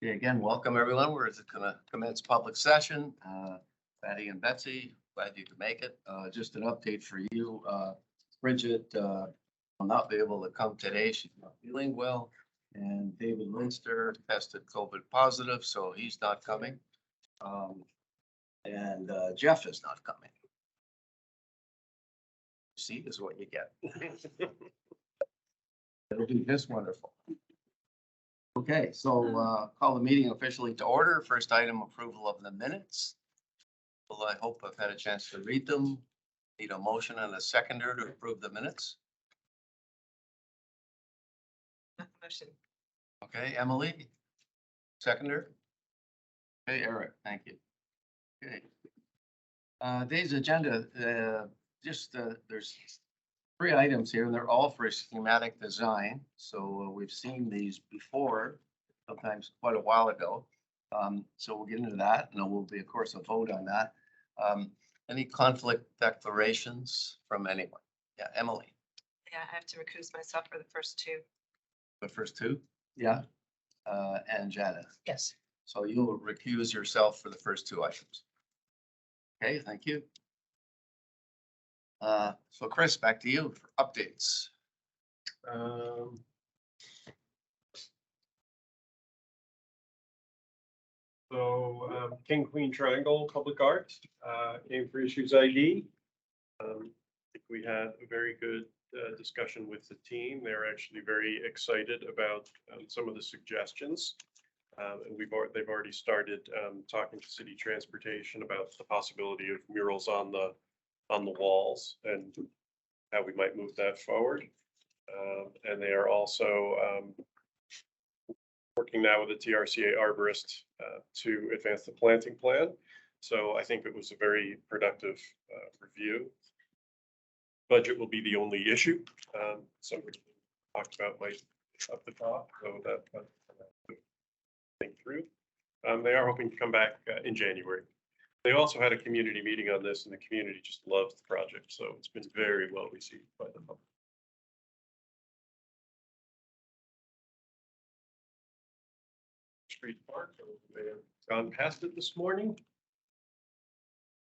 Okay, again, welcome everyone. We're going to commence public session. Patty and Betsy, glad you could make it. Just an update for you. Bridget will not be able to come today. She's not feeling well. And David Linster tested COVID positive, so he's not coming. And Jeff is not coming. See, this is what you get. It'll be just wonderful. Okay, so call the meeting officially to order. First item, approval of the minutes. Well, I hope I've had a chance to read them. Need a motion and a seconder to approve the minutes. Motion. Okay, Emily, seconder. Okay, Eric, thank you. Okay. Today's agenda, there's 3 items here, and they're all for schematic design. So we've seen these before, sometimes quite a while ago. So we'll get into that, and there will be, of course, a vote on that. Any conflict declarations from anyone? Yeah, Emily. Yeah, I have to recuse myself for the first 2. The first 2? Yeah. And Janet. Yes. So you'll recuse yourself for the first 2 items. Okay, thank you. So Chris, back to you for updates. King Queen Triangle Public Art came for Issues ID. I think we had a very good discussion with the team. They're actually very excited about some of the suggestions. And they've already started talking to city transportation about the possibility of murals on the walls and how we might move that forward. And they are also working now with the TRCA arborist to advance the planting plan. So I think it was a very productive review. Budget will be the only issue. So we talked about might up the top, so that think through. They are hoping to come back in January. They also had a community meeting on this, and the community just loves the project, so it's been very well received by the public. Street Park, they have gone past it this morning.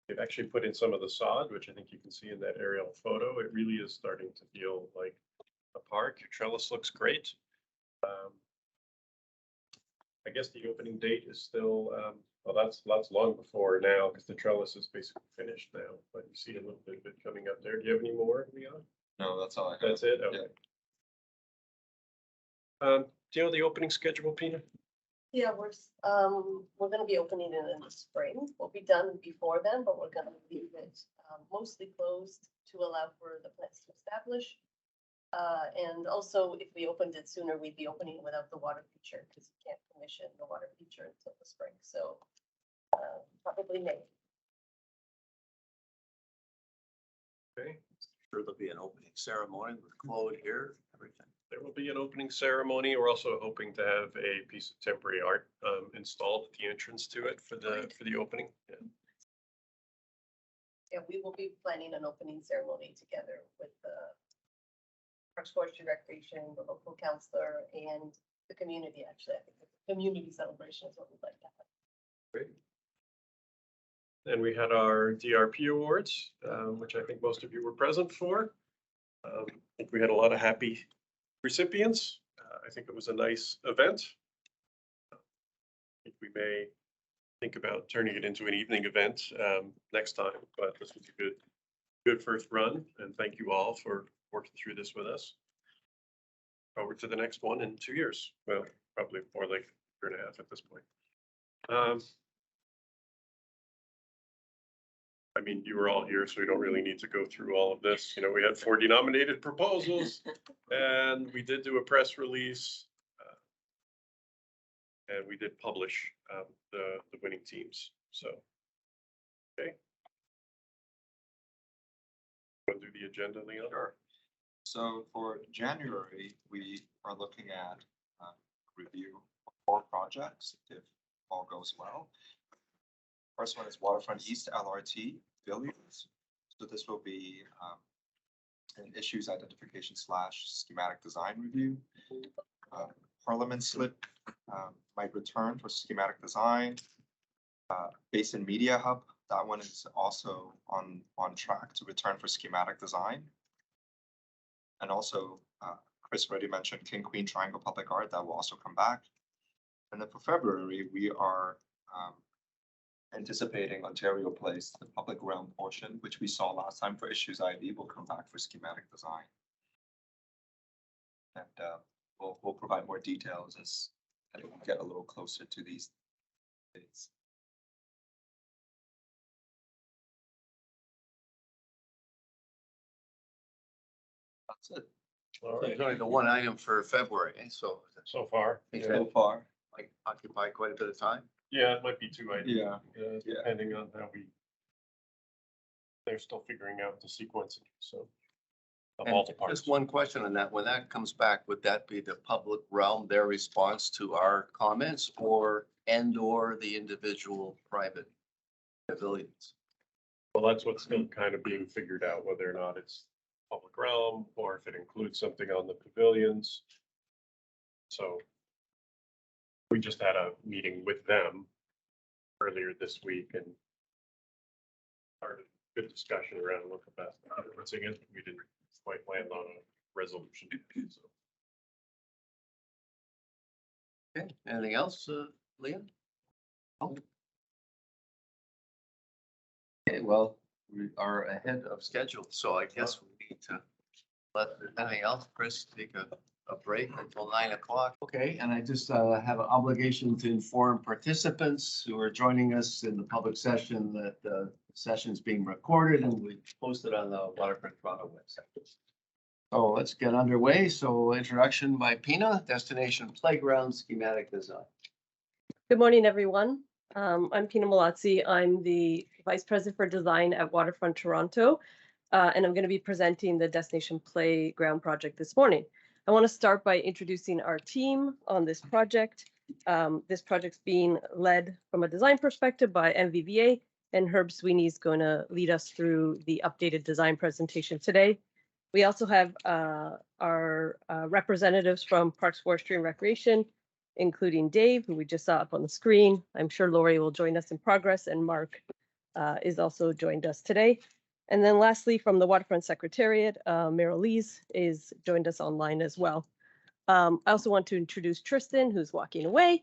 They've actually put in some of the sod, which I think you can see in that aerial photo. It really is starting to feel like a park. Your trellis looks great. I guess the opening date is still, well, that's long before now because the trellis is basically finished now, but you see a little bit of it coming up there. Do you have any more, Leon? No, that's all I have. That's it? Okay. Do you know the opening schedule, Pina? Yeah, we're going to be opening it in the spring. We'll be done before then, but we're going to leave it mostly closed to allow for the plants to establish. And also, if we opened it sooner, we'd be opening without the water feature because you can't commission the water feature until the spring. So probably May. Okay. Sure, there'll be an opening ceremony with Claude here, everything. There will be an opening ceremony. We're also hoping to have a piece of temporary art installed at the entrance to it for the opening. Yeah. Yeah, we will be planning an opening ceremony together with the Parks, Forestry, Recreation, the local counselor, and the community. Actually, I think the community celebration is what we'd like to have. Great. Then we had our DRP awards, which I think most of you were present for. I think we had a lot of happy recipients. I think it was a nice event. I think we may think about turning it into an evening event next time, but this was a good first run, and thank you all for working through this with us. Over to the next one in 2 years. Well, probably more like 1.5 years at this point. I mean, you were all here, so we don't really need to go through all of this. You know, we had 40 nominated proposals, and we did do a press release, and we did publish the winning teams. So, okay. Want to do the agenda, Leon? Sure. So for January, we are looking at review of 4 projects if all goes well. First one is Waterfront East LRT Pavilion. So this will be an issues identification / schematic design review. Parliament slip might return for schematic design. Basin Media Hub, that one is also on track to return for schematic design. And also, Chris already mentioned King Queen Triangle Public Art, that will also come back. And then for February, we are anticipating Ontario Place, the public realm portion, which we saw last time for Issues ID, will come back for schematic design. And we'll provide more details as we get a little closer to these dates. That's it. All So right, there's only the one item for February, so so far. Okay. Yeah. So far, like occupy quite a bit of time. Yeah, it might be 2 items. yeah. Depending on how they're still figuring out the sequencing, so. Of all And the parts. just one question on that, when that comes back, would that be the public realm, their response to our comments or the individual private pavilions? Well, that's what's still kind of being figured out, whether or not it's public realm or if it includes something on the pavilions. So we just had a meeting with them earlier this week and started a good discussion around what the best sequencing is. We didn't quite land on a resolution. So. Okay, anything else, Liam? No? Okay, well, we are ahead of schedule, so I guess we need to let, anything else, Chris, take a break until 9 o'clock. Okay, and I just have an obligation to inform participants who are joining us in the public session that the session is being recorded and we posted on the Waterfront Toronto website. So let's get underway. So introduction by Pina, Destination Playground Schematic Design. Good morning, everyone. I'm Pina Malazzi. I'm the Vice President for Design at Waterfront Toronto, and I'm going to be presenting the Destination Playground project this morning. I want to start by introducing our team on this project. This project's being led from a design perspective by MVVA, and Herb Sweeney is going to lead us through the updated design presentation today. We also have our representatives from Parks, Forestry, and Recreation, including Dave, who we just saw up on the screen. I'm sure Lori will join us in progress, and Mark is also joined us today. And then lastly, from the Waterfront Secretariat, Rees is joined us online as well. I also want to introduce Tristan, who's walking away,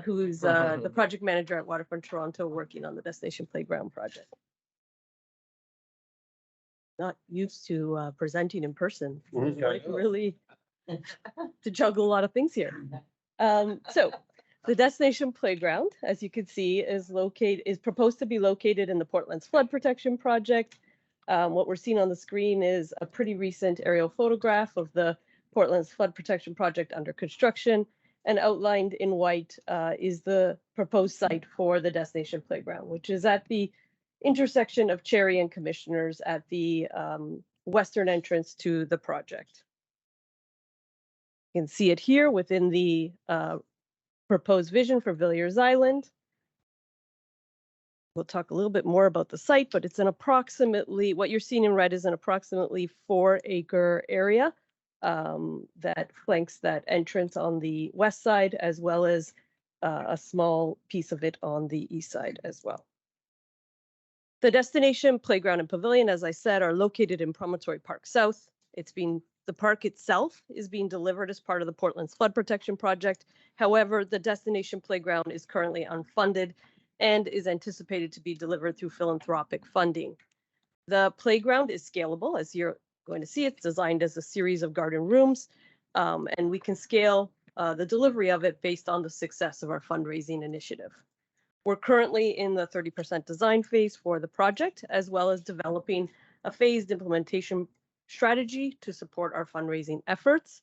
who's the project manager at Waterfront Toronto, working on the Destination Playground project. Not used to presenting in person. Like really to juggle a lot of things here. So the Destination Playground, as you can see, is proposed to be located in the Portland's flood protection project. What we're seeing on the screen is a pretty recent aerial photograph of the Portland's flood protection project under construction, and outlined in white is the proposed site for the Destination Playground, which is at the intersection of Cherry and Commissioners at the western entrance to the project. You can see it here within the proposed vision for Villiers Island. We'll talk a little bit more about the site, but it's an approximately, what you're seeing in red is an approximately 4-acre area that flanks that entrance on the west side, as well as a small piece of it on the east side as well. The Destination Playground and Pavilion, as I said, are located in Promontory Park South. The park itself is being delivered as part of the Portland's flood protection project. However, the Destination Playground is currently unfunded and is anticipated to be delivered through philanthropic funding. The playground is scalable, as you're going to see. It's designed as a series of garden rooms, and we can scale the delivery of it based on the success of our fundraising initiative. We're currently in the 30% design phase for the project, as well as developing a phased implementation strategy to support our fundraising efforts.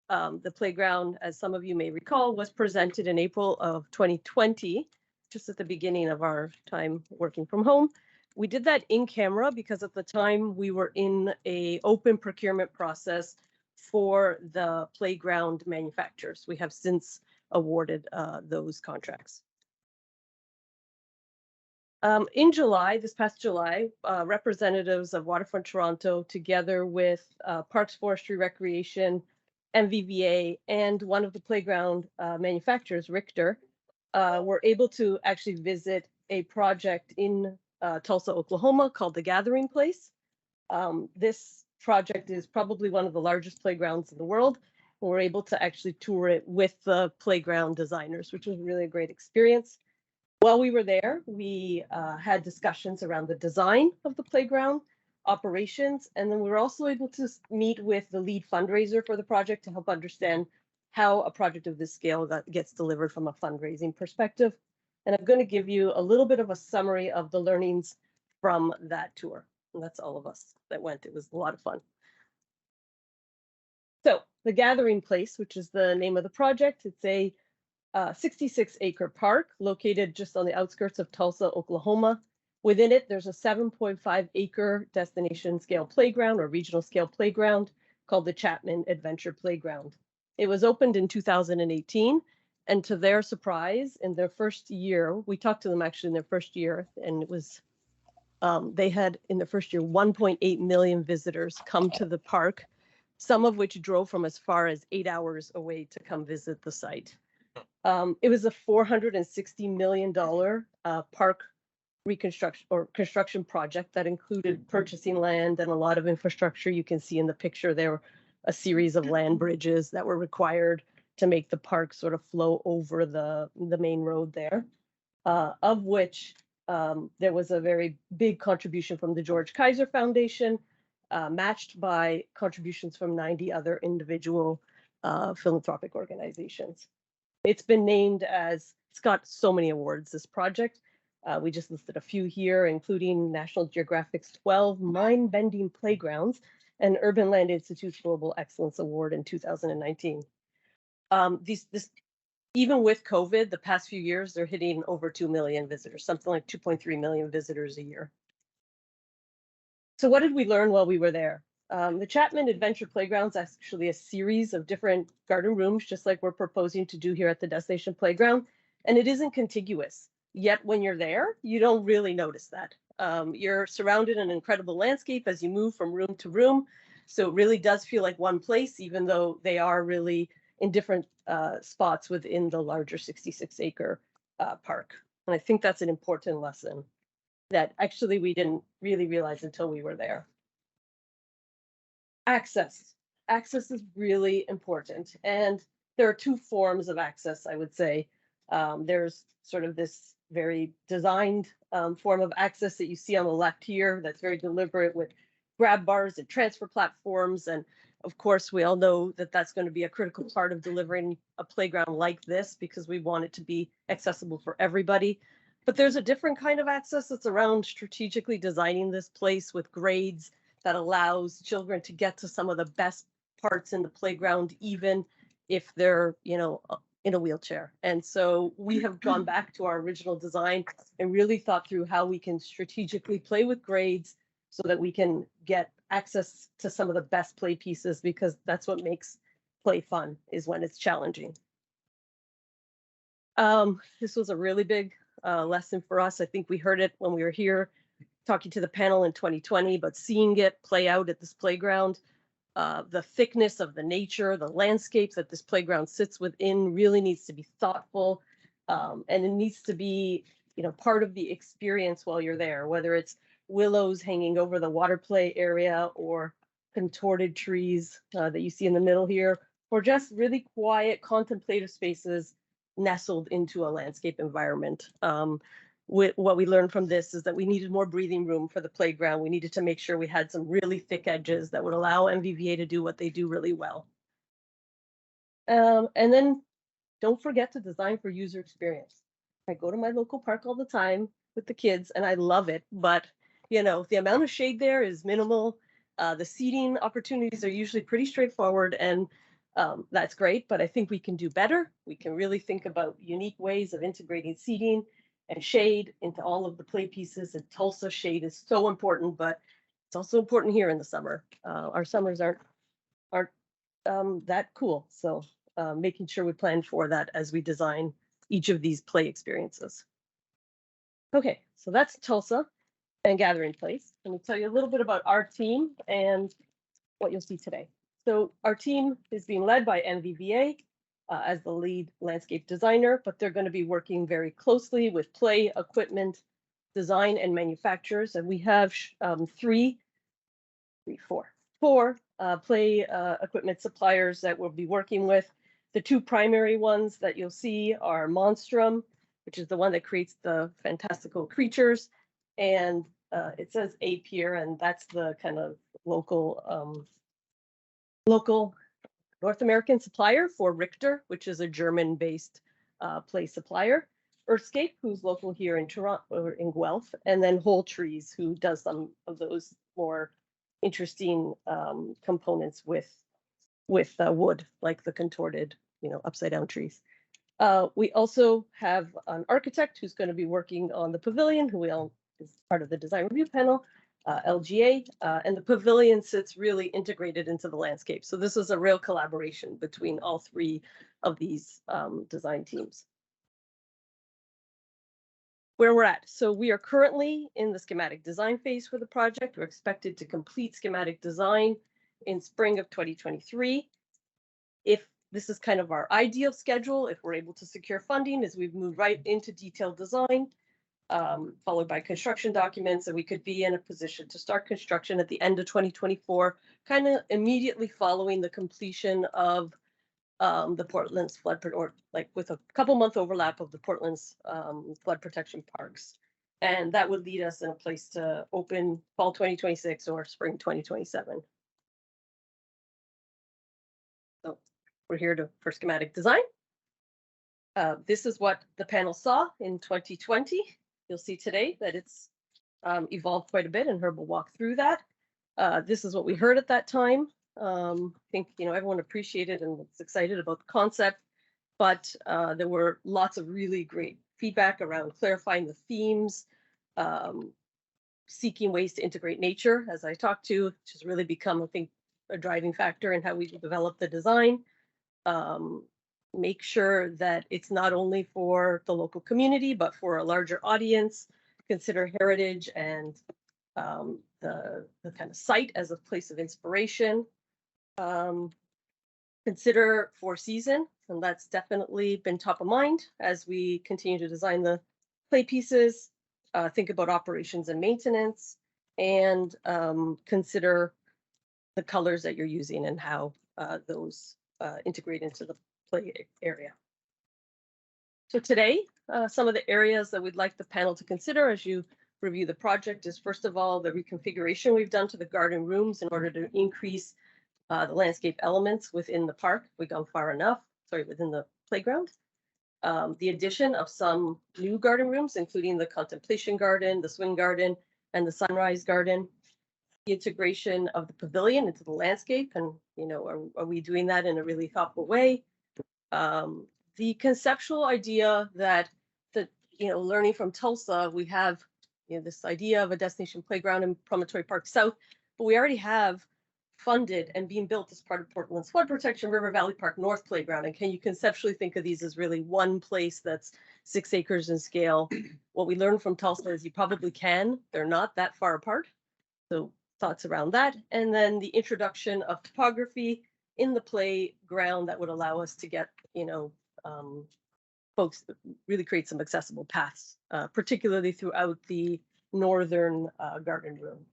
The playground, as some of you may recall, was presented in April of 2020, just at the beginning of our time working from home. We did that in camera because at the time we were in an open procurement process for the playground manufacturers. We have since awarded those contracts. In July, this past July, representatives of Waterfront Toronto, together with Parks, Forestry, Recreation, MVVA and one of the playground manufacturers, Richter, were able to actually visit a project in Tulsa, Oklahoma called the Gathering Place. This project is probably one of the largest playgrounds in the world. We're able to actually tour it with the playground designers, which was really a great experience. While we were there, we had discussions around the design of the playground, operations, and then we were also able to meet with the lead fundraiser for the project to help understand how a project of this scale gets delivered from a fundraising perspective. And I'm going to give you a little bit of a summary of the learnings from that tour. And that's all of us that went. It was a lot of fun. So the Gathering Place, which is the name of the project, it's a 66-acre park located just on the outskirts of Tulsa, Oklahoma. Within it, there's a 7.5-acre destination scale playground or regional scale playground called the Chapman Adventure Playground. It was opened in 2018, and to their surprise, in their first year, we talked to them actually in their first year, and it was, they had in the first year 1.8 million visitors come to the park, some of which drove from as far as 8 hours away to come visit the site. It was a $460 million park reconstruction or construction project that included purchasing land and a lot of infrastructure. You can see in the picture there were a series of land bridges that were required to make the park sort of flow over the main road there, of which there was a very big contribution from the George Kaiser Foundation, matched by contributions from 90 other individual philanthropic organizations. It's been named as, it's got so many awards, this project. We just listed a few here, including National Geographic's 12 Mind-Bending Playgrounds and Urban Land Institute's Global Excellence Award in 2019. Even with COVID, the past few years, they're hitting over 2 million visitors, something like 2.3 million visitors a year. So what did we learn while we were there? The Chapman Adventure Playground is actually a series of different garden rooms, just like we're proposing to do here at the Destination Playground, and it isn't contiguous. Yet when you're there, you don't really notice that. You're surrounded in an incredible landscape as you move from room to room, so it really does feel like one place, even though they are really in different spots within the larger 66-acre park. And I think that's an important lesson that actually we didn't really realize until we were there. Access. Access is really important. And there are two forms of access, I would say. There's sort of this very designed form of access that you see on the left here that's very deliberate with grab bars and transfer platforms. And of course, we all know that that's going to be a critical part of delivering a playground like this because we want it to be accessible for everybody. But there's a different kind of access that's around strategically designing this place with grades that allows children to get to some of the best parts in the playground, even if they're, you know, in a wheelchair. And so we have gone back to our original design and really thought through how we can strategically play with grades so that we can get access to some of the best play pieces, because that's what makes play fun, is when it's challenging. This was a really big lesson for us. I think we heard it when we were here talking to the panel in 2020, but seeing it play out at this playground, the thickness of the nature, the landscape that this playground sits within really needs to be thoughtful, and it needs to be, you know, part of the experience while you're there, whether it's willows hanging over the water play area or contorted trees that you see in the middle here, or just really quiet contemplative spaces nestled into a landscape environment. What we learned from this is that we needed more breathing room for the playground. We needed to make sure we had some really thick edges that would allow MVVA to do what they do really well. And then don't forget to design for user experience. I go to my local park all the time with the kids and I love it, but you know, the amount of shade there is minimal. The seating opportunities are usually pretty straightforward, and that's great, but I think we can do better. We can really think about unique ways of integrating seating and shade into all of the play pieces. And Tulsa shade is so important, but it's also important here in the summer. Our summers aren't that cool. So making sure we plan for that as we design each of these play experiences. Okay, so that's Tulsa and Gathering Place. Let me tell you a little bit about our team and what you'll see today. So our team is being led by MVVA as the lead landscape designer, but they're going to be working very closely with play equipment design and manufacturers. And we have four play equipment suppliers that we'll be working with. The two primary ones that you'll see are Monstrum, which is the one that creates the fantastical creatures. And it says Ape here, and that's the kind of local North American supplier for Richter, which is a German-based play supplier. Earthscape, who's local here in Toronto or in Guelph, and then Whole Trees, who does some of those more interesting components with wood, like the contorted, upside down trees. We also have an architect who's going to be working on the pavilion, who is part of the design review panel, LGA, and the pavilion sits really integrated into the landscape. So this is a real collaboration between all three of these design teams. Where we're at. So we are currently in the schematic design phase for the project. We're expected to complete schematic design in spring of 2023. If this is kind of our ideal schedule, if we're able to secure funding, as we've moved right into detailed design, followed by construction documents, and we could be in a position to start construction at the end of 2024, kind of immediately following the completion of the Portland's flood, or like with a couple month overlap of the Portland's flood protection parks. And that would lead us in a place to open fall 2026 or spring 2027. So we're here for schematic design. This is what the panel saw in 2020. You'll see today that it's evolved quite a bit, and Herb will walk through that. This is what we heard at that time. I think, everyone appreciated and was excited about the concept, but there were lots of really great feedback around clarifying the themes, seeking ways to integrate nature, as I talked to, which has really become, I think, a driving factor in how we develop the design. Make sure that it's not only for the local community, but for a larger audience. Consider heritage and the kind of site as a place of inspiration. Consider for season, and that's definitely been top of mind as we continue to design the play pieces. Think about operations and maintenance, and consider the colors that you're using and how those integrate into the play area. So today, some of the areas that we'd like the panel to consider as you review the project is, first of all, the reconfiguration we've done to the garden rooms in order to increase the landscape elements within the park. We've gone far enough, within the playground. The addition of some new garden rooms, including the contemplation garden, the swing garden, and the sunrise garden. The integration of the pavilion into the landscape, and are we doing that in a really thoughtful way? The conceptual idea that learning from Tulsa, we have this idea of a destination playground in Promontory Park South, but we already have funded and being built as part of Portland's flood protection River Valley Park North playground. And can you conceptually think of these as really one place that's 6 acres in scale? What we learned from Tulsa is you probably can. They're not that far apart. So thoughts around that. And then the introduction of topography in the playground that would allow us to get, folks really create some accessible paths, particularly throughout the northern garden room.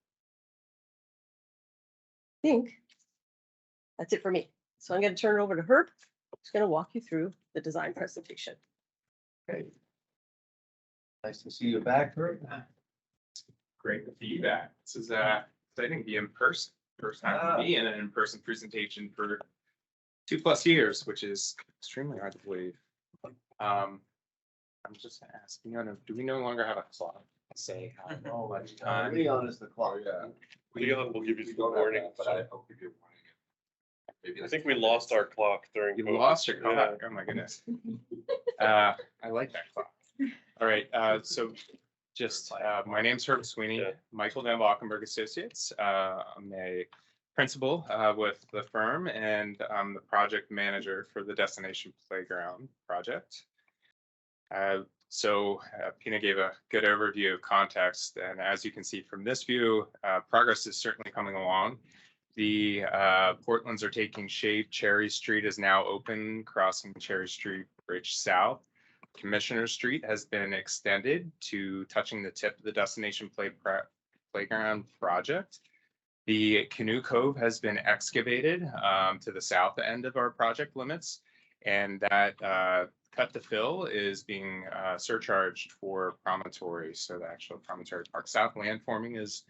I think that's it for me. So I'm going to turn it over to Herb. He's going to walk you through the design presentation. Okay. Nice to see you back, Herb. Great to see you back. This is exciting to be in person. First time to be in an in-person presentation for 2+ years, which is extremely hard to believe. I'm just asking, do we no longer have a clock to say how much time? Leon is the clock. Yeah. Leon will give you We some don't have warning. that, but I'll give you a warning. Maybe I think we lost our clock during. You COVID. lost your Yeah. clock. Oh my goodness. I like that clock. All right. So just my name's Herb Sweeney, Yeah. Michael Van Valkenburg Associates. I'm a principal with the firm, and I'm the project manager for the Destination Playground project. So Pina gave a good overview of context, and as you can see from this view, progress is certainly coming along. the Portlands are taking shape. Cherry Street is now open, crossing Cherry Street Bridge South. Commissioner Street has been extended to touching the tip of the Destination Playground project. The Canoe Cove has been excavated to the south end of our project limits, and that cut to fill is being surcharged for promontory. So the actual Promontory Park South landforming is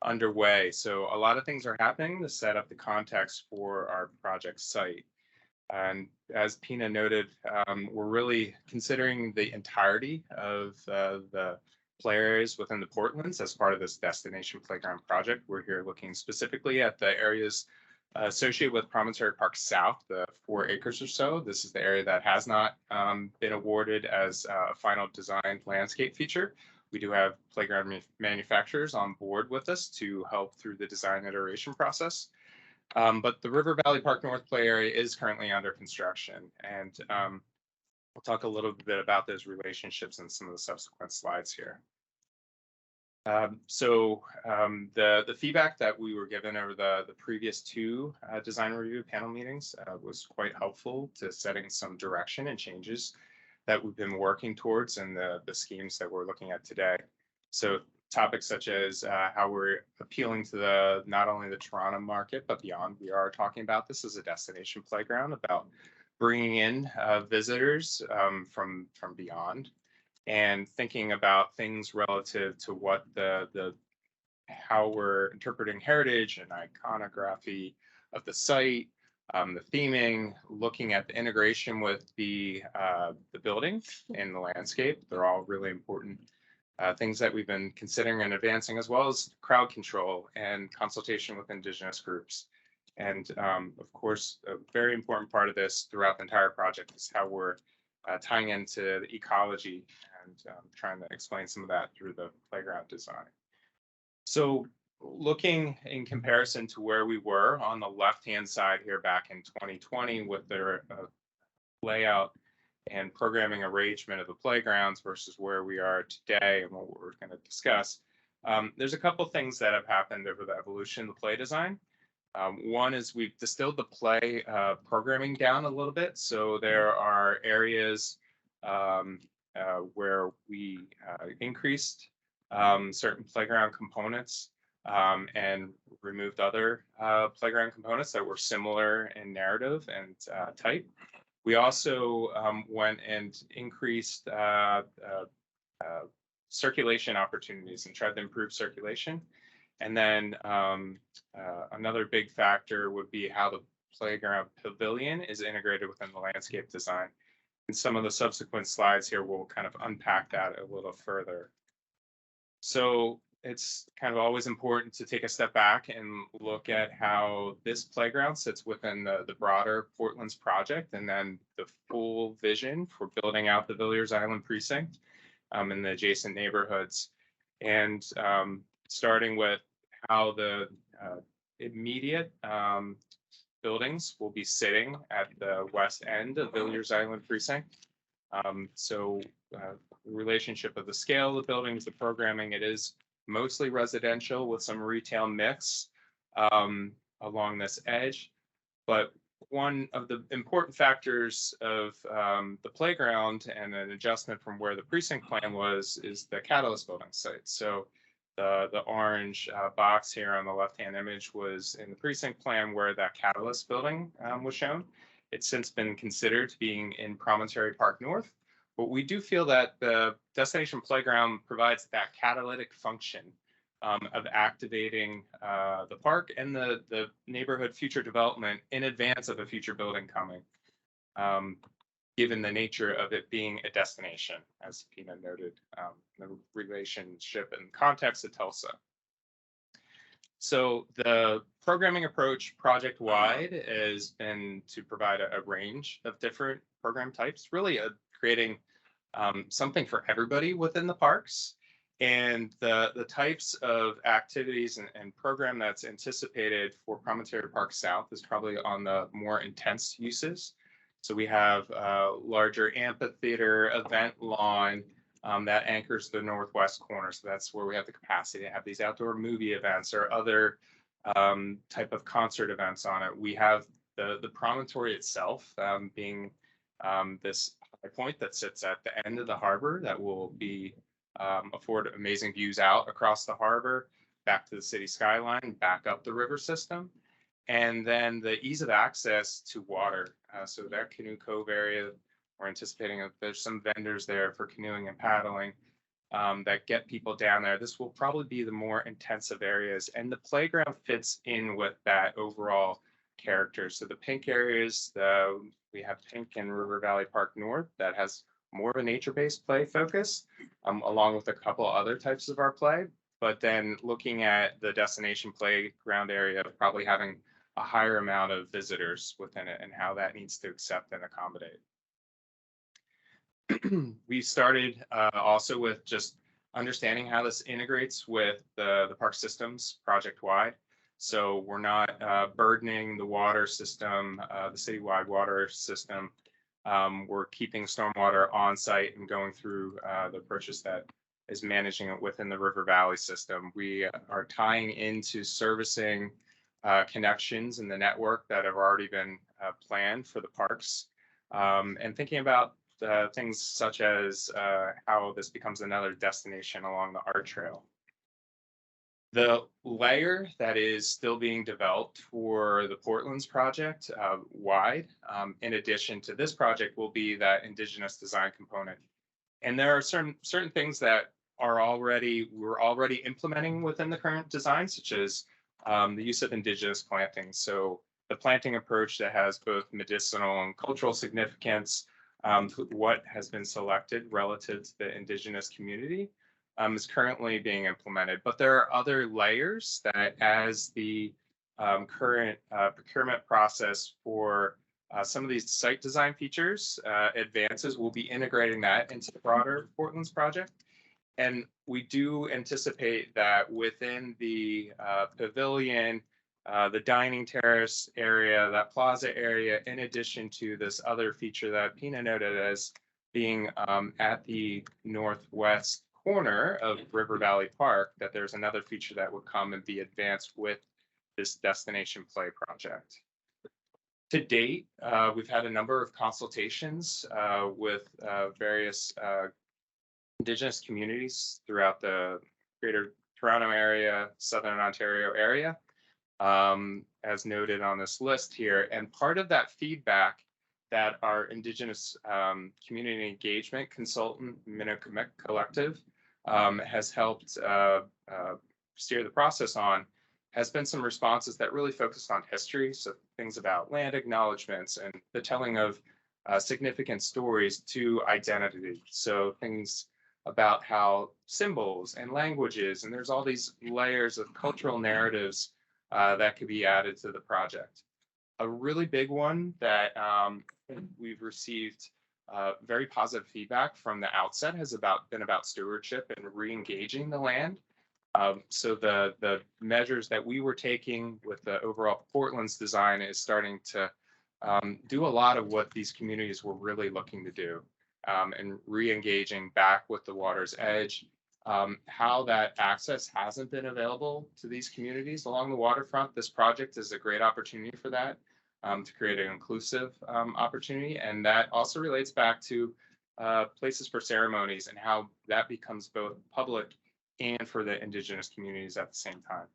underway. So a lot of things are happening to set up the context for our project site. And as Pina noted, we're really considering the entirety of the play areas within the Portlands as part of this Destination Playground project. We're here looking specifically at the areas associated with Promontory Park South, the 4 acres or so. This is the area that has not been awarded as a final design landscape feature. We do have playground manufacturers on board with us to help through the design iteration process. But the River Valley Park North play area is currently under construction, and we'll talk a little bit about those relationships in some of the subsequent slides here. The feedback that we were given over the previous 2 design review panel meetings was quite helpful to setting some direction and changes that we've been working towards in the schemes that we're looking at today. So topics such as how we're appealing to not only the Toronto market, but beyond. We are talking about this as a destination playground, about bringing in visitors from beyond, and thinking about things relative to what how we're interpreting heritage and iconography of the site, the theming, looking at the integration with the building and the landscape. They're all really important things that we've been considering and advancing, as well as crowd control and consultation with Indigenous groups. And of course, a very important part of this throughout the entire project is how we're tying into the ecology and trying to explain some of that through the playground design. So looking in comparison to where we were on the left-hand side here back in 2020 with their layout and programming arrangement of the playgrounds versus where we are today and what we're going to discuss, there's a couple things that have happened over the evolution of the play design. One is we've distilled the play programming down a little bit. So there are areas where we increased certain playground components and removed other playground components that were similar in narrative and type. We also went and increased circulation opportunities and tried to improve circulation. And then another big factor would be how the playground pavilion is integrated within the landscape design. And some of the subsequent slides here will kind of unpack that a little further. So it's kind of always important to take a step back and look at how this playground sits within the broader Portlands project, and then the full vision for building out the Villiers Island precinct and the adjacent neighborhoods. And starting with how the immediate buildings will be sitting at the west end of Villiers Island precinct. Relationship of the scale of the buildings, the programming, it is mostly residential with some retail mix along this edge. But one of the important factors of the playground and an adjustment from where the precinct plan was is the Catalyst building site. So the orange box here on the left-hand image was in the precinct plan where that Catalyst building was shown. It's since been considered being in Promontory Park North. But we do feel that the Destination Playground provides that catalytic function of activating the park and the neighborhood future development in advance of a future building coming, given the nature of it being a destination, as Pina noted, the relationship and context of Tulsa. So the programming approach project-wide has been to provide a range of different program types, really creating something for everybody within the parks. And the types of activities and program that's anticipated for Promontory Park South is probably on the more intense uses. So we have a larger amphitheater event lawn that anchors the northwest corner. So that's where we have the capacity to have these outdoor movie events or other type of concert events on it. We have the promontory itself being this high point that sits at the end of the harbor that will be afford amazing views out across the harbor, back to the city skyline, back up the river system. And then the ease of access to water. So that Canoe Cove area, we're anticipating that there's some vendors there for canoeing and paddling that get people down there. This will probably be the more intensive areas, and the playground fits in with that overall character. So the pink areas, we have pink in River Valley Park North that has more of a nature-based play focus, along with a couple other types of our play. But then looking at the destination playground area, probably having a higher amount of visitors within it and how that needs to accept and accommodate. We started also with just understanding how this integrates with the park systems project-wide. So we're not burdening the water system, the citywide water system. We're keeping stormwater on site and going through the approaches that is managing it within the River Valley system. We are tying into servicing connections in the network that have already been planned for the parks, and thinking about things such as how this becomes another destination along the art trail. The layer that is still being developed for the Portland's project wide, in addition to this project, will be that indigenous design component. And there are certain things that we're already implementing within the current design, such as the use of indigenous plantings. So the planting approach that has both medicinal and cultural significance, what has been selected relative to the indigenous community is currently being implemented. But there are other layers that, as the current procurement process for some of these site design features advances, we'll be integrating that into the broader Portland's project. And we do anticipate that within the pavilion, the dining terrace area, that plaza area, in addition to this other feature that Pina noted as being at the northwest corner of River Valley Park, that there's another feature that would come and be advanced with this destination play project. To date, we've had a number of consultations with various Indigenous communities throughout the Greater Toronto area, Southern Ontario area, as noted on this list here. And part of that feedback that our Indigenous community engagement consultant, Minnecomic Collective, has helped steer the process on, has been some responses that really focused on history. So things about land acknowledgements and the telling of significant stories to identity. So things about how symbols and languages, and there's all these layers of cultural narratives that could be added to the project. A really big one that we've received very positive feedback from the outset has been about stewardship and re-engaging the land. So the measures that we were taking with the overall Portland's design is starting to do a lot of what these communities were really looking to do, and re-engaging back with the water's edge. How that access hasn't been available to these communities along the waterfront. This project is a great opportunity for that, to create an inclusive opportunity. And that also relates back to places for ceremonies and how that becomes both public and for the Indigenous communities at the same time.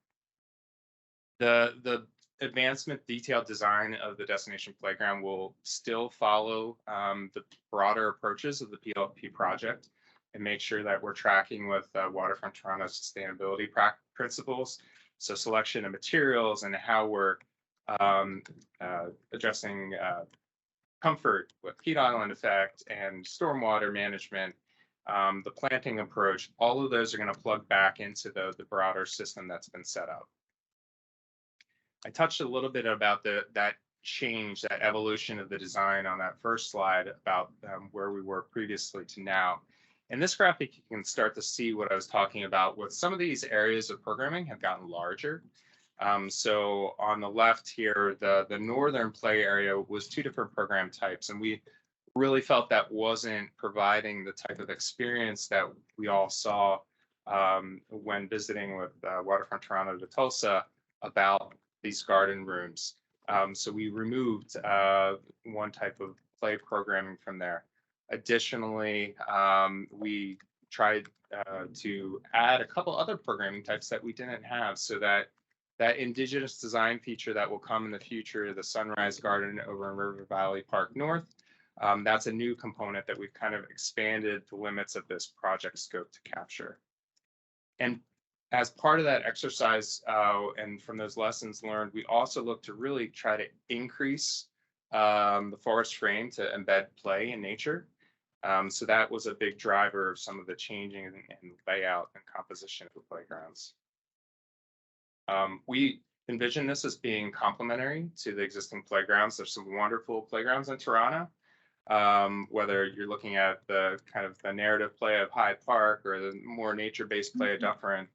The advancement detailed design of the destination playground will still follow the broader approaches of the PLP project and make sure that we're tracking with Waterfront Toronto sustainability principles. So selection of materials and how we're addressing comfort with heat island effect and stormwater management, the planting approach, all of those are going to plug back into the broader system that's been set up. I touched a little bit about that change, that evolution of the design on that first slide about where we were previously to now. In this graphic, you can start to see what I was talking about with some of these areas of programming have gotten larger. So on the left here, the northern play area was 2 different program types, and we really felt that wasn't providing the type of experience that we all saw when visiting with Waterfront Toronto to Tulsa about these garden rooms. So we removed one type of play programming from there. Additionally, we tried to add a couple other programming types that we didn't have, so that indigenous design feature that will come in the future, the Sunrise Garden over in River Valley Park North, that's a new component that we've kind of expanded the limits of this project scope to capture. And as part of that exercise, and from those lessons learned, we also look to really try to increase the forest frame to embed play in nature. So that was a big driver of some of the changing in layout and composition of the playgrounds. We envision this as being complementary to the existing playgrounds. There's some wonderful playgrounds in Toronto. Whether you're looking at the kind of the narrative play of Hyde Park or the more nature-based play of Dufferin,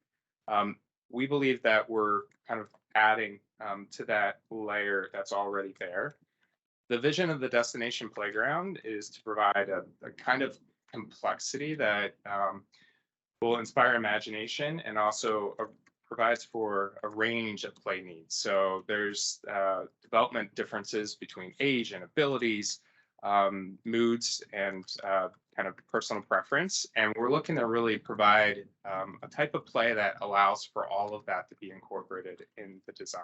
we believe that we're kind of adding to that layer that's already there. The vision of the destination playground is to provide a kind of complexity that will inspire imagination and also provides for a range of play needs. So there's development differences between age and abilities, moods, and kind of personal preference. And we're looking to really provide a type of play that allows for all of that to be incorporated in the design.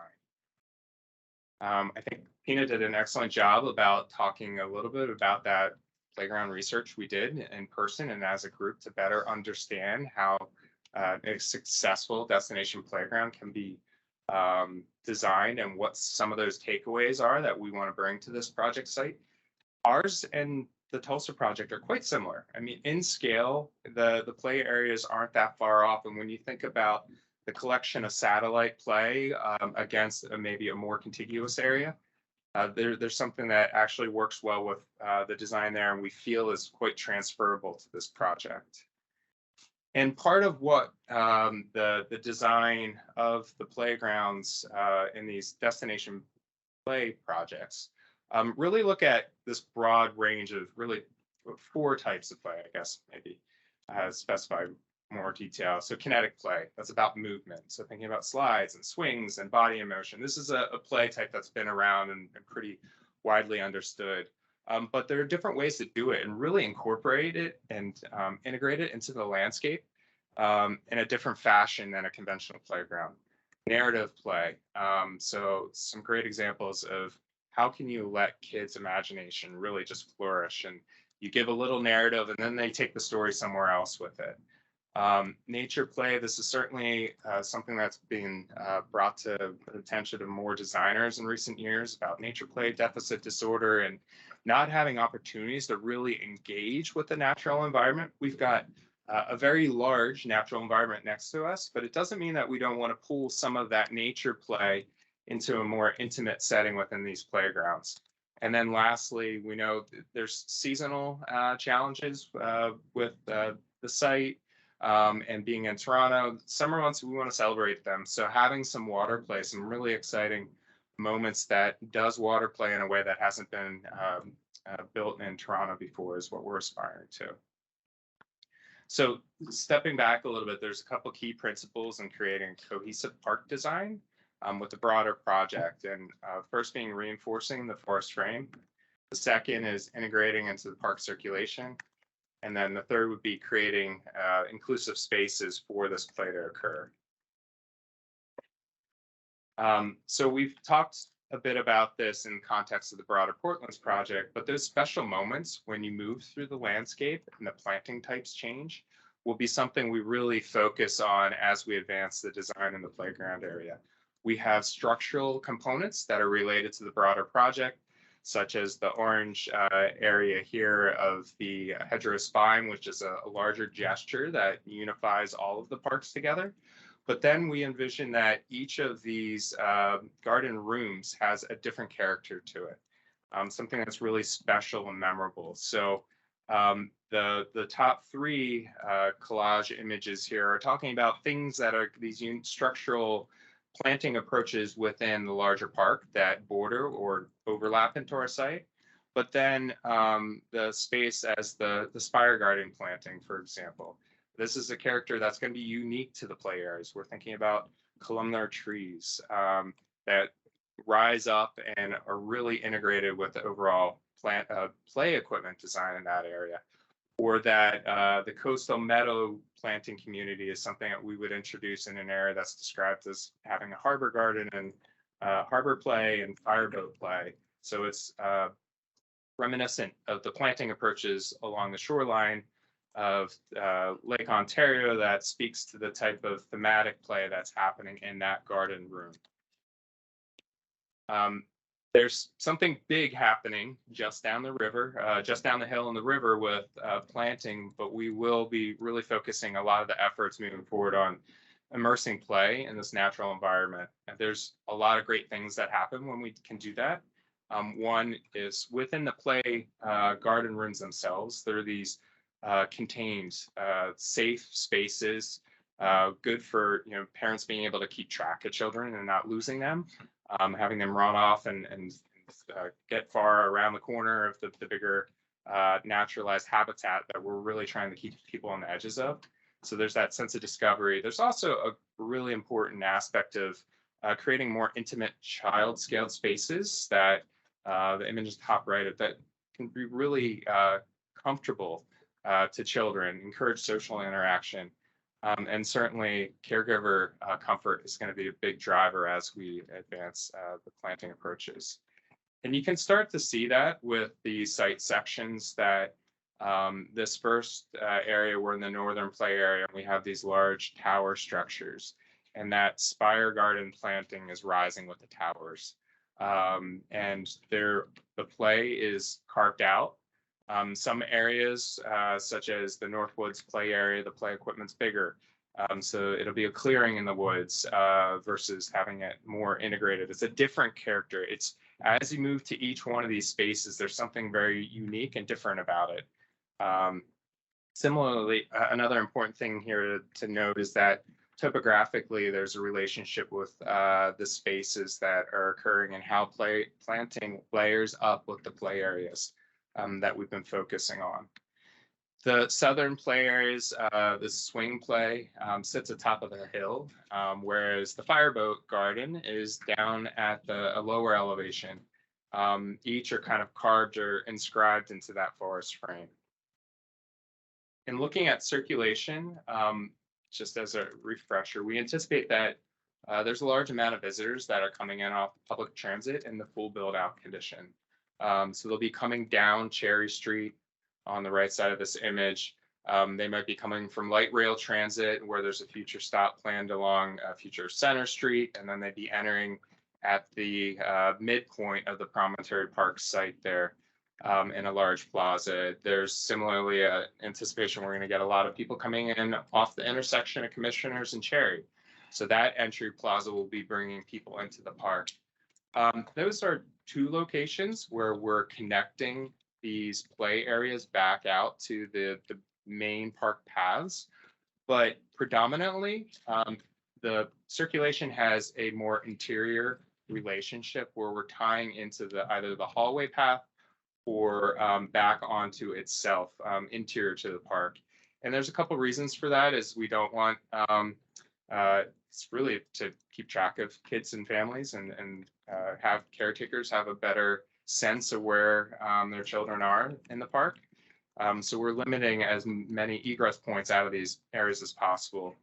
I think Pina did an excellent job about talking a little bit about that playground research we did in person and as a group to better understand how a successful destination playground can be designed and what some of those takeaways are that we want to bring to this project site. Ours and the Tulsa project are quite similar. I mean, in scale, the play areas aren't that far off. And when you think about the collection of satellite play against maybe a more contiguous area, there's something that actually works well with the design there and we feel is quite transferable to this project. And part of what the design of the playgrounds in these destination play projects really look at this broad range of really 4 types of play, I guess, maybe specify more detail. So kinetic play, that's about movement. So thinking about slides and swings and body in motion. This is a play type that's been around and pretty widely understood. But there are different ways to do it and really incorporate it and integrate it into the landscape in a different fashion than a conventional playground. Narrative play. So some great examples of how can you let kids' imagination really just flourish, and you give a little narrative and then they take the story somewhere else with it. Nature play, this is certainly something that's being brought to the attention of more designers in recent years about nature play deficit disorder and not having opportunities to really engage with the natural environment. We've got a very large natural environment next to us, but it doesn't mean that we don't want to pull some of that nature play into a more intimate setting within these playgrounds. And then lastly, we know there's seasonal challenges with the site and being in Toronto. Summer months, we want to celebrate them. So having some water play, some really exciting moments that does water play in a way that hasn't been built in Toronto before is what we're aspiring to. So stepping back a little bit, there's a couple key principles in creating cohesive park design with the broader project. And first being reinforcing the forest frame. The second is integrating into the park circulation. And then the third would be creating inclusive spaces for this play to occur. So we've talked a bit about this in context of the broader Portland's project, but those special moments when you move through the landscape and the planting types change will be something we really focus on as we advance the design in the playground area. We have structural components that are related to the broader project, such as the orange area here of the hedgerow spine, which is a larger gesture that unifies all of the parks together. But then we envision that each of these garden rooms has a different character to it, something that's really special and memorable. So the top 3 collage images here are talking about things that are these structural planting approaches within the larger park that border or overlap into our site. But then the space as the spire garden planting, for example. This is a character that's going to be unique to the play areas. We're thinking about columnar trees that rise up and are really integrated with the overall play equipment design in that area. Or that the coastal meadow planting community is something that we would introduce in an area that's described as having a harbor garden and harbor play and fireboat play. So it's reminiscent of the planting approaches along the shoreline of Lake Ontario that speaks to the type of thematic play that's happening in that garden room. There's something big happening just down the river, just down the hill in the river with planting, but we will be really focusing a lot of the efforts moving forward on immersing play in this natural environment. And there's a lot of great things that happen when we can do that. One is within the play garden rooms themselves, there are these contained safe spaces, good for parents being able to keep track of children and not losing them. Having them run off and get far around the corner of the bigger naturalized habitat that we're really trying to keep people on the edges of. So there's that sense of discovery. There's also a really important aspect of creating more intimate child-scaled spaces that the image is top right of that can be really comfortable to children, encourage social interaction. And certainly caregiver comfort is going to be a big driver as we advance the planting approaches. And you can start to see that with the site sections that this first area, we're in the northern play area, and we have these large tower structures. And that spire garden planting is rising with the towers. And the play is carved out. Some areas, such as the Northwoods play area, the play equipment's bigger. So it'll be a clearing in the woods versus having it more integrated. It's a different character. It's as you move to each one of these spaces, there's something very unique and different about it. Similarly, another important thing here to note is that topographically, there's a relationship with the spaces that are occurring and how planting layers up with the play areas that we've been focusing on. The southern play areas, the swing play sits atop of the hill, whereas the fireboat garden is down at a lower elevation. Each are kind of carved or inscribed into that forest frame. In looking at circulation, just as a refresher, we anticipate that there's a large amount of visitors that are coming in off public transit in the full build out condition. So they'll be coming down Cherry Street on the right side of this image. They might be coming from light rail transit where there's a future stop planned along future Center Street, and then they'd be entering at the midpoint of the Promontory Park site there in a large plaza. There's similarly an anticipation we're going to get a lot of people coming in off the intersection of Commissioners and Cherry. So that entry plaza will be bringing people into the park. Those are two locations where we're connecting these play areas back out to the main park paths, but predominantly the circulation has a more interior relationship where we're tying into either the hallway path or back onto itself, interior to the park. And there's a couple reasons for that is we don't want, it's really to keep track of kids and families and have caretakers have a better sense of where their children are in the park. So we're limiting as many egress points out of these areas as possible.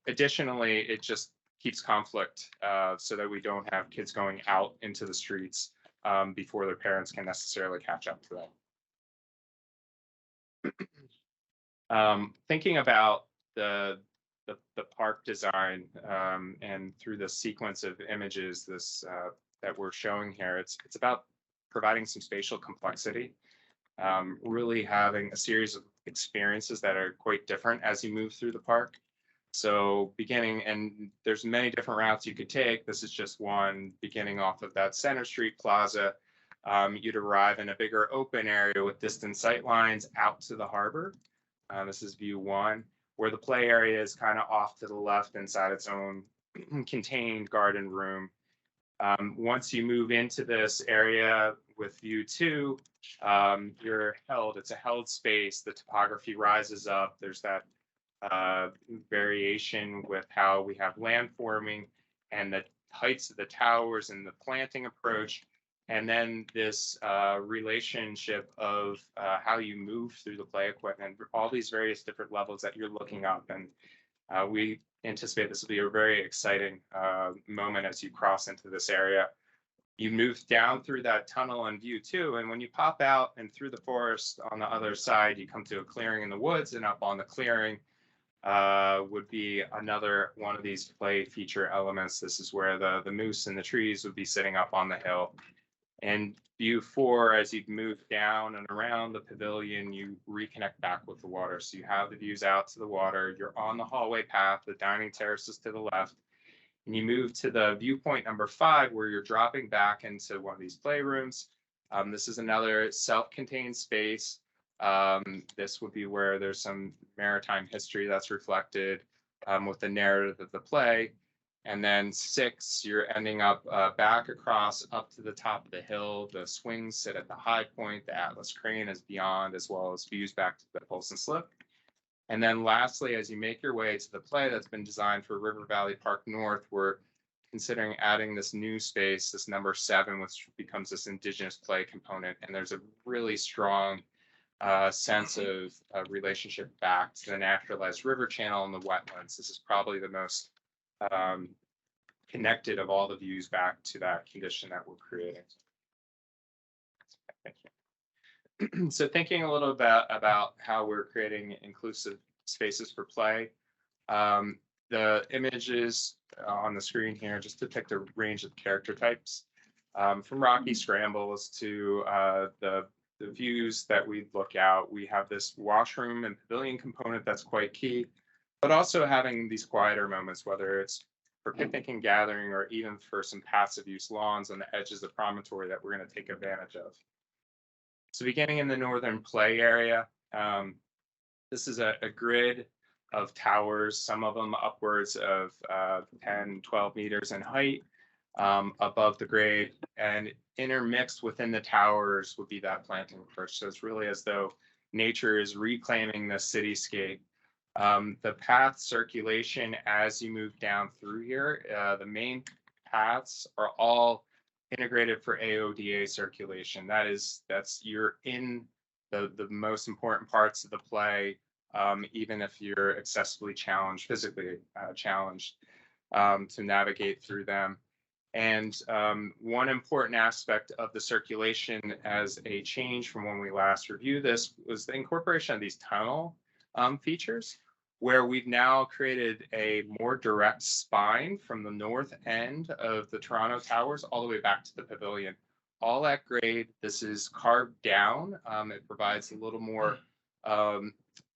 Additionally, it just keeps conflict so that we don't have kids going out into the streets before their parents can necessarily catch up to them. Thinking about the park design and through the sequence of images that we're showing here, it's about providing some spatial complexity, really having a series of experiences that are quite different as you move through the park. So and there's many different routes you could take. This is just one beginning off of that Center Street Plaza. You'd arrive in a bigger open area with distant sight lines out to the harbor. This is view one, where the play area is kind of off to the left inside its own contained garden room. Once you move into this area with view two, it's a held space. The topography rises up. There's that variation with how we have land forming and the heights of the towers and the planting approach. And then this relationship of how you move through the play equipment, all these various different levels that you're looking up. And we anticipate this will be a very exciting moment as you cross into this area. You move down through that tunnel and view too. And when you pop out and through the forest on the other side, you come to a clearing in the woods, and up on the clearing would be another one of these play feature elements. This is where the moose and the trees would be sitting up on the hill. And view 4, as you move down and around the pavilion, you reconnect back with the water. So you have the views out to the water, you're on the hallway path, the dining terrace is to the left, and you move to the viewpoint number 5, where you're dropping back into one of these playrooms. This is another self-contained space. This would be where there's some maritime history that's reflected with the narrative of the play. And then 6, you're ending up back across up to the top of the hill. The swings sit at the high point. The Atlas crane is beyond, as well as views back to the Polson Slip. And then lastly, as you make your way to the play that's been designed for River Valley Park North, we're considering adding this new space, this number 7, which becomes this indigenous play component. And there's a really strong sense of relationship back to the naturalized river channel and the wetlands. This is probably the most connected of all the views back to that condition that we're creating. Thank you. So thinking a little bit about how we're creating inclusive spaces for play. The images on the screen here just depict a range of character types, from rocky scrambles to the views that we look out. We have this washroom and pavilion component that's quite key, but also having these quieter moments, whether it's for picnic and gathering or even for some passive use lawns on the edges of promontory that we're going to take advantage of. So beginning in the northern play area, this is a grid of towers, some of them upwards of 10, 12 meters in height above the grade, and intermixed within the towers would be that planting approach. So it's really as though nature is reclaiming the cityscape. The path circulation as you move down through here, the main paths are all integrated for AODA circulation. You're in the most important parts of the play, even if you're excessively challenged, physically challenged, to navigate through them. And one important aspect of the circulation as a change from when we last reviewed this was the incorporation of these tunnel features, where we've now created a more direct spine from the north end of the Toronto Towers all the way back to the pavilion. All at grade. This is carved down. It provides a little more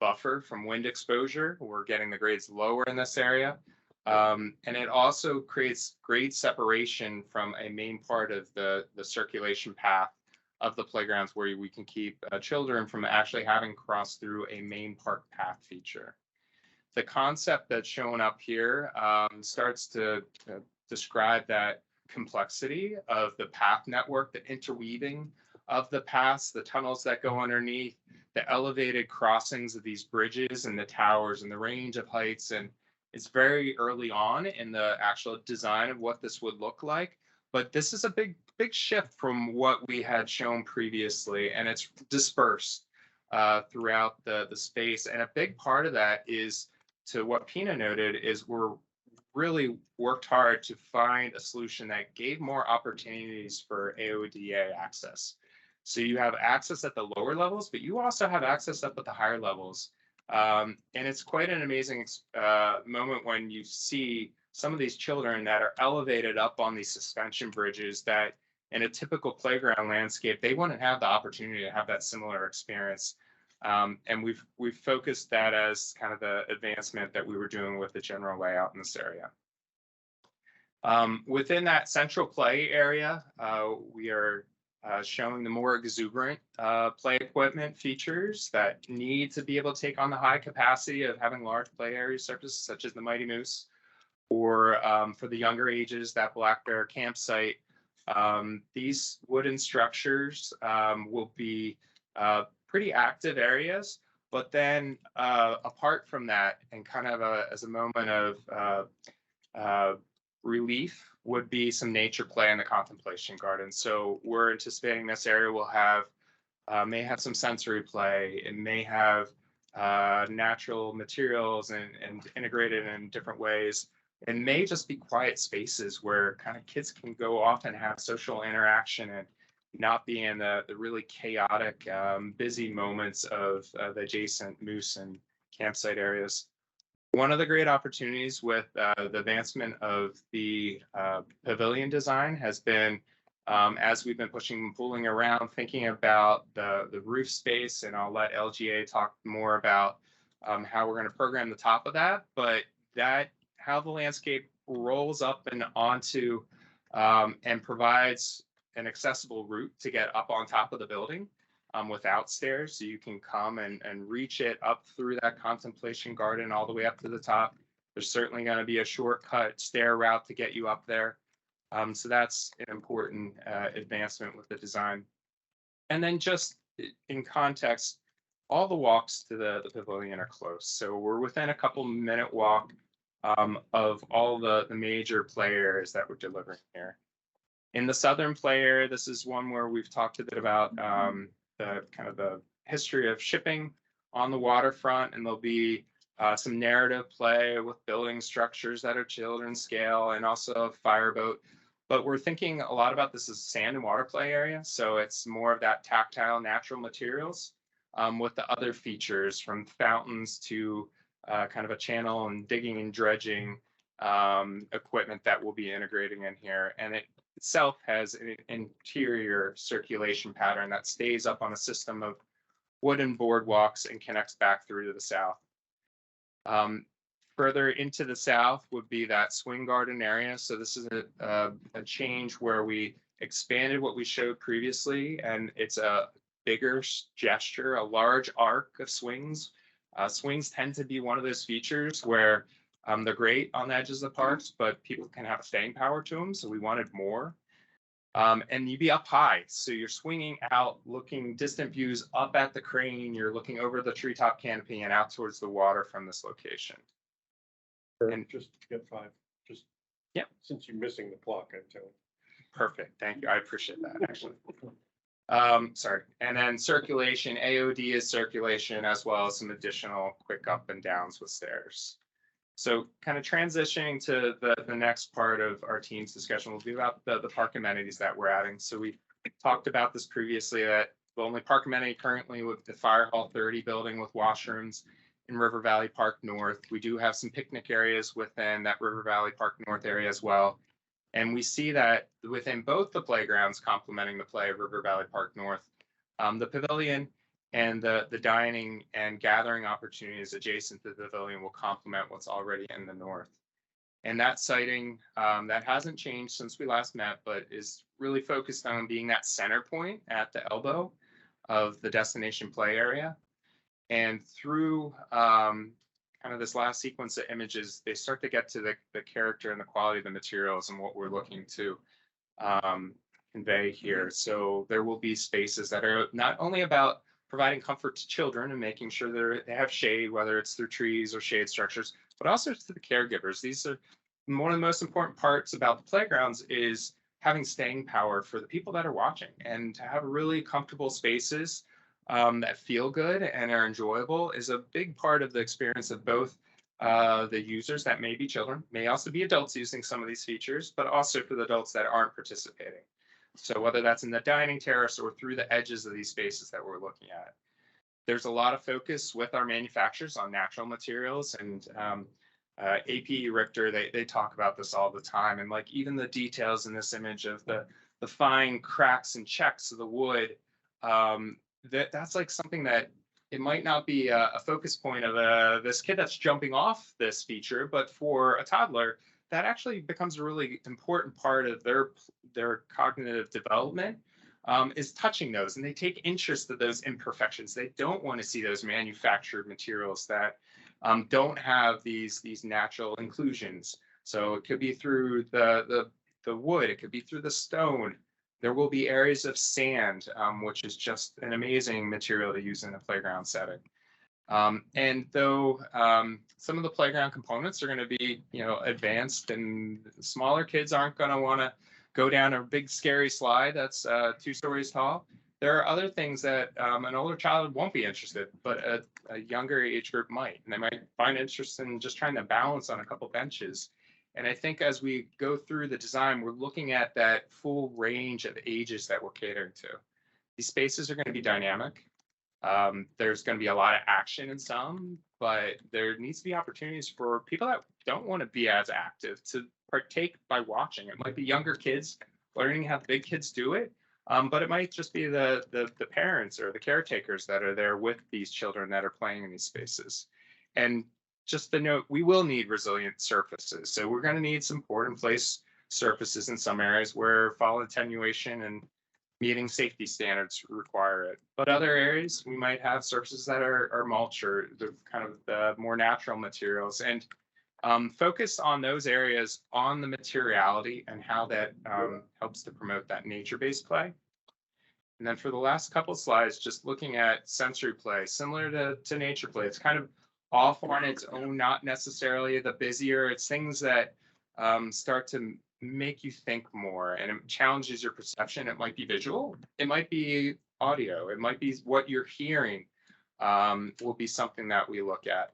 buffer from wind exposure. We're getting the grades lower in this area. And it also creates grade separation from a main part of the circulation path of the playgrounds, where we can keep children from actually having crossed through a main park path feature. The concept that's shown up here starts to describe that complexity of the path network, the interweaving of the paths, the tunnels that go underneath, the elevated crossings of these bridges and the towers and the range of heights. And it's very early on in the actual design of what this would look like. But this is a big shift from what we had shown previously, and it's dispersed throughout the space. And a big part of that is, to what Pina noted, is we're really worked hard to find a solution that gave more opportunities for AODA access. So you have access at the lower levels, but you also have access up at the higher levels. And it's quite an amazing moment when you see some of these children that are elevated up on these suspension bridges that in a typical playground landscape, they wouldn't have the opportunity to have that similar experience. And we've focused that as kind of the advancement that we were doing with the general layout in this area. Within that central play area, we are showing the more exuberant play equipment features that need to be able to take on the high capacity of having large play area surfaces, such as the Mighty Moose, or for the younger ages, that Black Bear campsite. These wooden structures will be pretty active areas, But then apart from that, and kind of as a moment of relief, would be some nature play in the contemplation garden. So we're anticipating this area will have may have some sensory play. It may have natural materials and integrated in different ways. It may just be quiet spaces where kind of kids can go off and have social interaction and not be in the really chaotic, busy moments of the adjacent moose and campsite areas. One of the great opportunities with the advancement of the pavilion design has been, as we've been pushing and pulling around, thinking about the roof space, and I'll let LGA talk more about how we're going to program the top of that, but that how the landscape rolls up and onto and provides an accessible route to get up on top of the building without stairs. So you can come and reach it up through that contemplation garden all the way up to the top. There's certainly going to be a shortcut stair route to get you up there. So that's an important advancement with the design. And then just in context, all the walks to the pavilion are close. So we're within a couple minute walk of all the major play areas that we're delivering here. In the southern play area, this is one where we've talked a bit about the kind of the history of shipping on the waterfront, and there'll be some narrative play with building structures that are children's scale and also a fireboat. But we're thinking a lot about this as sand and water play area. So it's more of that tactile natural materials with the other features from fountains to kind of a channel and digging and dredging equipment that we'll be integrating in here. And it itself has an interior circulation pattern that stays up on a system of wooden boardwalks and connects back through to the south. Further into the south would be that swing garden area. So this is a change where we expanded what we showed previously, and it's a bigger gesture, a large arc of swings. Swings tend to be one of those features where they're great on the edges of the parks, but people can have staying power to them. So we wanted more. And you'd be up high. So you're swinging out, looking distant views up at the crane. You're looking over the treetop canopy and out towards the water from this location. And just get 5, just. Yeah. Since you're missing the clock, I'm telling. Perfect. Thank you. I appreciate that, actually. Sorry. And then circulation, AOD is circulation, as well as some additional quick up and downs with stairs. So kind of transitioning to the next part of our team's discussion will be about the park amenities that we're adding. So we talked about this previously, that the only park amenity currently with the Fire Hall 30 building with washrooms in River Valley Park North. We do have some picnic areas within that River Valley Park North area as well. And we see that within both the playgrounds complementing the play of River Valley Park North, the pavilion and the dining and gathering opportunities adjacent to the pavilion will complement what's already in the north. And that siting that hasn't changed since we last met, but is really focused on being that center point at the elbow of the destination play area. And through kind of this last sequence of images, they start to get to the character and the quality of the materials and what we're looking to convey here. So there will be spaces that are not only about providing comfort to children and making sure they have shade, whether it's through trees or shade structures, but also to the caregivers. These are one of the most important parts about the playgrounds is having staying power for the people that are watching, and to have really comfortable spaces that feel good and are enjoyable is a big part of the experience of both the users that may be children, may also be adults using some of these features, but also for the adults that aren't participating. So whether that's in the dining terrace or through the edges of these spaces that we're looking at. There's a lot of focus with our manufacturers on natural materials, and AP Richter, they talk about this all the time. And like even the details in this image of the fine cracks and checks of the wood, that's like something that it might not be a focus point of this kid that's jumping off this feature, but for a toddler, that actually becomes a really important part of their cognitive development, is touching those, and they take interest in those imperfections. They don't want to see those manufactured materials that don't have these natural inclusions. So it could be through the wood, it could be through the stone. There will be areas of sand, which is just an amazing material to use in a playground setting. And though some of the playground components are going to be, advanced, and smaller kids aren't going to want to go down a big scary slide that's 2 stories tall. There are other things that an older child won't be interested, but a younger age group might, and they might find interest in just trying to balance on a couple benches. And I think as we go through the design, we're looking at that full range of ages that we're catering to. These spaces are going to be dynamic. There's going to be a lot of action in some, but there needs to be opportunities for people that don't want to be as active to partake by watching. It might be younger kids learning how big kids do it, but it might just be the parents or the caretakers that are there with these children that are playing in these spaces. And just the note, we will need resilient surfaces. So we're going to need some poured in place surfaces in some areas where fall attenuation and meeting safety standards require it. But other areas, we might have surfaces that are mulch or the kind of the more natural materials, and focus on those areas on the materiality and how that helps to promote that nature-based play. And then for the last couple slides, just looking at sensory play, similar to nature play. It's kind of off on its own, not necessarily the busier. It's things that start to make you think more, and it challenges your perception. It might be visual, it might be audio, it might be what you're hearing will be something that we look at.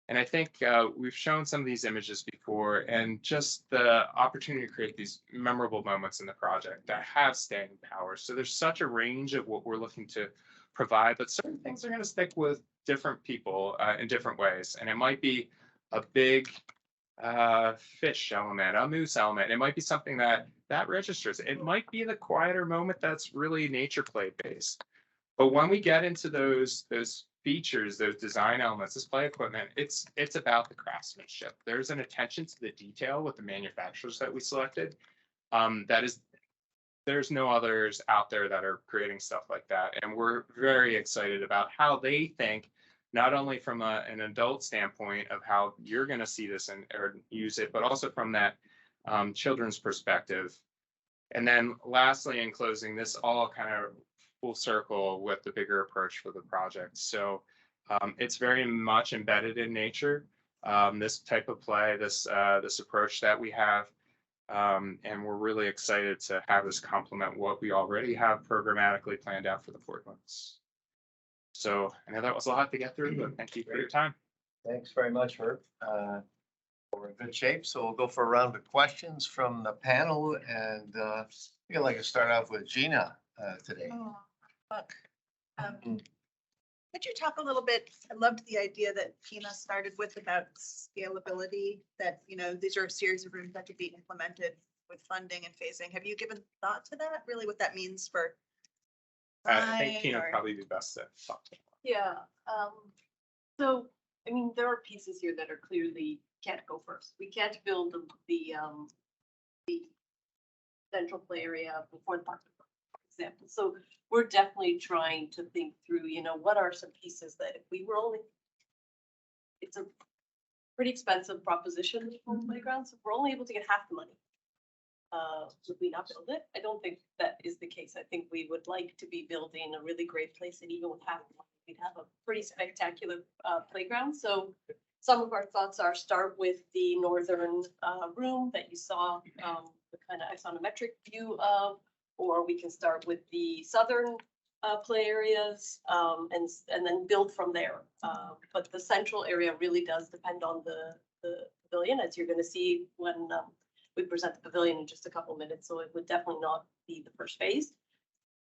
And I think we've shown some of these images before, and just the opportunity to create these memorable moments in the project that have staying power. So there's such a range of what we're looking to provide, but certain things are going to stick with different people in different ways. And it might be a big fish element, a moose element. It might be something that registers. It might be the quieter moment that's really nature play based. But when we get into those features, those design elements, this play equipment, it's about the craftsmanship. There's an attention to the detail with the manufacturers that we selected. There's no others out there that are creating stuff like that. And we're very excited about how they think, not only from an adult standpoint of how you're going to see this or use it, but also from that children's perspective. And then lastly, in closing, this all kind of full circle with the bigger approach for the project. So it's very much embedded in nature, this type of play, this approach that we have. And we're really excited to have this complement what we already have programmatically planned out for the Portlands. So I know that was a lot to get through, but thank you for your time. Thanks very much, Herb. We're in good shape, so we'll go for a round of questions from the panel, and I think I'd like to start off with Gina today. Oh, look. Could you talk a little bit? I loved the idea that Tina started with about scalability, that, these are a series of rooms that could be implemented with funding and phasing. Have you given thought to that, really what that means for? I think Tina or- would probably be best to talk to. Yeah, so, I mean, there are pieces here that are clearly can't go first. We can't build the central play area before the park, for example. So we're definitely trying to think through, what are some pieces that if we were only, it's a pretty expensive proposition for playgrounds. If we're only able to get half the money, would we not build it? I don't think that is the case. I think we would like to be building a really great place, and even with half the money, we'd have a pretty spectacular playground. So some of our thoughts are start with the northern room that you saw the kind of isometric view of, or we can start with the southern play areas and then build from there. But the central area really does depend on the pavilion, as you're going to see when we present the pavilion in just a couple minutes. So it would definitely not be the first phase.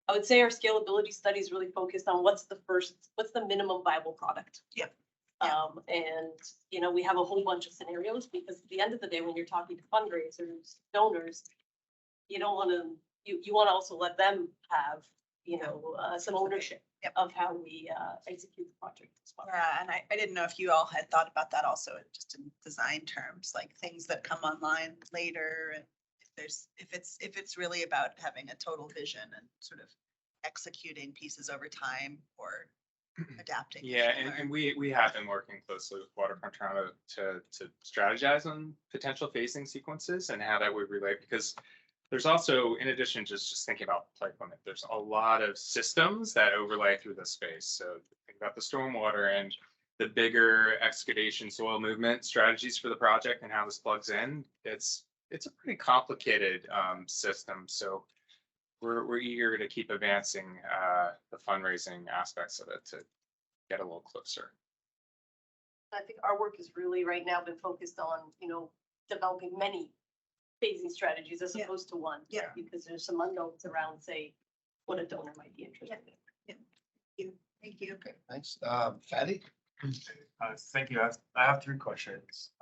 I would say our scalability studies really focused on what's the minimum viable product. Yep. And, we have a whole bunch of scenarios, because at the end of the day, when you're talking to fundraisers, donors, you don't want to, you want to also let them have, some ownership of how we execute the project as well. Yeah, and I didn't know if you all had thought about that also, just in design terms, like things that come online later, and if it's really about having a total vision and sort of executing pieces over time or adapting. Yeah, and we have been working closely with Waterfront trying to strategize on potential phasing sequences and how that would relate, because there's also, in addition to just thinking about play equipment, there's a lot of systems that overlay through the space. So think about the stormwater and the bigger excavation soil movement strategies for the project and how this plugs in, it's a pretty complicated system. So we're eager to keep advancing the fundraising aspects of it to get a little closer. I think our work has really right now been focused on, developing many phasing strategies as Yeah. opposed to one. Yeah. Because there's some unknowns around, say, what a donor might be interested in. Thank you. Okay, thanks. Fatty? Thank you. I have three questions.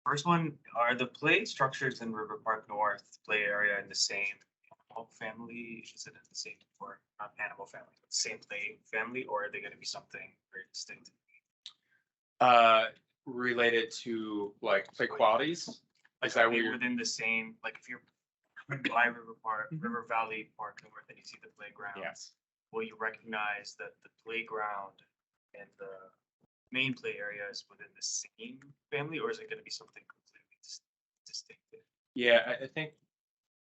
First one, are the play structures in River Park North play area in the same animal family? Is it in the same, or not animal family, but same play family, or are they gonna be something very distinct? Related to like play qualities? Like, Is that are they weird? within the same, like if you're by River Park, Mhm. River Valley Park North, and you see the playground? Yes. Will you recognize that the playground and the main play area is within the same family, or is it gonna be something completely distinctive? Yeah, I think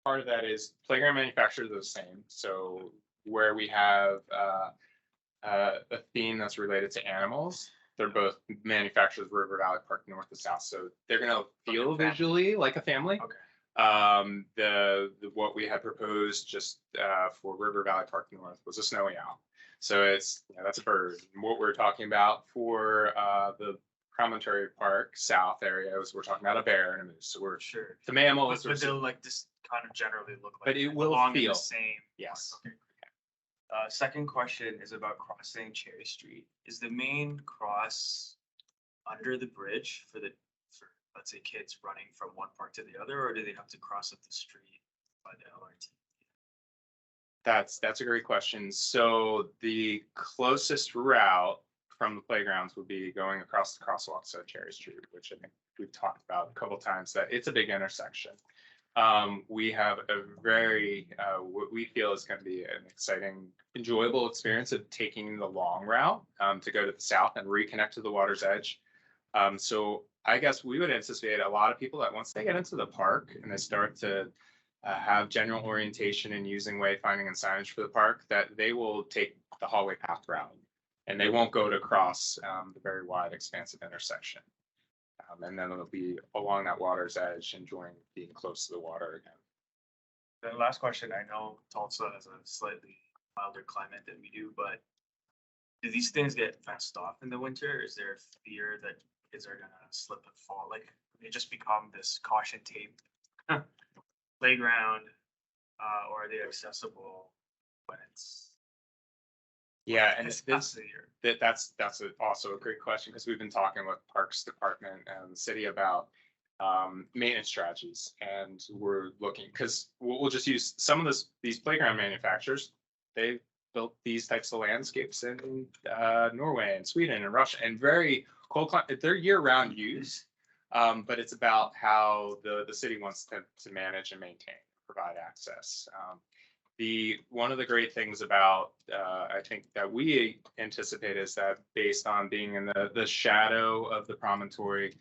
part of that is playground manufacturers are the same. So where we have a theme that's related to animals, they're both manufacturers, River Valley Park North and South. So they're gonna feel family. visually like a family. Okay. The what we had proposed just for River Valley Park North was a snowy owl. So it's, that's a bird. And what we're talking about for the Promontory Park South area is we're talking about a bear and a moose. So we're Sure. the mammal But is but they'll like just kind of generally look like. But it they will belong in feel. the same. Yes. Okay. Second question is about crossing Cherry Street. Is the main cross under the bridge for let's say kids running from one park to the other, or do they have to cross up the street by the LRT? That's a great question. So the closest route from the playgrounds would be going across the crosswalks at Cherry Street, which I think we've talked about a couple times, that it's a big intersection. We have a very, what we feel is going to be an exciting, enjoyable experience of taking the long route to go to the south and reconnect to the water's edge. So I guess we would anticipate a lot of people that once they get into the park and they start to have general orientation and using wayfinding and signage for the park, that they will take the hallway path route and they won't go to cross the very wide expansive intersection. And then it'll be along that water's edge, enjoying being close to the water again. The last question, I know Tulsa has a slightly milder climate than we do, but do these things get fenced off in the winter? Is there a fear that kids are gonna slip and fall? Like, they just become this caution tape playground, or are they accessible when it's? Yeah, and this this, past the year? that's also a great question, because we've been talking with Parks Department and the city about maintenance strategies, and we're looking, because we'll just use some of these playground manufacturers. They've built these types of landscapes in Norway and Sweden and Russia, and very cold climate. They're year-round use, but it's about how the city wants to manage and maintain, provide access. One of the great things about I think that we anticipate is that based on being in the shadow of the promontory,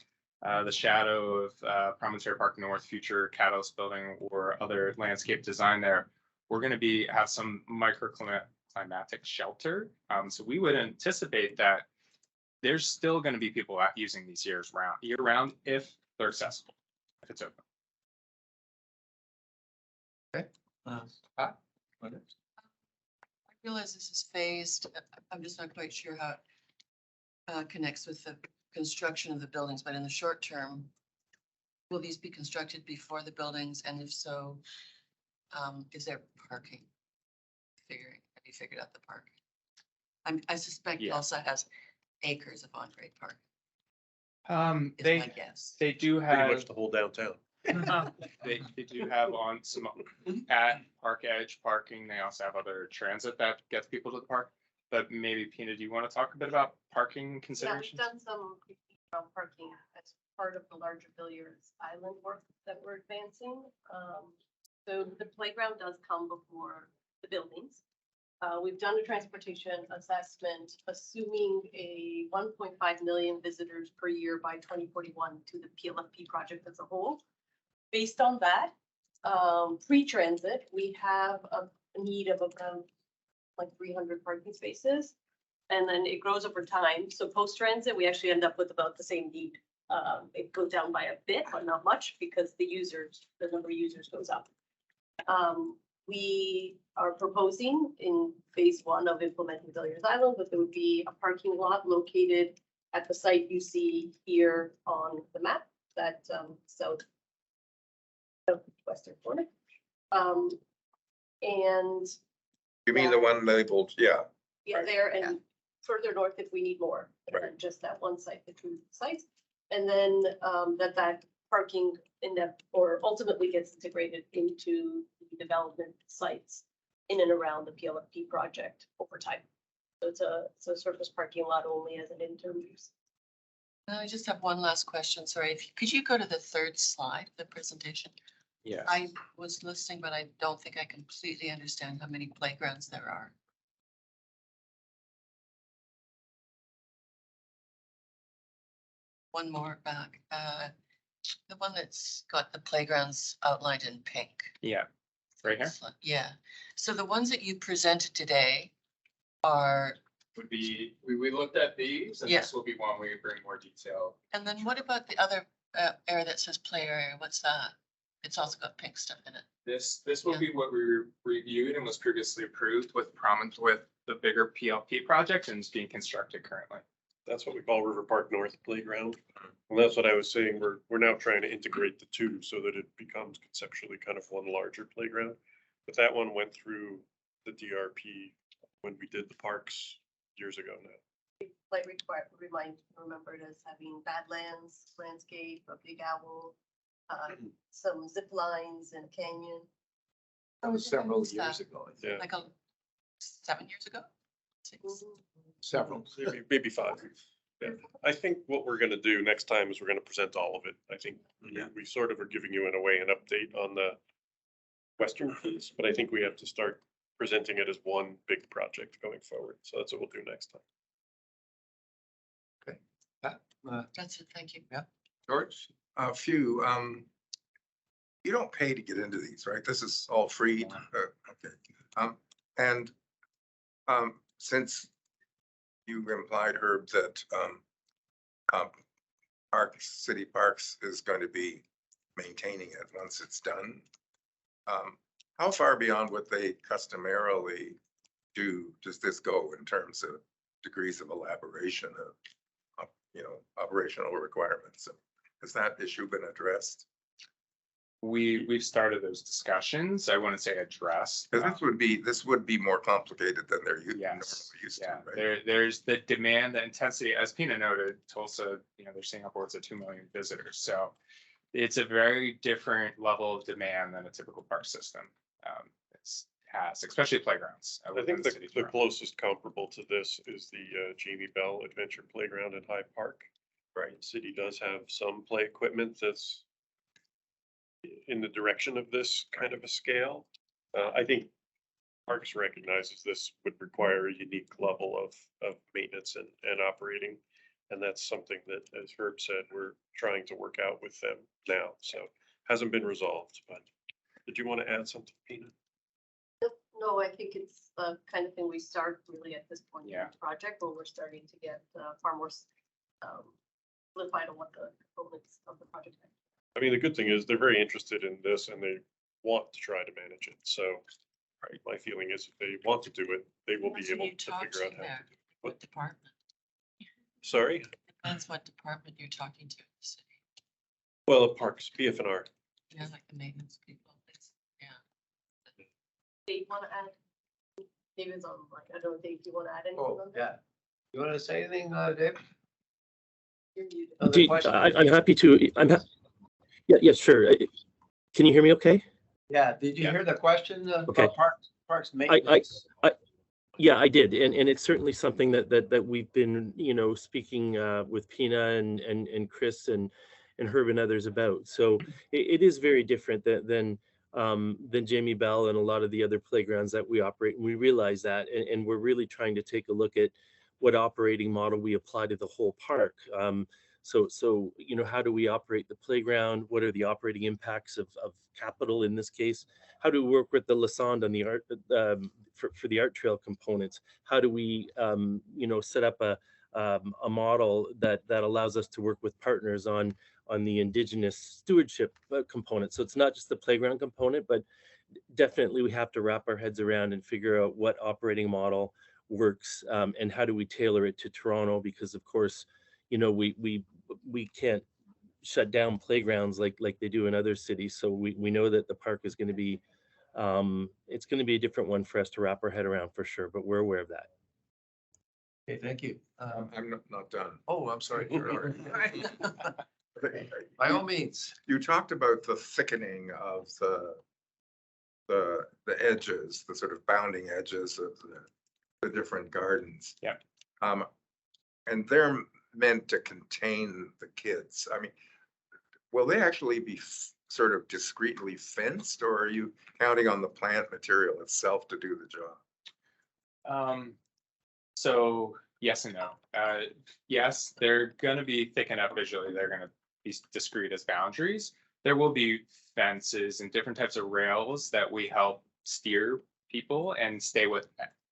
the shadow of Promontory Park North, future Catalyst building or other landscape design there, we're going to have some microclimatic shelter. So we would anticipate that there's still going to be people out using these year round if they're accessible, if it's open. Pat? I realize this is phased. I'm just not quite sure how it connects with the construction of the buildings, but in the short term, will these be constructed before the buildings? And if so, is there parking? Have you figured out the parking? I suspect Yeah. Tulsa has acres of on-grade parking, is my guess. They do Pretty have much the whole downtown. they do have on some at Park Edge parking. They also have other transit that gets people to the park. But maybe Pina, do you want to talk a bit about parking Yeah, we've considerations? done some parking as part of the larger Villiers Island work that we're advancing. So the playground does come before the buildings. We've done a transportation assessment, assuming a 1.5 million visitors per year by 2041 to the PLFP project as a whole. Based on that, pre-transit, we have a need of about like 300 parking spaces. and then it grows over time. So post-transit, we actually end up with about the same need. It goes down by a bit, but not much, because the number of users goes up. We are proposing in phase 1 of implementing Villiers Island, that there would be a parking lot located at the site you see here on the map, that southwestern corner. And You mean the one labeled, yeah, yeah, there and further north if we need more, than just that one site, the two sites. And then that parking or ultimately gets integrated into the development sites in and around the PLFP project over time. So it's a surface parking lot only as an interim use. I just have one last question. Sorry, could you go to the third slide of the presentation? Yeah. I was listening, but I don't think I completely understand how many playgrounds there are. One more back, the one that's got the playgrounds outlined in pink. Yeah, right here Yeah, so the ones that you presented today are, would be, we looked at these, and Yeah. this will be one where we bring more detail. and then what about the other area that says play area? What's that? It's also got pink stuff in it. This will Yeah. be what we reviewed and was previously approved with the bigger PLP project, and is being constructed currently. That's what we call River Park North Playground. And that's what I was saying, we're now trying to integrate the two so that it becomes conceptually kind of one larger playground. But that one went through the DRP when we did the parks years ago now. Like remembered as having Badlands landscape, a big owl, some zip lines and canyon. That was several years ago. Yeah, Like 7 years ago? 6. Several. maybe 5. Yeah, I think what we're gonna do next time is we're gonna present all of it. I think we sort of are giving you in a way an update on the western piece, but I think we have to start presenting it as one big project going forward. So that's what we'll do next time. That's it, thank you. George, a few, you don't pay to get into these, right? This is all free. Okay. And since you implied, Herb, that City Parks is going to be maintaining it once it's done, how far beyond what they customarily do does this go in terms of degrees of elaboration of operational requirements? Has that issue been addressed? We've started those discussions. I wouldn't say addressed. Because this would be more complicated than they're normally used to, right? There's the demand, the intensity, as Pina noted, Tulsa, they're seeing upwards of 2 million visitors. So it's a very different level of demand than a typical park system. Has, especially playgrounds. I think the closest comparable to this is the Jamie Bell Adventure Playground at High Park. Right, the city does have some play equipment that's in the direction of this kind of a scale. I think Parks recognizes this would require a unique level of maintenance and operating. And that's something that, as Herb said, we're trying to work out with them now. So hasn't been resolved, but did you want to add something, Pina? No, I think it's the kind of thing we start really at this point in Yeah. the project, where we're starting to get far more solidified on what the components of the project are. I mean, the good thing is they're very interested in this and they want to try to manage it. So my feeling is if they want to do it, they will be able to figure out how to do it. What department? Sorry? Depends what department you're talking to in the city. Well, the parks, PF&R. Yeah, like the maintenance people. Yeah. Dave, want to add? David's on, like, I don't know, Dave, do you want to add anything Oh, on that? yeah. You want to say anything, Dave? You're muted. Other questions? I'm happy to, yeah, sure. Can you hear me okay? Yeah, did you Yeah. hear the question Okay. about parks maintenance? Yeah, I did. And it's certainly something that we've been, speaking with Pina and Chris and Herb and others about. So it is very different than Jamie Bell and a lot of the other playgrounds that we operate. And we realize that, and we're really trying to take a look at what operating model we apply to the whole park. So how do we operate the playground? What are the operating impacts of capital in this case? How do we work with the Lassonde on the art for the art trail components. How do we, set up a model that allows us to work with partners on the Indigenous stewardship component. So it's not just the playground component, but definitely we have to wrap our heads around and figure out what operating model works, and how do we tailor it to Toronto, because of course, we can't shut down playgrounds like they do in other cities. So we know that the park is going to be, it's going to be a different one for us to wrap our head around for sure, but we're aware of that. Okay, thank you. I'm not done. Oh, I'm sorry. By all means. You talked about the thickening of the edges, the sort of bounding edges of the different gardens. Yeah. And they're meant to contain the kids. I mean, will they actually be sort of discreetly fenced, or are you counting on the plant material itself to do the job? So yes and no. Yes, they're going to be thick enough visually. They're going to be discrete as boundaries. There will be fences and different types of rails that we help steer people and stay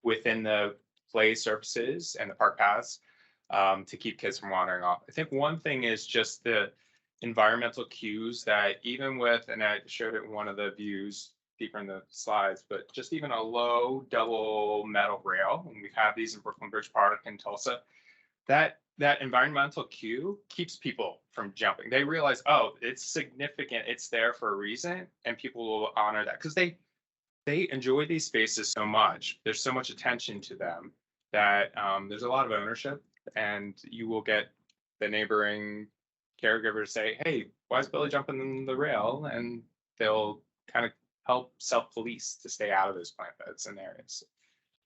within the play surfaces and the park paths, to keep kids from wandering off. I think one thing is just the environmental cues that even with, and I showed it in one of the views deeper in the slides, but just even a low double metal rail, and we've had these in Brooklyn Bridge Park and Tulsa, that environmental cue keeps people from jumping. They realize, oh, it's significant, it's there for a reason, and people will honor that because they enjoy these spaces so much. There's so much attention to them that there's a lot of ownership, and you will get the neighboring caregiver say, hey, why is Billy jumping the rail? And they'll kind of help self-police to stay out of those plant beds and areas.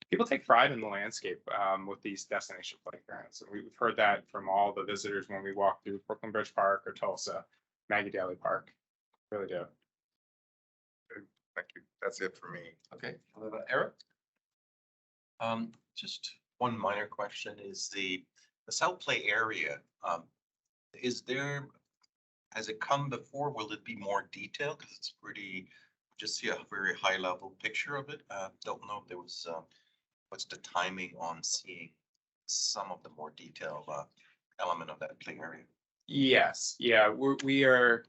People take pride in the landscape with these destination playgrounds. And we've heard that from all the visitors when we walk through Brooklyn Bridge Park or Tulsa, Maggie Daly Park. Really do. Thank you. That's it for me. Okay, Eric? Just one minor question is the South Play area. Has it come before? Will it be more detailed? Because it's pretty, just see a very high level picture of it. Don't know if there was, what's the timing on seeing some of the more detailed element of that play area? Yes, yeah, we are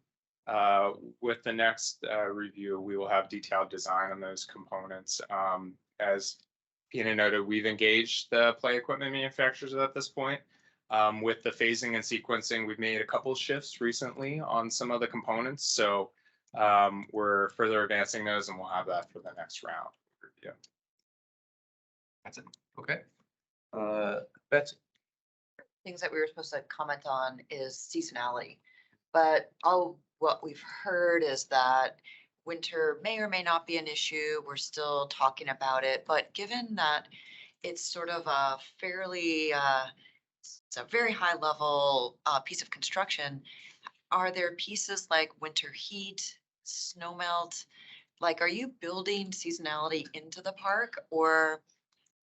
with the next review, we will have detailed design on those components. As Pina noted, we've engaged the play equipment manufacturers at this point. With the phasing and sequencing, we've made a couple shifts recently on some of the components. So we're further advancing those, and we'll have that for the next round review. That's it. Okay. Betsy? Things that we were supposed to comment on is seasonality, but all what we've heard is that winter may or may not be an issue. We're still talking about it, but given that it's sort of a fairly, it's a very high level piece of construction, are there pieces like winter heat, snow melt? Like, are you building seasonality into the park or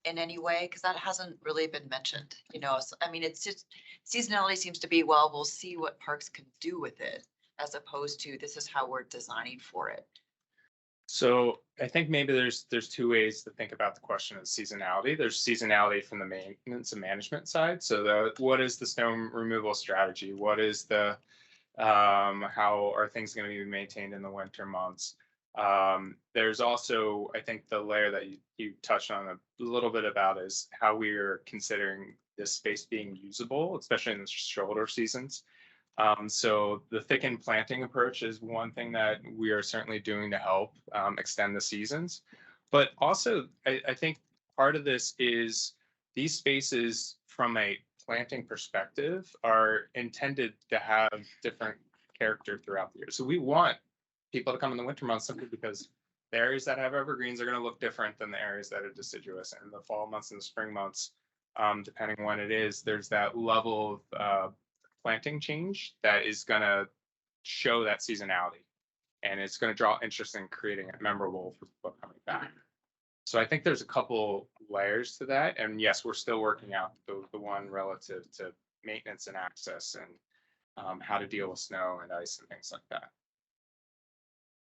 in any way? Because that hasn't really been mentioned, So, I mean, it's just seasonality seems to be, well, we'll see what parks can do with it, as opposed to this is how we're designing for it. So I think maybe there's two ways to think about the question of seasonality. There's seasonality from the maintenance and management side. So what is the snow removal strategy? What is the how are things going to be maintained in the winter months? There's also, I think, the layer that you touched on a little bit about is how we're considering this space being usable, especially in the shoulder seasons. So the thickened planting approach is one thing that we are certainly doing to help extend the seasons. But also, I think part of this is these spaces from a planting perspective are intended to have different character throughout the year. So we want people to come in the winter months simply because the areas that have evergreens are going to look different than the areas that are deciduous. And the fall months and the spring months, depending on when it is, there's that level of planting change that is going to show that seasonality, and it's going to draw interest in creating it memorable for people coming back. So I think there's a couple layers to that, and yes, we're still working out the one relative to maintenance and access and how to deal with snow and ice and things like that.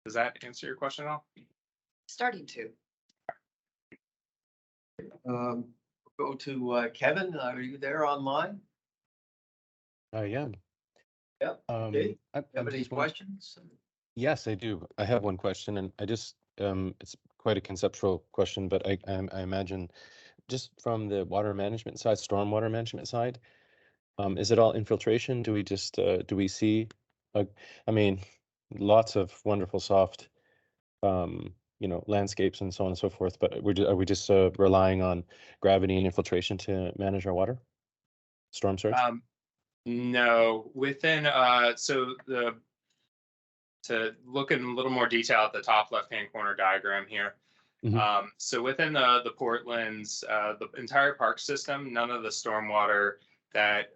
Does that answer your question at all? Starting to. Go to Kevin. Are you there online? Yeah. Yep. Um, Okay. I'm Have any just questions? Yes, I do. I have one question, and I just it's quite a conceptual question, but I imagine just from the water management side, stormwater management side, is it all infiltration? Do we just do we see, like, I mean, lots of wonderful soft, landscapes and so on and so forth, but are we just relying on gravity and infiltration to manage our water? Storm surge? No, within, so to look in a little more detail at the top left-hand corner diagram here. So within the Portland's, the entire park system, none of the stormwater that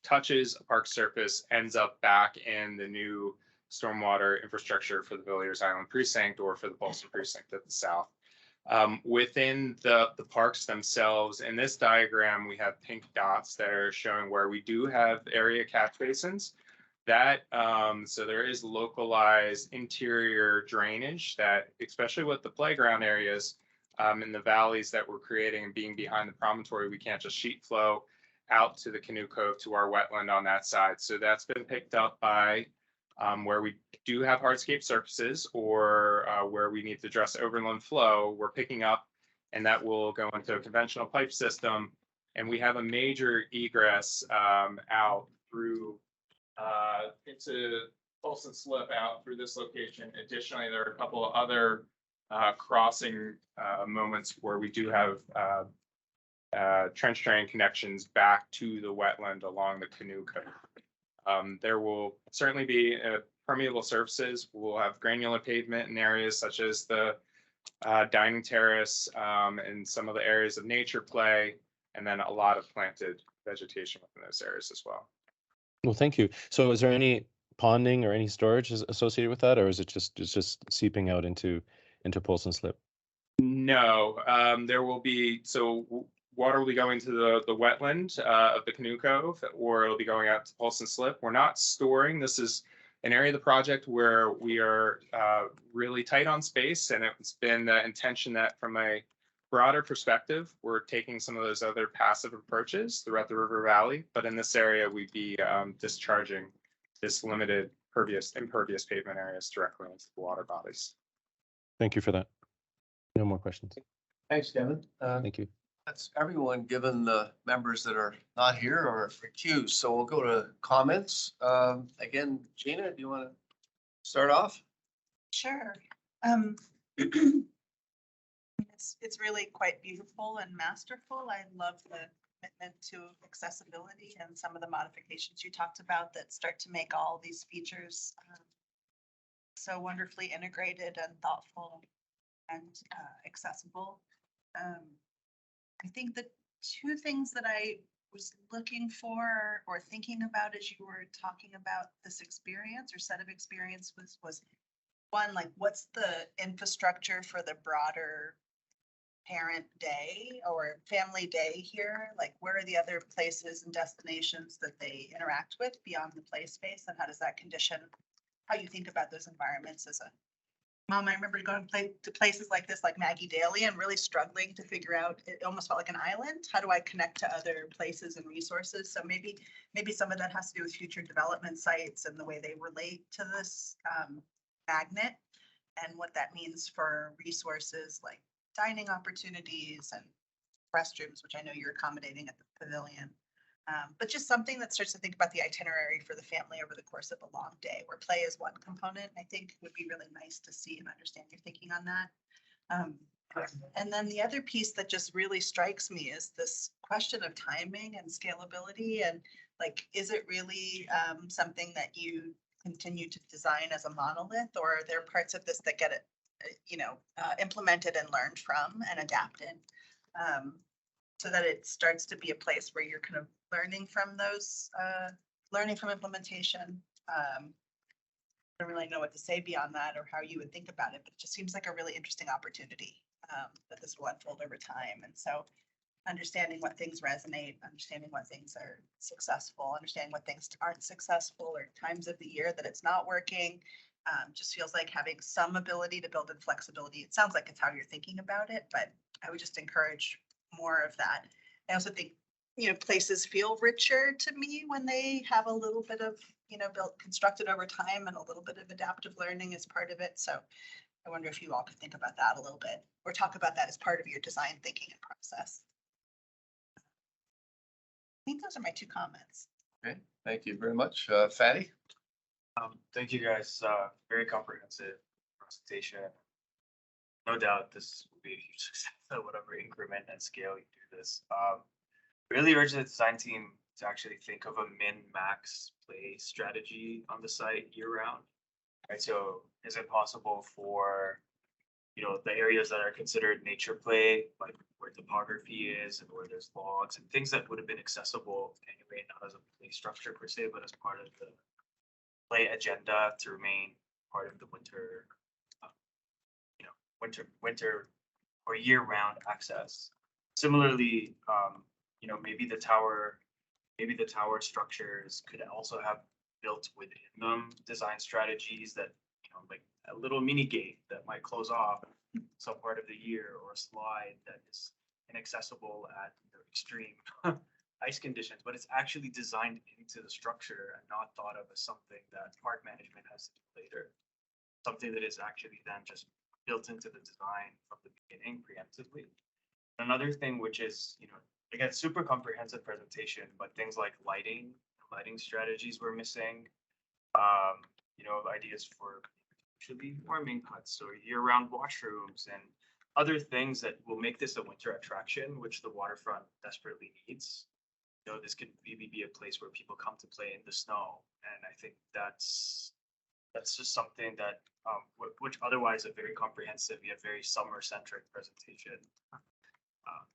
touches a park surface ends up back in the new stormwater infrastructure for the Villiers Island precinct or for the Paulson precinct at the south. Within the parks themselves, in this diagram, we have pink dots that are showing where we do have area catch basins. That so there is localized interior drainage that, especially with the playground areas in the valleys that we're creating and being behind the promontory, we can't just sheet flow out to the Canoe Cove to our wetland on that side. So that's been picked up by where we do have hardscape surfaces or where we need to address overland flow, we're picking up, and that will go into a conventional pipe system. And we have a major egress out through into Paulson Slip out through this location. Additionally, there are a couple of other crossing moments where we do have trench drain connections back to the wetland along the Canoe Cove. There will certainly be permeable surfaces. We'll have granular pavement in areas such as the dining terrace and some of the areas of nature play, and then a lot of planted vegetation within those areas as well. Well, thank you. So is there any ponding or any storage associated with that, or is it just seeping out into Polson Slip? No, there will be, so water will be going to the wetland of the Canoe Cove, or it'll be going out to Polson Slip. We're not storing. This is an area of the project where we are really tight on space, and it's been the intention that from a broader perspective, we're taking some of those other passive approaches throughout the river valley, but in this area, we'd be discharging this limited impervious pavement areas directly into the water bodies. Thank you for that. No more questions. Thanks, Kevin. Thank you. That's everyone, given the members that are not here or recused. So we'll go to comments. Again, Gina, do you want to start off? Sure. It's really quite beautiful and masterful. I love the commitment to accessibility and some of the modifications you talked about that start to make all these features so wonderfully integrated and thoughtful and accessible. I think the two things that I was looking for or thinking about as you were talking about this experience or set of experience was one, like, what's the infrastructure for the broader parent day or family day here? Like, where are the other places and destinations that they interact with beyond the play space, and how does that condition how you think about those environments as a mom? I remember going to places like this, like Maggie Daly, and really struggling to figure out, it almost felt like an island. How do I connect to other places and resources? So maybe some of that has to do with future development sites and the way they relate to this magnet and what that means for resources like dining opportunities and restrooms, which I know you're accommodating at the Pavilion. But just something that starts to think about the itinerary for the family over the course of a long day, where play is one component. I think would be really nice to see and understand your thinking on that. And then the other piece that just really strikes me is this question of timing and scalability. And like, is it really something that you continue to design as a monolith, or are there parts of this that get it, implemented and learned from and adapted? So that it starts to be a place where you're kind of learning from those, learning from implementation. I don't really know what to say beyond that or how you would think about it, but it just seems like a really interesting opportunity that this will unfold over time. And so understanding what things resonate, understanding what things are successful, understanding what things aren't successful, or times of the year that it's not working, just feels like having some ability to build in flexibility. It sounds like it's how you're thinking about it, but I would just encourage more of that. I also think, places feel richer to me when they have a little bit of, constructed over time and a little bit of adaptive learning as part of it. So I wonder if you all could think about that a little bit or talk about that as part of your design thinking and process. I think those are my 2 comments. Okay, thank you very much. Fatty? Thank you guys, very comprehensive presentation. No doubt this will be a huge success at whatever increment and scale you do this. Really urge the design team to actually think of a min-max play strategy on the site year round. Right, so is it possible for, the areas that are considered nature play, like where topography is and where there's logs and things that would have been accessible anyway, not as a play structure per se, but as part of the play agenda to remain part of the winter, winter or year-round access. Similarly, maybe the tower structures could also have built within them design strategies that, like a little mini gate that might close off some part of the year, or a slide that is inaccessible at extreme ice conditions, but it's actually designed into the structure and not thought of as something that park management has to do later. Something that is actually then just built into the design from the beginning preemptively. Another thing, which is, again, super comprehensive presentation, but things like lighting strategies were missing. Ideas for actually warming huts or year-round washrooms and other things that will make this a winter attraction, which the waterfront desperately needs. This could maybe be a place where people come to play in the snow, and I think that's just something that which otherwise a very comprehensive yet very summer-centric presentation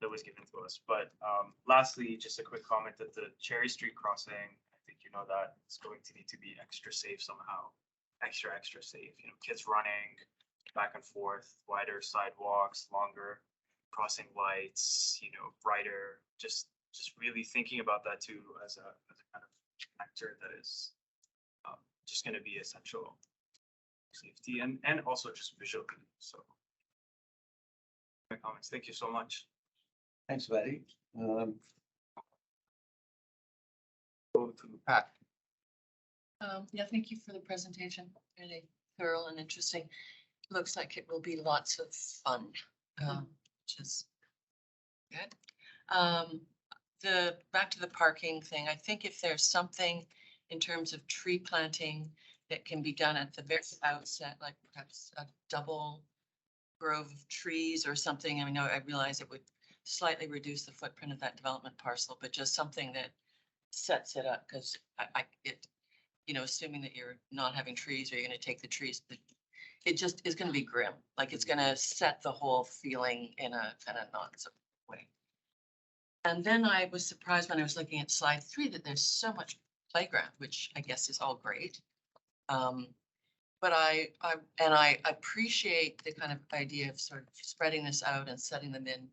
that was given to us. But lastly, just a quick comment that the Cherry Street crossing, I think that it's going to need to be extra safe somehow, extra safe. Kids running back and forth, wider sidewalks, longer crossing lights, brighter. Just really thinking about that too as a kind of factor that is just going to be essential safety and also just visually. So my comments. Thank you so much. Thanks, Fatty. Go to Pat. Yeah, thank you for the presentation. Really thorough and interesting. Looks like it will be lots of fun, which is good. Back to the parking thing, I think if there's something in terms of tree planting that can be done at the very outset, like perhaps a double grove of trees or something. I mean, I realize it would slightly reduce the footprint of that development parcel, but just something that sets it up, because assuming that you're not having trees or you're going to take the trees, it just is going to be grim. Like it's going to set the whole feeling in a kind of not so way. And then I was surprised when I was looking at slide 3 that there's so much playground, which I guess is all great. But I appreciate the kind of idea of sort of spreading this out and setting them in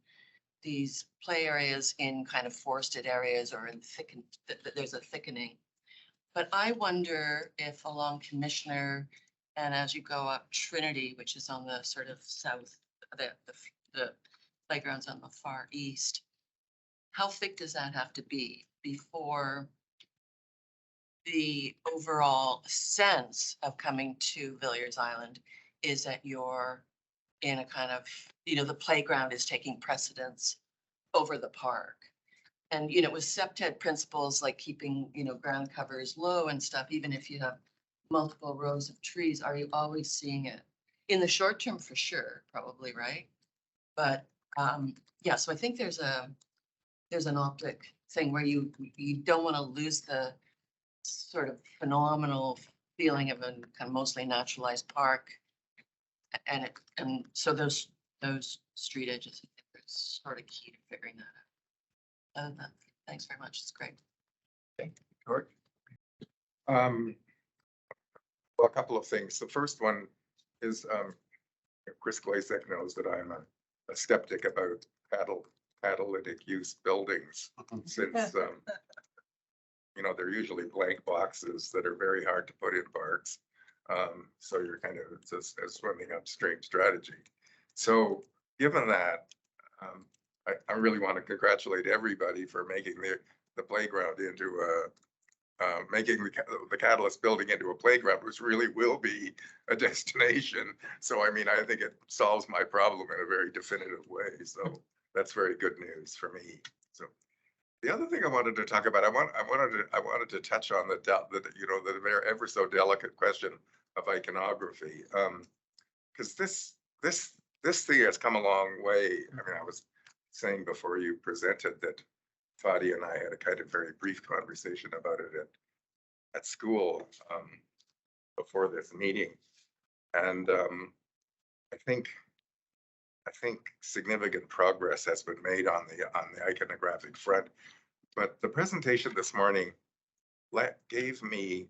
these play areas in kind of forested areas or in there's a thickening. But I wonder if along Commissioner and as you go up Trinity, which is on the sort of south, the playgrounds on the far east, how thick does that have to be before the overall sense of coming to Villiers Island is that you're in a kind of, the playground is taking precedence over the park. And, with SEPTED principles like keeping, ground covers low and stuff, even if you have multiple rows of trees, are you always seeing it? In the short term, for sure, probably, right? But yeah, so I think there's an optic thing where you don't want to lose the sort of phenomenal feeling of a kind of mostly naturalized park. And so those street edges are sort of key to figuring that out. Thanks very much. It's great. Okay, George. Well, a couple of things. The first one is Chris Glasek knows that I'm a skeptic about catalytic use buildings since they're usually blank boxes that are very hard to put in parks. So you're kind of it's a swimming upstream strategy. So given that, I really want to congratulate everybody for making the playground into making the Catalyst building into a playground, which really will be a destination. So, I mean, I think it solves my problem in a very definitive way. So that's very good news for me. So the other thing I wanted to talk about, I wanted to touch on the very ever so delicate question of iconography. Because this thing has come a long way. I mean, I was saying before you presented that Fadi and I had a kind of very brief conversation about it at school before this meeting. And I think significant progress has been made on the iconographic front. But the presentation this morning gave me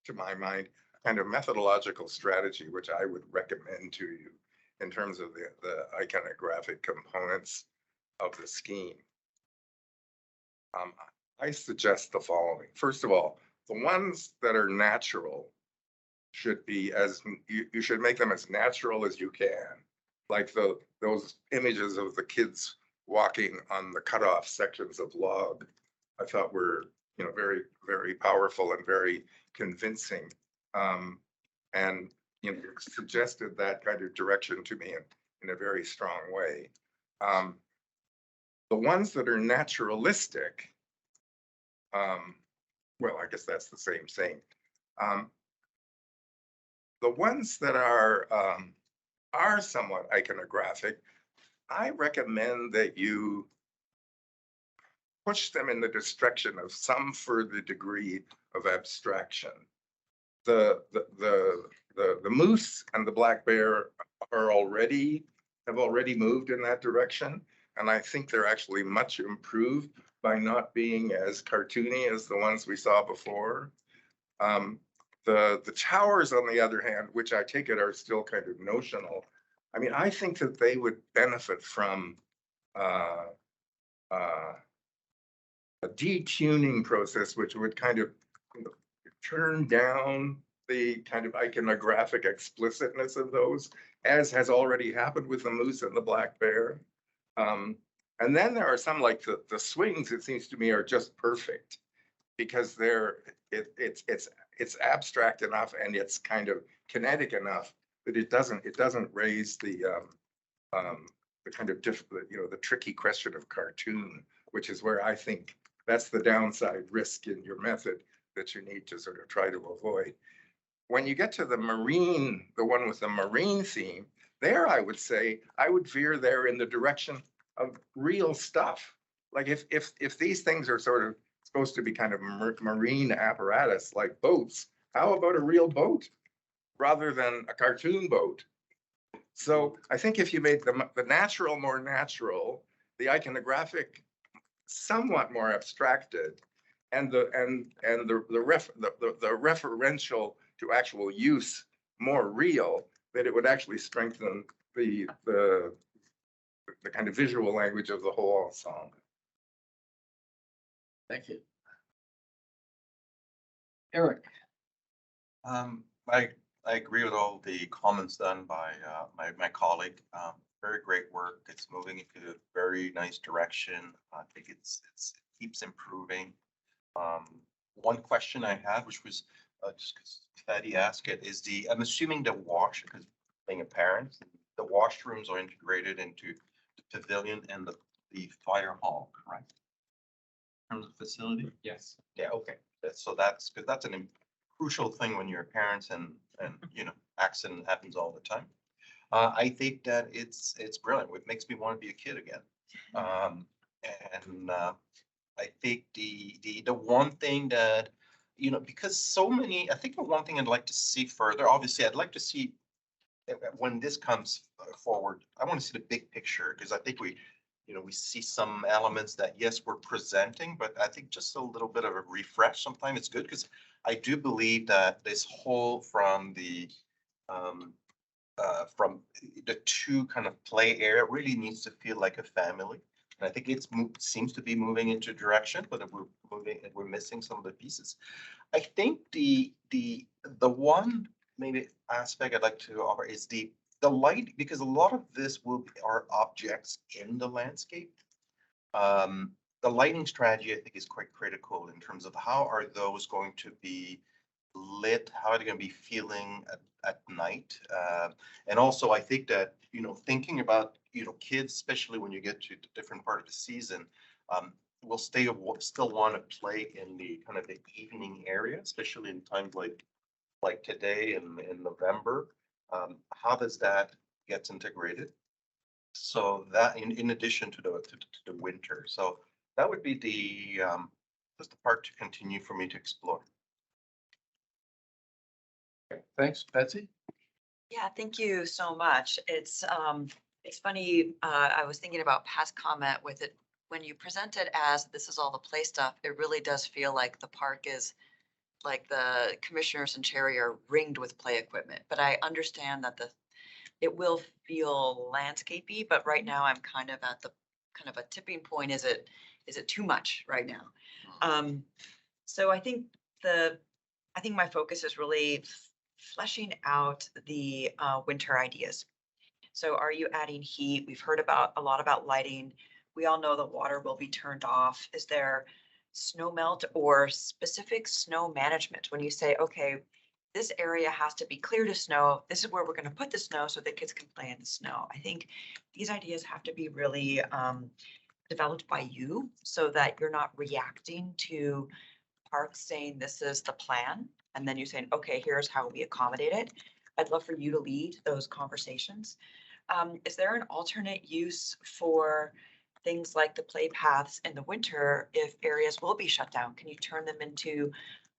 to my mind kind of methodological strategy, which I would recommend to you in terms of the iconographic components of the scheme. I suggest the following. First of all, the ones that are natural should be you should make them as natural as you can. Like those images of the kids walking on the cutoff sections of log, I thought were, very, very powerful and very convincing. And, suggested that kind of direction to me in a very strong way. The ones that are naturalistic, well, I guess that's the same thing. The ones that are somewhat iconographic, I recommend that you push them in the direction of some further degree of abstraction. The moose and the black bear have already moved in that direction, and I think they're actually much improved by not being as cartoony as the ones we saw before. The towers, on the other hand, which I take it are still kind of notional, I mean, I think that they would benefit from a detuning process, which would kind of turn down the kind of iconographic explicitness of those, as has already happened with the moose and the black bear. And then there are some, like the swings, it seems to me, are just perfect because it's abstract enough and it's kind of kinetic enough that it doesn't raise the kind of the tricky question of cartoon, which is where I think that's the downside risk in your method that you need to sort of try to avoid. When you get to the one with the marine theme, there I would say I would veer there in the direction of real stuff. Like if these things are sort of supposed to be kind of marine apparatus like boats, how about a real boat rather than a cartoon boat? So I think if you made the natural more natural, the iconographic somewhat more abstracted, and the referential to actual use more real, that it would actually strengthen the kind of visual language of the whole ensemble. Thank you. Eric. I agree with all the comments done by my colleague. Very great work. It's moving into a very nice direction. I think it keeps improving. One question I had, which was just because Fatty asked it, is I'm assuming because being a parent, the washrooms are integrated into the pavilion and the fire hall, correct? In terms of facility? Yes. Yeah, okay. So that's because that's a crucial thing when you're parents and accident happens all the time. I think that it's brilliant. It makes me want to be a kid again. I think the one thing that, because so many, I think the one thing I'd like to see further, obviously I'd like to see when this comes forward, I want to see the big picture, because I think we see some elements that, yes, we're presenting, but I think just a little bit of a refresh sometimes it's good, because I do believe that this whole from the two kind of play area really needs to feel like a family. And I think it seems to be moving into direction, but we're missing some of the pieces. I think the one maybe aspect I'd like to offer is the the light, because a lot of this are objects in the landscape. The lighting strategy, I think, is quite critical in terms of how are those going to be lit, how are they going to be feeling at night? And also, I think that, thinking about, kids, especially when you get to the different part of the season, will still want to play in the kind of the evening area, especially in times like today in November. How does that get integrated? So that in addition to the winter, so that would be just the part to continue for me to explore. Thanks, Betsy. Yeah, thank you so much. It's funny, I was thinking about past comment with it. When you present it as this is all the play stuff, it really does feel like the park is like the commissioners and Cherry are ringed with play equipment. But I understand that it will feel landscapey, but right now I'm kind of at the kind of a tipping point. Is it too much right now? So I think my focus is really fleshing out the winter ideas. So are you adding heat? We've heard a lot about lighting. We all know the water will be turned off. Is there snow melt or specific snow management? When you say, okay, this area has to be clear to snow, this is where we're going to put the snow so the kids can play in the snow. I think these ideas have to be really developed by you so that you're not reacting to parks saying this is the plan. And then you're saying, okay, here's how we accommodate it. I'd love for you to lead those conversations. Is there an alternate use for things like the play paths in the winter if areas will be shut down? Can you turn them into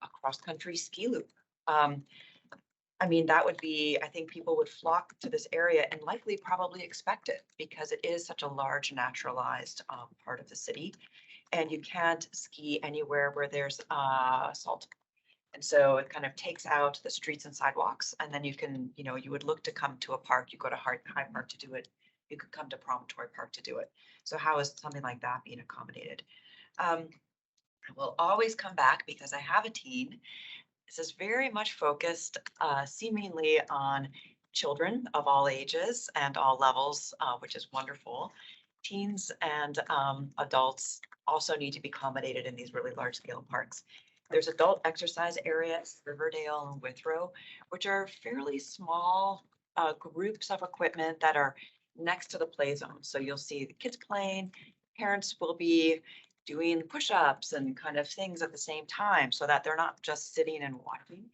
a cross-country ski loop? I mean, that would be, I think people would flock to this area and likely probably expect it because it is such a large naturalized part of the city. And you can't ski anywhere where there's salt. And so it kind of takes out the streets and sidewalks. And then you can, you would look to come to a park. You go to High Park to do it. You could come to Promontory Park to do it. So how is something like that being accommodated? I will always come back because I have a teen. This is very much focused seemingly on children of all ages and all levels, which is wonderful. Teens and adults also need to be accommodated in these really large scale parks. There's adult exercise areas, Riverdale and Withrow, which are fairly small groups of equipment that are next to the play zone. So you'll see the kids playing, parents will be doing push-ups and kind of things at the same time so that they're not just sitting and watching.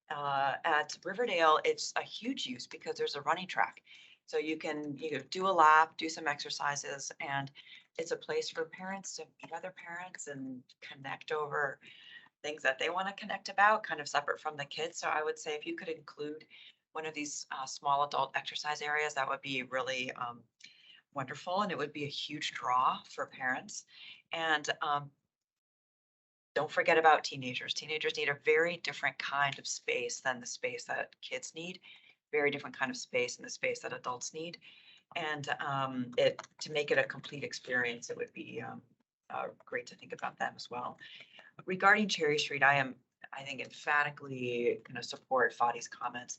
At Riverdale, it's a huge use because there's a running track. So you can do a lap, do some exercises, and it's a place for parents to meet other parents and connect over things that they want to connect about, kind of separate from the kids. So I would say if you could include one of these small adult exercise areas, that would be really wonderful, and it would be a huge draw for parents. And don't forget about teenagers. Teenagers need a very different kind of space than the space that kids need. Very different kind of space than the space that adults need. And to make it a complete experience, it would be great to think about them as well. Regarding Cherry Street, I think emphatically going to support Fadi's comments.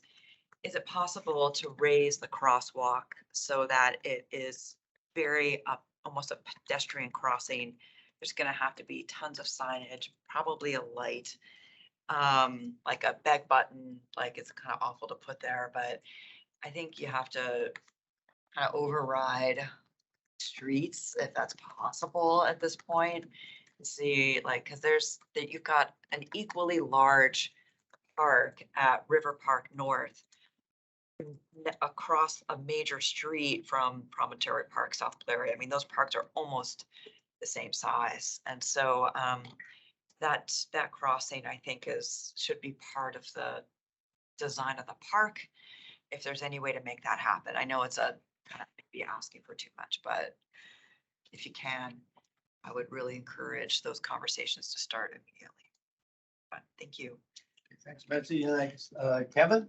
Is it possible to raise the crosswalk so that it is very almost a pedestrian crossing? There's going to have to be tons of signage, probably a light, like a beg button, like it's kind of awful to put there, but I think you have to kind of override streets if that's possible at this point. See, like, because you've got an equally large park at River Park North across a major street from Promontory Park, South Blair. I mean, those parks are almost the same size, and so that crossing, I think, should be part of the design of the park. If there's any way to make that happen, I know it's a kind of maybe asking for too much, but if you can, I would really encourage those conversations to start immediately. But thank you. Thanks, Betsy. Thanks, Kevin.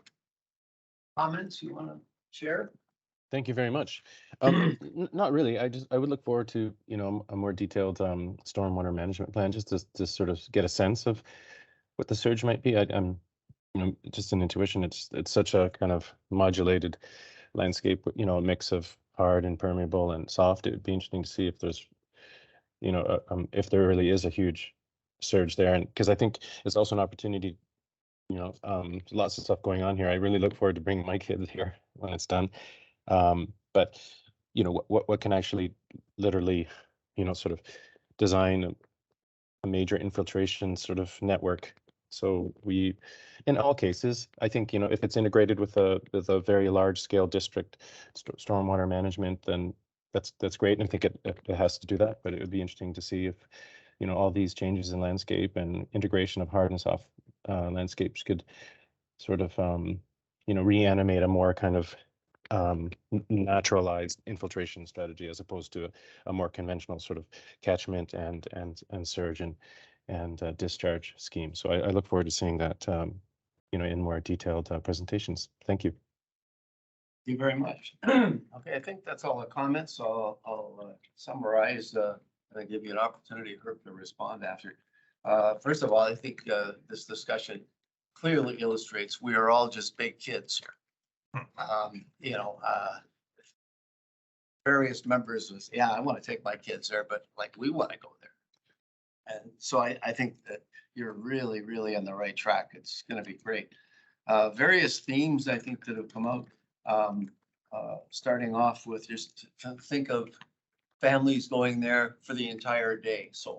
Comments you want to share? Thank you very much. Not really. I would look forward to, a more detailed stormwater management plan, just to sort of get a sense of what the surge might be. I'm just an intuition, it's such a kind of modulated landscape, a mix of hard and permeable and soft. It would be interesting to see if there's, if there really is a huge surge there. And because I think it's also an opportunity, lots of stuff going on here. I really look forward to bringing my kids here when it's done. But, what can actually literally, sort of design a major infiltration sort of network. So we, in all cases, I think, if it's integrated with a very large scale district stormwater management, then that's great. And I think it has to do that, but it would be interesting to see if, all these changes in landscape and integration of hard and soft landscapes could sort of, reanimate a more kind of naturalized infiltration strategy as opposed to a more conventional sort of catchment and surge and discharge scheme. So I look forward to seeing that, in more detailed presentations. Thank you. Thank you very much. Okay, I think that's all the comments. So I'll summarize and give you an opportunity, Herb, to respond after. First of all, I think this discussion clearly illustrates we are all just big kids here. Various members was, yeah, I want to take my kids there, but like, we want to go there. And so I think that you're really, really on the right track. It's going to be great. Various themes, I think, that have come out, starting off with just think of families going there for the entire day. So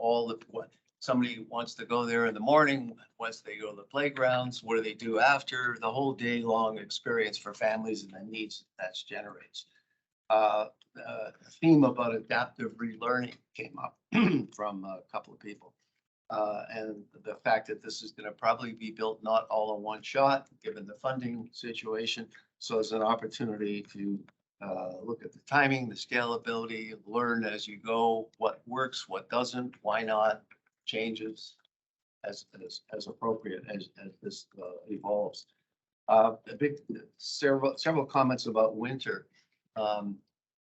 what somebody wants to go there in the morning, once they go to the playgrounds, what do they do after? The whole day long experience for families and the needs that generates. A theme about adaptive relearning came up from a couple of people. And the fact that this is going to probably be built not all in one shot, given the funding situation. So it's an opportunity to look at the timing, the scalability, learn as you go, what works, what doesn't, why not, changes as appropriate as this evolves. Several comments about winter.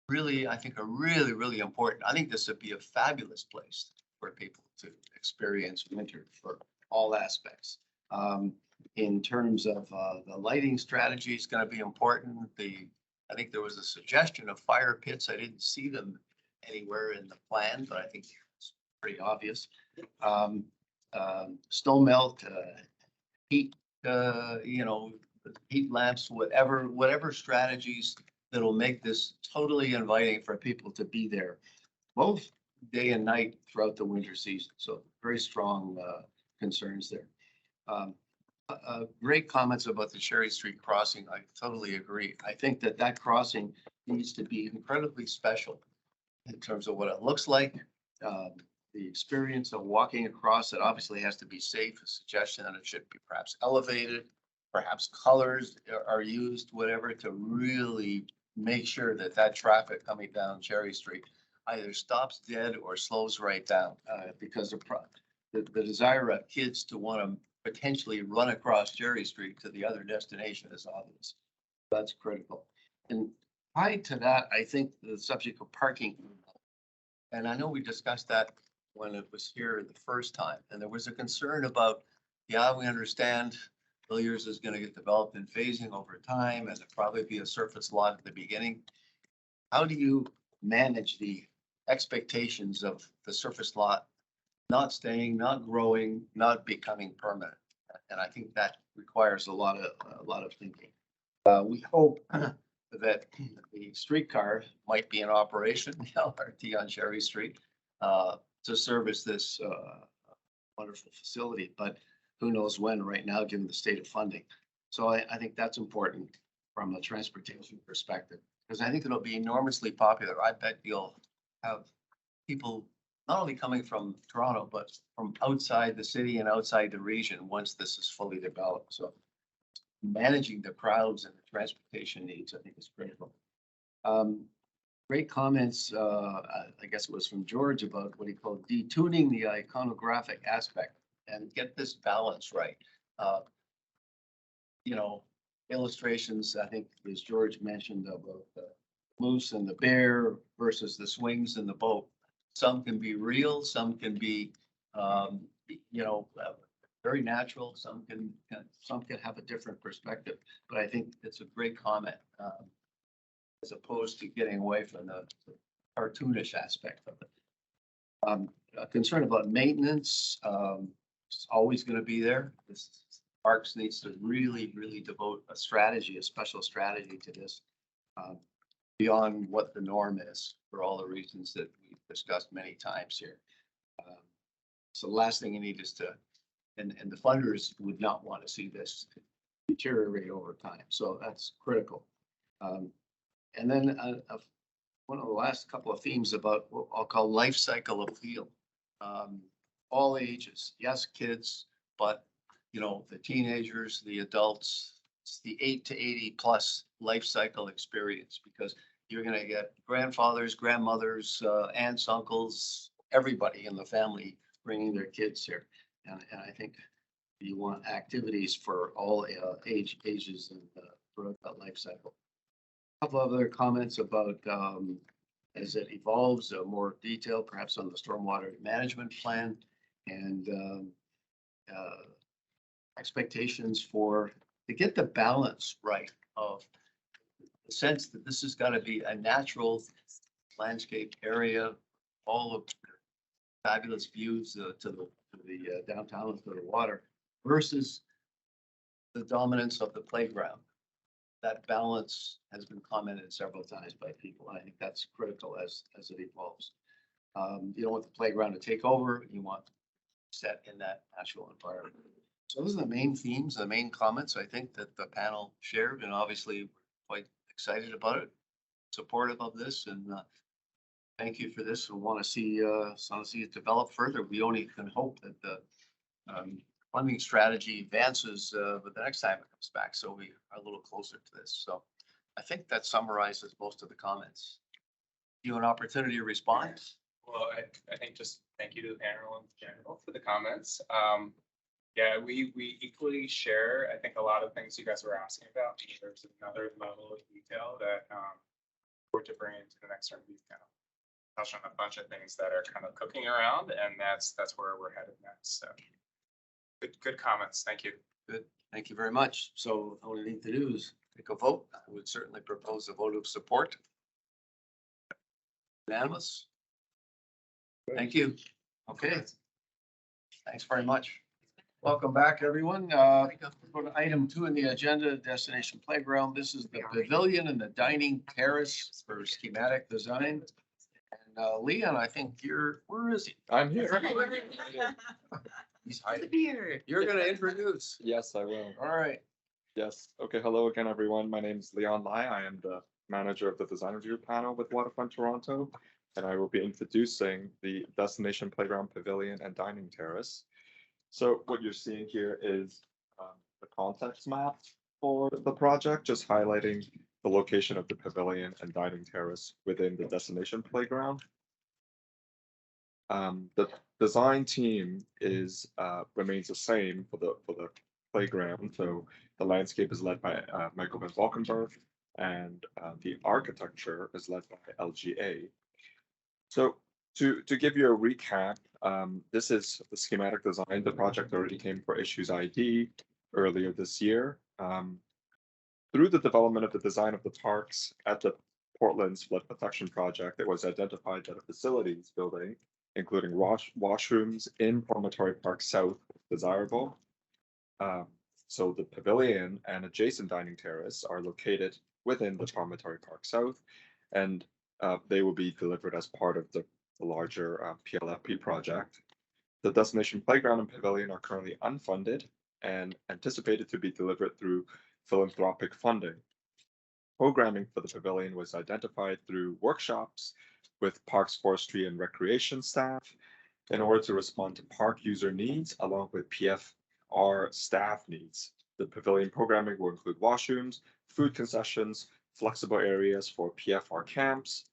Really, I think are really important. I think this would be a fabulous place for people to experience winter for all aspects. In terms of the lighting strategy is going to be important. I think there was a suggestion of fire pits. I didn't see them anywhere in the plan, but I think it's pretty obvious. Snow melt, heat, heat lamps, whatever strategies that'll make this totally inviting for people to be there, both day and night throughout the winter season. So very strong concerns there. Great comments about the Cherry Street crossing. I totally agree. I think that crossing needs to be incredibly special in terms of what it looks like. The experience of walking across it obviously has to be safe. A suggestion that it should be perhaps elevated, perhaps colors are used, whatever, to really make sure that traffic coming down Cherry Street either stops dead or slows right down, because the desire of kids to want to potentially run across Cherry Street to the other destination is obvious. That's critical. And tied to that, I think the subject of parking. And I know we discussed that when it was here the first time, and there was a concern about, yeah, we understand Villiers is going to get developed in phasing over time, and there'll probably be a surface lot at the beginning. How do you manage the expectations of the surface lot not staying, not growing, not becoming permanent? And I think that requires a lot of thinking. We hope that the streetcar might be in operation, the LRT on Cherry Street, to service this wonderful facility, but who knows when right now, given the state of funding. So I think that's important from a transportation perspective, because I think it'll be enormously popular. I bet you'll have people not only coming from Toronto, but from outside the city and outside the region once this is fully developed. So managing the crowds and the transportation needs, I think, is critical. Great comments, I guess it was from George, about what he called detuning the iconographic aspect and get this balance right. Illustrations, I think, as George mentioned, about the moose and the bear versus the swings and the boat. Some can be real, some can be, very natural. Some can have a different perspective, but I think it's a great comment. As opposed to getting away from the cartoonish aspect of it. A concern about maintenance, it's always going to be there. This Parks needs to really, really devote a strategy, a special strategy to this, beyond what the norm is for all the reasons that we've discussed many times here. So the last thing you need is to, and the funders would not want to see this deteriorate over time. So that's critical. And then one of the last couple of themes about what I'll call life cycle appeal. All ages, yes, kids, but you know, the teenagers, the adults, it's the 8 to 80 plus life cycle experience, because you're going to get grandfathers, grandmothers, aunts, uncles, everybody in the family bringing their kids here. And I think you want activities for all ages and throughout that life cycle. Couple of other comments about as it evolves, more detail perhaps on the stormwater management plan and expectations to get the balance right of the sense that this has got to be a natural landscape area, all of fabulous views to the downtown and to the water versus the dominance of the playground. That balance has been commented several times by people. I think that's critical as it evolves. You don't want the playground to take over. You want set in that natural environment. So those are the main themes, the main comments I think that the panel shared, and obviously we're quite excited about it, supportive of this, and thank you for this. We want to see it develop further. We only can hope that the funding strategy advances but the next time it comes back, so we are a little closer to this. So I think that summarizes most of the comments. You an opportunity to respond? Well, I think just thank you to the panel in general for the comments. Yeah, we equally share, I think, a lot of things you guys were asking about. There's another level of detail that we're to bring into the next term. We've kind of touched on a bunch of things that are kind of cooking around, and that's where we're headed next. So good comments. Thank you. Good. Thank you very much. So all we need to do is take a vote. I would certainly propose a vote of support. Unanimous. Thank you. Okay. Thanks very much. Welcome back, everyone. Go to item 2 in the agenda, destination playground. This is the pavilion and the dining terrace for schematic design. And Leon, I think where is he? I'm here. He's hiding. You're going to introduce. Yes, I will. All right. Yes. Okay. Hello again, everyone. My name is Leon Lai. I am the manager of the Design Review Panel with Waterfront Toronto, and I will be introducing the Destination Playground Pavilion and Dining Terrace. So what you're seeing here is the context map for the project, just highlighting the location of the pavilion and dining terrace within the destination playground. The design team remains the same for the playground. So the landscape is led by Michael Van Valkenburg, and the architecture is led by LGA. So to give you a recap, this is the schematic design. The project already came for issues ID earlier this year. Through the development of the design of the parks at the Portland's flood protection project, it was identified that a facilities building, including washrooms in Promontory Park South, was desirable. So the pavilion and adjacent dining terrace are located within the Promontory Park South, and they will be delivered as part of the larger PLFP project. The destination playground and pavilion are currently unfunded and anticipated to be delivered through philanthropic funding. Programming for the pavilion was identified through workshops with Parks, Forestry, and Recreation staff in order to respond to park user needs along with PFR staff needs. The pavilion programming will include washrooms, food concessions, flexible areas for PFR camps.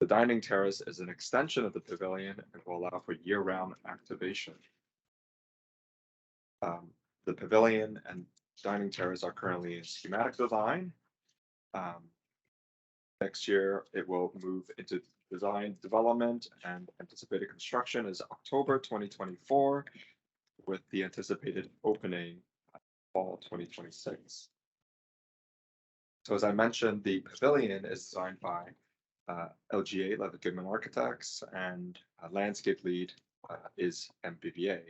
The dining terrace is an extension of the pavilion and will allow for year-round activation. The pavilion and dining terrace are currently in schematic design. Next year, it will move into design development, and anticipated construction is October 2024. with the anticipated opening fall 2026. So as I mentioned, the pavilion is designed by LGA, Levitt Goodman Architects, and landscape lead is MBVA.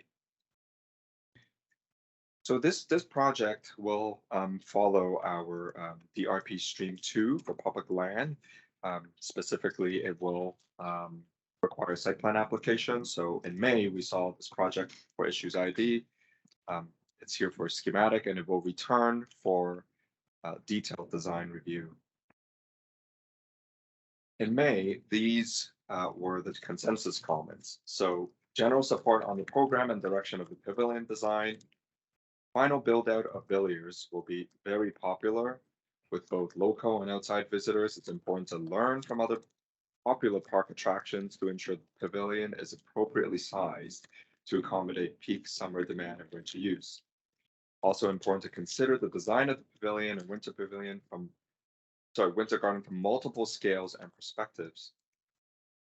So this project will follow our DRP Stream 2 for public land. Specifically, it will require site plan application. So in May, we saw this project for issues ID. It's here for schematic, and it will return for detailed design review. In May, these were the consensus comments. So general support on the program and direction of the pavilion design. Final build out of Villiers will be very popular with both local and outside visitors. It's important to learn from other popular park attractions to ensure the pavilion is appropriately sized to accommodate peak summer demand and winter use. Also important to consider the design of the pavilion and winter garden from multiple scales and perspectives.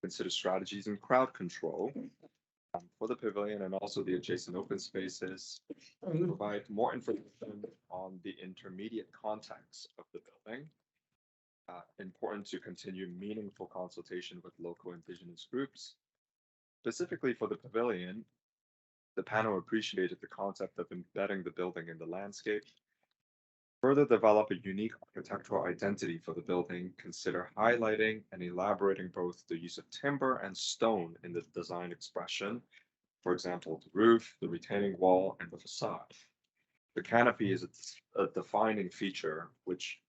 Consider strategies in crowd control for the pavilion and also the adjacent open spaces. Provide more information on the intermediate context of the building. Important to continue meaningful consultation with local indigenous groups. Specifically for the pavilion, the panel appreciated the concept of embedding the building in the landscape. Further develop a unique architectural identity for the building, consider highlighting and elaborating both the use of timber and stone in the design expression. For example, the roof, the retaining wall, and the facade. The canopy is a defining feature which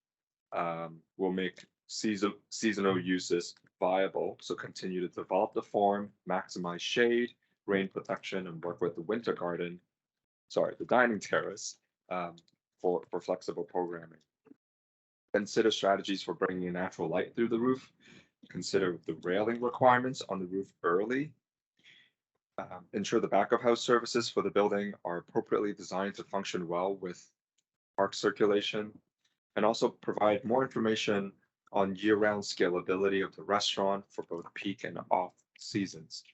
will make seasonal uses viable. So continue to develop the form, maximize shade, rain protection, and work with the dining terrace for flexible programming. Consider strategies for bringing in natural light through the roof. Consider the railing requirements on the roof early. Ensure the back of house services for the building are appropriately designed to function well with park circulation, and also provide more information on year-round scalability of the restaurant for both peak and off seasons.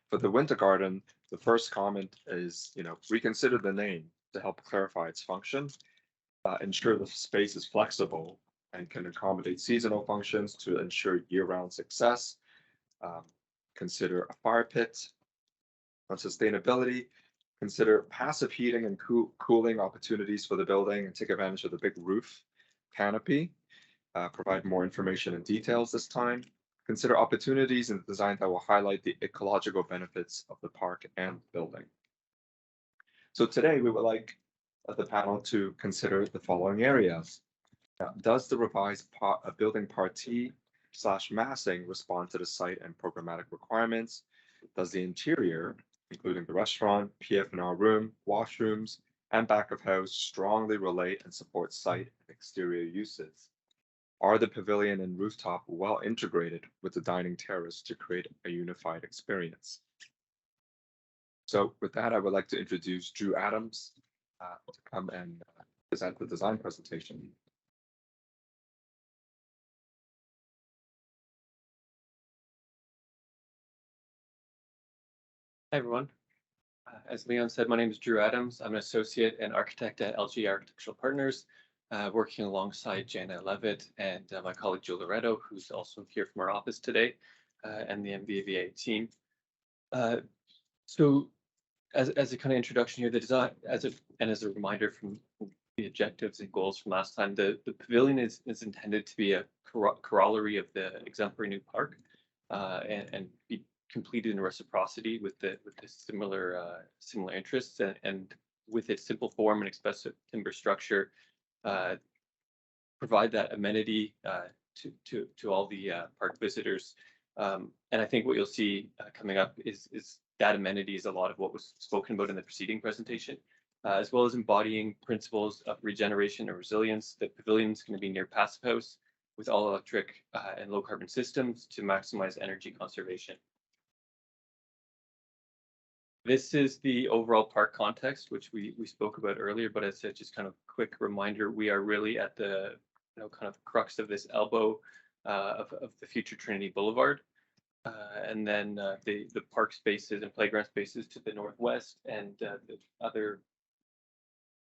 For the winter garden, the first comment is, reconsider the name to help clarify its function. Ensure the space is flexible and can accommodate seasonal functions to ensure year-round success. Consider a fire pit. On sustainability, consider passive heating and cooling opportunities for the building and take advantage of the big roof canopy. Provide more information and details this time. Consider opportunities in the design that will highlight the ecological benefits of the park and building. So today we would like the panel to consider the following areas. Does the revised building party/massing respond to the site and programmatic requirements? Does the interior, including the restaurant, PF&R room, washrooms, and back of house, strongly relate and support site and exterior uses? Are the pavilion and rooftop well integrated with the dining terrace to create a unified experience? So with that, I would like to introduce Drew Adams to come and present the design presentation. Hi, everyone. As Leon said, my name is Drew Adams. I'm an associate and architect at LG Architectural Partners, working alongside Jana Levitt and my colleague Joe Loretto, who's also here from our office today, and the MBVA team. So as a kind of introduction here, the design, as a reminder from the objectives and goals from last time, the pavilion is intended to be a corollary of the exemplary new park, and be completed in reciprocity with the similar interests, and with its simple form and expressive timber structure, provide that amenity to all the park visitors. And I think what you'll see coming up is that amenity is a lot of what was spoken about in the preceding presentation, as well as embodying principles of regeneration and resilience. The pavilion is going to be near Passive House with all electric and low carbon systems to maximize energy conservation. This is the overall park context, which we spoke about earlier, but as a just kind of quick reminder, we are really at the kind of crux of this elbow of the future Trinity Boulevard. And then the park spaces and playground spaces to the northwest, and the other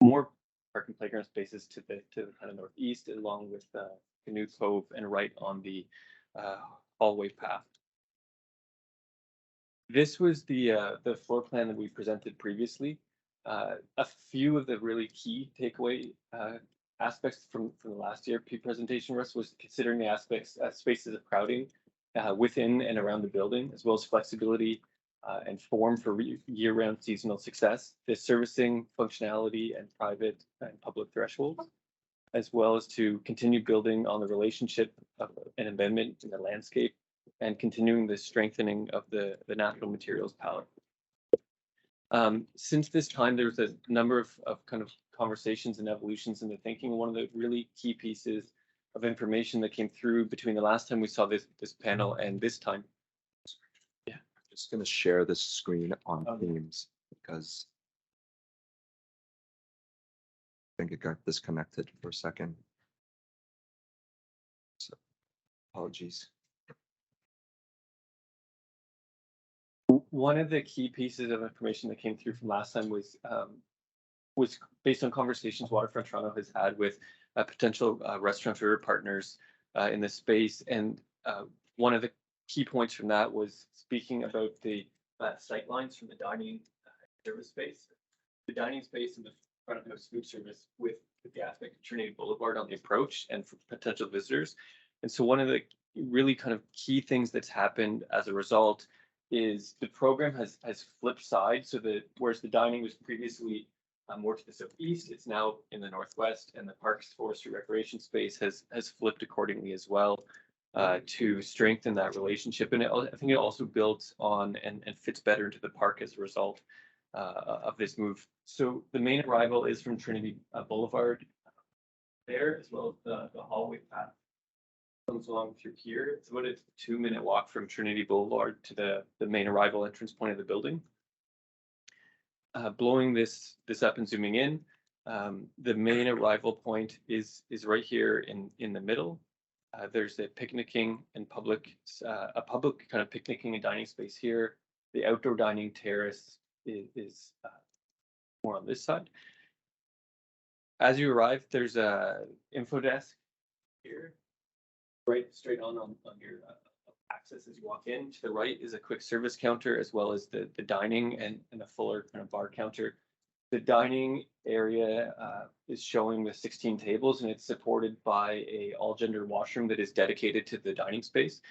more park and playground spaces to the kind of northeast, along with Canoe Cove and right on the hallway path. This was the floor plan that we presented previously. A few of the really key takeaway aspects from the last year presentation, Russ, was considering the aspects spaces of crowding within and around the building, as well as flexibility and form for year-round seasonal success, the servicing functionality and private and public thresholds, as well as to continue building on the relationship of an amendment in the landscape and continuing the strengthening of the natural materials palette. Since this time, there's a number of kind of conversations and evolutions in the thinking. One of the really key pieces of information that came through between the last time we saw this panel and this time. Yeah, I'm just going to share this screen on Teams because I think it got disconnected for a second. So apologies. One of the key pieces of information that came through from last time was based on conversations Waterfront Toronto has had with potential restaurateur partners in the space. And one of the key points from that was speaking about the sight lines from the dining service space. The dining space in the front of house food service with the aspect of Trinity Boulevard on the approach and for potential visitors. And so one of the really kind of key things that's happened as a result is the program has flipped sides, so that whereas the dining was previously more to the southeast, it's now in the northwest, and the parks, forestry, recreation space has flipped accordingly as well to strengthen that relationship. And I think it also builds on and fits better into the park as a result of this move. So the main arrival is from Trinity Boulevard there, as well as the hallway path comes along through here. It's about a 2-minute walk from Trinity Boulevard to the main arrival entrance point of the building. Blowing this up and zooming in, the main arrival point is right here in the middle. There's a picnicking and a public kind of picnicking and dining space here. The outdoor dining terrace is more on this side. As you arrive, there's a info desk here, right straight on your access as you walk in. To the right is a quick service counter, as well as the dining and a fuller kind of bar counter. The dining area is showing the 16 tables, and it's supported by a all-gender washroom that is dedicated to the dining space,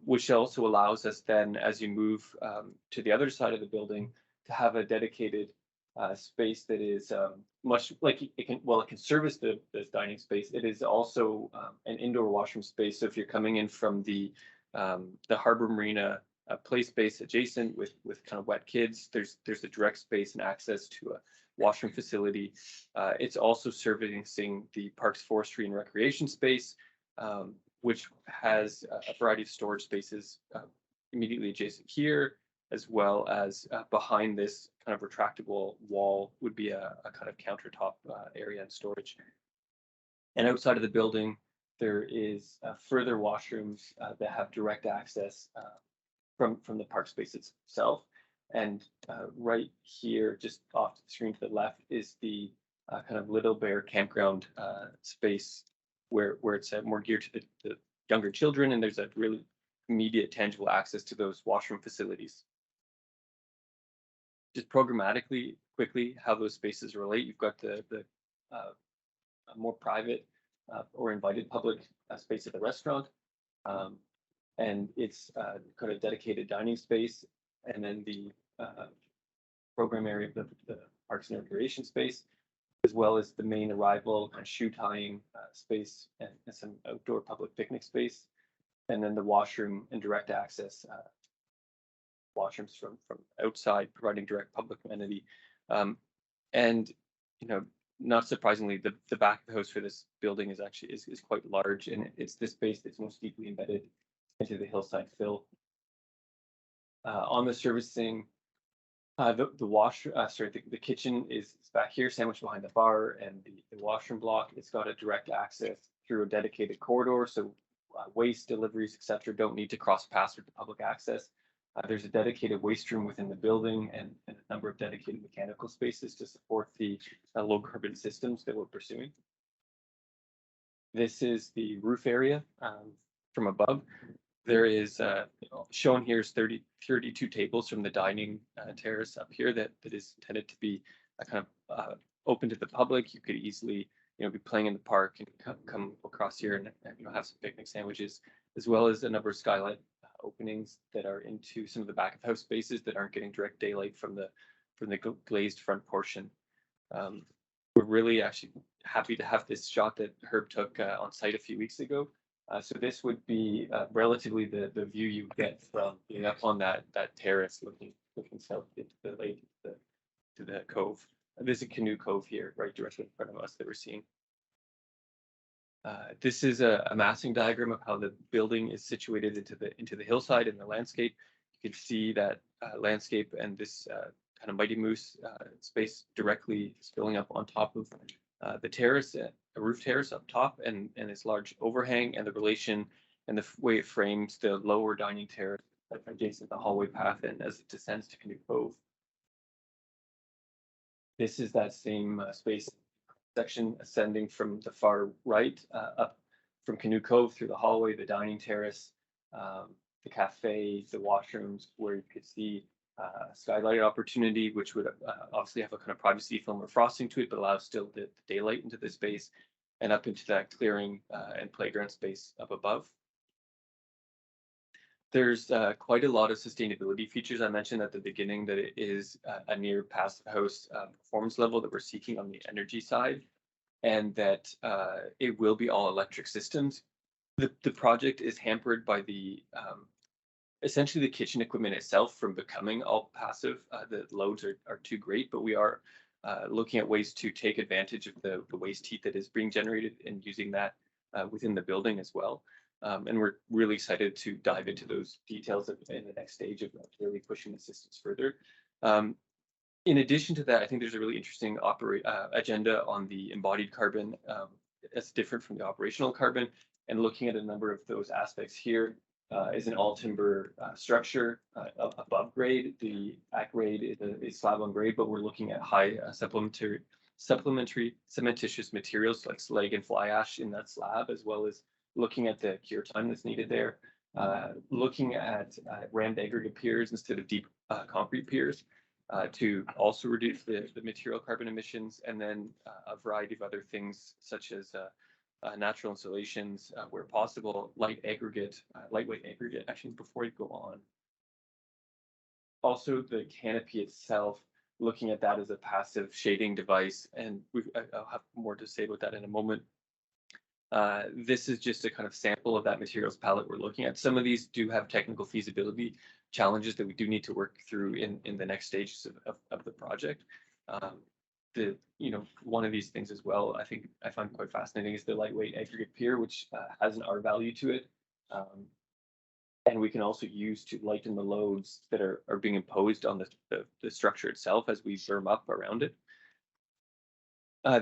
which also allows us then, as you move to the other side of the building, to have a dedicated space that is much like it can service the dining space. It is also an indoor washroom space. So if you're coming in from the Harbor Marina play space adjacent with kind of wet kids, there's a direct space and access to a washroom facility. It's also servicing the parks, forestry, and recreation space, which has a variety of storage spaces immediately adjacent here, as well as behind this kind of retractable wall would be a kind of countertop area and storage. And outside of the building, there is further washrooms that have direct access from the park space itself. And right here, just off the screen to the left, is the kind of Little Bear campground space where it's more geared to the younger children, and there's a really immediate tangible access to those washroom facilities. Just programmatically, quickly, how those spaces relate. You've got the more private or invited public space at the restaurant, and it's kind of dedicated dining space, and then the program area of the parks and recreation space, as well as the main arrival kind of shoe tying space and some outdoor public picnic space, and then the washroom and direct access washrooms from outside, providing direct public amenity. And not surprisingly, the back of the house for this building is actually is quite large, and it's the space that's most deeply embedded into the hillside fill. On the servicing, the kitchen is back here, sandwiched behind the bar, and the washroom block. It's got a direct access through a dedicated corridor, so waste deliveries, et cetera, don't need to cross paths with the public access. There's a dedicated waste room within the building and a number of dedicated mechanical spaces to support the low carbon systems that we're pursuing. This is the roof area from above. There is shown here is 32 tables from the dining terrace up here that is intended to be kind of open to the public. You could easily be playing in the park and come across here and have some picnic sandwiches, as well as a number of skylight openings that are into some of the back of house spaces that aren't getting direct daylight from the glazed front portion. We're really actually happy to have this shot that Herb took on site a few weeks ago. So this would be relatively the view you get from being up on that terrace looking south into the lake, to the cove. There's a canoe cove here right directly in front of us that we're seeing. This is a massing diagram of how the building is situated into the hillside and the landscape. You can see that landscape and this kind of Mighty Moose space directly spilling up on top of the terrace, a roof terrace up top, and this large overhang, and the relation and the way it frames the lower dining terrace adjacent to the hallway path and as it descends to Canoe Cove. This is that same space section ascending from the far right up from Canoe Cove through the hallway, the dining terrace, the cafe, the washrooms, where you could see skylight opportunity, which would obviously have a kind of privacy film or frosting to it, but allow still the daylight into the space, and up into that clearing and playground space up above. There's quite a lot of sustainability features. I mentioned at the beginning that it is a near passive house performance level that we're seeking on the energy side, and that it will be all electric systems. The project is hampered by the essentially the kitchen equipment itself from becoming all passive. The loads are too great, but we are looking at ways to take advantage of the waste heat that is being generated and using that within the building as well. And we're really excited to dive into those details in the next stage of really pushing the systems further. In addition to that, I think there's a really interesting agenda on the embodied carbon that's different from the operational carbon, and looking at a number of those aspects here. Is an all timber structure above grade. The at grade is slab on grade, but we're looking at high supplementary cementitious materials like slag and fly ash in that slab, as well as looking at the cure time that's needed there. Looking at rammed aggregate piers instead of deep concrete piers to also reduce the material carbon emissions, and then a variety of other things such as natural insulations where possible, lightweight aggregate. Actually, before you go on, also the canopy itself, looking at that as a passive shading device, and I'll have more to say about that in a moment. This is just a kind of sample of that materials palette we're looking at. Some of these do have technical feasibility challenges that we do need to work through in the next stages of the project. One of these things as well, I think I find quite fascinating, is the lightweight aggregate pier, which has an R value to it. And we can also use to lighten the loads that are being imposed on the structure itself as we firm up around it.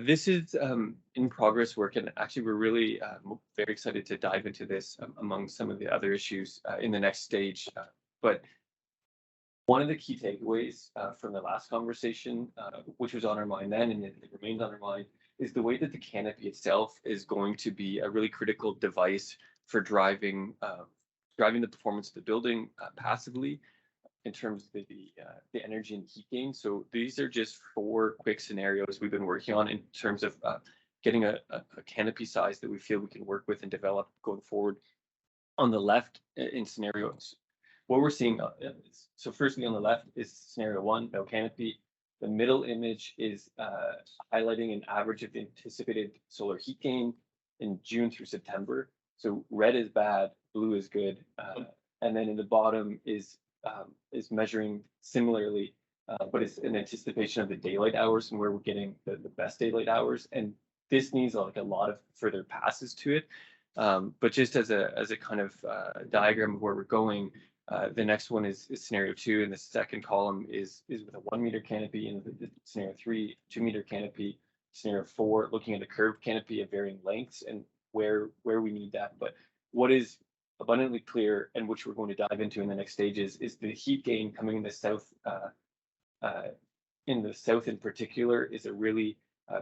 This is in progress work, and actually we're really very excited to dive into this among some of the other issues in the next stage. But one of the key takeaways from the last conversation, which was on our mind then and it remains on our mind, is the way that the canopy itself is going to be a really critical device for driving the performance of the building passively in terms of the energy and heat gain. So these are just 4 quick scenarios we've been working on in terms of getting a canopy size that we feel we can work with and develop going forward. On the left in scenarios, what we're seeing, so firstly on the left is scenario 1, no canopy. The middle image is highlighting an average of the anticipated solar heat gain in June through September. So red is bad, blue is good. And then in the bottom is measuring similarly, but it's an anticipation of the daylight hours and where we're getting the best daylight hours. And this needs like a lot of further passes to it. But just as a kind of diagram of where we're going, the next one is scenario 2, and the second column is with a 1 meter canopy, and the scenario 3, 2 meter canopy, scenario 4, looking at a curved canopy of varying lengths and where we need that. But what is abundantly clear, and which we're going to dive into in the next stages, is the heat gain coming in the south. In the south in particular is a really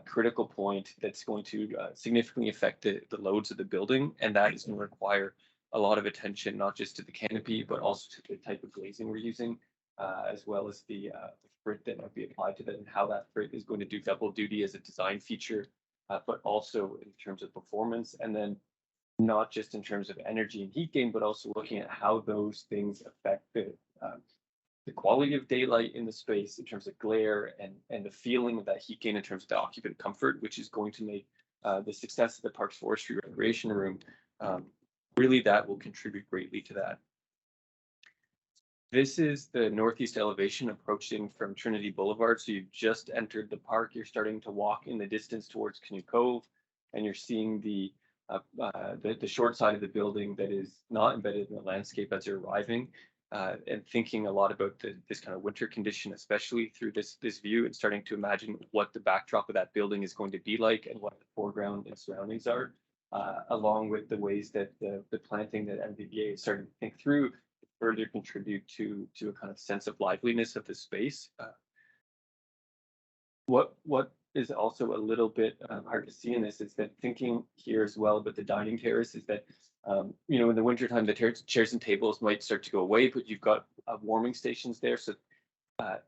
critical point that's going to significantly affect the loads of the building, and that is going to require a lot of attention, not just to the canopy, but also to the type of glazing we're using, as well as the frit that might be applied to that, and how that frit is going to do double duty as a design feature, but also in terms of performance, and then not just in terms of energy and heat gain, but also looking at how those things affect the quality of daylight in the space in terms of glare, and the feeling of that heat gain in terms of the occupant comfort, which is going to make the success of the Parks Forestry Recreation Room, really that will contribute greatly to that. This is the northeast elevation approaching from Trinity Boulevard. So you've just entered the park. You're starting to walk in the distance towards Canoe Cove, and you're seeing the short side of the building that is not embedded in the landscape as you're arriving, and thinking a lot about this kind of winter condition, especially through this view, and starting to imagine what the backdrop of that building is going to be like and what the foreground and surroundings are, along with the ways that the planting that MVBA is starting to think through further contribute to a kind of sense of liveliness of the space. What is also a little bit hard to see in this is that thinking here as well about the dining terrace is that, in the wintertime, the chairs and tables might start to go away, but you've got warming stations there. So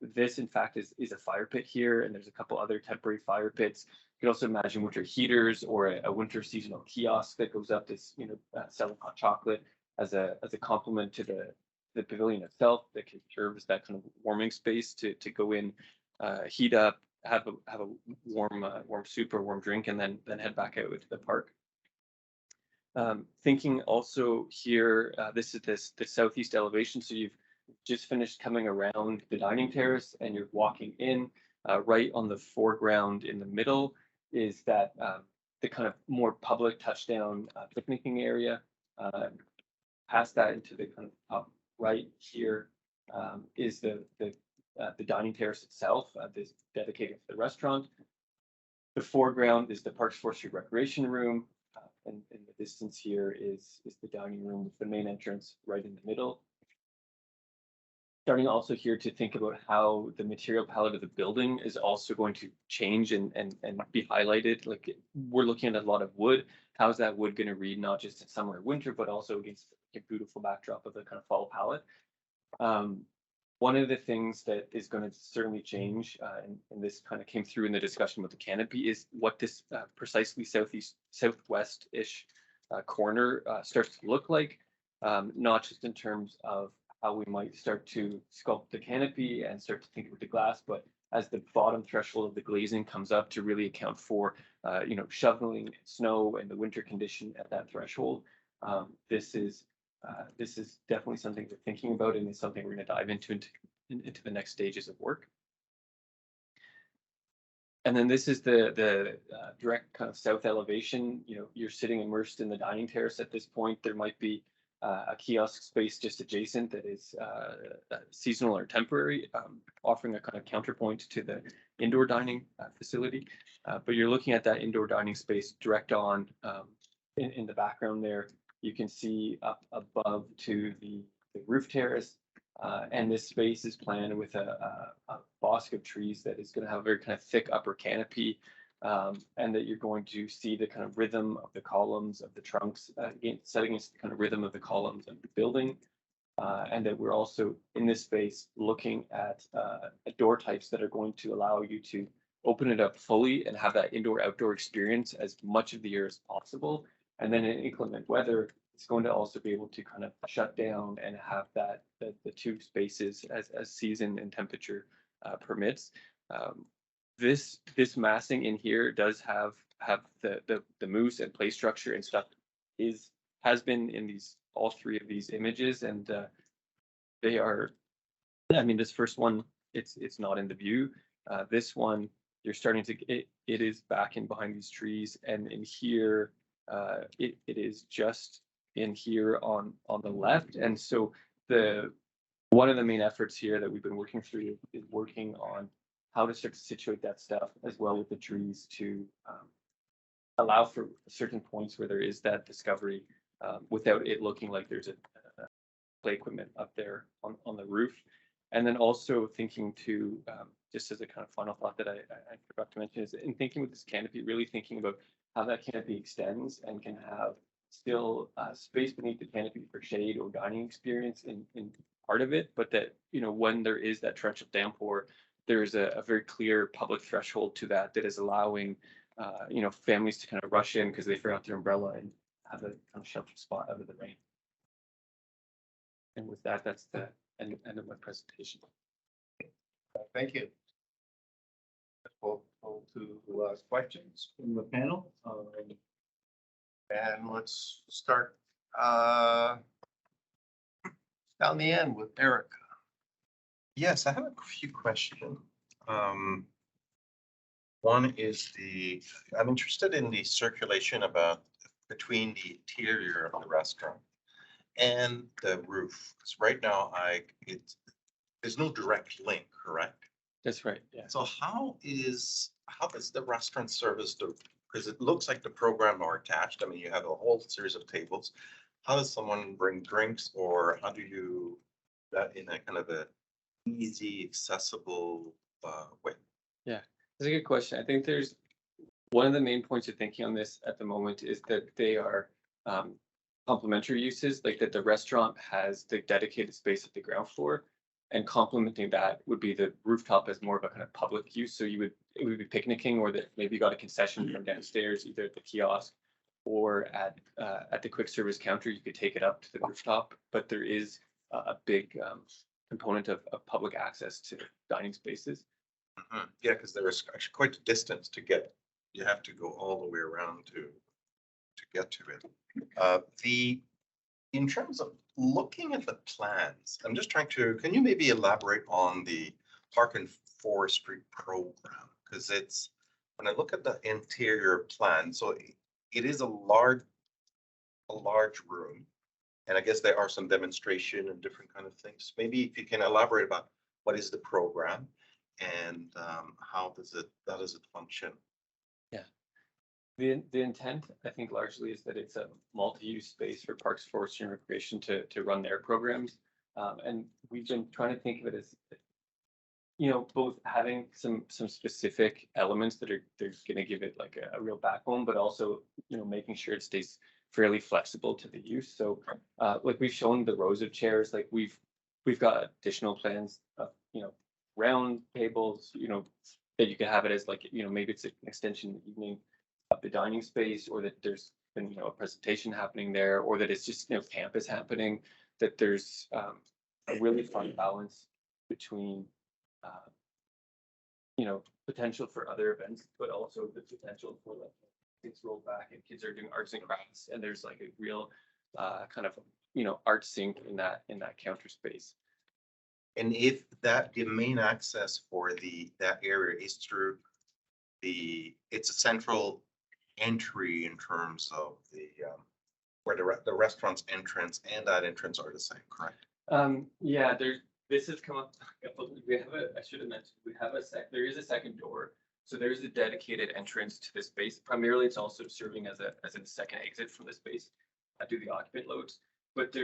this, in fact, is a fire pit here, and there's a couple other temporary fire pits. You can also imagine winter heaters or a winter seasonal kiosk that goes up this, selling hot chocolate as a complement to the pavilion itself that can serve as that kind of warming space to go in, heat up, have a warm soup or warm drink, and then head back out into the park. Thinking also here, this is the southeast elevation. So you've just finished coming around the dining terrace, and you're walking in. Right on the foreground in the middle is that the kind of more public touchdown picnicking area. Past that into the kind of top right here is the dining terrace itself, this dedicated to the restaurant. The foreground is the Parks Forestry Recreation Room, and in the distance here is the dining room with the main entrance right in the middle. Starting also here to think about how the material palette of the building is also going to change and be highlighted. Like, we're looking at a lot of wood. How's that wood going to read not just in summer or winter, but also against a beautiful backdrop of the kind of fall palette? One of the things that is going to certainly change, and this kind of came through in the discussion with the canopy, is what this precisely southwest-ish corner starts to look like, not just in terms of how we might start to sculpt the canopy and start to think about the glass, but as the bottom threshold of the glazing comes up to really account for, shoveling snow and the winter condition at that threshold. This is definitely something we're thinking about, and it's something we're going to dive into the next stages of work. And then this is the direct kind of south elevation. You're sitting immersed in the dining terrace at this point. There might be a kiosk space just adjacent that is seasonal or temporary, offering a kind of counterpoint to the indoor dining facility. But you're looking at that indoor dining space direct on in the background there. You can see up above to the roof terrace, and this space is planned with a bosque of trees that is going to have a very kind of thick upper canopy, and that you're going to see the kind of rhythm of the columns of the trunks set against the kind of rhythm of the columns of the building, and that we're also in this space looking at door types that are going to allow you to open it up fully and have that indoor-outdoor experience as much of the year as possible. And then in inclement weather, it's going to also be able to kind of shut down and have that the two spaces as season and temperature permits. This massing in here does have the moose and play structure and stuff has been in all three of these images, and they are. I mean, this first one it's not in the view. This one you're starting to it is back in behind these trees, and in here it is just in here on the left. And so one of the main efforts here that we've been working through is working on how to start to situate that stuff as well with the trees to allow for certain points where there is that discovery without it looking like there's a play equipment up there on the roof. And then also thinking to, just as a kind of final thought that I forgot to mention, is in thinking with this canopy, really thinking about how that canopy extends and can have still space beneath the canopy for shade or dining experience in part of it, but that, you know, when there is that torrential downpour, there's a very clear public threshold to that is allowing, you know, families to kind of rush in because they forgot their umbrella and have a kind of sheltered spot out of the rain. And with that, that's the end of my presentation. Thank you. We'll go to questions from the panel. And let's start down the end with Eric. Yes, I have a few questions. One is I'm interested in the circulation between the interior of the restaurant and the roof. Because right now, there's no direct link, correct? That's right, yeah. So how does the restaurant service because it looks like the program are attached. I mean, you have a whole series of tables. How does someone bring drinks, or how do you that in a kind of a easy, accessible way? Yeah, that's a good question. I think there's one of the main points of thinking on this at the moment is that they are complementary uses, like that the restaurant has the dedicated space at the ground floor, and complementing that would be the rooftop as more of a kind of public use. So it would be picnicking, or that maybe you got a concession from downstairs, either at the kiosk or at the quick service counter. You could take it up to the rooftop, but there is a big component of public access to dining spaces. Mm-hmm. Yeah, because there is actually quite a distance to get. You have to go all the way around to get to it. In terms of looking at the plans, I'm just trying to. Can you maybe elaborate on the park and forestry program? Because when I look at the interior plan, so it is a large room, and I guess there are some demonstration and different kind of things. Maybe if you can elaborate about what is the program and how does it function? Yeah. The intent, I think, largely is that it's a multi-use space for Parks, Forestry, and Recreation to run their programs. And we've been trying to think of it as, you know, both having some specific elements that they're going to give it like a real backbone, but also, you know, making sure it stays fairly flexible to the use. So like we've shown the rows of chairs, like we've got additional plans of, you know, round tables, you know, that you can have it as like, you know, maybe it's an extension in the evening of the dining space, or that there's been, you know, a presentation happening there, or that it's just, you know, campus happening, that there's a really fun balance between, you know, potential for other events, but also the potential for like things roll back and kids are doing arts and crafts, and there's like a real kind of, you know, art sync in that counter space. And if the main access for that area is through it's a central entry in terms of where the restaurant's entrance and that entrance are the same, correct? Yeah, this has come up. We have I should have mentioned, there is a second door. So there's a dedicated entrance to this space. Primarily, it's also serving as a second exit from the space due to the occupant loads. But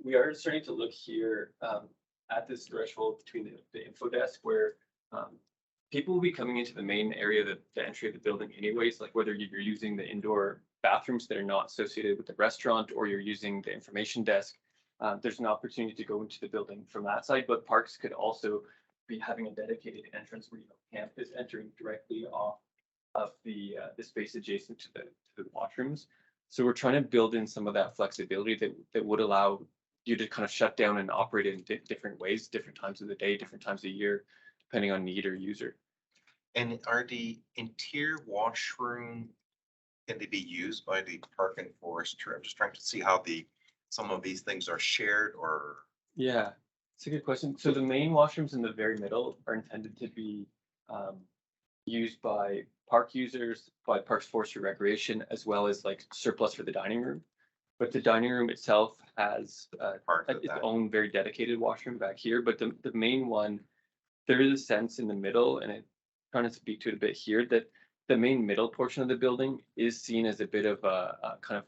we are starting to look here at this threshold between the info desk, where people will be coming into the main area, the entry of the building anyways, like whether you're using the indoor bathrooms that are not associated with the restaurant, or you're using the information desk. There's an opportunity to go into the building from that side, but parks could also be having a dedicated entrance where, you know, camp is entering directly off of the space adjacent to the washrooms. So we're trying to build in some of that flexibility that would allow you to kind of shut down and operate in different ways, different times of the day, different times of year, depending on need or user. And are the interior washroom, can they be used by the park and forestry? I'm just trying to see how some of these things are shared or. Yeah, it's a good question. So the main washrooms in the very middle are intended to be used by park users, by Parks, Forestry, Recreation, as well as like surplus for the dining room. But the dining room itself has its own very dedicated washroom back here. But the main one, there is a sense in the middle, and I'm trying to speak to it a bit here, that the main middle portion of the building is seen as a bit of a kind of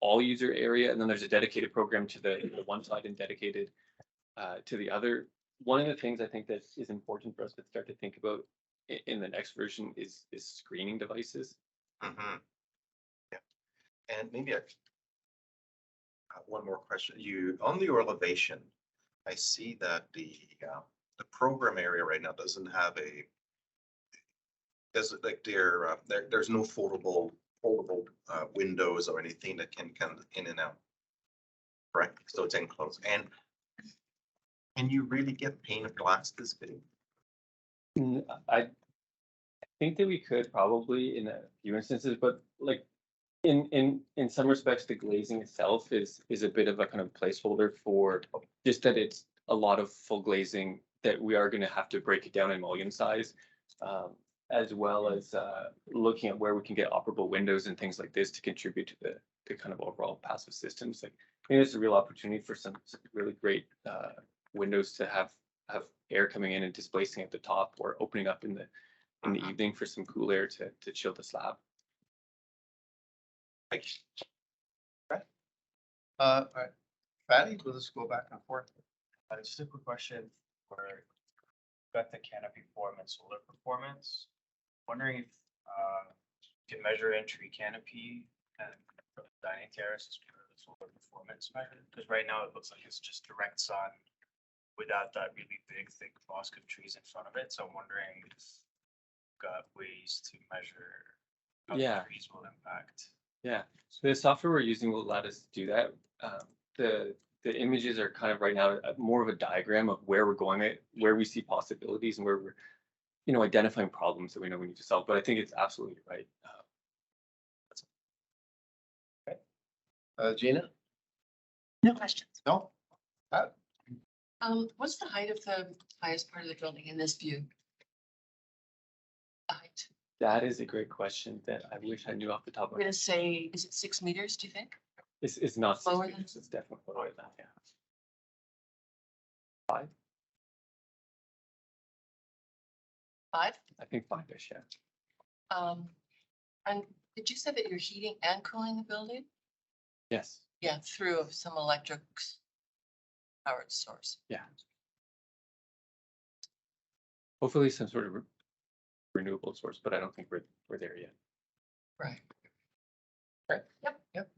all user area, and then there's a dedicated program to the one side and dedicated to the other. One of the things I think that is important for us to start to think about in the next version is screening devices. Mm-hmm. Yeah, and maybe one more question. You, on the elevation, I see that the program area right now doesn't have a, does it like there's no foldable windows or anything that can come in and out. Correct? So it's enclosed. And can you really get pane of glass this big? I think that we could probably in a few instances, but like in some respects, the glazing itself is a bit of a kind of placeholder for just that it's a lot of full glazing that we are going to have to break it down in mullion size, as well as looking at where we can get operable windows and things like this to contribute to the kind of overall passive systems. Like I think it's a real opportunity for some really great windows to have air coming in and displacing at the top, or opening up in the evening for some cool air to chill the slab. Thanks. Okay. All right. Patty, will this go back and forth? Just a quick question for got the canopy form and solar performance. Wondering if you can measure entry canopy and dining terrace as part of the solar performance measure, because right now it looks like it's just direct sun without that really big thick bosque of trees in front of it. So I'm wondering if you've got ways to measure how the trees will impact. Yeah, so the software we're using will let us do that. The images are kind of right now more of a diagram of where we're going, where we see possibilities, and where we're, identifying problems that we know we need to solve. But I think it's absolutely right. Gina? No questions. No? What's the height of the highest part of the building in this view? The height. That is a great question that I wish I knew off the top of I'm my gonna head. say, is it 6 meters, do you think? It's not 6 Lower than- meters, it's definitely lower than that, yeah. 5? 5? I think 5-ish, yeah. And did you say that you're heating and cooling the building? Yes, Yeah, through some electric powered source. yeah. Hopefully some sort of renewable source, but I don't think we're there yet. Right. Right. Yep.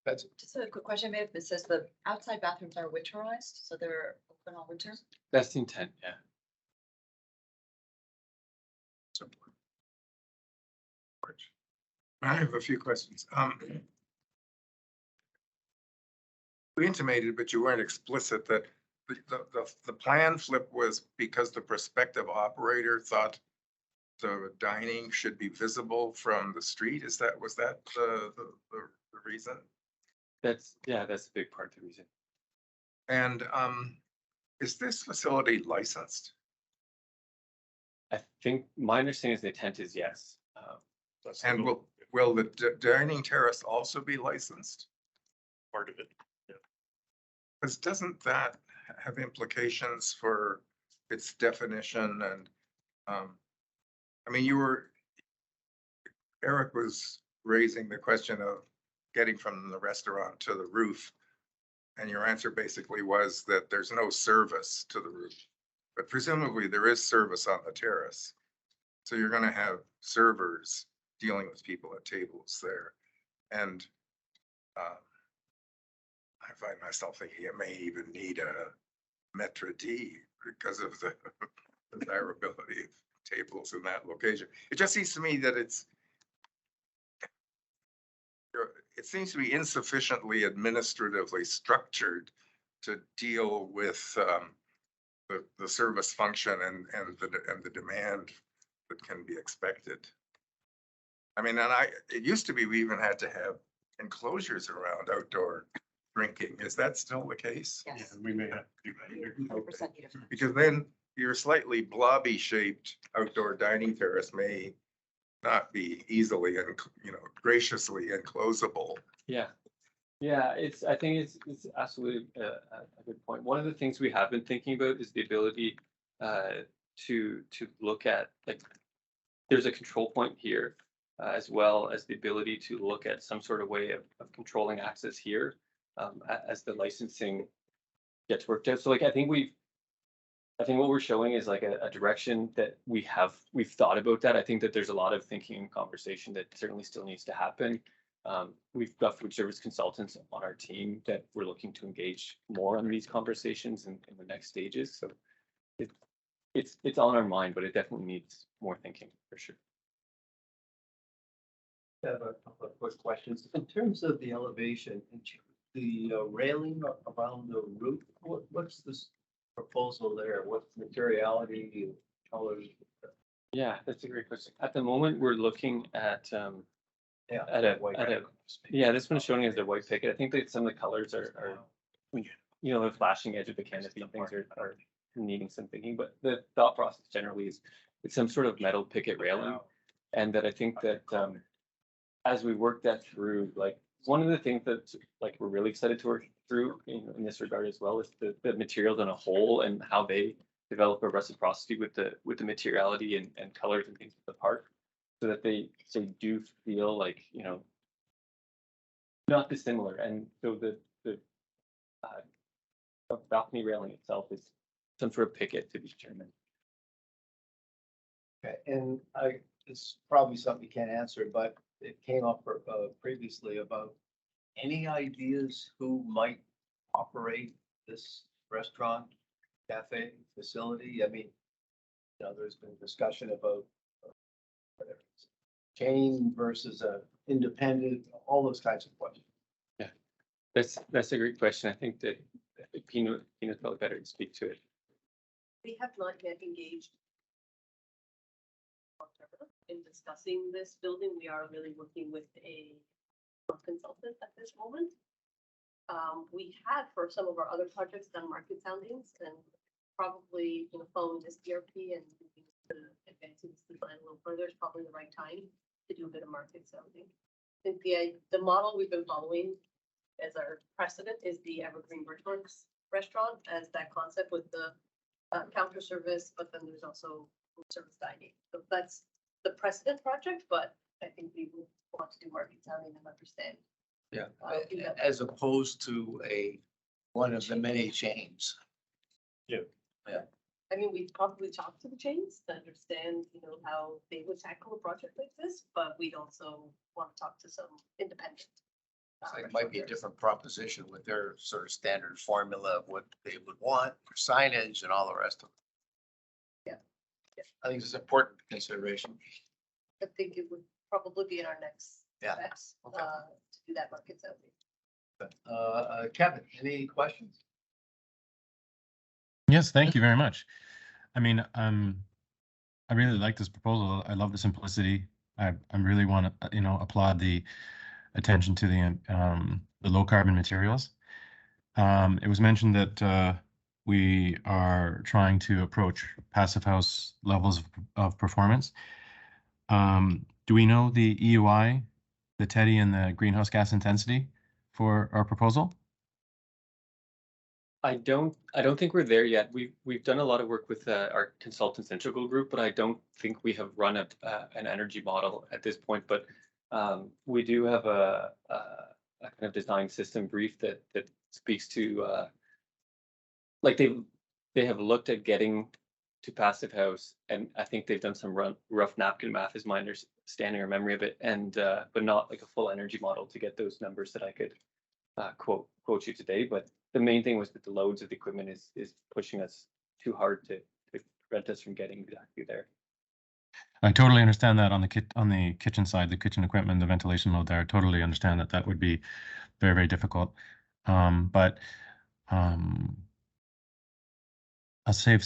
That's Just a quick question, maybe. It says the outside bathrooms are winterized, so they're open all winter. That's the intent, yeah. I have a few questions. You intimated, but you weren't explicit, that the plan flip was because the prospective operator thought the dining should be visible from the street. Was that the reason? That's a big part of the reason. And is this facility licensed? I think my understanding is the intent is yes. And will the dining terrace also be licensed? Part of it. Because doesn't that have implications for its definition? And Eric was raising the question of getting from the restaurant to the roof. And your answer basically was that there's no service to the roof, but presumably there is service on the terrace. So you're going to have servers dealing with people at tables there. And I find myself thinking it may even need a Metra D because of the desirability of tables in that location. It just seems to me that it seems to be insufficiently administratively structured to deal with the service function and the demand that can be expected. It used to be we even had to have enclosures around outdoor drinking. Is that still the case? Yes. We may have to do that here. 100% need a- Because then your slightly blobby shaped outdoor dining terrace may not be easily and, graciously enclosable. Yeah. Yeah, I think it's absolutely a good point. One of the things we have been thinking about is the ability to look at, like, there's a control point here as well as the ability to look at some sort of way of controlling access here as the licensing gets worked out. So like, I think what we're showing is like a direction that we've thought about that. I think that there's a lot of thinking and conversation that certainly still needs to happen. We've got food service consultants on our team that we're looking to engage more on these conversations in the next stages. So it's on our mind, but it definitely needs more thinking for sure. I have a couple of quick questions. In terms of the elevation, the railing around the roof, what's this proposal there? What's materiality, colors? Yeah, that's a great question. At the moment, we're looking at yeah, this one is showing as the white picket. I think that some of the colors are the flashing edge of the canopy and things are needing some thinking, but the thought process generally is it's some sort of metal picket railing. And that I think that as we work that through, like one of the things that like we're really excited to work through in this regard as well is the materials on a whole and how they develop a reciprocity with the materiality and colors and things of the park, so that they do feel like, not dissimilar. And so the balcony railing itself is some sort of picket to be determined. Okay, and it's probably something you can't answer, but it came up previously about any ideas who might operate this restaurant, cafe facility? I mean, there's been discussion about whether it's chain versus a independent, all those kinds of questions. Yeah, that's a great question. I think that Pina's probably better to speak to it. We have not yet engaged in discussing this building. We are really working with a consultant at this moment. We had for some of our other projects done market soundings, and probably following this DRP and advancing this design a little further is probably the right time to do a bit of market sounding. I think the model we've been following as our precedent is the Evergreen Birchworks restaurant as that concept with the counter service, but then there's also food service dining. So that's the precedent project, but I think we would want to do market sounding and understand. Yeah, as opposed to one of the many chains. Yeah. Yeah. I mean, we probably talk to the chains to understand, how they would tackle a project like this, but we'd also want to talk to some independent. So it might be a different proposition with their sort of standard formula of what they would want for signage and all the rest of it. Yeah. I think it's an important consideration. I think it would probably be in our next steps, Okay. to do that market sounding. Kevin, any questions? Yes, thank you very much. I mean, I really like this proposal. I love the simplicity. I really want to, applaud the attention to the low carbon materials. It was mentioned that we are trying to approach passive house levels of performance. Do we know the EUI, the TEDI, and the greenhouse gas intensity for our proposal? I don't think we're there yet. We've done a lot of work with our consultants integral group, but I don't think we have run an energy model at this point. But we do have a kind of design system brief that speaks to like they have looked at getting to passive house, and I think they've done some rough napkin math is my understanding or memory of it, and but not like a full energy model to get those numbers that I could quote you today. But the main thing was that the loads of the equipment is pushing us too hard to prevent us from getting exactly there. I totally understand that on the kitchen side, the kitchen equipment, the ventilation load there. I totally understand that would be very, very difficult. But I'll save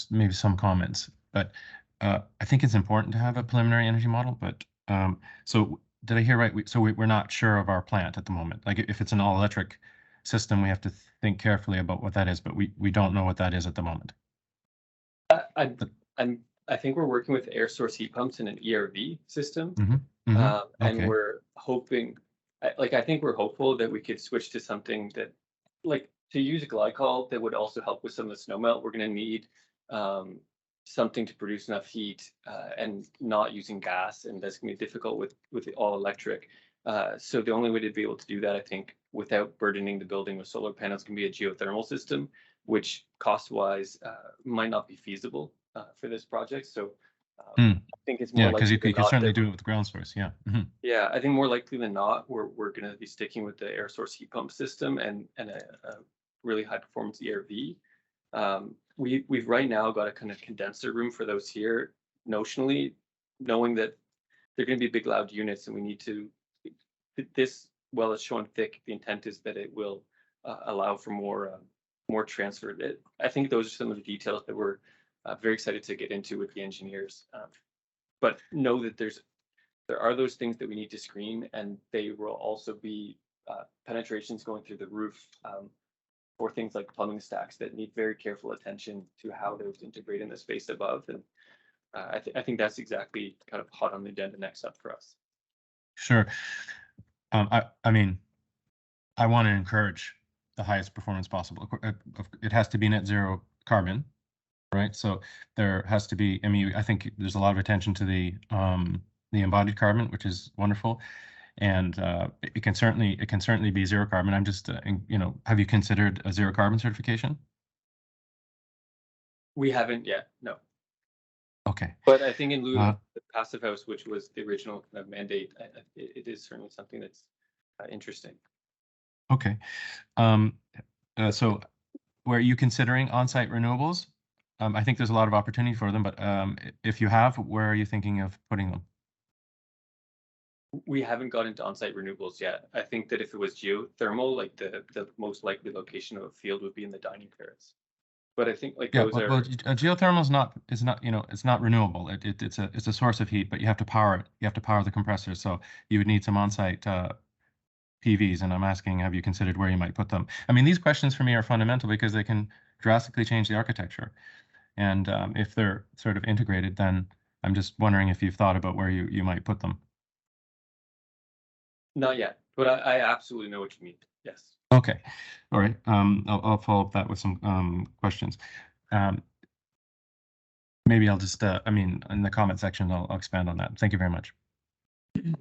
maybe some comments. But I think it's important to have a preliminary energy model. But so did I hear right? We're not sure of our plant at the moment. Like if it's an all electric system, we have to think carefully about what that is. But we don't know what that is at the moment. I think we're working with air source heat pumps in an ERV system, and we're hoping, I think we're hopeful that we could switch to something that, like, to use a glycol that would also help with some of the snow melt. We're going to need something to produce enough heat and not using gas, and that's gonna be difficult with all electric. So the only way to be able to do that, I think, without burdening the building with solar panels, can be a geothermal system, which cost-wise might not be feasible for this project. So I think it's more Yeah, because likely you than could not certainly that do it with the ground source. Yeah. Mhm. yeah, I think more likely than not, we're going to be sticking with the air source heat pump system and a really high performance ERV. We've right now got a kind of condenser room for those here, notionally, knowing that they're going to be big loud units, and we need to. This well is shown thick. The intent is that it will allow for more transfer. I think those are some of the details that we're very excited to get into with the engineers. But know that there are those things that we need to screen, and they will also be penetrations going through the roof for things like plumbing stacks that need very careful attention to how those integrate in the space above. And I think that's exactly kind of hot on the agenda next up for us. Sure. I mean, I want to encourage the highest performance possible. It has to be net zero carbon, right? So there has to be. I mean, I think there's a lot of attention to the embodied carbon, which is wonderful, and it can certainly be zero carbon. I'm just, have you considered a zero carbon certification? We haven't yet, no. Okay. But I think in lieu of the passive house, which was the original kind of mandate, it is certainly something that's interesting. Okay. So were you considering on-site renewables? I think there's a lot of opportunity for them, but if you have, where are you thinking of putting them? We haven't got into on-site renewables yet. I think that if it was geothermal, like the most likely location of a field would be in the dining terrace. But I think like those are Geothermal is not it's not renewable. It's a source of heat, but you have to power it. You have to power the compressor, so you would need some on-site PVs. And I'm asking, have you considered where you might put them? I mean, these questions for me are fundamental because they can drastically change the architecture. And if they're sort of integrated, then I'm just wondering if you've thought about where you might put them. not yet, but I absolutely know what you mean. Yes. Okay. All right. I'll follow up that with some questions. Maybe I'll just, in the comment section, I'll expand on that. Thank you very much.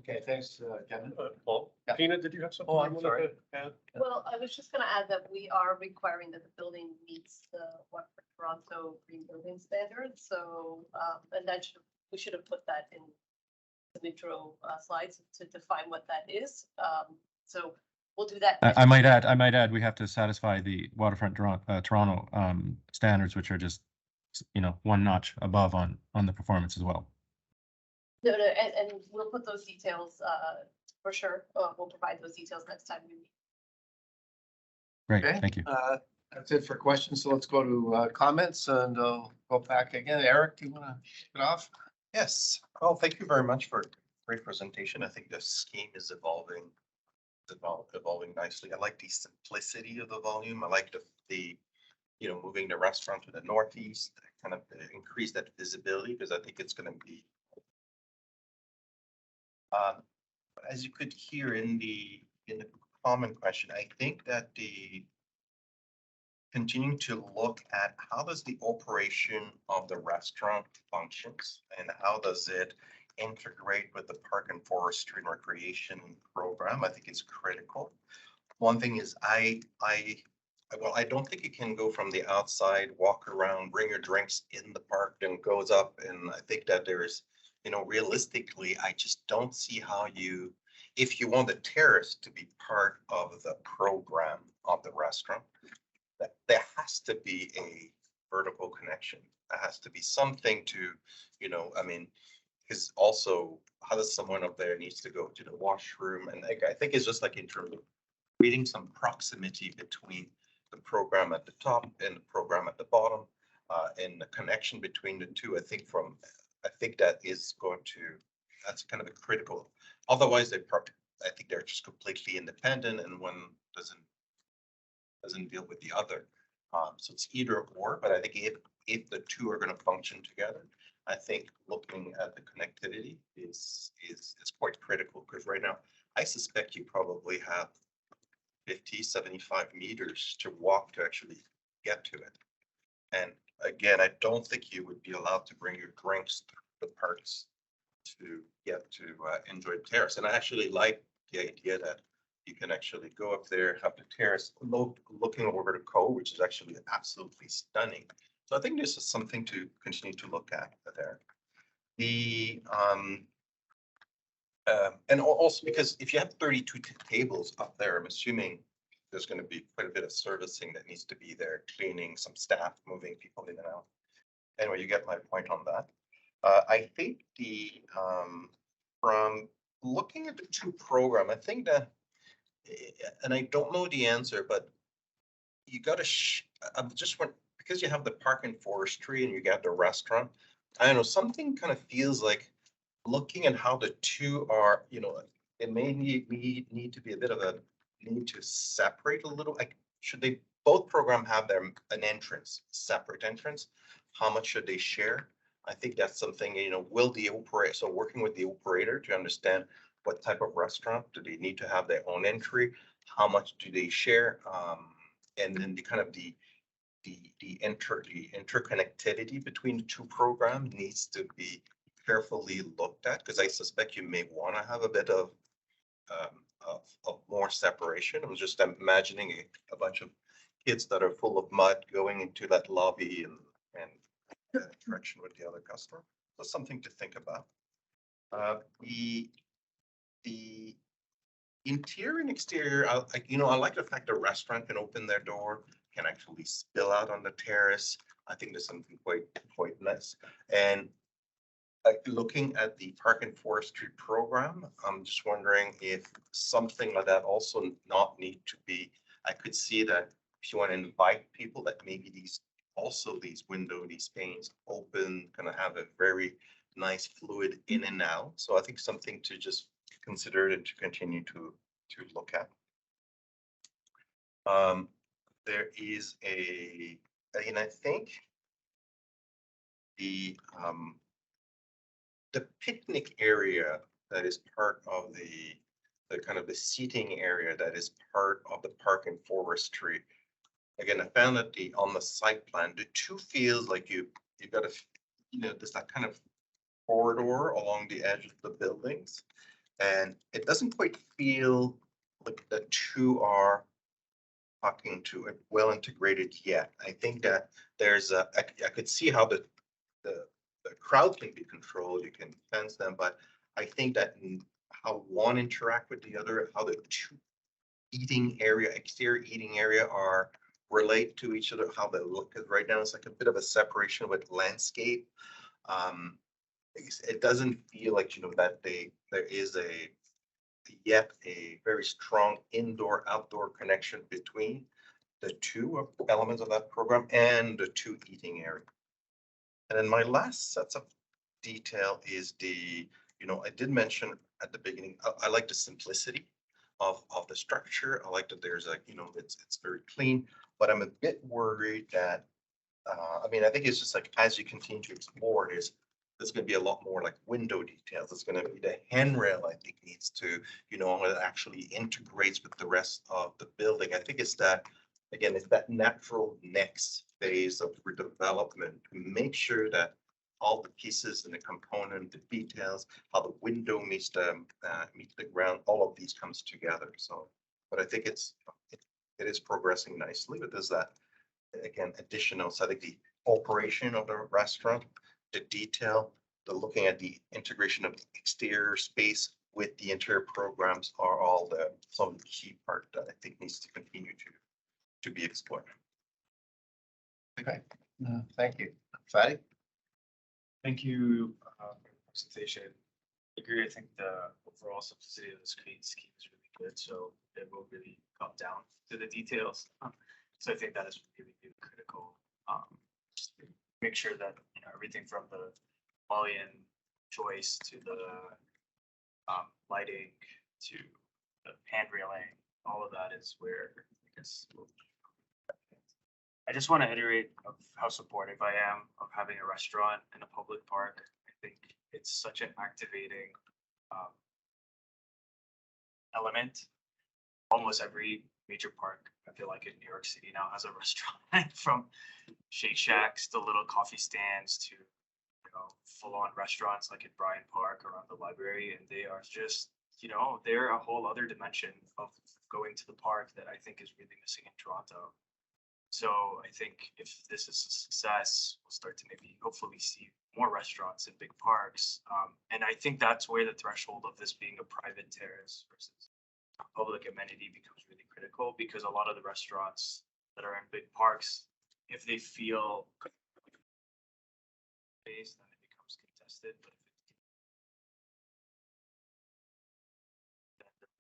Okay, thanks, Kevin. Paul, Yeah. Tina, did you have something? Oh, you I'm wanted sorry. to add? Well, I was just gonna add that we are requiring that the building meets the Waterfront Toronto Green Building Standards, so, and we should have put that in the intro slides to define what that is. So we'll do that. I might add, we have to satisfy the Waterfront Toronto standards, which are just, one notch above on the performance as well. No, and we'll put those details, for sure. We'll provide those details next time we meet. Great, Okay, thank you. That's it for questions. So let's go to comments and go back again. Eric, do you want to kick it off? Yes, well, thank you very much for a great presentation. I think the scheme is evolving nicely. I like the simplicity of the volume. I like the moving the restaurant to the northeast, kind of increase that visibility, because I think it's going to be as you could hear in the comment question, I think that the continuing to look at how does the operation of the restaurant functions and how does it integrate with the park and forestry and recreation program, I think is critical. One thing is I don't think it can go from the outside, walk around, bring your drinks in the park, and goes up. And I think that there's, realistically, I just don't see how if you want the terrace to be part of the program of the restaurant, that there has to be a vertical connection. There has to be something to, because also how does someone up there needs to go to the washroom? And I think it's just like in terms of creating some proximity between the program at the top and the program at the bottom, and the connection between the two. I think that's kind of a critical. Otherwise, I think they're just completely independent, and one doesn't deal with the other. So it's either or. But I think if the two are going to function together, I think looking at the connectivity is quite critical, because right now I suspect you probably have 50, 75 meters to walk to actually get to it. And again, I don't think you would be allowed to bring your drinks to the parks to get to enjoy the terrace. And I actually like the idea that you can actually go up there, have the terrace, looking over the cove, which is actually absolutely stunning. So I think this is something to continue to look at there. The and also because if you have 32 tables up there, I'm assuming there's going to be quite a bit of servicing that needs to be there, cleaning, some staff, moving people in and out. Anyway, you get my point on that. I think the from looking at the two program, I think that, and I don't know the answer, but you got to. I'm just want because you have the park and forestry and you got the restaurant. I don't know, something kind of feels like looking at how the two are. It may need to be a bit of a need to separate a little. Like, should they both program have an entrance, separate entrance? How much should they share? I think that's something, will the operator, so working with the operator to understand what type of restaurant, do they need to have their own entry? How much do they share? And then the kind of the interconnectivity between the two programs needs to be carefully looked at, because I suspect you may want to have a bit of more separation. I was just imagining a bunch of kids that are full of mud going into that lobby and interaction with the other customer. So something to think about. The interior and exterior, I like the fact the restaurant can open their door, can actually spill out on the terrace. I think there's something quite nice. And looking at the park and forestry program, I'm just wondering if something like that also not need to be. I could see that if you want to invite people, that maybe these panes open, gonna have a very nice fluid in and out. So I think something to just consider and to continue to look at. There is and I think the picnic area that is part of the kind of the seating area that is part of the park and forestry. Again, I found that on the site plan, the two feels like you've got there's that kind of corridor along the edge of the buildings, and it doesn't quite feel like the two are talking to it well integrated yet. I think that there's I could see how the crowd can be controlled, you can fence them, but I think that how one interact with the other, how the two exterior eating area are relate to each other, how they look. Because right now it's like a bit of a separation with landscape. It doesn't feel like that there is yet a very strong indoor-outdoor connection between the two elements of that program and the two eating areas. And then my last sets of detail is I did mention at the beginning, I like the simplicity of the structure. I like that there's it's very clean, but I'm a bit worried that, I think it's just like, as you continue to explore, there's going to be a lot more like window details. It's going to be the handrail, I think, needs to, it actually integrates with the rest of the building. I think it's that, again, it's that natural next phase of redevelopment to make sure that all the pieces and the component, the details, how the window meets the ground, all of these comes together. So, but I think it is progressing nicely. But there's that, again, additional. So I think the operation of the restaurant, the detail, the looking at the integration of the exterior space with the interior programs are all some of the key part that I think needs to continue to be explored. Okay, thank you. Fatty? Thank you for the presentation. I agree. I think the overall simplicity of the scheme is really good. So it will really come down to the details. So I think that is really, really critical. Just to make sure that everything from the mullion choice to the lighting to the hand railing, all of that is where I guess I just want to iterate of how supportive I am of having a restaurant in a public park. I think it's such an activating element. Almost every major park, I feel like in New York City now has a restaurant from Shake Shacks to little coffee stands to, full-on restaurants like at Bryant Park around the library. And they are just, they're a whole other dimension of going to the park that I think is really missing in Toronto. So I think if this is a success, we'll start to maybe hopefully see more restaurants in big parks. And I think that's where the threshold of this being a private terrace versus a public amenity becomes really critical, because a lot of the restaurants that are in big parks, if they feel space, then it becomes contested. But if it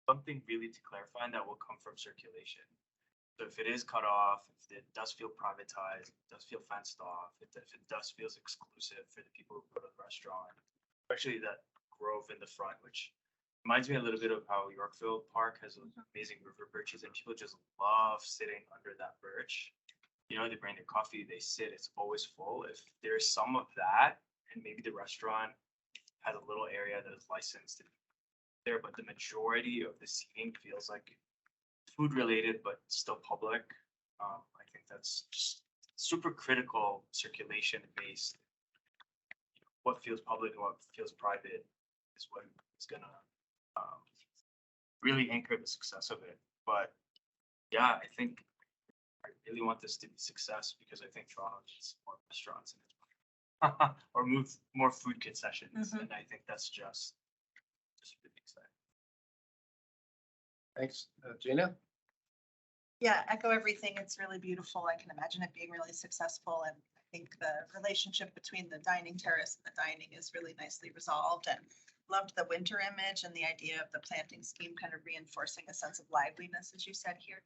something really to clarify, and that will come from circulation. So if it is cut off, if it does feel privatized, it does feel fenced off, if it does feels exclusive for the people who go to the restaurant, especially that grove in the front, which reminds me a little bit of how Yorkville Park has amazing river birches, and people just love sitting under that birch. They bring their coffee, they sit, it's always full. If there's some of that, and maybe the restaurant has a little area that is licensed there, but the majority of the seating feels like food related, but still public. I think that's just super critical circulation based. What feels public and what feels private is what is gonna really anchor the success of it. But yeah, I think I really want this to be success, because I think Toronto needs more restaurants in it, or move more food concessions, and I think that's just really exciting. Thanks. Gina? Yeah, echo everything. It's really beautiful. I can imagine it being really successful, and I think the relationship between the dining terrace and the dining is really nicely resolved, and loved the winter image and the idea of the planting scheme kind of reinforcing a sense of liveliness, as you said here.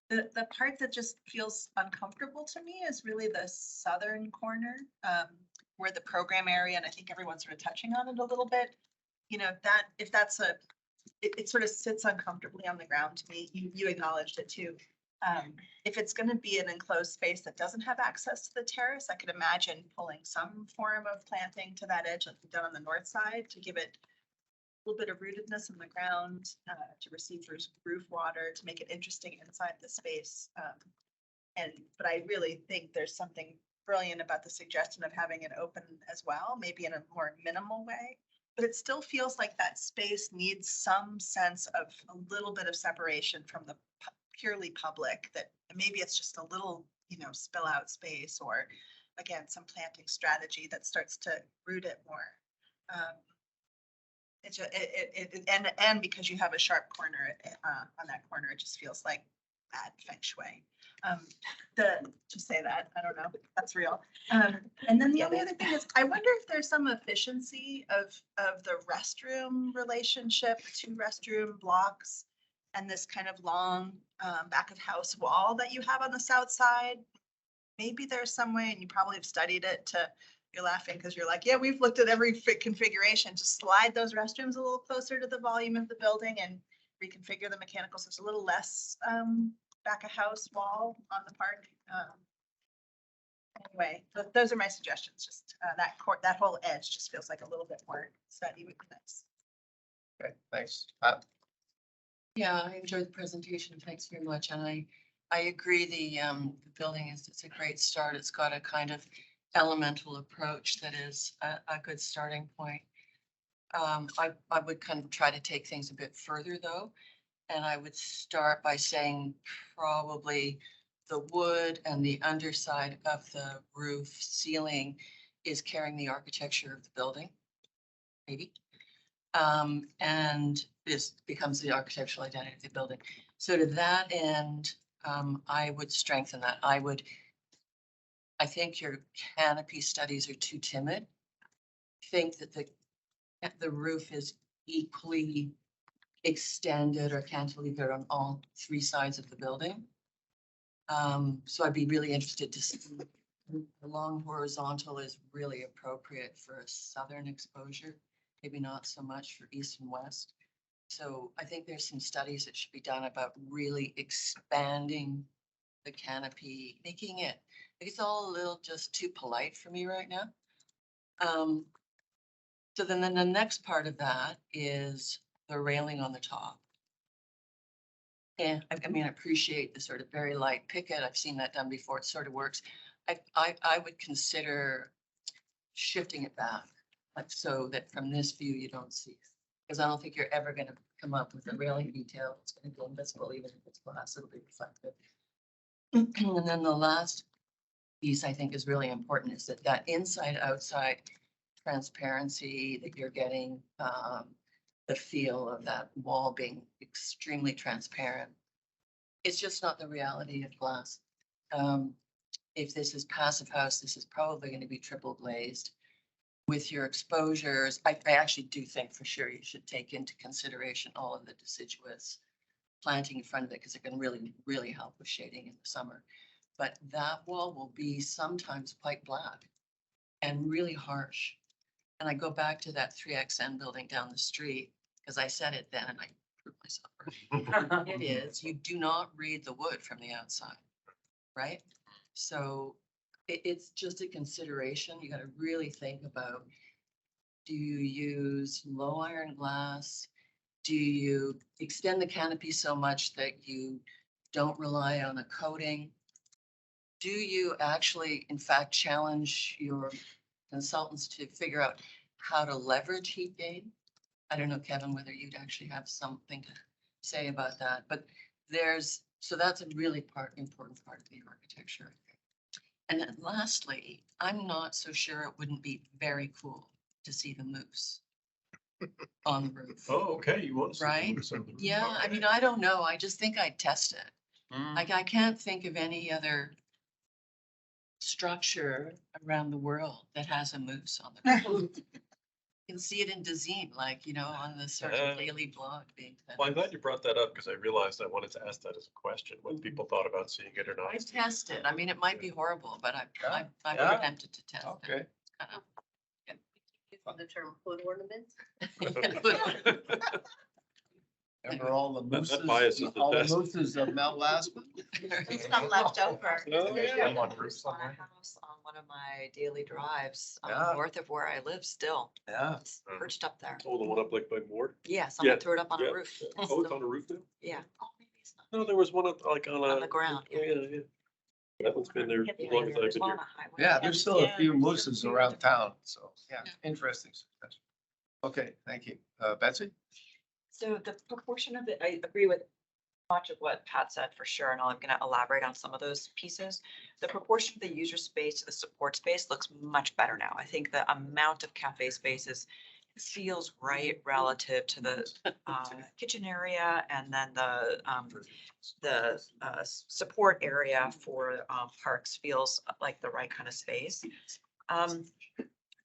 The part that just feels uncomfortable to me is really the southern corner, where the program area, and I think everyone's sort of touching on it a little bit. That if that's it sort of sits uncomfortably on the ground to me. You acknowledged it too. If it's going to be an enclosed space that doesn't have access to the terrace, I could imagine pulling some form of planting to that edge, like we've done on the north side, to give it a little bit of rootedness in the ground, to receive through roof water, to make it interesting inside the space. But I really think there's something brilliant about the suggestion of having it open as well, maybe in a more minimal way. But it still feels like that space needs some sense of a little bit of separation from the purely public, that maybe it's just a little, spill out space, or again, some planting strategy that starts to root it more. And because you have a sharp corner on that corner, it just feels like bad feng shui. To say that, I don't know, that's real. And then the other thing is, I wonder if there's some efficiency of the restroom relationship, 2 restroom blocks, and this kind of long back of house wall that you have on the south side. Maybe there's some way, and you probably have studied it, you're laughing because you're like, yeah, we've looked at every configuration, to slide those restrooms a little closer to the volume of the building and reconfigure the mechanical, so it's a little less back of house wall on the park. Anyway, those are my suggestions. Just that whole edge just feels like a little bit more study would be nice. Okay, thanks. Yeah, I enjoyed the presentation. Thanks very much. And I agree, the building it's a great start. It's got a kind of elemental approach that is a good starting point. I would kind of try to take things a bit further though. And I would start by saying probably the wood and the underside of the roof ceiling is carrying the architecture of the building, maybe. And this becomes the architectural identity of the building. So to that end, I would strengthen that. I think your canopy studies are too timid. Think that the roof is equally extended or cantilevered on all 3 sides of the building. So I'd be really interested to see the long horizontal is really appropriate for a southern exposure, maybe not so much for east and west. So I think there's some studies that should be done about really expanding the canopy, making it, it's all a little just too polite for me right now. So then the next part of that is the railing on the top. Yeah, I mean, I appreciate the sort of very light picket. I've seen that done before. It sort of works. I would consider shifting it back, like so that from this view you don't see. Because I don't think you're ever gonna come up with a railing detail. It's gonna be invisible, even if it's glass, it'll be reflective. And then the last piece I think is really important is that inside outside transparency that you're getting, the feel of that wall being extremely transparent. It's just not the reality of glass. If this is passive house, this is probably going to be triple glazed. With your exposures, I actually do think for sure you should take into consideration all of the deciduous planting in front of it because it can really, really help with shading in the summer. But that wall will be sometimes quite black and really harsh. And I go back to that 3XN building down the street because I said it then and I proved myself. It is, you do not read the wood from the outside, right? So it's just a consideration. You got to really think about, do you use low iron glass? Do you extend the canopy so much that you don't rely on a coating? Do you actually, in fact, challenge your consultants to figure out how to leverage heat gain? I don't know, Kevin, whether you'd actually have something to say about that, but so that's a really important part of the architecture. And then lastly, I'm not so sure it wouldn't be very cool to see the moose on the roof. Oh, okay, you want to see the Right? moose on the roof. Yeah, I Okay. mean, I don't know. I just think I'd test it. Like, I can't think of any other structure around the world that has a moose on the roof. You can see it in Dezeen, like, on the sort of daily blog being. Well, I'm glad you brought that up because I realized I wanted to ask that as a question, what people thought about seeing it or not. I test it. I mean, it might be horrible, but I've Yeah. attempted to test it. Okay. Kind of. For the term food ornaments. Remember all the That bias mooses, is the all the best. mooses of Mount Lassman? Some left over. Oh, yeah. I'm on a house on one of my daily drives, Yeah. north of where I live still. Yeah. It's perched up there. Oh, the one up like by Moore? Yeah, someone Yeah, threw it up on yeah, a roof. yeah. Oh, it's on a roof now? Yeah. No, there was one up like on a. On the ground, yeah. Yeah. That one's been there as long as I've There's been one here. on the highway. Yeah, there's still a Yeah, few there's still mooses a few. around town, so, yeah, interesting suggestion. Okay, thank you. Betsy? So the proportion of it, I agree with much of what Pat said for sure, and I'm gonna elaborate on some of those pieces. The proportion of the user space to the support space looks much better now. I think the amount of cafe spaces feels right relative to the kitchen area and then the support area for parks feels like the right kind of space.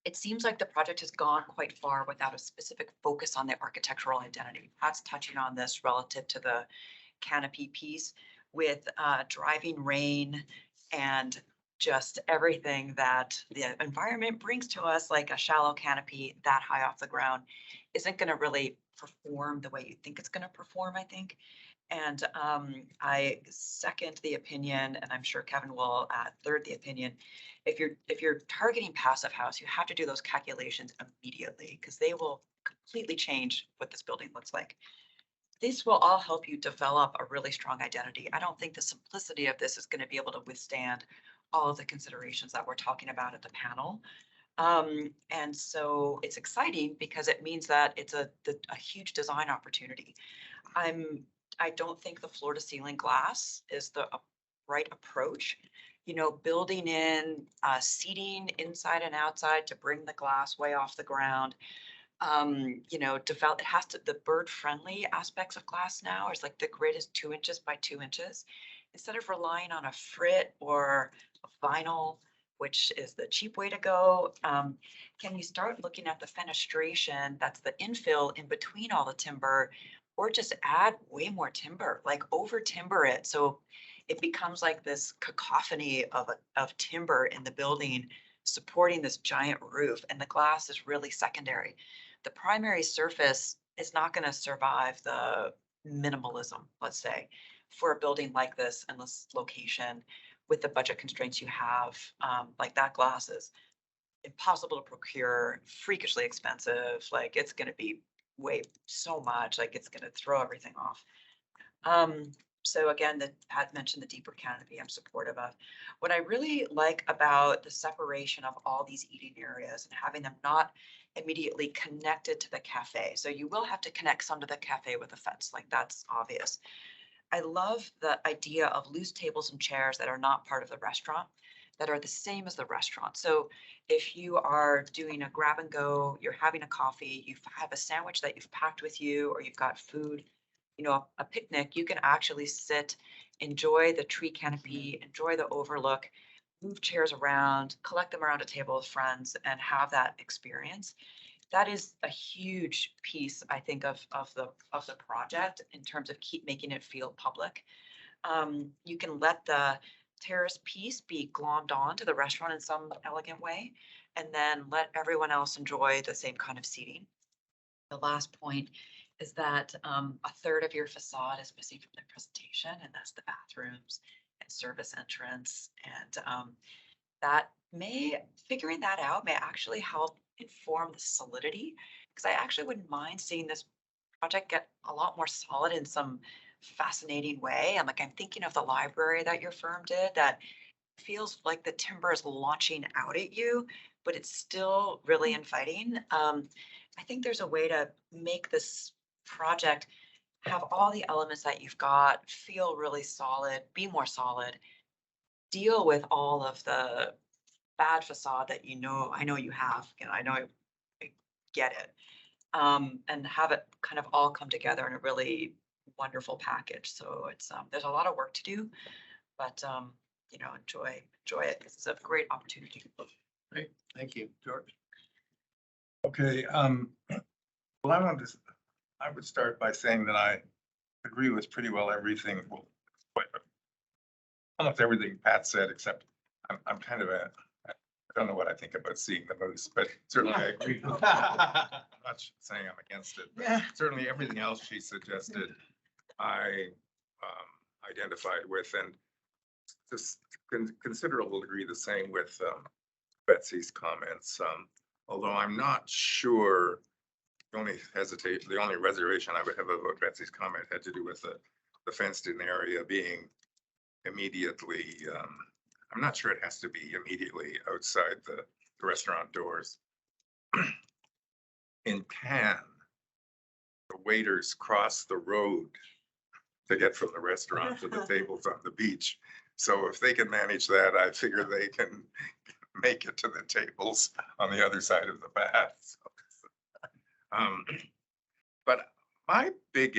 It seems like the project has gone quite far without a specific focus on the architectural identity. Pat's touching on this relative to the canopy piece with driving rain and just everything that the environment brings to us, like a shallow canopy that high off the ground isn't going to really perform the way you think it's going to perform, I think. And I second the opinion, and I'm sure Kevin will third the opinion. If you're targeting passive house, you have to do those calculations immediately because they will completely change what this building looks like. This will all help you develop a really strong identity. I don't think the simplicity of this is going to be able to withstand all of the considerations that we're talking about at the panel. And so it's exciting because it means that it's a huge design opportunity. I don't think the floor to ceiling glass is the right approach. Building in seating inside and outside to bring the glass way off the ground. Develop, it has to, the bird friendly aspects of glass now is like the grid is 2 inches by 2 inches. Instead of relying on a frit or a vinyl, which is the cheap way to go, can you start looking at the fenestration that's the infill in between all the timber, or just add way more timber, like over timber it. So it becomes like this cacophony of timber in the building supporting this giant roof, and the glass is really secondary. The primary surface is not going to survive the minimalism, let's say, for a building like this in this location with the budget constraints you have. Like that glass is impossible to procure, freakishly expensive. Like it's going to be weigh so much, like it's gonna throw everything off. So again, Pat mentioned the deeper canopy I'm supportive of. What I really like about the separation of all these eating areas and having them not immediately connected to the cafe. So you will have to connect some to the cafe with a fence, like that's obvious. I love the idea of loose tables and chairs that are not part of the restaurant, that are the same as the restaurant. So if you are doing a grab and go, you're having a coffee, you have a sandwich that you've packed with you, or you've got food, you know, a picnic, you can actually sit, enjoy the tree canopy, enjoy the overlook, move chairs around, collect them around a table with friends and have that experience. That is a huge piece, I think, of the project in terms of keep making it feel public. You can let the terrace piece be glommed on to the restaurant in some elegant way, and then let everyone else enjoy the same kind of seating. The last point is that a third of your facade is missing from the presentation, and that's the bathrooms and service entrance. And figuring that out may actually help inform the solidity, because I actually wouldn't mind seeing this project get a lot more solid in some fascinating way. And like, I'm thinking of the library that your firm did that feels like the timber is launching out at you, but it's still really inviting. I think there's a way to make this project have all the elements that you've got, feel really solid, be more solid, deal with all of the bad facade that I know you have, I know I get it. And have it kind of all come together in a really wonderful package. So it's, there's a lot of work to do, but, enjoy it. This is a great opportunity. Great, thank you, George. Okay, well, I would start by saying that I agree with pretty well everything, well, almost everything Pat said, except I'm kind of I don't know what I think about seeing the moose, but certainly I agree. I'm not saying I'm against it, but certainly everything else she suggested, I identified with, and just considerable degree the same with Betsy's comments. Although I'm not sure, the only reservation I would have about Betsy's comment had to do with the fenced-in area being immediately. I'm not sure it has to be immediately outside the restaurant doors. In Cannes, the waiters cross the road to get from the restaurant to the tables on the beach. So if they can manage that, I figure they can make it to the tables on the other side of the path. So, but my big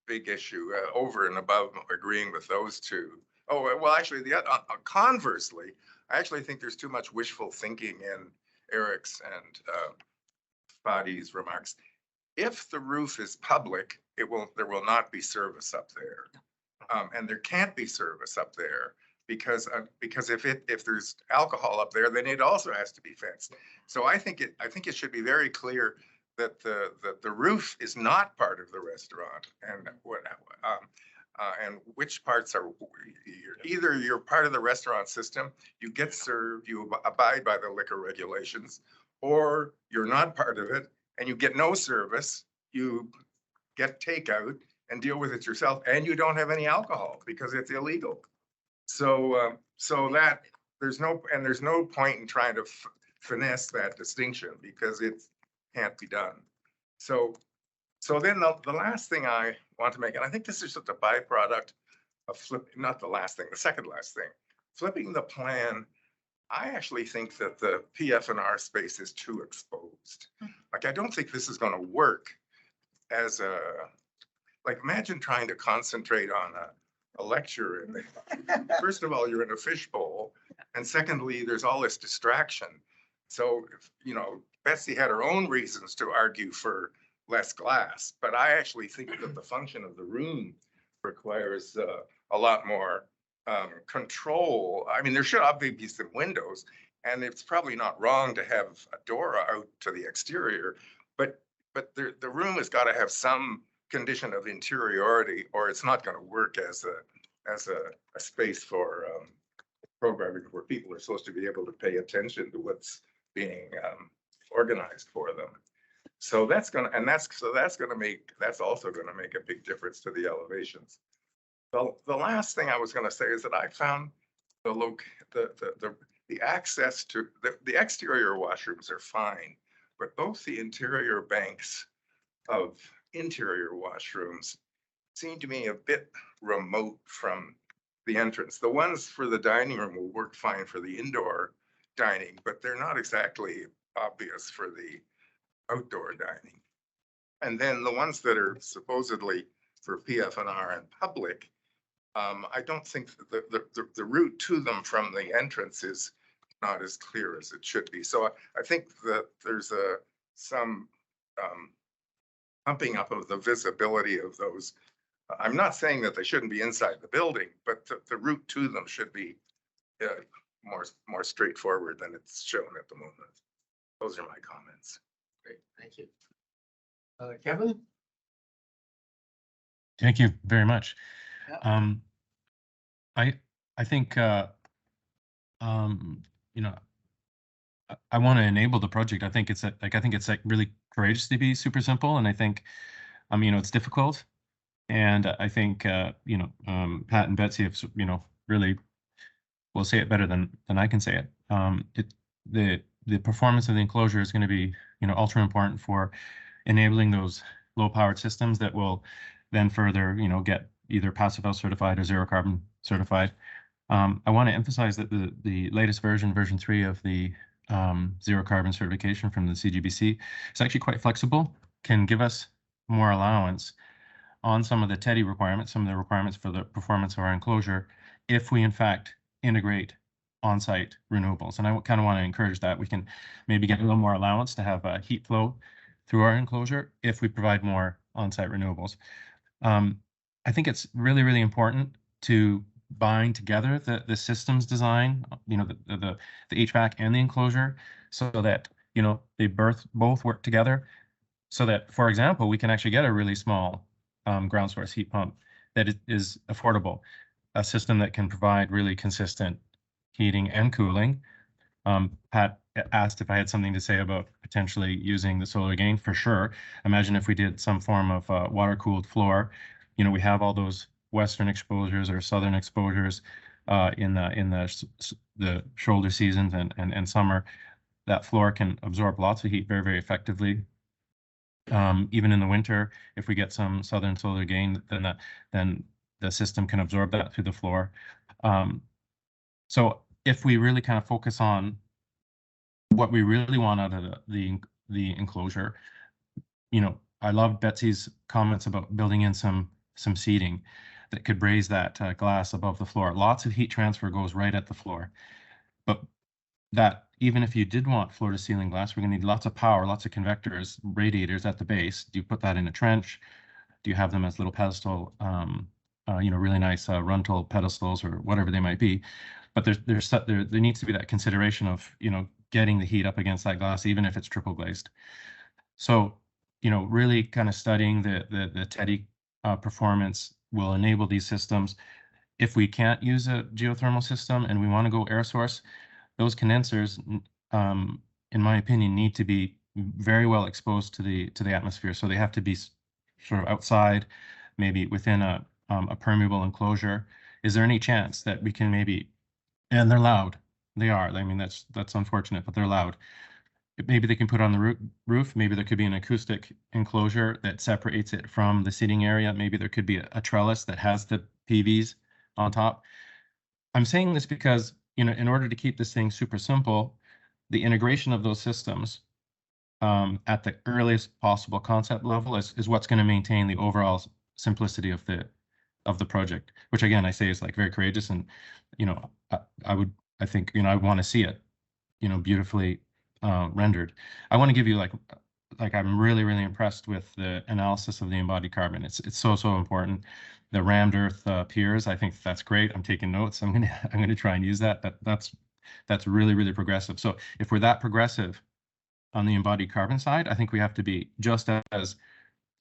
issue, over and above agreeing with those two. Oh, well, actually, conversely, I actually think there's too much wishful thinking in Eric's and Fadi's remarks. If the roof is public, there will not be service up there. And there can't be service up there because if there's alcohol up there, then it also has to be fenced. So I think it should be very clear that the roof is not part of the restaurant, and and which parts are either you're part of the restaurant system, you get served, you abide by the liquor regulations, or you're not part of it and you get no service, you get takeout and deal with it yourself, and you don't have any alcohol because it's illegal. So that there's no point in trying to finesse that distinction because it can't be done. So then the last thing I want to make, and I think this is just a byproduct of not the last thing, the second last thing, flipping the plan. I actually think that the PF&R space is too exposed. Like, I don't think this is going to work as imagine trying to concentrate on a lecture. First of all, you're in a fishbowl. And secondly, there's all this distraction. So, Betsy had her own reasons to argue for less glass, but I actually think that the function of the room requires a lot more control. I mean, there should obviously be some windows, and it's probably not wrong to have a door out to the exterior, but the room has got to have some condition of interiority, or it's not going to work as a space for programming where people are supposed to be able to pay attention to what's being organized for them. So that's gonna, that's also gonna make a big difference to the elevations. The last thing I was gonna say is that I found the access to, the exterior washrooms are fine, but both the interior banks of interior washrooms seem to me a bit remote from the entrance. The ones for the dining room will work fine for the indoor dining, but they're not exactly obvious for the outdoor dining. And then the ones that are supposedly for PF&R and public, I don't think the route to them from the entrance is not as clear as it should be. So I think that there's some pumping up of the visibility of those. I'm not saying that they shouldn't be inside the building, but the route to them should be more straightforward than it's shown at the moment. Those are my comments. Great, thank you. Kevin? Thank you very much. Yeah. I think I want to enable the project. I think it's really courageous to be super simple, and I think it's difficult, and I think Pat and Betsy have really will say it better than I can say it. The performance of the enclosure is going to be ultra important for enabling those low powered systems that will then further get either passive house certified or zero carbon certified. I want to emphasize that the latest version 3 of the zero carbon certification from the CGBC is actually quite flexible, can give us more allowance on some of the TEDI requirements, some of the requirements for the performance of our enclosure, if we in fact integrate on-site renewables. And I kind of want to encourage that. We can maybe get a little more allowance to have heat flow through our enclosure if we provide more on-site renewables. I think it's really, really important to bind together the systems design, the HVAC and the enclosure, so that they both work together, so that, for example, we can actually get a really small ground source heat pump that is affordable, a system that can provide really consistent heating and cooling. Pat asked if I had something to say about potentially using the solar gain. For sure. Imagine if we did some form of water cooled floor. We have all those western exposures or southern exposures in the shoulder seasons and summer. That floor can absorb lots of heat very, very effectively. Even in the winter, if we get some southern solar gain, then the system can absorb that through the floor. So if we really kind of focus on what we really want out of the enclosure, I love Betsy's comments about building in some seating that could raise that glass above the floor. Lots of heat transfer goes right at the floor, but that even if you did want floor to ceiling glass, we're going to need lots of power, lots of convectors, radiators at the base. Do you put that in a trench? Do you have them as little pedestal, really nice Runtal pedestals or whatever they might be? But there needs to be that consideration of getting the heat up against that glass, even if it's triple glazed. So really kind of studying the TEDI performance will enable these systems. If we can't use a geothermal system and we want to go air source, those condensers, in my opinion, need to be very well exposed to the atmosphere. So they have to be sort of outside, maybe within a permeable enclosure. Is there any chance that we can maybe, and they're loud, they are, I mean, that's unfortunate, but they're loud. Maybe they can put on the roof. Maybe there could be an acoustic enclosure that separates it from the seating area. Maybe there could be a trellis that has the PVs on top. I'm saying this because, in order to keep this thing super simple, the integration of those systems at the earliest possible concept level is what's going to maintain the overall simplicity of the project, which again, I say is like very courageous. And, I think, I want to see it, beautifully rendered. I want to give you like I'm really, really impressed with the analysis of the embodied carbon. It's so important. The rammed earth piers, I think that's great. I'm taking notes. I'm gonna try and use that. That's really, really progressive. So if we're that progressive on the embodied carbon side, I think we have to be just as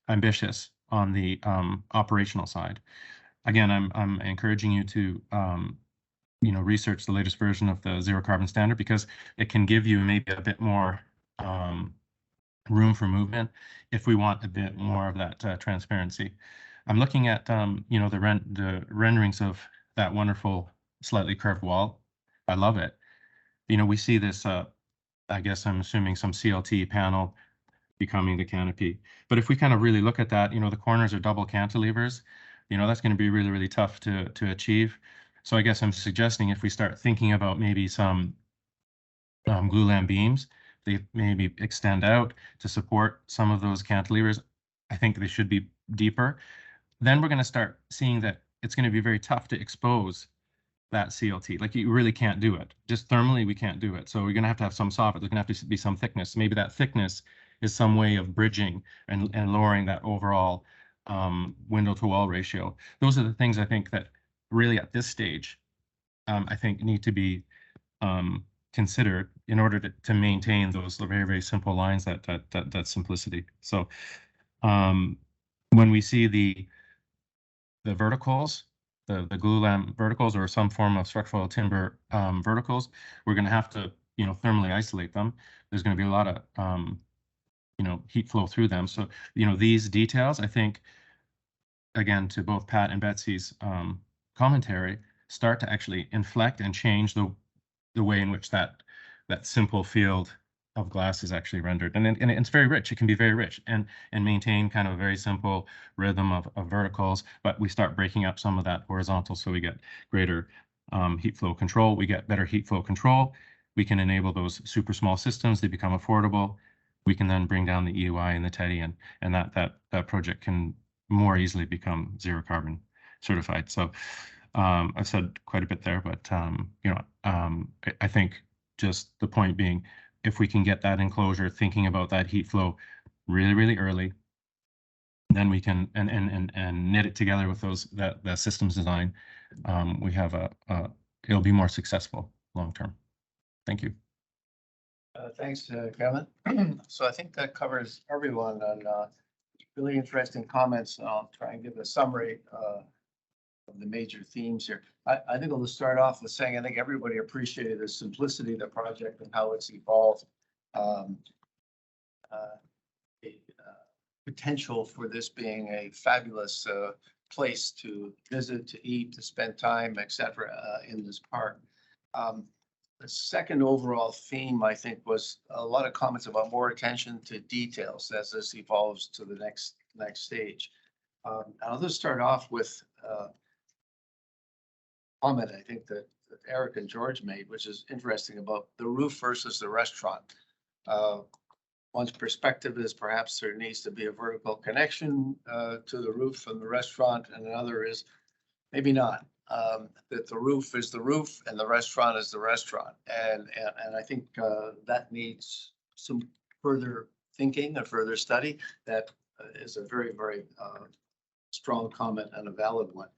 ambitious on the operational side. Again, I'm encouraging you to research the latest version of the zero carbon standard, because it can give you maybe a bit more room for movement if we want a bit more of that transparency. I'm looking at, you know, the renderings of that wonderful slightly curved wall. I love it. You know, we see this, I guess I'm assuming some CLT panel becoming the canopy. But if we kind of really look at that, you know, the corners are double cantilevers, you know, that's going to be really, really tough to achieve. So I guess I'm suggesting if we start thinking about maybe some glulam beams, they maybe extend out to support some of those cantilevers. I think they should be deeper. Then we're going to start seeing that it's going to be very tough to expose that CLT. Like you really can't do it. Just thermally, we can't do it. So we're going to have some soffit. There's going to have to be some thickness. Maybe that thickness is some way of bridging and lowering that overall window to wall ratio. Those are the things I think that really at this stage, I think need to be considered in order to maintain those very, very simple lines, that simplicity. So when we see the verticals, the glulam verticals or some form of structural timber verticals, we're going to have to, you know, thermally isolate them. There's going to be a lot of, you know, heat flow through them. So, you know, these details, I think, again, to both Pat and Betsy's commentary, start to actually inflect and change the way in which that simple field of glass is actually rendered. And it's very rich. It can be very rich and maintain kind of a very simple rhythm of verticals, but we start breaking up some of that horizontal so we get greater heat flow control. We get better heat flow control. We can enable those super small systems. They become affordable. We can then bring down the EUI and the TEDI, and that project can more easily become zero carbon certified. So I've said quite a bit there, but you know, I think just the point being, if we can get that enclosure thinking about that heat flow really, really early, then we can and knit it together with that systems design. We have it'll be more successful long term. Thank you. Thanks, Kevin. So I think that covers everyone on really interesting comments. I'll try and give a summary of the major themes here. I think I'll just start off with saying I think everybody appreciated the simplicity of the project and how it's evolved. The potential for this being a fabulous place to visit, to eat, to spend time, etc. In this park. The second overall theme, I think, was a lot of comments about more attention to details as this evolves to the next stage. I'll just start off with comment I think that Eric and George made, which is interesting, about the roof versus the restaurant. One's perspective is perhaps there needs to be a vertical connection to the roof and the restaurant, and another is maybe not. That the roof is the roof and the restaurant is the restaurant. And I think that needs some further thinking, a further study. That is a very, very strong comment and a valid one.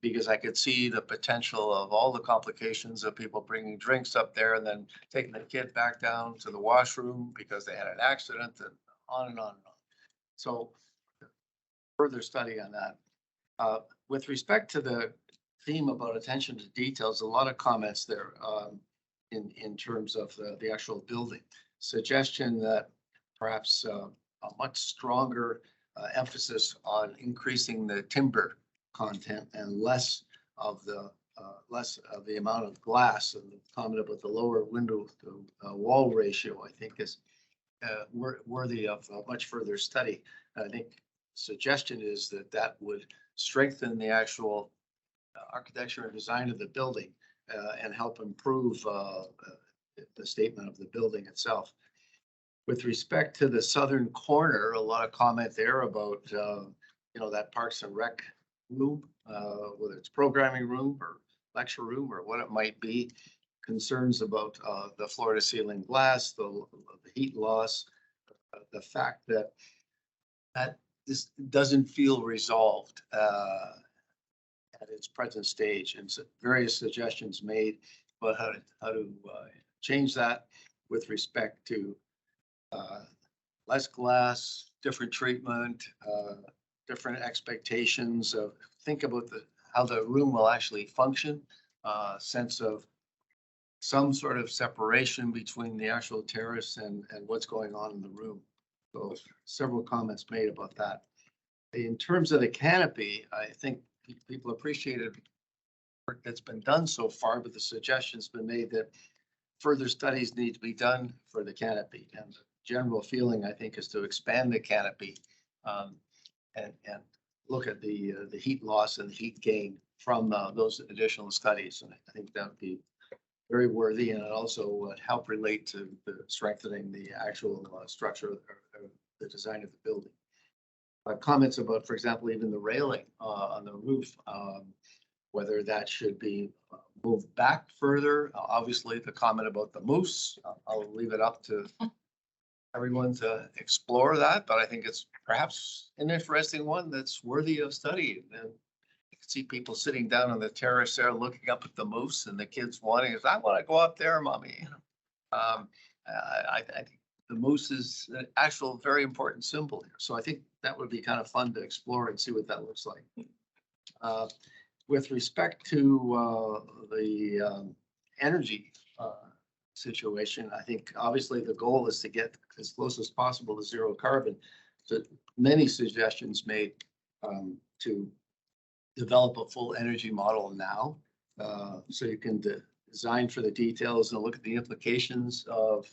Because I could see the potential of all the complications of people bringing drinks up there and then taking the kid back down to the washroom because they had an accident, and on and on and on. So further study on that. With respect to the theme about attention to details, a lot of comments there in terms of the actual building. Suggestion that perhaps a much stronger emphasis on increasing the timber content and less of the amount of glass, and the comment about the lower window to wall ratio, I think, is worthy of much further study. I think suggestion is that would strengthen the actual architecture and design of the building and help improve the statement of the building itself. With respect to the southern corner, a lot of comment there about you know, that Parks and Rec room, whether it's programming room or lecture room or what it might be. Concerns about the floor to ceiling glass, the heat loss, the fact that this doesn't feel resolved at its present stage, and so various suggestions made about how to change that with respect to less glass, different treatment, different expectations of think about how the room will actually function, sense of some sort of separation between the actual terrace and what's going on in the room. So several comments made about that. In terms of the canopy, I think people appreciated work that's been done so far, but the suggestion's been made that further studies need to be done for the canopy. And the general feeling, I think, is to expand the canopy and look at the heat loss and the heat gain from those additional studies. And I think that would be very worthy, and it also would help relate to the strengthening the actual structure of the design of the building. Comments about, for example, even the railing on the roof, whether that should be moved back further. Obviously, the comment about the moose, I'll leave it up to everyone to explore that, but I think it's perhaps an interesting one that's worthy of study. And you can see people sitting down on the terrace there looking up at the moose, and the kids wanting, I want to go up there, mommy. I think the moose is an actual very important symbol here. So I think that would be kind of fun to explore and see what that looks like. With respect to the energy situation, I think obviously the goal is to get as close as possible to zero carbon. So many suggestions made to develop a full energy model now, so you can design for the details and look at the implications of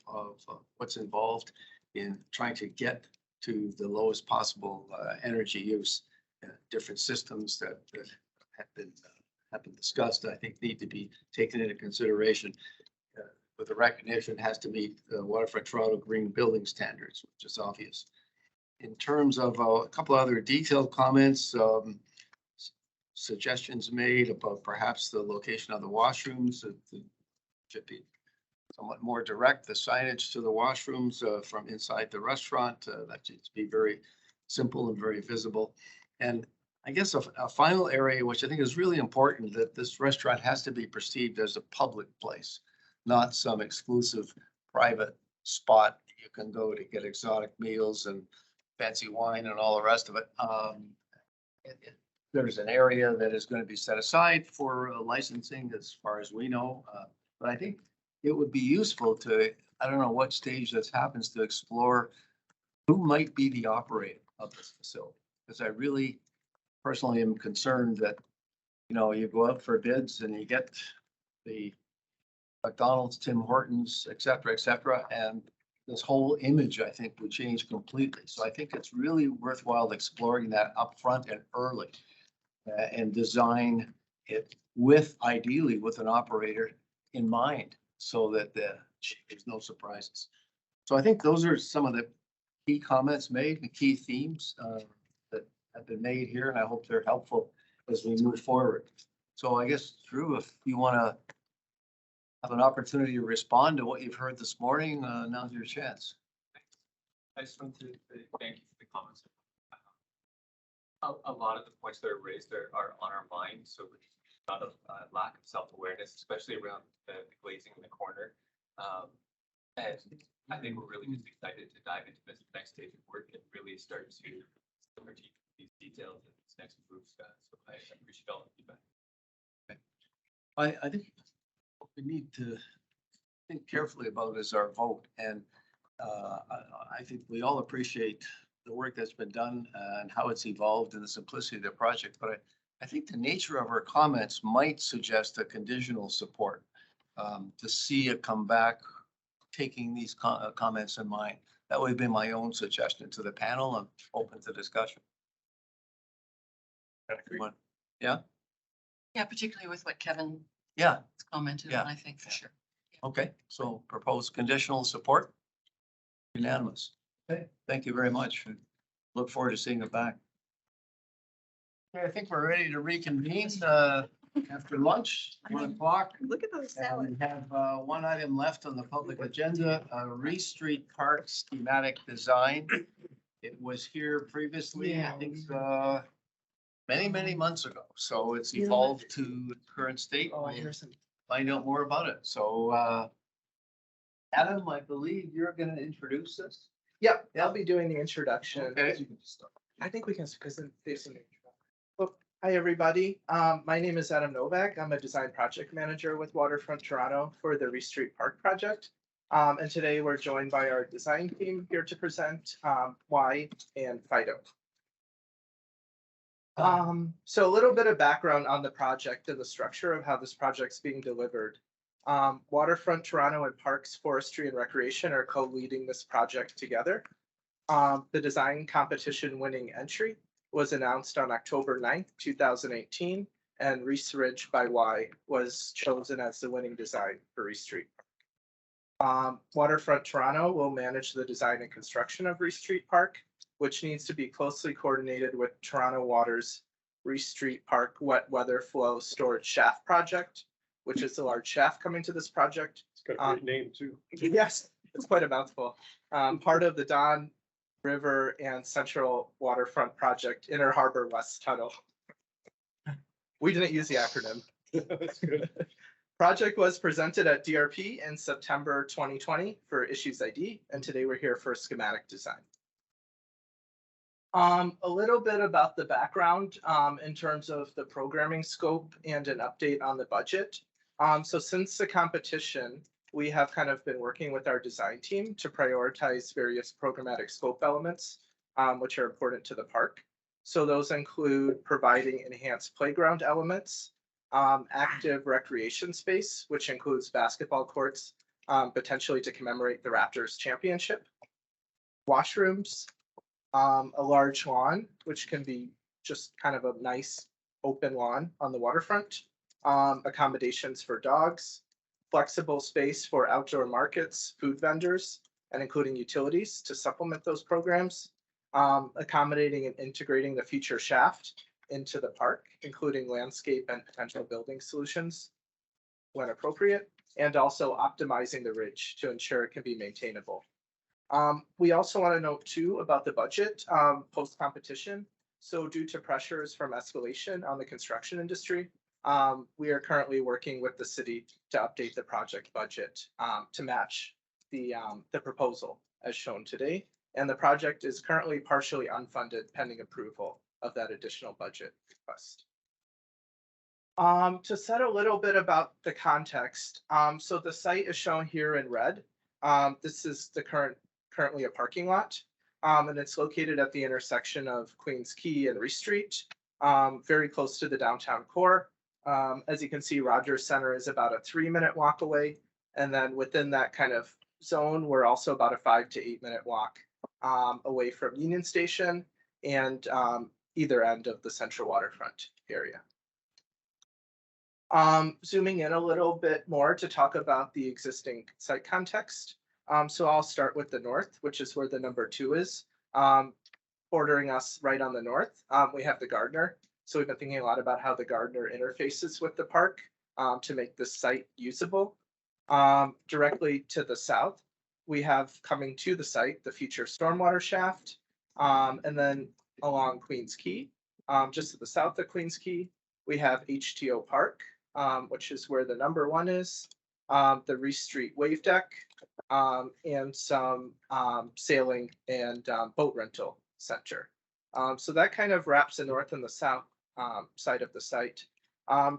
what's involved in trying to get to the lowest possible energy use. Different systems that have been discussed, I think, need to be taken into consideration. With the recognition, it has to meet the Waterfront Toronto Green Building Standards, which is obvious. In terms of a couple other detailed comments, suggestions made about perhaps the location of the washrooms. It should be somewhat more direct. The signage to the washrooms from inside the restaurant, that should be very simple and very visible. And I guess a final area, which I think is really important, that this restaurant has to be perceived as a public place, not some exclusive private spot you can go to get exotic meals and fancy wine and all the rest of it. There's an area that is going to be set aside for licensing, as far as we know. But I think it would be useful to, I don't know what stage this happens, to explore who might be the operator of this facility. Because I really personally am concerned that, you go out for bids and you get the McDonald's, Tim Hortons, et cetera, and this whole image, I think, would change completely. So I think it's really worthwhile exploring that upfront and early, and design it ideally with an operator in mind, so that there's no surprises. So I think those are some of the key comments made, the key themes that have been made here, and I hope they're helpful as we move forward. So I guess, Drew, if you want to have an opportunity to respond to what you've heard this morning, now's your chance. I just want to thank you for the comments. A lot of the points that are raised are on our mind, so there's a lot of lack of self-awareness, especially around the glazing in the corner. And I think we're really just excited to dive into this next stage of work and really start to critique these details and these next moves. So I appreciate all the feedback. I think what we need to think carefully about is our vote. And I think we all appreciate the work that's been done and how it's evolved and the simplicity of the project. But I think the nature of our comments might suggest a conditional support, to see it come back, taking these comments in mind. That would be my own suggestion to the panel. I'm open to discussion. Yeah. Yeah, particularly with what Kevin Yeah. commented on, I think, for sure. Okay, so proposed conditional support? Unanimous. Okay, thank you very much. Look forward to seeing it back. Okay, I think we're ready to reconvene after lunch, 1 o'clock. Look at those And salads. we have one item left on the public agenda, Rees Street Park schematic design. It was here previously, I think, many months ago. So it's evolved to current state. Oh, We'll find out more about it. So Adam, I believe you're going to introduce this. Yeah, I'll be doing the introduction. Okay. I think we can, because there's an intro. Well, Hi, everybody. My name is Adam Novak. I'm a design project manager with Waterfront Toronto for the Rees Street Park project. And today we're joined by our design team here to present Y and Fido. So a little bit of background on the project and the structure of how this project's being delivered. Waterfront Toronto and Parks, Forestry and Recreation are co-leading this project together. The design competition winning entry was announced on October 9th, 2018, and Rees Ridge by Y was chosen as the winning design for Rees Street. Waterfront Toronto will manage the design and construction of Rees Street Park, which needs to be closely coordinated with Toronto Water's Rees Street Park Wet Weather Flow Storage Shaft Project, which is the large shaft coming to this project. It's got a great name too. Yes, it's quite a mouthful. Part of the Don River and Central Waterfront Project Inner Harbor West Tunnel. We didn't use the acronym. That's good. Project was presented at DRP in September 2020 for Issues ID, and today we're here for schematic design. A little bit about the background in terms of the programming scope and an update on the budget. So since the competition, we have kind of been working with our design team to prioritize various programmatic scope elements, which are important to the park. So those include providing enhanced playground elements, active recreation space, which includes basketball courts, potentially to commemorate the Raptors championship, washrooms, a large lawn, which can be just kind of a nice open lawn on the waterfront, accommodations for dogs, flexible space for outdoor markets, food vendors, and including utilities to supplement those programs, accommodating and integrating the future shaft into the park, including landscape and potential building solutions when appropriate, and also optimizing the ridge to ensure it can be maintainable. We also want to note too about the budget post-competition. So due to pressures from escalation on the construction industry, we are currently working with the city to update the project budget to match the proposal as shown today. And the project is currently partially unfunded pending approval of that additional budget request. To set a little bit about the context, so the site is shown here in red. This is the currently a parking lot, and it's located at the intersection of Queens Quay and Rees Street, very close to the downtown core. As you can see, Rogers Center is about a 3-minute walk away. And then within that kind of zone, we're also about a 5 to 8-minute walk away from Union Station and either end of the Central Waterfront area. Zooming in a little bit more to talk about the existing site context. So I'll start with the north, which is where the number 2 is. Bordering us right on the north, we have the Gardner. So we've been thinking a lot about how the Gardner interfaces with the park to make this site usable. Directly to the south, we have coming to the site the future stormwater shaft, and then along Queens Quay, just to the south of Queens Quay, we have HTO Park, which is where the number 1 is, the Rees Street Wave Deck, and some sailing and boat rental center. So that kind of wraps the north and the south side of the site.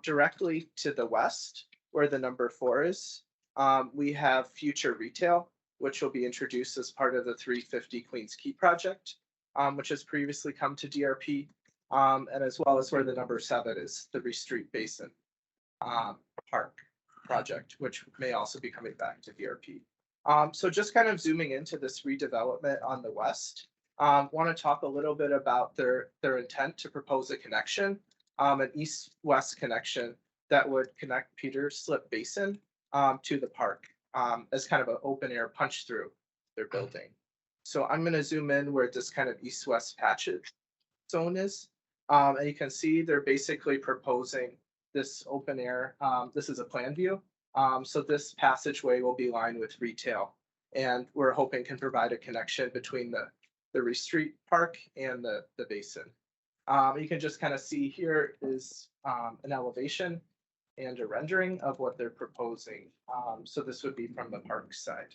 Directly to the west, where the number 4 is, we have future retail, which will be introduced as part of the 350 Queens Quay project, which has previously come to DRP, and as well as where the number 7 is, the Rees Street Basin Park project, which may also be coming back to DRP. So just kind of zooming into this redevelopment on the west, want to talk a little bit about their intent to propose a connection, an east-west connection that would connect Peters Slip Basin to the park as kind of an open air punch through their building. So I'm going to zoom in where this kind of east-west patches zone is. And you can see they're basically proposing this open air. This is a plan view. So this passageway will be lined with retail, and we're hoping can provide a connection between the Rees Street Park and the basin. You can just kind of see here is an elevation and a rendering of what they're proposing. So this would be from the park side.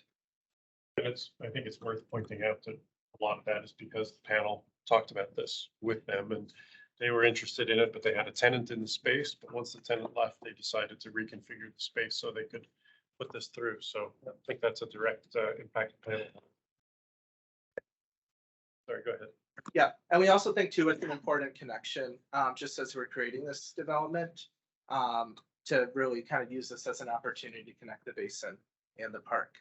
I think it's worth pointing out that a lot of that is because the panel talked about this with them, and they were interested in it, but they had a tenant in the space. But once the tenant left, they decided to reconfigure the space so they could put this through. So I think that's a direct impact. Sorry, go ahead. Yeah, and we also think too, it's an important connection, just as we're creating this development, to really kind of use this as an opportunity to connect the basin and the park.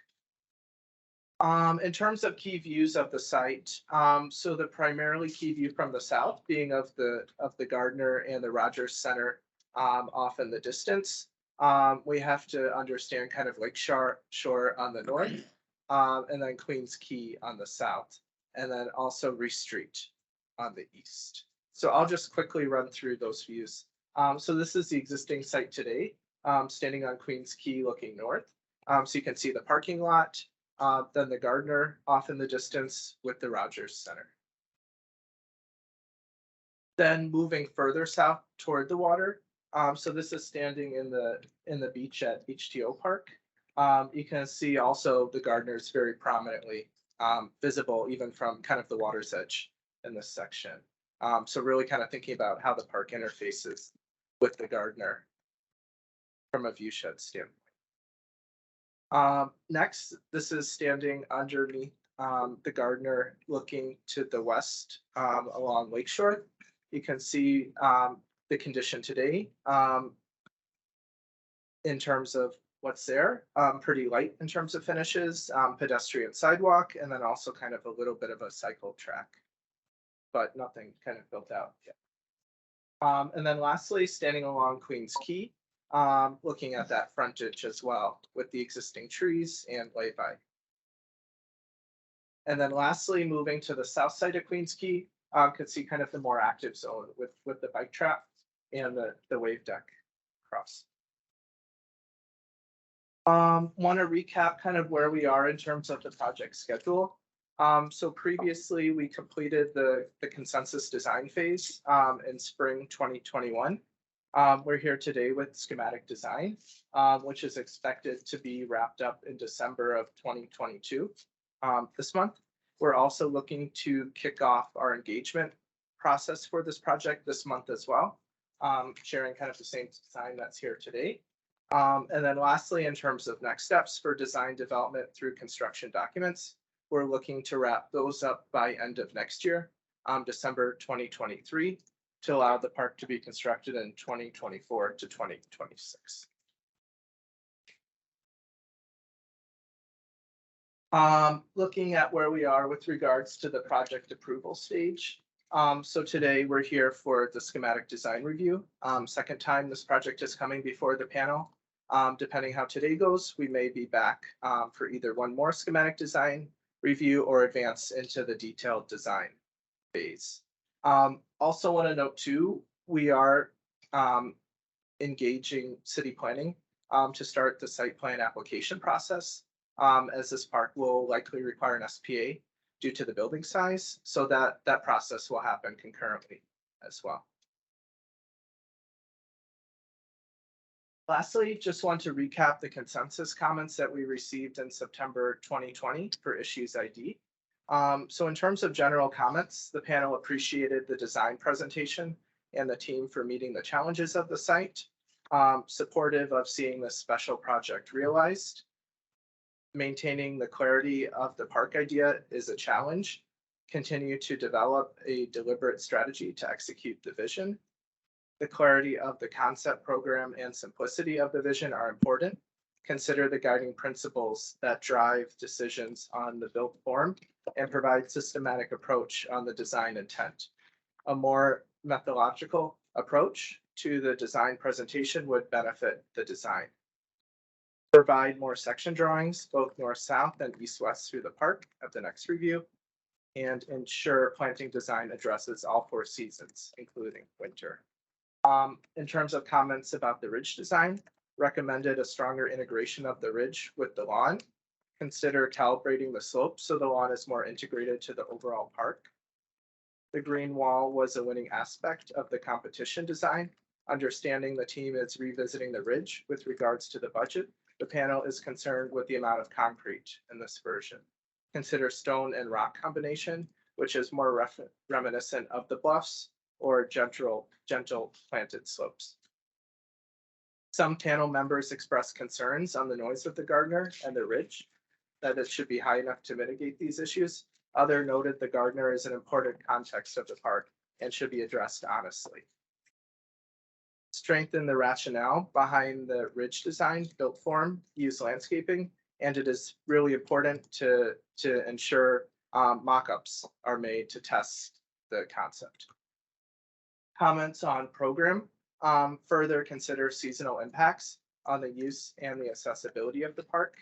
In terms of key views of the site, so the primarily key view from the south being of the Gardner and the Rogers Center, off in the distance. We have to understand kind of Lake Shore on the north, and then Queens Quay on the south, and then also Rees Street on the east. So I'll just quickly run through those views. So this is the existing site today, standing on Queens Quay looking north. So you can see the parking lot, then the Gardner off in the distance with the Rogers Center. Then moving further south toward the water. So this is standing in the beach at HTO Park. You can see also the Gardner's very prominently visible even from kind of the water's edge in this section. So really kind of thinking about how the park interfaces with the Gardner from a view shed standpoint. Next, this is standing underneath the Gardner looking to the west along Lakeshore. You can see the condition today in terms of what's there. Pretty light in terms of finishes, pedestrian sidewalk, and then also kind of a little bit of a cycle track, but nothing kind of built out yet. And then lastly, standing along Queens Quay, looking at that frontage as well with the existing trees and lay-by. And then lastly, moving to the south side of Queens Quay, could see kind of the more active zone with the bike track and the wave deck across. Want to recap kind of where we are in terms of the project schedule. So previously we completed the consensus design phase in spring 2021. We're here today with schematic design, which is expected to be wrapped up in December of 2022. This month, we're also looking to kick off our engagement process for this project this month as well, sharing kind of the same design that's here today. And then lastly, in terms of next steps for design development through construction documents, we're looking to wrap those up by end of next year, December 2023, to allow the park to be constructed in 2024 to 2026. Looking at where we are with regards to the project approval stage. So today we're here for the schematic design review. Second time this project is coming before the panel. Depending how today goes, we may be back for either one more schematic design review or advance into the detailed design phase. Also want to note too, we are engaging city planning to start the site plan application process, as this park will likely require an SPA due to the building size. So that process will happen concurrently as well. Lastly, just want to recap the consensus comments that we received in September 2020 for issues ID. So in terms of general comments, the panel appreciated the design presentation and the team for meeting the challenges of the site, supportive of seeing this special project realized. Maintaining the clarity of the park idea is a challenge. Continue to develop a deliberate strategy to execute the vision. The clarity of the concept program and simplicity of the vision are important. Consider the guiding principles that drive decisions on the built form and provide systematic approach on the design intent. A more methodological approach to the design presentation would benefit the design. Provide more section drawings, both north-south and east-west through the park at the next review, and ensure planting design addresses all 4 seasons, including winter. In terms of comments about the ridge design, recommended a stronger integration of the ridge with the lawn. Consider calibrating the slope so the lawn is more integrated to the overall park. The green wall was a winning aspect of the competition design. Understanding the team is revisiting the ridge with regards to the budget. The panel is concerned with the amount of concrete in this version. Consider stone and rock combination, which is more reminiscent of the bluffs or gentle planted slopes. Some panel members expressed concerns on the noise of the Gardner and the ridge, that it should be high enough to mitigate these issues. Other noted the Gardner is an important context of the park and should be addressed honestly. Strengthen the rationale behind the ridge design, built form, use landscaping, and it is really important to ensure mock-ups are made to test the concept. Comments on program. Further consider seasonal impacts on the use and the accessibility of the park.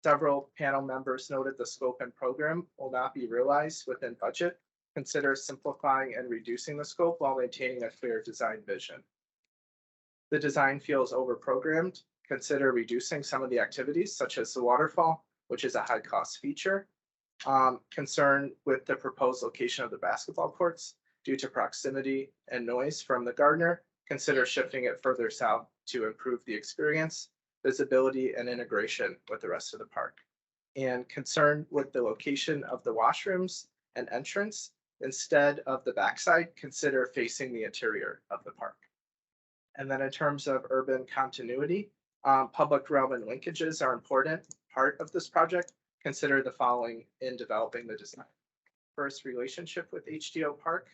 Several panel members noted the scope and program will not be realized within budget. Consider simplifying and reducing the scope while maintaining a clear design vision. The design feels over-programmed. Consider reducing some of the activities such as the waterfall, which is a high-cost feature. Concern with the proposed location of the basketball courts due to proximity and noise from the Gardner. Consider shifting it further south to improve the experience, visibility, and integration with the rest of the park. And concern with the location of the washrooms and entrance. Instead of the backside, consider facing the interior of the park. And then in terms of urban continuity, public realm and linkages are important part of this project. Consider the following in developing the design. First, relationship with HDO Park,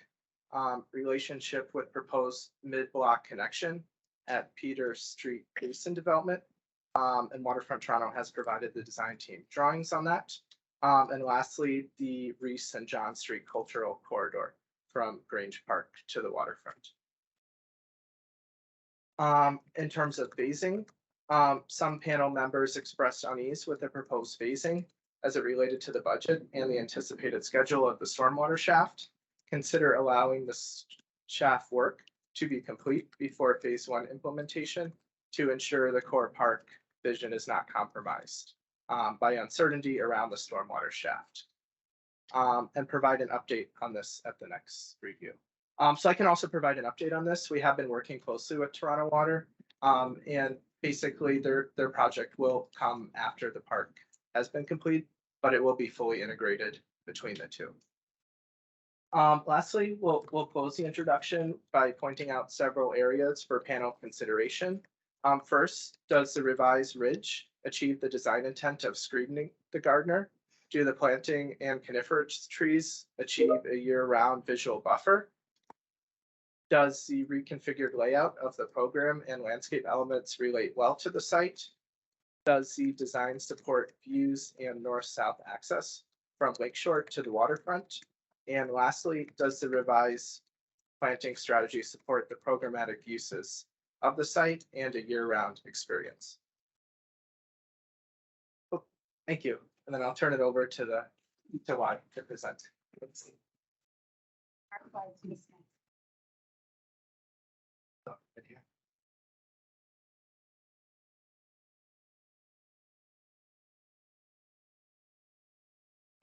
relationship with proposed mid-block connection at Peter Street Basin Development. And Waterfront Toronto has provided the design team drawings on that. And lastly, the Rees and John Street Cultural Corridor from Grange Park to the waterfront. In terms of phasing, some panel members expressed unease with the proposed phasing as it related to the budget and the anticipated schedule of the stormwater shaft. Consider allowing the shaft work to be complete before phase 1 implementation to ensure the core park vision is not compromised by uncertainty around the stormwater shaft. And provide an update on this at the next review. So I can also provide an update on this. We have been working closely with Toronto Water, and basically their project will come after the park has been complete, but it will be fully integrated between the two. Lastly, we'll close the introduction by pointing out several areas for panel consideration. First, does the revised ridge achieve the design intent of screening the Gardner? Do the planting and coniferous trees achieve a year-round visual buffer? Does the reconfigured layout of the program and landscape elements relate well to the site? Does the design support views and north-south access from Lakeshore to the waterfront? And lastly, does the revised planting strategy support the programmatic uses of the site and a year-round experience? Oh, thank you. And then I'll turn it over to Wai to present.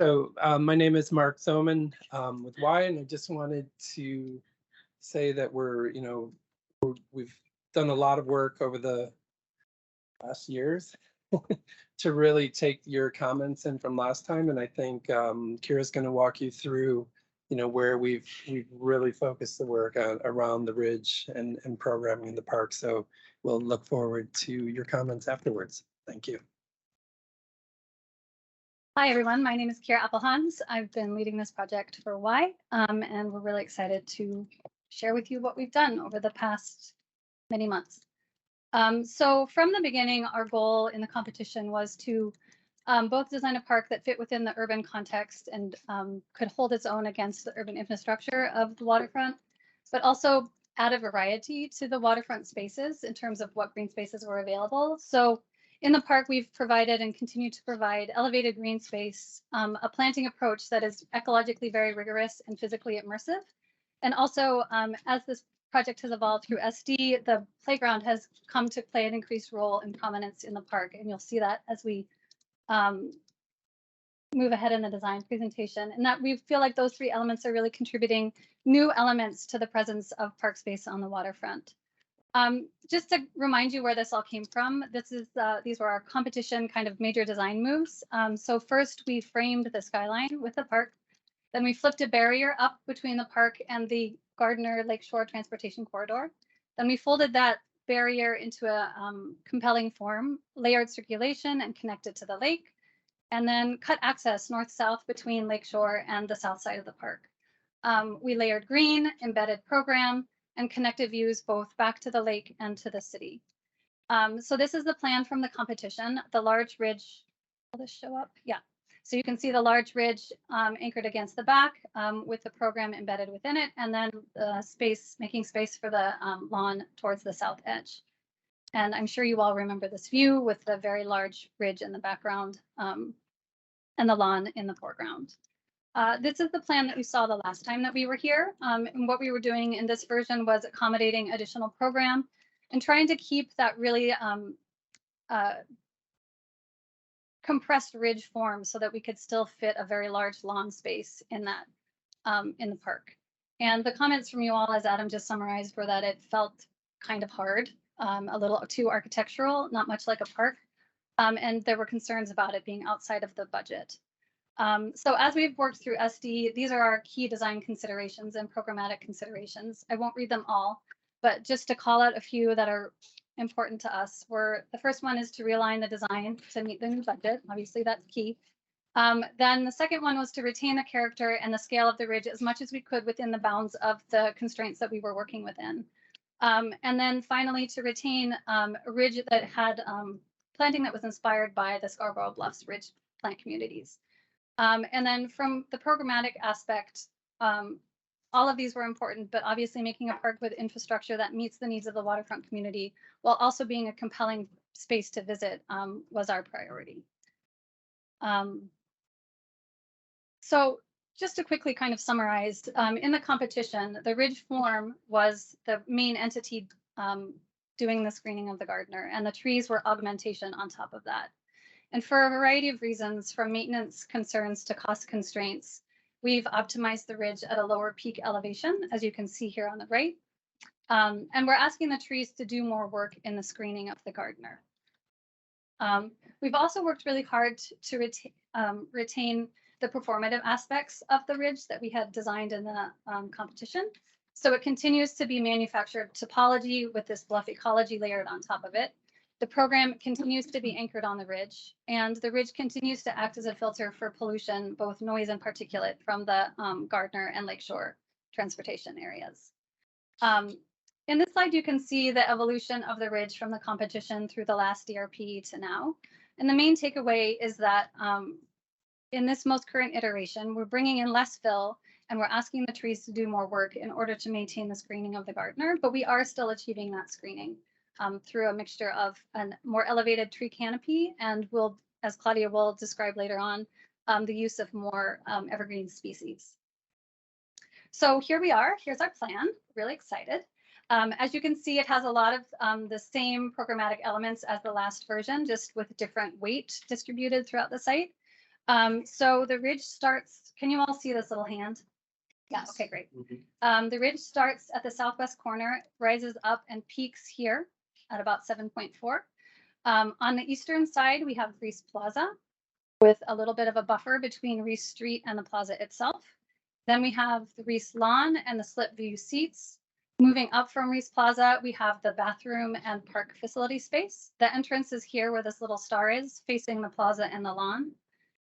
So my name is Mark Thoman with Y, and I just wanted to say that we've done a lot of work over the last years to really take your comments in from last time, and I think Kira's going to walk you through, where we've really focused the work around the ridge and programming in the park. So we'll look forward to your comments afterwards. Thank you. Hi, everyone. My name is Kira Appelhans. I've been leading this project for Y, and we're really excited to share with you what we've done over the past many months. So from the beginning, our goal in the competition was to both design a park that fit within the urban context and could hold its own against the urban infrastructure of the waterfront, but also add a variety to the waterfront spaces in terms of what green spaces were available. So in the park, we've provided and continue to provide elevated green space, a planting approach that is ecologically very rigorous and physically immersive. And also, as this project has evolved through SD, the playground has come to play an increased role and prominence in the park. And you'll see that as we move ahead in the design presentation. And that we feel like those three elements are really contributing new elements to the presence of park space on the waterfront. Just to remind you where this all came from, these were our competition kind of major design moves. So first we framed the skyline with the park. Then we flipped a barrier up between the park and the Gardner Lakeshore Transportation Corridor. Then we folded that barrier into a compelling form, layered circulation and connected to the lake, and then cut access north-south between Lakeshore and the south side of the park. We layered green, embedded program, and connected views both back to the lake and to the city. So this is the plan from the competition. The large ridge, will this show up? Yeah. So you can see the large ridge anchored against the back with the program embedded within it, and then the space, making space for the lawn towards the south edge. And I'm sure you all remember this view with the very large ridge in the background and the lawn in the foreground. This is the plan that we saw the last time that we were here. And what we were doing in this version was accommodating additional program and trying to keep that really compressed ridge form so that we could still fit a very large lawn space in that in the park. And the comments from you all, as Adam just summarized, were that it felt kind of hard, a little too architectural, not much like a park. And there were concerns about it being outside of the budget. So as we've worked through SD, these are our key design considerations and programmatic considerations. I won't read them all, but just to call out a few that are important to us, the first one is to realign the design to meet the new budget. Obviously, that's key. Then the second one was to retain the character and the scale of the ridge as much as we could within the bounds of the constraints that we were working within. And then finally, to retain a ridge that had planting that was inspired by the Scarborough Bluffs Ridge plant communities. And then from the programmatic aspect, all of these were important, but obviously making a park with infrastructure that meets the needs of the waterfront community while also being a compelling space to visit was our priority. So just to quickly kind of summarize, in the competition, the ridge form was the main entity doing the screening of the Gardner, and the trees were augmentation on top of that. And for a variety of reasons, from maintenance concerns to cost constraints, we've optimized the ridge at a lower peak elevation, as you can see here on the right. And we're asking the trees to do more work in the screening of the Gardner. We've also worked really hard to retain the performative aspects of the ridge that we had designed in the competition. So it continues to be manufactured topology with this bluff ecology layered on top of it. The program continues to be anchored on the ridge, and the ridge continues to act as a filter for pollution, both noise and particulate, from the Gardner and Lakeshore transportation areas. In this slide, you can see the evolution of the ridge from the competition through the last DRP to now. And the main takeaway is that in this most current iteration, we're bringing in less fill and we're asking the trees to do more work in order to maintain the screening of the Gardner, but we are still achieving that screening through a mixture of a more elevated tree canopy and will, as Claudia will describe later on, the use of more evergreen species. So here we are, here's our plan, really excited. As you can see, it has a lot of the same programmatic elements as the last version, just with different weight distributed throughout the site. So the ridge starts, can you all see this little hand? Yeah, okay, great. The ridge starts at the southwest corner, rises up and peaks here at about 7.4. On the eastern side, we have Rees Plaza with a little bit of a buffer between Rees Street and the plaza itself. Then we have the Rees Lawn and the slip view seats. Moving up from Rees Plaza, we have the bathroom and park facility space. The entrance is here where this little star is, facing the plaza and the lawn.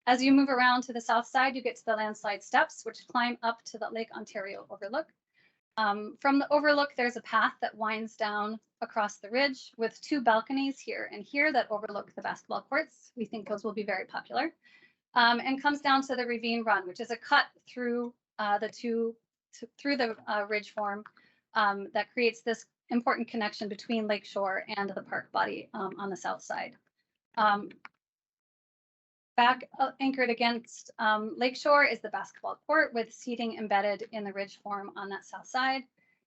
As you move around to the south side, you get to the landslide steps, which climb up to the Lake Ontario overlook. From the overlook, there's a path that winds down across the ridge with two balconies here and here that overlook the basketball courts. We think those will be very popular. And comes down to the ravine run, which is a cut through the ridge form that creates this important connection between Lakeshore and the park body on the south side. Back anchored against Lakeshore is the basketball court with seating embedded in the ridge form on that south side.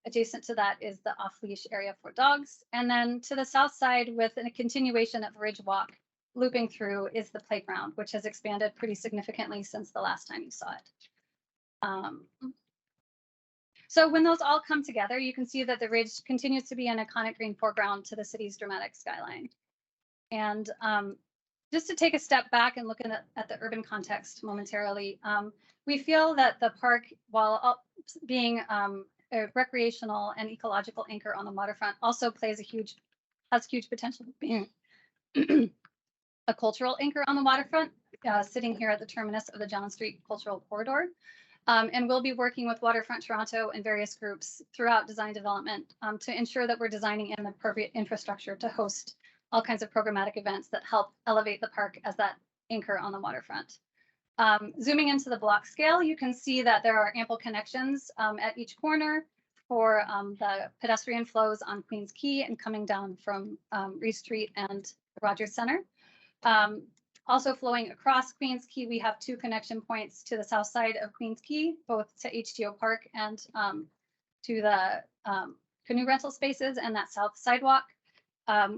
Adjacent to that is the off-leash area for dogs. And then to the south side, with a continuation of Ridge Walk looping through, is the playground, which has expanded pretty significantly since the last time you saw it. So when those all come together, you can see that the ridge continues to be an iconic green foreground to the city's dramatic skyline. And just to take a step back and look at the urban context momentarily, we feel that the park, while being recreational and ecological anchor on the waterfront also has huge potential of being a cultural anchor on the waterfront, sitting here at the terminus of the John Street Cultural Corridor. And we'll be working with Waterfront Toronto and various groups throughout design development to ensure that we're designing in the appropriate infrastructure to host all kinds of programmatic events that help elevate the park as that anchor on the waterfront. Zooming into the block scale, you can see that there are ample connections at each corner for the pedestrian flows on Queens Quay and coming down from Rees Street and Rogers Center. Also flowing across Queens Quay, we have 2 connection points to the south side of Queens Quay, both to HTO Park and to the canoe rental spaces and that south sidewalk.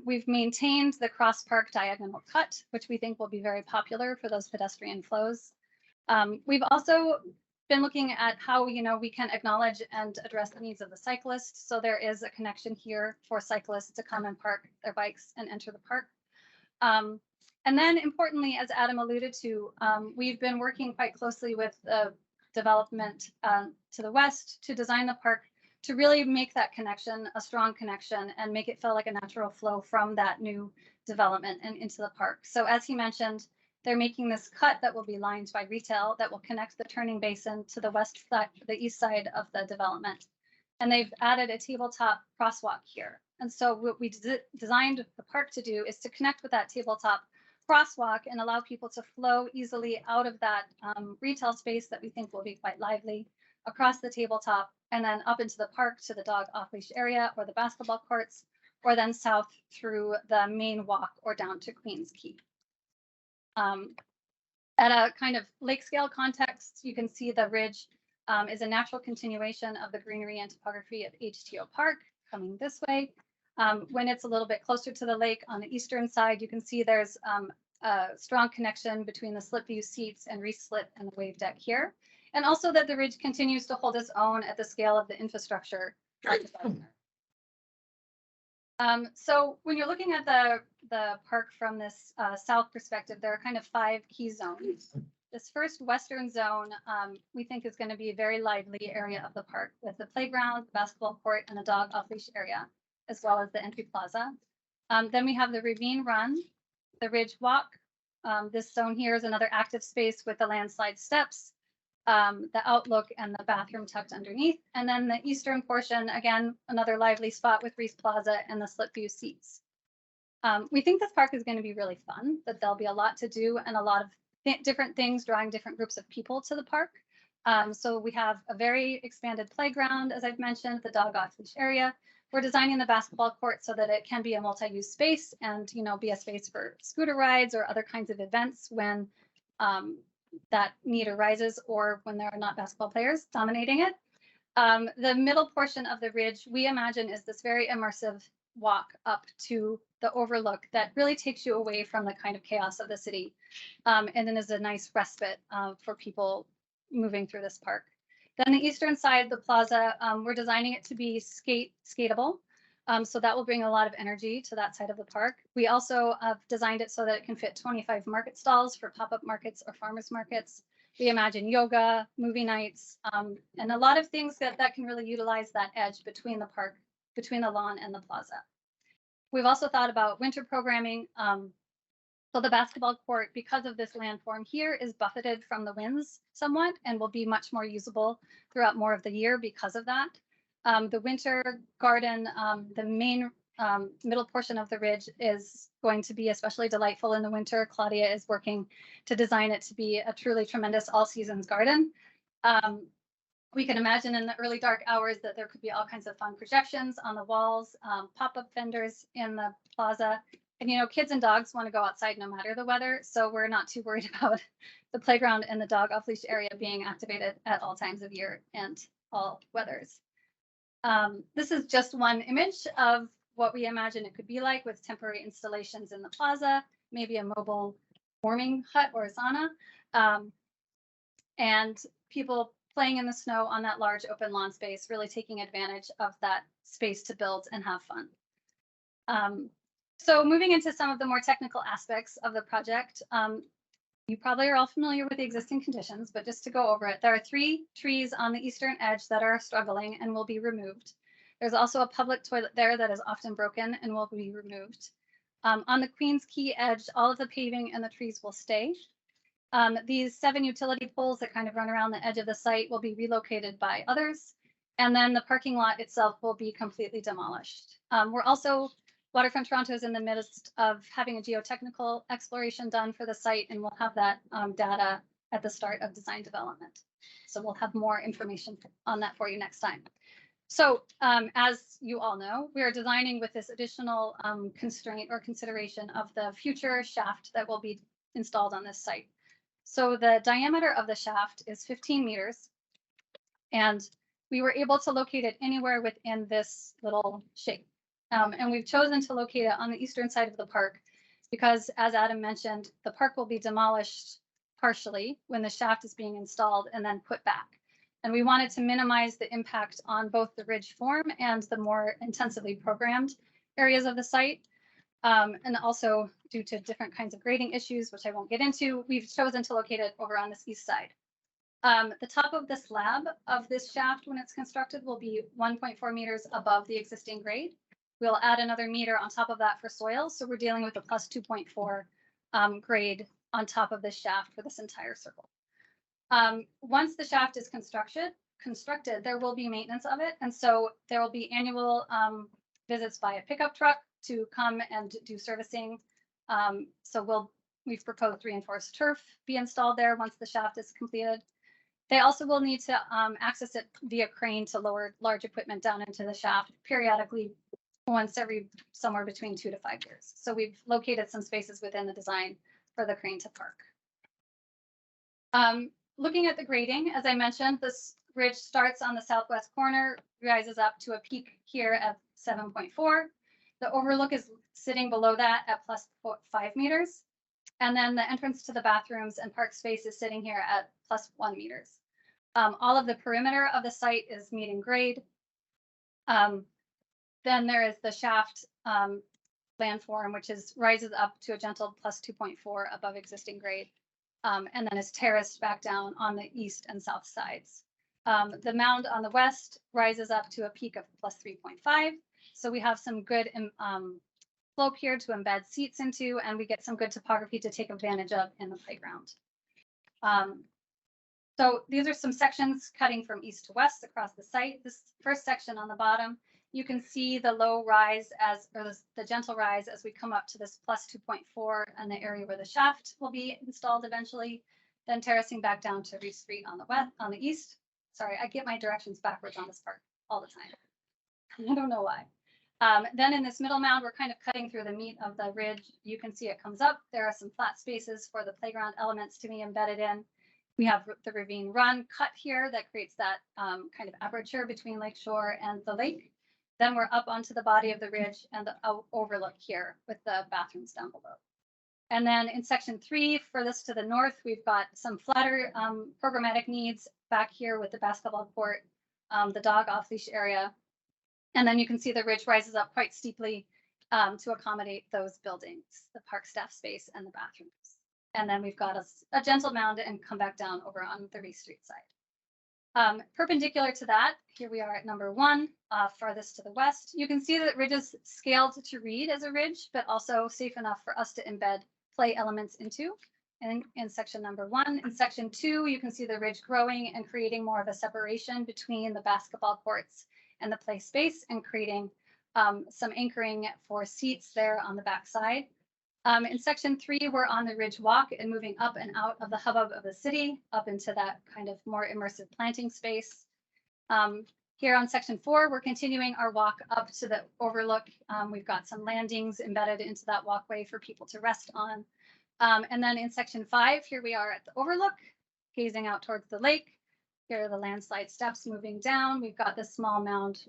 We've maintained the cross park diagonal cut, which we think will be very popular for those pedestrian flows. We've also been looking at how we can acknowledge and address the needs of the cyclists. So there is a connection here for cyclists to come and park their bikes and enter the park. And then importantly, as Adam alluded to, we've been working quite closely with the development to the west to design the park to really make that connection a strong connection and make it feel like a natural flow from that new development and into the park. So as he mentioned, they're making this cut that will be lined by retail that will connect the turning basin to the west side, the east side of the development. And they've added a tabletop crosswalk here. And so what we designed the park to do is to connect with that tabletop crosswalk and allow people to flow easily out of that retail space that we think will be quite lively across the tabletop and then up into the park to the dog off-leash area or the basketball courts, or then south through the main walk or down to Queens Quay. At a kind of lake scale context, you can see the ridge is a natural continuation of the greenery and topography of HTO Park coming this way. When it's a little bit closer to the lake on the eastern side, you can see there's a strong connection between the slip view seats and Rees Slit and the wave deck here. And also that the ridge continues to hold its own at the scale of the infrastructure. So when you're looking at the park from this south perspective, there are kind of 5 key zones. This first western zone, we think is going to be a very lively area of the park with the playground, the basketball court, and the dog off-leash area, as well as the entry plaza. Then we have the Ravine Run, the Ridge Walk. This zone here is another active space with the landslide steps, the outlook and the bathroom tucked underneath. And then the eastern portion, again, another lively spot with Rees Plaza and the slip view seats. We think this park is going to be really fun, that there'll be a lot to do and a lot of different things drawing different groups of people to the park. So we have a very expanded playground, as I've mentioned, the dog off-leash area. We're designing the basketball court so that it can be a multi-use space and, be a space for scooter rides or other kinds of events when that need arises or when there are not basketball players dominating it. The middle portion of the ridge, we imagine, is this very immersive walk up to the overlook that really takes you away from the kind of chaos of the city, and then is a nice respite for people moving through this park. Then the eastern side, the plaza, we're designing it to be skatable. So that will bring a lot of energy to that side of the park. We also have designed it so that it can fit 25 market stalls for pop-up markets or farmers markets. We imagine yoga, movie nights, and a lot of things that can really utilize that edge between the park, between the lawn and the plaza. We've also thought about winter programming. So the basketball court, because of this landform here, is buffeted from the winds somewhat and will be much more usable throughout more of the year because of that. The winter garden, the main middle portion of the ridge is going to be especially delightful in the winter. Claudia is working to design it to be a truly tremendous all seasons garden. We can imagine in the early dark hours that there could be all kinds of fun projections on the walls, pop-up vendors in the plaza. And, kids and dogs want to go outside no matter the weather. So we're not too worried about the playground and the dog off-leash area being activated at all times of year and all weathers. This is just one image of what we imagine it could be like with temporary installations in the plaza, maybe a mobile warming hut or a sauna, and people playing in the snow on that large open lawn space, really taking advantage of that space to build and have fun. So moving into some of the more technical aspects of the project, You probably are all familiar with the existing conditions, but just to go over it, there are 3 trees on the eastern edge that are struggling and will be removed. There's also a public toilet there that is often broken and will be removed. On the Queen's Quay edge, all of the paving and the trees will stay. These 7 utility poles that kind of run around the edge of the site will be relocated by others. And then the parking lot itself will be completely demolished. We're also, Waterfront Toronto is in the midst of having a geotechnical exploration done for the site, and we'll have that data at the start of design development. So we'll have more information on that for you next time. So as you all know, we are designing with this additional constraint or consideration of the future shaft that will be installed on this site. So the diameter of the shaft is 15 meters, and we were able to locate it anywhere within this little shape. And we've chosen to locate it on the eastern side of the park because, as Adam mentioned, the park will be demolished partially when the shaft is being installed and then put back. And we wanted to minimize the impact on both the ridge form and the more intensively programmed areas of the site. And also due to different kinds of grading issues, which I won't get into, we've chosen to locate it over on this east side. The top of the slab of this shaft, when it's constructed, will be 1.4 meters above the existing grade. We'll add another meter on top of that for soil. So we're dealing with a plus 2.4 grade on top of this shaft for this entire circle. Once the shaft is constructed, there will be maintenance of it. And so there will be annual visits by a pickup truck to come and do servicing. So we've proposed reinforced turf be installed there once the shaft is completed. They also will need to access it via crane to lower large equipment down into the shaft periodically once every somewhere between 2 to 5 years. So we've located some spaces within the design for the crane to park. Looking at the grading, as I mentioned, this ridge starts on the southwest corner, rises up to a peak here at 7.4. The overlook is sitting below that at plus 5 meters. And then the entrance to the bathrooms and park space is sitting here at plus 1 meters. All of the perimeter of the site is meeting grade. Then there is the shaft landform, which rises up to a gentle plus 2.4 above existing grade. And then is terraced back down on the east and south sides. The mound on the west rises up to a peak of plus 3.5. So we have some good slope here to embed seats into, and we get some good topography to take advantage of in the playground. So these are some sections cutting from east to west across the site. This first section on the bottom, you can see the low rise or the gentle rise as we come up to this plus 2.4 and the area where the shaft will be installed eventually, then terracing back down to Rees Street on the east. Sorry, I get my directions backwards on this part all the time. I don't know why. Then in this middle mound, we're kind of cutting through the meat of the ridge. You can see it comes up. There are some flat spaces for the playground elements to be embedded in. We have the ravine run cut here that creates that kind of aperture between Lakeshore and the lake. Then we're up onto the body of the ridge and the overlook here with the bathrooms down below. And then in section 3, furthest to the north, we've got some flatter programmatic needs back here with the basketball court, the dog off-leash area. And then you can see the ridge rises up quite steeply to accommodate those buildings, the park staff space and the bathrooms. And then we've got a gentle mound and come back down over on the Rees Street side. Perpendicular to that, here we are at number 1, farthest to the west. You can see that ridge is scaled to read as a ridge, but also safe enough for us to embed play elements into. And in section number 1, in section 2, you can see the ridge growing and creating more of a separation between the basketball courts and the play space and creating some anchoring for seats there on the back side. In section 3, we're on the ridge walk and moving up and out of the hubbub of the city, up into that kind of more immersive planting space. Here on section 4, we're continuing our walk up to the overlook. We've got some landings embedded into that walkway for people to rest on. And then in section 5, here we are at the overlook, gazing out towards the lake. Here are the landslide steps moving down. We've got this small mound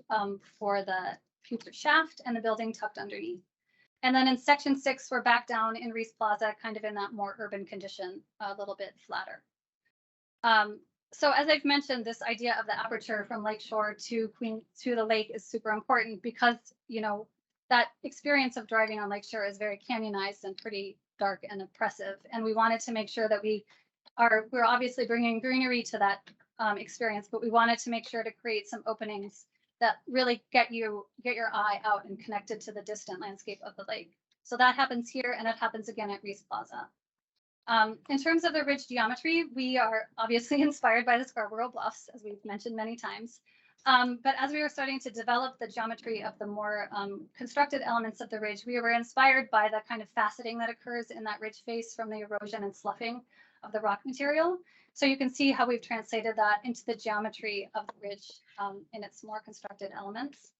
for the future shaft and the building tucked underneath. And then in section 6, we're back down in Rees Plaza, kind of in that more urban condition, a little bit flatter. So as I've mentioned, this idea of the aperture from Lakeshore to the lake is super important because, you know, that experience of driving on Lakeshore is very canyonized and pretty dark and oppressive. And we wanted to make sure that we're obviously bringing greenery to that experience, but we wanted to make sure to create some openings that really get your eye out and connected to the distant landscape of the lake. So that happens here, and it happens again at Rees Plaza. In terms of the ridge geometry, we are obviously inspired by the Scarborough Bluffs, as we've mentioned many times. But as we were starting to develop the geometry of the more constructed elements of the ridge, we were inspired by the kind of faceting that occurs in that ridge face from the erosion and sloughing of the rock material. So you can see how we've translated that into the geometry of the ridge in its more constructed elements.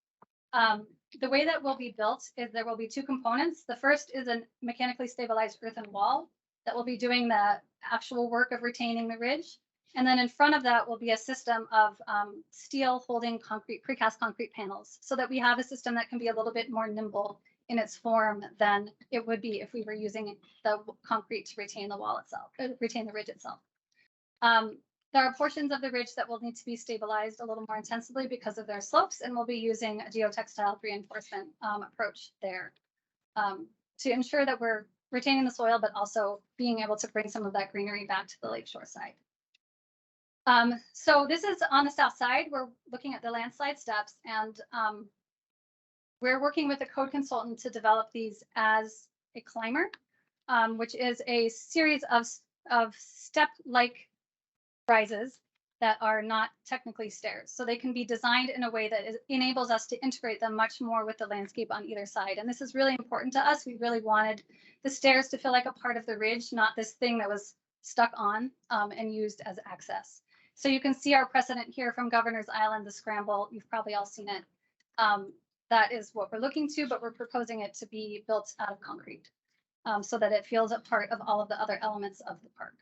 The way that will be built is there will be two components. The first is a mechanically stabilized earthen wall that will be doing the actual work of retaining the ridge. And then in front of that will be a system of steel holding concrete, precast concrete panels, so that we have a system that can be a little bit more nimble in its form than it would be if we were using the concrete to retain the wall itself, retain the ridge itself. There are portions of the ridge that will need to be stabilized a little more intensively because of their slopes, and we'll be using a geotextile reinforcement approach there to ensure that we're retaining the soil, but also being able to bring some of that greenery back to the lakeshore side. So this is on the south side. We're looking at the landslide steps, and we're working with a code consultant to develop these as a climber, which is a series of step-like rises that are not technically stairs. So they can be designed in a way that enables us to integrate them much more with the landscape on either side. And this is really important to us. We really wanted the stairs to feel like a part of the ridge, not this thing that was stuck on and used as access. So you can see our precedent here from Governor's Island, the scramble. You've probably all seen it. That is what we're looking to, but we're proposing it to be built out of concrete so that it feels a part of all of the other elements of the park.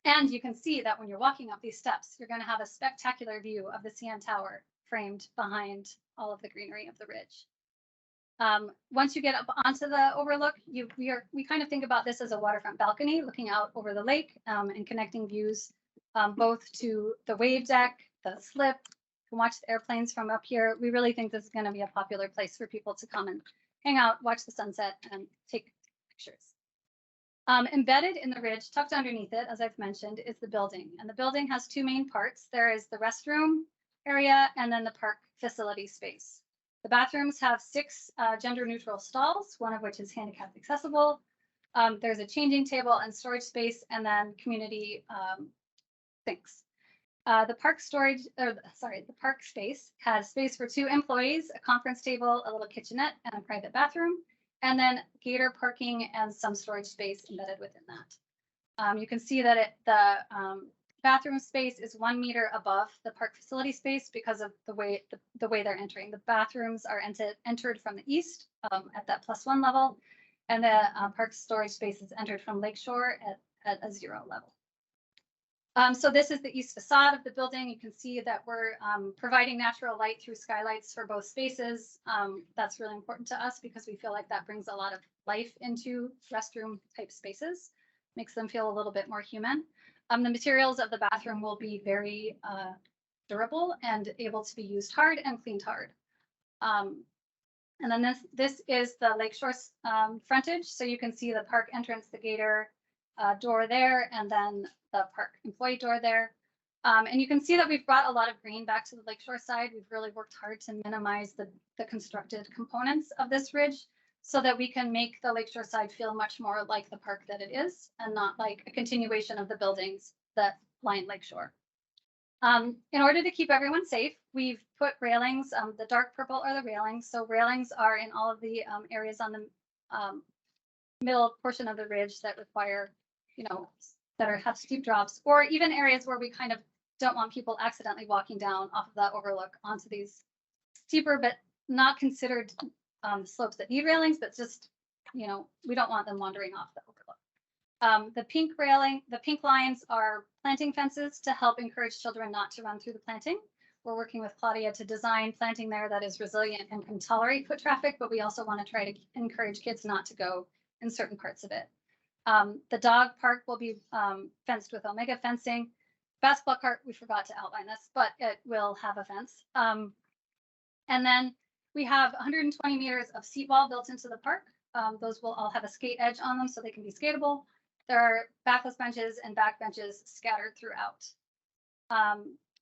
And you can see that when you're walking up these steps, you're going to have a spectacular view of the CN Tower framed behind all of the greenery of the ridge. Once you get up onto the overlook, we kind of think about this as a waterfront balcony looking out over the lake and connecting views both to the wave deck, the slip. You can watch the airplanes from up here. We really think this is going to be a popular place for people to come and hang out, watch the sunset, and take pictures. Embedded in the ridge, tucked underneath it, as I've mentioned, is the building. And the building has two main parts. There is the restroom area and then the park facility space. The bathrooms have 6 gender-neutral stalls, one of which is handicap accessible. There's a changing table and storage space, and then community sinks. The park space has space for 2 employees, a conference table, a little kitchenette, and a private bathroom, and then gator parking and some storage space embedded within that. You can see that the bathroom space is 1 meter above the park facility space because of the way they're entering. The bathrooms are entered from the east at that +1 level, and the park storage space is entered from lakeshore at a 0 level. So this is the east facade of the building. You can see that we're providing natural light through skylights for both spaces. That's really important to us because we feel like that brings a lot of life into restroom type spaces, makes them feel a little bit more human. The materials of the bathroom will be very durable and able to be used hard and cleaned hard. And then this is the lakeshore frontage. So you can see the park entrance, the gator door there, and then the park employee door there. And you can see that we've brought a lot of green back to the lakeshore side. We've really worked hard to minimize the constructed components of this ridge so that we can make the lakeshore side feel much more like the park that it is and not like a continuation of the buildings that line lakeshore. In order to keep everyone safe, we've put railings. The dark purple are the railings. So railings are in all of the areas on the middle portion of the ridge that require, that have steep drops, or even areas where we kind of don't want people accidentally walking down off of that overlook onto these steeper but not considered slopes that need railings, but just, we don't want them wandering off the overlook. The pink lines are planting fences to help encourage children not to run through the planting. We're working with Claudia to design planting there that is resilient and can tolerate foot traffic, but we also want to try to encourage kids not to go in certain parts of it. The dog park will be fenced with Omega fencing. Basketball court, we forgot to outline this, but it will have a fence. And then We have 120 meters of seat wall built into the park. Those will all have a skate edge on them so they can be skatable. There are backless benches and back benches scattered throughout.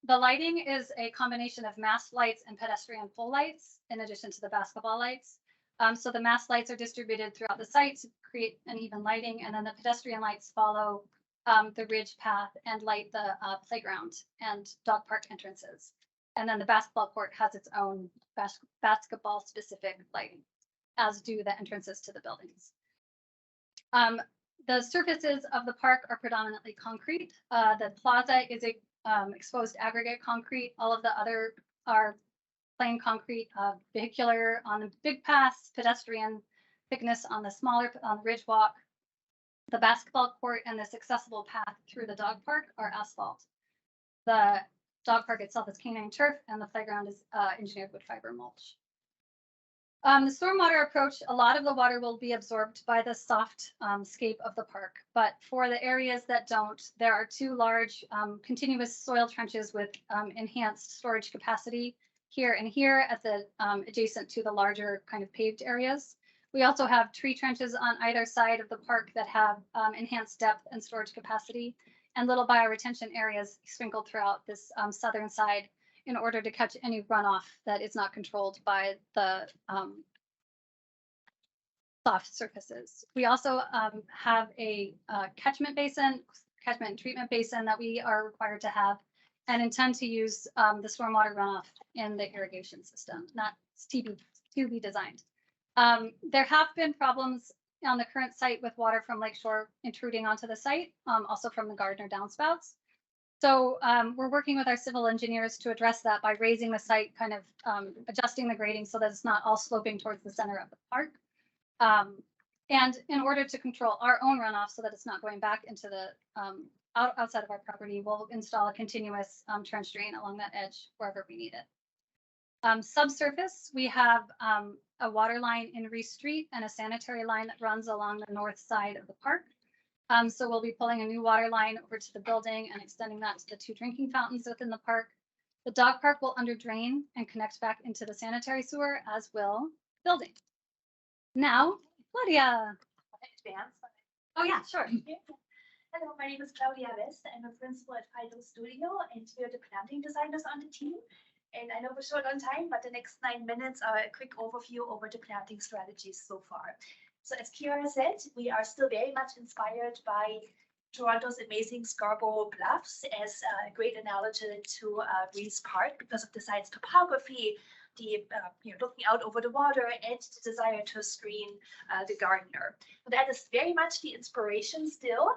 The lighting is a combination of mast lights and pedestrian full lights, in addition to the basketball lights. So the mast lights are distributed throughout the site to create an even lighting, and then the pedestrian lights follow the ridge path and light the playground and dog park entrances. And then the basketball court has its own basketball specific lighting, as do the entrances to the buildings. The surfaces of the park are predominantly concrete. The plaza is a exposed aggregate concrete. All of the other are plain concrete, vehicular on the big paths, pedestrian thickness on the smaller, on the ridge walk. The basketball court and this accessible path through the dog park are asphalt. The dog park itself is canine turf, and the playground is engineered wood fiber mulch. The stormwater approach, a lot of the water will be absorbed by the soft scape of the park, but for the areas that don't, there are two large continuous soil trenches with enhanced storage capacity here and here at the adjacent to the larger kind of paved areas. We also have tree trenches on either side of the park that have enhanced depth and storage capacity, and little bioretention areas sprinkled throughout this southern side in order to catch any runoff that is not controlled by the soft surfaces. We also have a catchment and treatment basin that we are required to have, and intend to use the stormwater runoff in the irrigation system, not to be designed. There have been problems on the current site with water from Lakeshore intruding onto the site, also from the Gardner downspouts. So we're working with our civil engineers to address that by raising the site, kind of adjusting the grading so that it's not all sloping towards the center of the park. And in order to control our own runoff so that it's not going back into the outside of our property, we'll install a continuous trench drain along that edge wherever we need it. Subsurface, we have a water line in Rees Street and a sanitary line that runs along the north side of the park. So we'll be pulling a new water line over to the building and extending that to the two drinking fountains within the park. The dog park will under drain and connect back into the sanitary sewer, as will the building. Now, Claudia. Oh yeah, sure. Hello, my name is Claudia West. I'm a principal at Fido Studio, and we're the planting designers on the team. And I know we're short on time, but the next 9 minutes are a quick overview over the planting strategies so far. So as Kira said, we are still very much inspired by Toronto's amazing Scarborough Bluffs as a great analogy to Rees Park because of the site's topography, the looking out over the water, and the desire to screen the Gardner. But that is very much the inspiration still.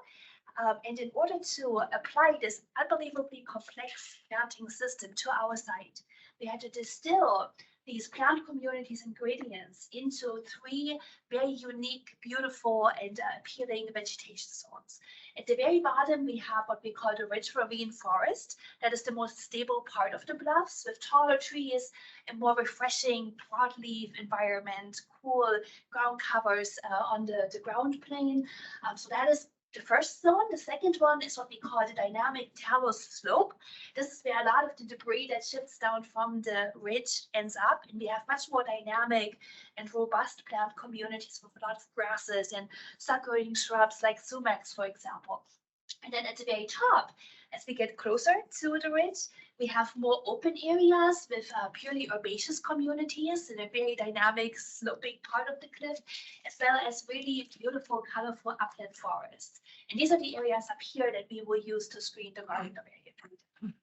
And in order to apply this unbelievably complex planting system to our site, we had to distill these plant communities and gradients into 3 very unique, beautiful, and appealing vegetation zones. At the very bottom, we have what we call the rich ravine forest. That is the most stable part of the bluffs, with taller trees and more refreshing broadleaf environment, cool ground covers on the ground plane. So that is the first zone. The second one is what we call the dynamic talus slope. This is where a lot of the debris that shifts down from the ridge ends up, and we have much more dynamic and robust plant communities with a lot of grasses and suckering shrubs like sumacs, for example. And then at the very top, as we get closer to the ridge, we have more open areas with purely herbaceous communities in a very dynamic sloping part of the cliff, as well as really beautiful, colorful upland forests. And these are the areas up here that we will use to screen the Gardner area.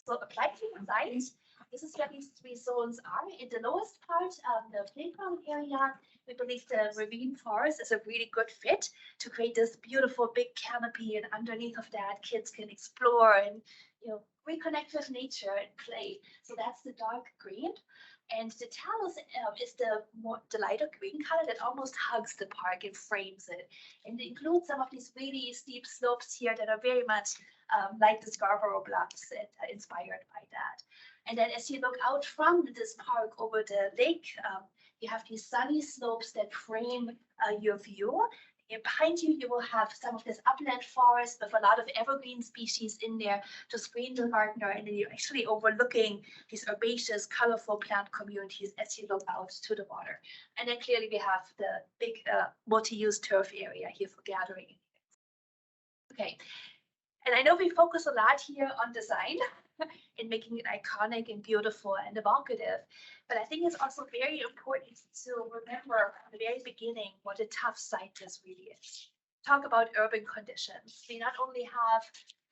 So applied to the site, this is where these 3 zones are. In the lowest part, the playground area, we believe the ravine forest is a really good fit to create this beautiful big canopy, and underneath of that, kids can explore and reconnect with nature and play. So that's the dark green. And the talus is the lighter green color that almost hugs the park and frames it. And it includes some of these really steep slopes here that are very much like the Scarborough Bluffs and inspired by that. And then as you look out from this park over the lake, you have these sunny slopes that frame your view. Behind you, you will have some of this upland forest with a lot of evergreen species in there to screen the gardener, and then you're actually overlooking these herbaceous, colorful plant communities as you look out to the water. And then clearly we have the big multi-use turf area here for gathering. Okay, and I know we focus a lot here on design and making it iconic and beautiful and evocative, but I think it's also very important to remember from the very beginning what a tough site this really is. Talk about urban conditions. We not only have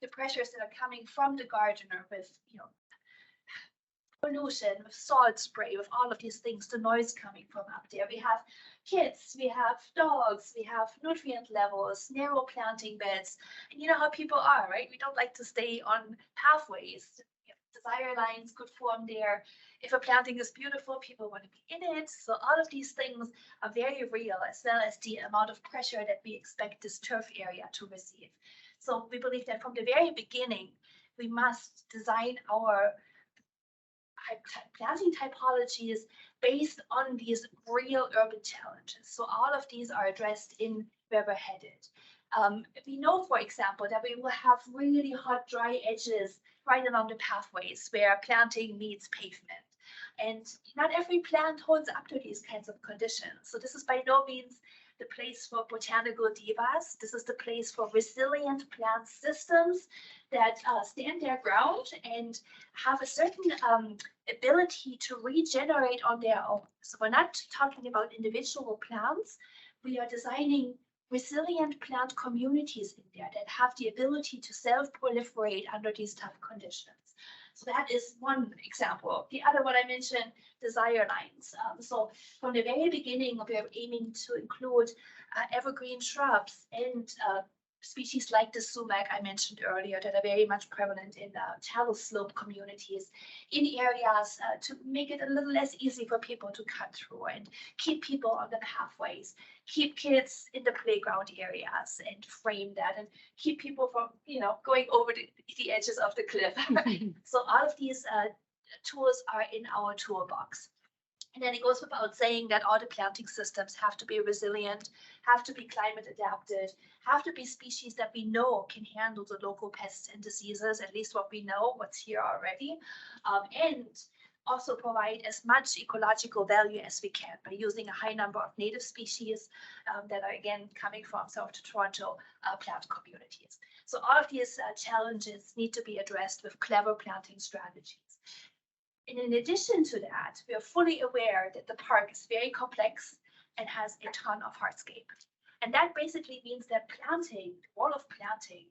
the pressures that are coming from the gardener with, pollution, with salt spray, with all of these things, the noise coming from up there. We have kids, we have dogs, we have nutrient levels, narrow planting beds. And you know how people are, right? We don't like to stay on pathways. Desire lines could form there. If a planting is beautiful, people want to be in it. So all of these things are very real, as well as the amount of pressure that we expect this turf area to receive. So we believe that from the very beginning, we must design our planting typologies based on these real urban challenges. So all of these are addressed in where we're headed. We know, for example, that we will have really hot, dry edges right along the pathways where planting meets pavement. And not every plant holds up to these kinds of conditions. So this is by no means the place for botanical divas. This is the place for resilient plant systems that stand their ground and have a certain ability to regenerate on their own. So we're not talking about individual plants. We are designing resilient plant communities in there that have the ability to self-proliferate under these tough conditions. So that is one example. The other one I mentioned, desire lines. So from the very beginning, we are aiming to include evergreen shrubs and species like the sumac I mentioned earlier that are very much prevalent in talus slope communities in areas to make it a little less easy for people to cut through and keep people on the pathways, keep kids in the playground areas and frame that and keep people from, going over the edges of the cliff. So all of these tools are in our toolbox. And then it goes without saying that all the planting systems have to be resilient, have to be climate adapted, have to be species that we know can handle the local pests and diseases, at least what we know, what's here already, and also provide as much ecological value as we can by using a high number of native species that are, again, coming from South Toronto plant communities. So all of these challenges need to be addressed with clever planting strategies. And in addition to that, we are fully aware that the park is very complex and has a ton of hardscape. And that basically means that planting, the wall of planting,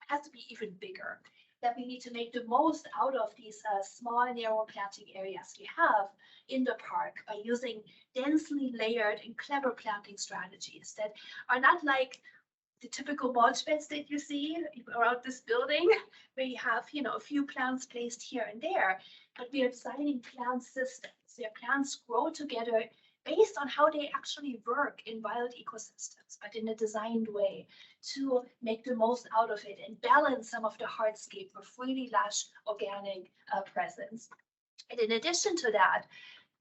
has to be even bigger. That we need to make the most out of these small, narrow planting areas we have in the park by using densely layered and clever planting strategies that are not like the typical mulch beds that you see around this building, where you have, a few plants placed here and there, but we are designing plant systems where plants grow together based on how they actually work in wild ecosystems, but in a designed way to make the most out of it and balance some of the hardscape with really lush organic presence. And in addition to that,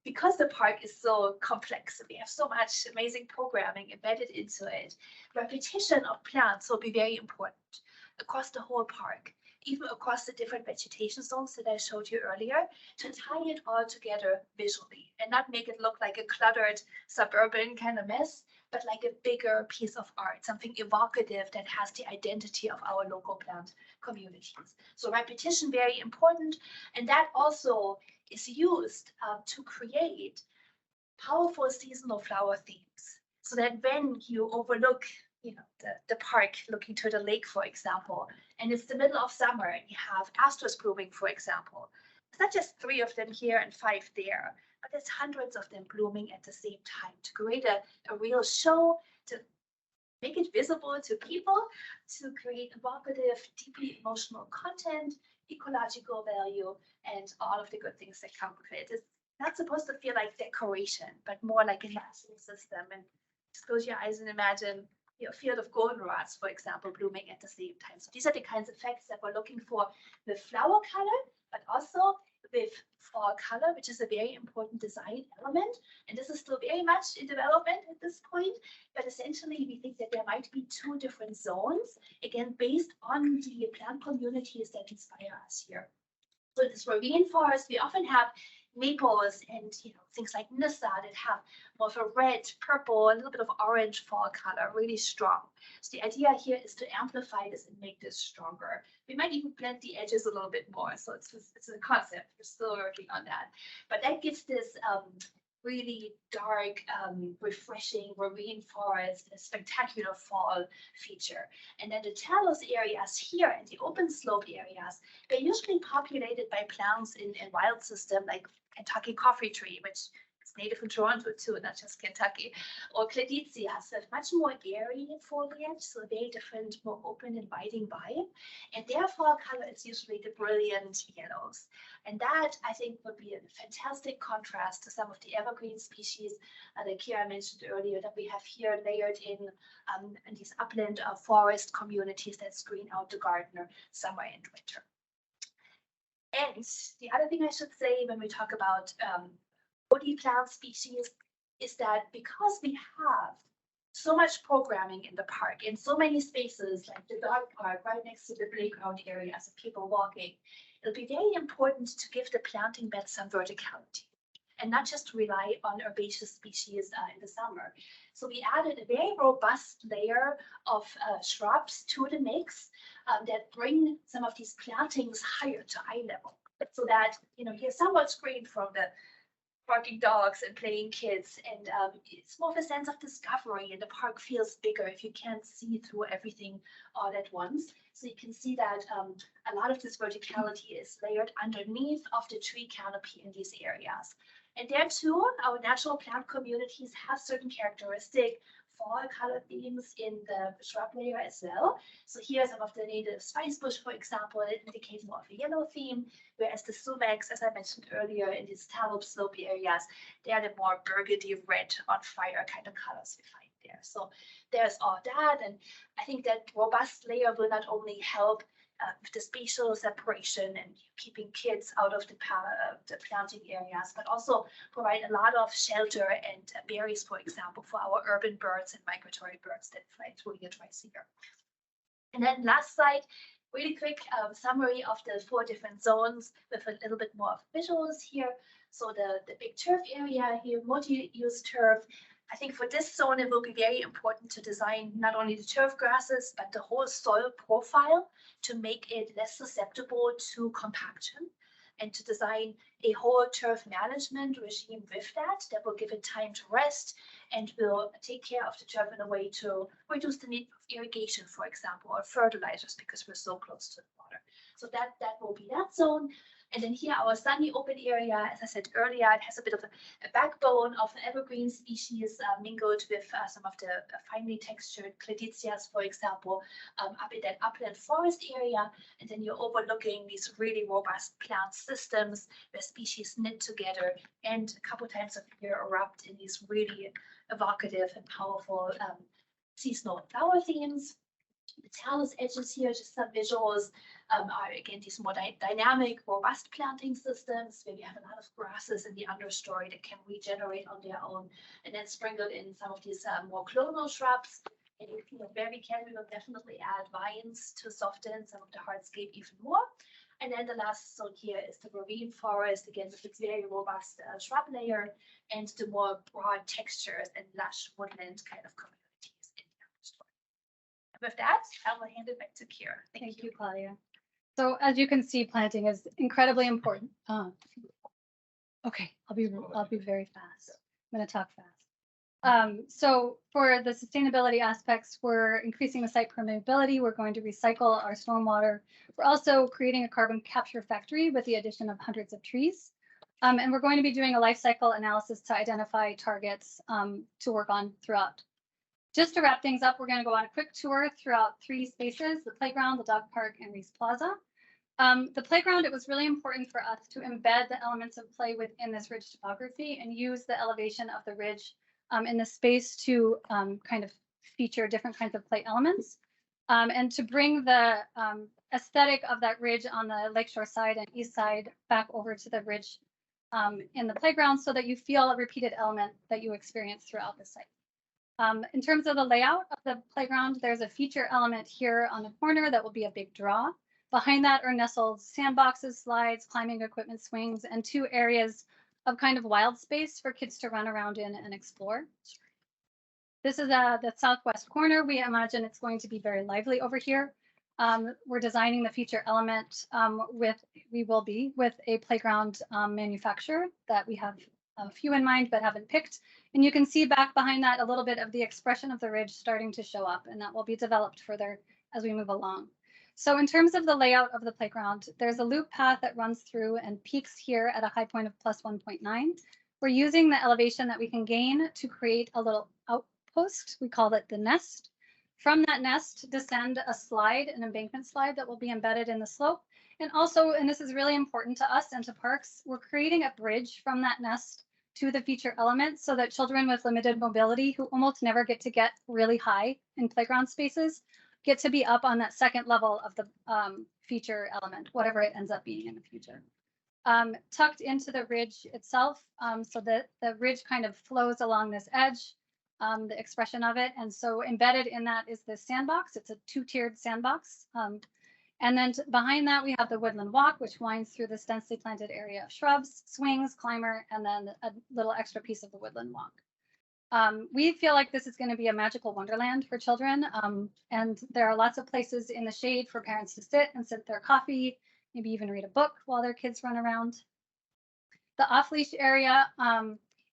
because the park is so complex, we have so much amazing programming embedded into it, repetition of plants will be very important across the whole park, even across the different vegetation zones that I showed you earlier, to tie it all together visually and not make it look like a cluttered suburban kind of mess, but like a bigger piece of art, something evocative that has the identity of our local plant communities. So repetition, very important. And that also is used to create powerful seasonal flower themes. So that when you overlook, the park looking to the lake, for example, and it's the middle of summer and you have asters blooming, for example, it's not just 3 of them here and 5 there, but there's hundreds of them blooming at the same time to create a real show, to make it visible to people, to create evocative, deeply emotional content, ecological value, and all of the good things that come with it. It's not supposed to feel like decoration, but more like a natural system. And just close your eyes and imagine a field of goldenrods, for example, blooming at the same time. So these are the kinds of effects that we're looking for with flower color, but also with fall color, which is a very important design element. And this is still very much in development at this point, but But essentially, we think that there might be two different zones, again, based on the plant communities that inspire us here. So this ravine forest, we often have maples and things like Nyssa that have more of a red, purple, a little bit of orange fall color, really strong. So the idea here is to amplify this and make this stronger. We might even blend the edges a little bit more. So it's a concept. We're still working on that. But that gives this really dark, refreshing ravine forest, a spectacular fall feature. And then the talus areas here and the open slope areas, they're usually populated by plants in wild system like Kentucky coffee tree, which is native in Toronto too, not just Kentucky, or Cladicias have much more airy foliage, so very different, more open, inviting vibe. And their fall color is usually the brilliant yellows. And that, I think, would be a fantastic contrast to some of the evergreen species that Kira mentioned earlier that we have here layered in these upland forest communities that screen out the gardener summer and winter. And the other thing I should say when we talk about woody plant species is that because we have so much programming in the park and so many spaces like the dog park right next to the playground areas of people walking, it'll be very important to give the planting bed some verticality and not just rely on herbaceous species in the summer. So we added a very robust layer of shrubs to the mix that bring some of these plantings higher to eye level, so that you're somewhat screened from the barking dogs and playing kids, and it's more of a sense of discovery, and the park feels bigger if you can't see through everything all at once. So you can see that a lot of this verticality is layered underneath of the tree canopy in these areas. And there too, our natural plant communities have certain characteristic fall color themes in the shrub layer as well. So here some of the native spice bush, for example, it indicates more of a yellow theme, whereas the sumacs, as I mentioned earlier, in these tallow slope areas, they are the more burgundy red on fire kind of colors we find there. So there's all that, and I think that robust layer will not only help with the spatial separation and keeping kids out of the planting areas, but also provide a lot of shelter and berries, for example, for our urban birds and migratory birds that fly through here twice a year. And then last slide, really quick summary of the 4 different zones with a little bit more of visuals here. So the big turf area here, multi-use turf. I think for this zone, it will be very important to design not only the turf grasses, but the whole soil profile to make it less susceptible to compaction, and to design a whole turf management regime with that will give it time to rest and will take care of the turf in a way to reduce the need of irrigation, for example, or fertilizers, because we're so close to the water. So that will be that zone. And then here, our sunny open area, as I said earlier, it has a bit of a backbone of evergreen species mingled with some of the finely textured cladicias, for example, up in that upland forest area. And then you're overlooking these really robust plant systems where species knit together and a couple times a year erupt in these really evocative and powerful seasonal flower themes. The talus edges here, just some visuals, are again these more dynamic, robust planting systems where we have a lot of grasses in the understory that can regenerate on their own, and then sprinkled in some of these more clonal shrubs. And if you're very careful, we will definitely add vines to soften some of the hardscape even more. And then the last zone here is the ravine forest, again with its very robust shrub layer and the more broad textures and lush woodland kind of communities in the understory. With that, I will hand it back to Kira. Thank you, Claudia. So as you can see, planting is incredibly important. Okay, I'll be very fast. I'm going to talk fast. So for the sustainability aspects, we're increasing the site permeability. We're going to recycle our stormwater. We're also creating a carbon capture factory with the addition of hundreds of trees. And we're going to be doing a life cycle analysis to identify targets to work on throughout. Just to wrap things up, we're going to go on a quick tour throughout 3 spaces: the playground, the dog park, and Rees Plaza. The playground, it was really important for us to embed the elements of play within this ridge topography and use the elevation of the ridge in the space to kind of feature different kinds of play elements and to bring the aesthetic of that ridge on the lakeshore side and east side back over to the ridge in the playground so that you feel a repeated element that you experience throughout the site. In terms of the layout of the playground, there's a feature element here on the corner that will be a big draw. Behind that are nestled sandboxes, slides, climbing equipment, swings, and 2 areas of kind of wild space for kids to run around in and explore. This is the southwest corner. We imagine it's going to be very lively over here. We're designing the feature element with a playground manufacturer that we have a few in mind but haven't picked. And you can see back behind that a little bit of the expression of the ridge starting to show up, and that will be developed further as we move along. So in terms of the layout of the playground, there's a loop path that runs through and peaks here at a high point of plus 1.9. We're using the elevation that we can gain to create a little outpost. We call it the nest. From that nest, descend a slide, an embankment slide that will be embedded in the slope. And also, and this is really important to us and to parks, we're creating a bridge from that nest to the feature element so that children with limited mobility who almost never get to get really high in playground spaces get to be up on that second level of the feature element, whatever it ends up being in the future. Tucked into the ridge itself, so that the ridge kind of flows along this edge, the expression of it. And so embedded in that is this sandbox. It's a 2-tiered sandbox. And then behind that, we have the woodland walk, which winds through this densely planted area of shrubs, swings, climber, and then a little extra piece of the woodland walk. We feel like this is going to be a magical wonderland for children. And there are lots of places in the shade for parents to sit and sip their coffee, maybe even read a book while their kids run around. The off-leash area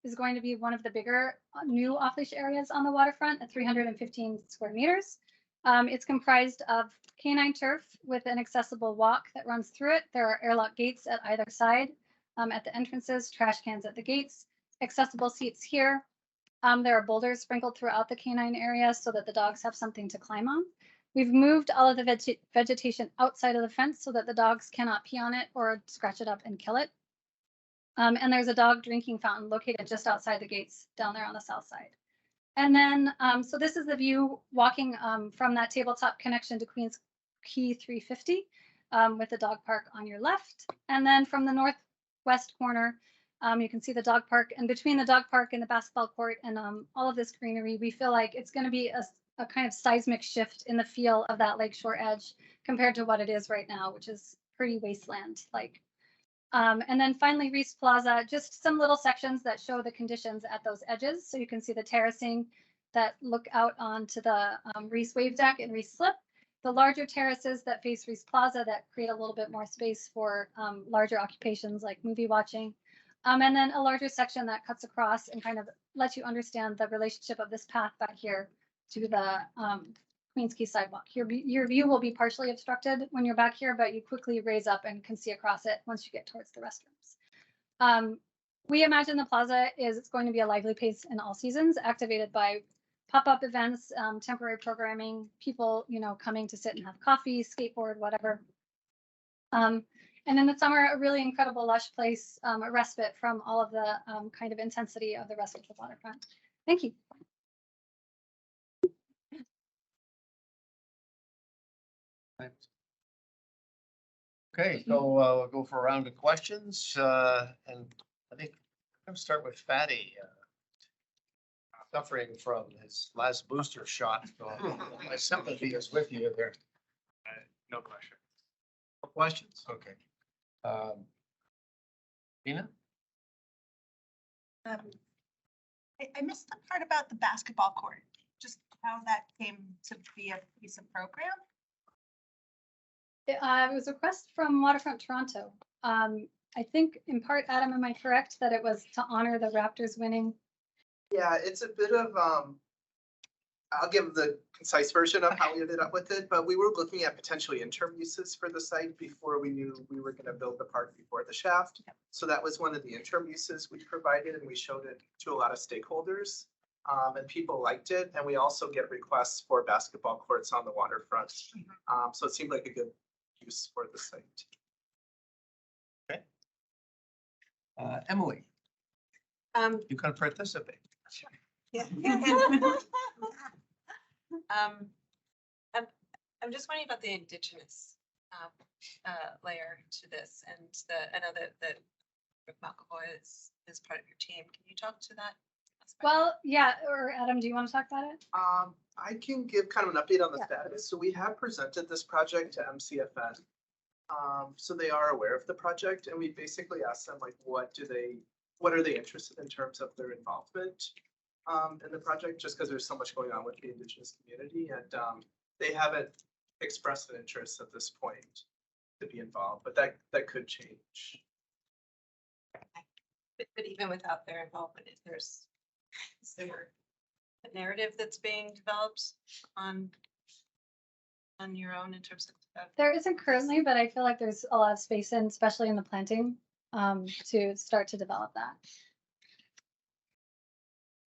is going to be one of the bigger new off-leash areas on the waterfront at 315 square meters. It's comprised of canine turf with an accessible walk that runs through it. There are airlock gates at either side at the entrances, trash cans at the gates, accessible seats here. There are boulders sprinkled throughout the canine area so that the dogs have something to climb on. We've moved all of the vegetation outside of the fence so that the dogs cannot pee on it or scratch it up and kill it. And there's a dog drinking fountain located just outside the gates down there on the south side. And then, so this is the view walking from that tabletop connection to Queens Quay 350 with the dog park on your left. And then from the northwest corner, you can see the dog park. And between the dog park and the basketball court and all of this greenery, we feel like it's going to be a kind of seismic shift in the feel of that lakeshore edge compared to what it is right now, which is pretty wasteland-like. And then finally, Rees Plaza, just some little sections that show the conditions at those edges. So you can see the terracing that look out onto the Rees Wave Deck and Rees Slip, the larger terraces that face Rees Plaza that create a little bit more space for larger occupations like movie watching. And then a larger section that cuts across and kind of lets you understand the relationship of this path back here to the Queens Quay sidewalk. Your view will be partially obstructed when you're back here, but you quickly raise up and can see across it once you get towards the restrooms. We imagine the plaza is going to be a lively place in all seasons, activated by pop-up events, temporary programming, people, coming to sit and have coffee, skateboard, whatever. And in the summer, a really incredible lush place, a respite from all of the kind of intensity of the rest of the waterfront. Thank you. Okay, so we'll go for a round of questions, and I think I'm gonna start with Fatty. Suffering from his last booster shot, so my sympathy is with you there. No question. No questions, okay. Tina? I missed the part about the basketball court, just how that came to be a piece of program. It was a request from Waterfront Toronto. I think in part, Adam, am I correct that it was to honor the Raptors winning? Yeah, it's a bit of, I'll give the concise version of how we ended up with it, but we were looking at potentially interim uses for the site before we knew we were gonna build the park before the shaft. So that was one of the interim uses we provided, and we showed it to a lot of stakeholders. And people liked it, and we also get requests for basketball courts on the waterfront. So it seemed like a good use for the site. Okay. Emily, you can participate. Sure. Yeah. I'm just wondering about the Indigenous layer to this, and I know that McAvoy is part of your team. Can you talk to that Well, yeah, or Adam, do you want to talk about it? I can give kind of an update on the Yeah. status. So we have presented this project to MCFN. So they are aware of the project, and we basically asked them like, what are they interested in terms of their involvement in the project, just because there's so much going on with the Indigenous community, and they haven't expressed an interest at this point to be involved, but that could change. But even without their involvement, is there a narrative that's being developed on your own in terms of? There isn't currently, but I feel like there's a lot of space in, especially in the planting, to start to develop that.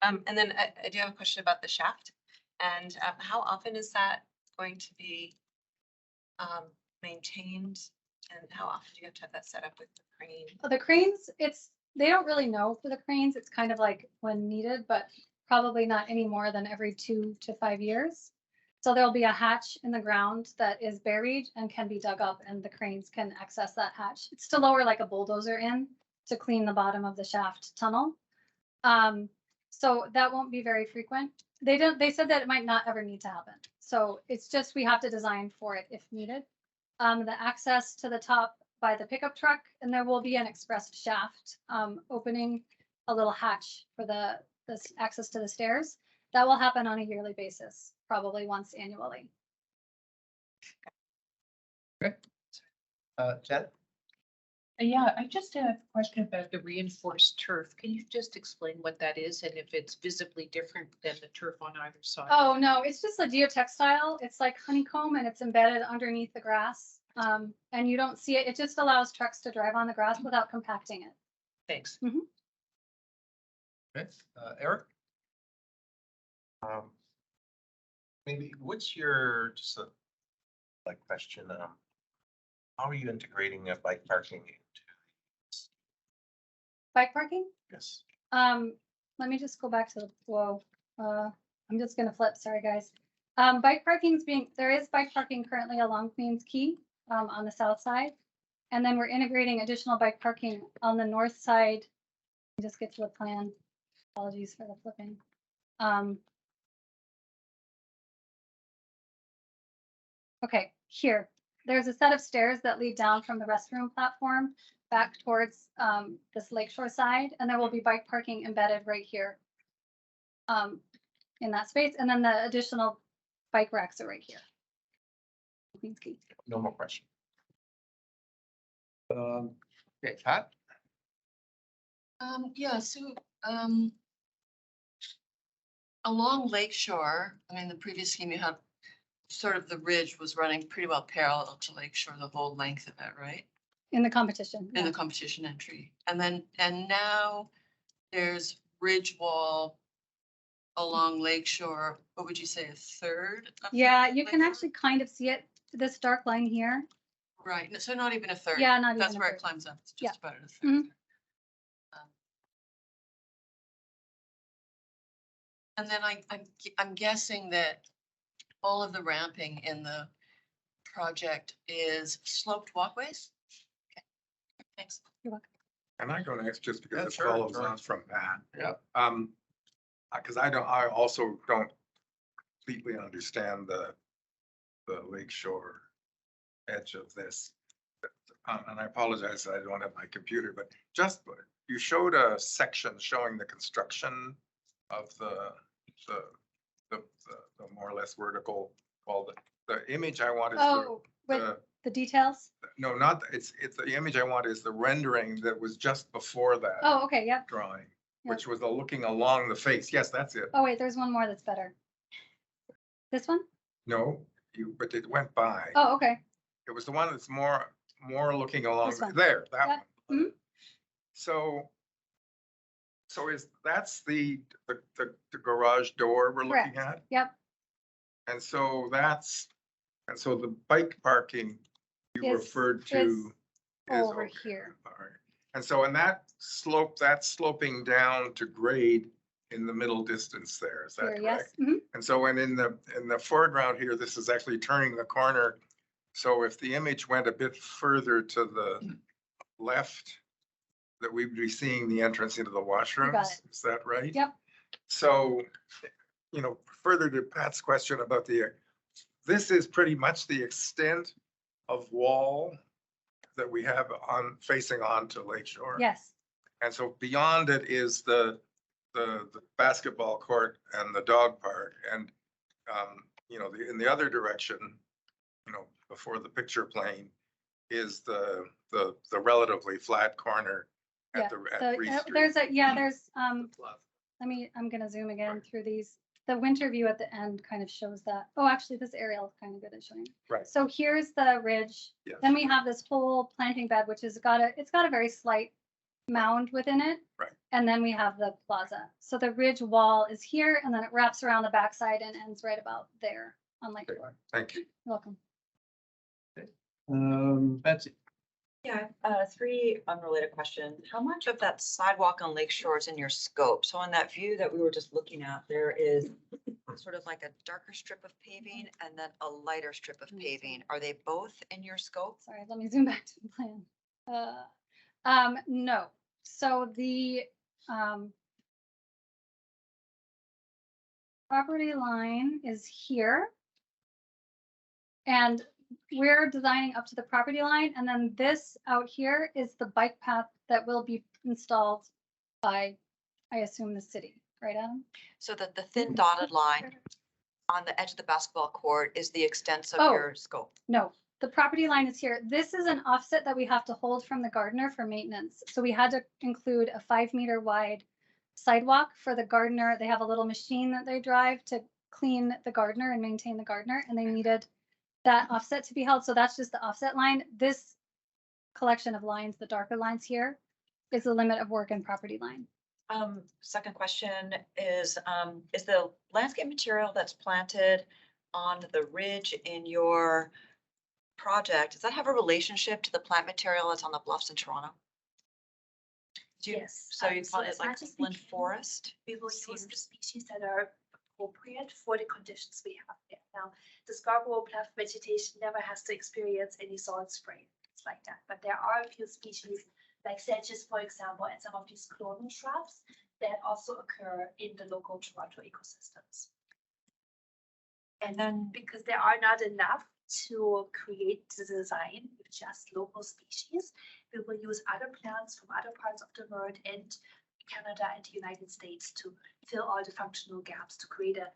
And then I do have a question about the shaft, and how often is that going to be maintained, and how often do you have to have that set up with the crane? The cranes, they don't really know for the cranes. It's kind of like when needed, but probably not any more than every 2 to 5 years. So there'll be a hatch in the ground that is buried and can be dug up, and the cranes can access that hatch. It's to lower like a bulldozer in to clean the bottom of the shaft tunnel. So that won't be very frequent. They said that it might not ever need to happen. So it's just, we have to design for it if needed. The access to the top by the pickup truck, and there will be an express shaft opening a little hatch for the access to the stairs. That will happen on a yearly basis, probably once annually. Jen? Yeah, I just have a question about the reinforced turf. Can you just explain what that is and if it's visibly different than the turf on either side? Oh, no, it's just a geotextile. It's like honeycomb and it's embedded underneath the grass. And you don't see it. It just allows trucks to drive on the grass without compacting it. Thanks. Okay, Eric? Maybe what's your, just a like question, how are you integrating bike parking into? Bike parking? Yes. Let me just go back to I'm just gonna flip, sorry guys. There is bike parking currently along Queens Quay, on the south side. And then we're integrating additional bike parking on the north side. Let me just get to the plan. Apologies for the flipping. Okay, here, there's a set of stairs that lead down from the restroom platform back towards this lakeshore side, and there will be bike parking embedded right here in that space, and then the additional bike racks are right here. Queens Quay. No more question. Okay, Pat? Yeah, so, along Lakeshore, I mean, the previous scheme you had, sort of the ridge was running pretty well parallel to Lakeshore, the whole length of it, right? In the competition. In the competition entry. And now there's ridge wall along Lakeshore. What would you say, a third? Yeah, you can actually kind of see it, this dark line here. Right, so not even a third. Yeah, not even That's a where third. it climbs up. It's Yeah. just about a third. And then I'm guessing that all of the ramping in the project is sloped walkways? Okay, thanks. You're welcome. Can I go next just because Yeah, it sure, follows sure. on from Pat? Yeah. Because I also don't completely understand the lakeshore edge of this. And I apologize, I don't have my computer, but just, you showed a section showing the construction of the more or less vertical, well, the image I want is Oh, with the details? no, not, it's the image I want is the rendering that was just before that Oh, okay, yep. drawing, Yep. which was the looking along the face. Yes, that's it. Oh, wait, there's one more that's better. This one? No, but it went by. Oh, okay. It was the one that's more looking along This one. there, that Yep. one. Mhm. So that's the garage door we're looking Correct. at? Yep. And so the bike parking you referred to is Over okay. here. All right. And so in that slope, that's sloping down to grade in the middle distance there, is that Here, yes. correct? Mhm. And so when in the foreground here, this is actually turning the corner. So if the image went a bit further to the left, that we'd be seeing the entrance into the washrooms, is that right? Yep. So, further to Pat's question about this is pretty much the extent of wall that we have facing onto Lake Shore. Yes, And so beyond it is the basketball court and the dog park. And, in the other direction, before the picture plane is the relatively flat corner yeah. at Rees Street. I'm gonna zoom again through these. The winter view at the end kind of shows that. Oh, actually, this aerial is kind of good at showing. Right. So here's the ridge. Yes. Then we have this whole planting bed, which has it's got a very slight mound within it. Right. And then we have the plaza. So the ridge wall is here, and then it wraps around the backside and ends right about there on Lake Shore. Thank you. You're welcome. Betsy. Yeah, three unrelated questions. How much of that sidewalk on Lake Shore is in your scope? So on that view that we were just looking at, there is sort of like a darker strip of paving and then a lighter strip of paving. Are they both in your scope? Sorry, let me zoom back to the plan. No. So the property line is here. And we're designing up to the property line, and then this out here is the bike path that will be installed by, I assume, the city, right, Adam? So that the thin dotted line on the edge of the basketball court is the extent of Oh. your scope. No, the property line is here. This is an offset that we have to hold from the gardener for maintenance. So we had to include a 5-meter wide sidewalk for the gardener. They have a little machine that they drive to clean the gardener and maintain the gardener, and they needed that offset to be held. So that's just the offset line. This collection of lines, the darker lines here, is the limit of work and property line. Second question is the landscape material that's planted on the ridge in your project, does that have a relationship to the plant material that's on the bluffs in Toronto? Yes. So you call it as like much as we Flint can, Forest? We will use the species that are appropriate for the conditions we have there. Now, the Scarborough bluff vegetation never has to experience any salt spray. It's like that. But there are a few species like sedges, for example, and some of these clonal shrubs that also occur in the local Toronto ecosystems. And then because there are not enough to create the design with just local species, we will use other plants from other parts of the world and Canada and the United States to fill all the functional gaps to create a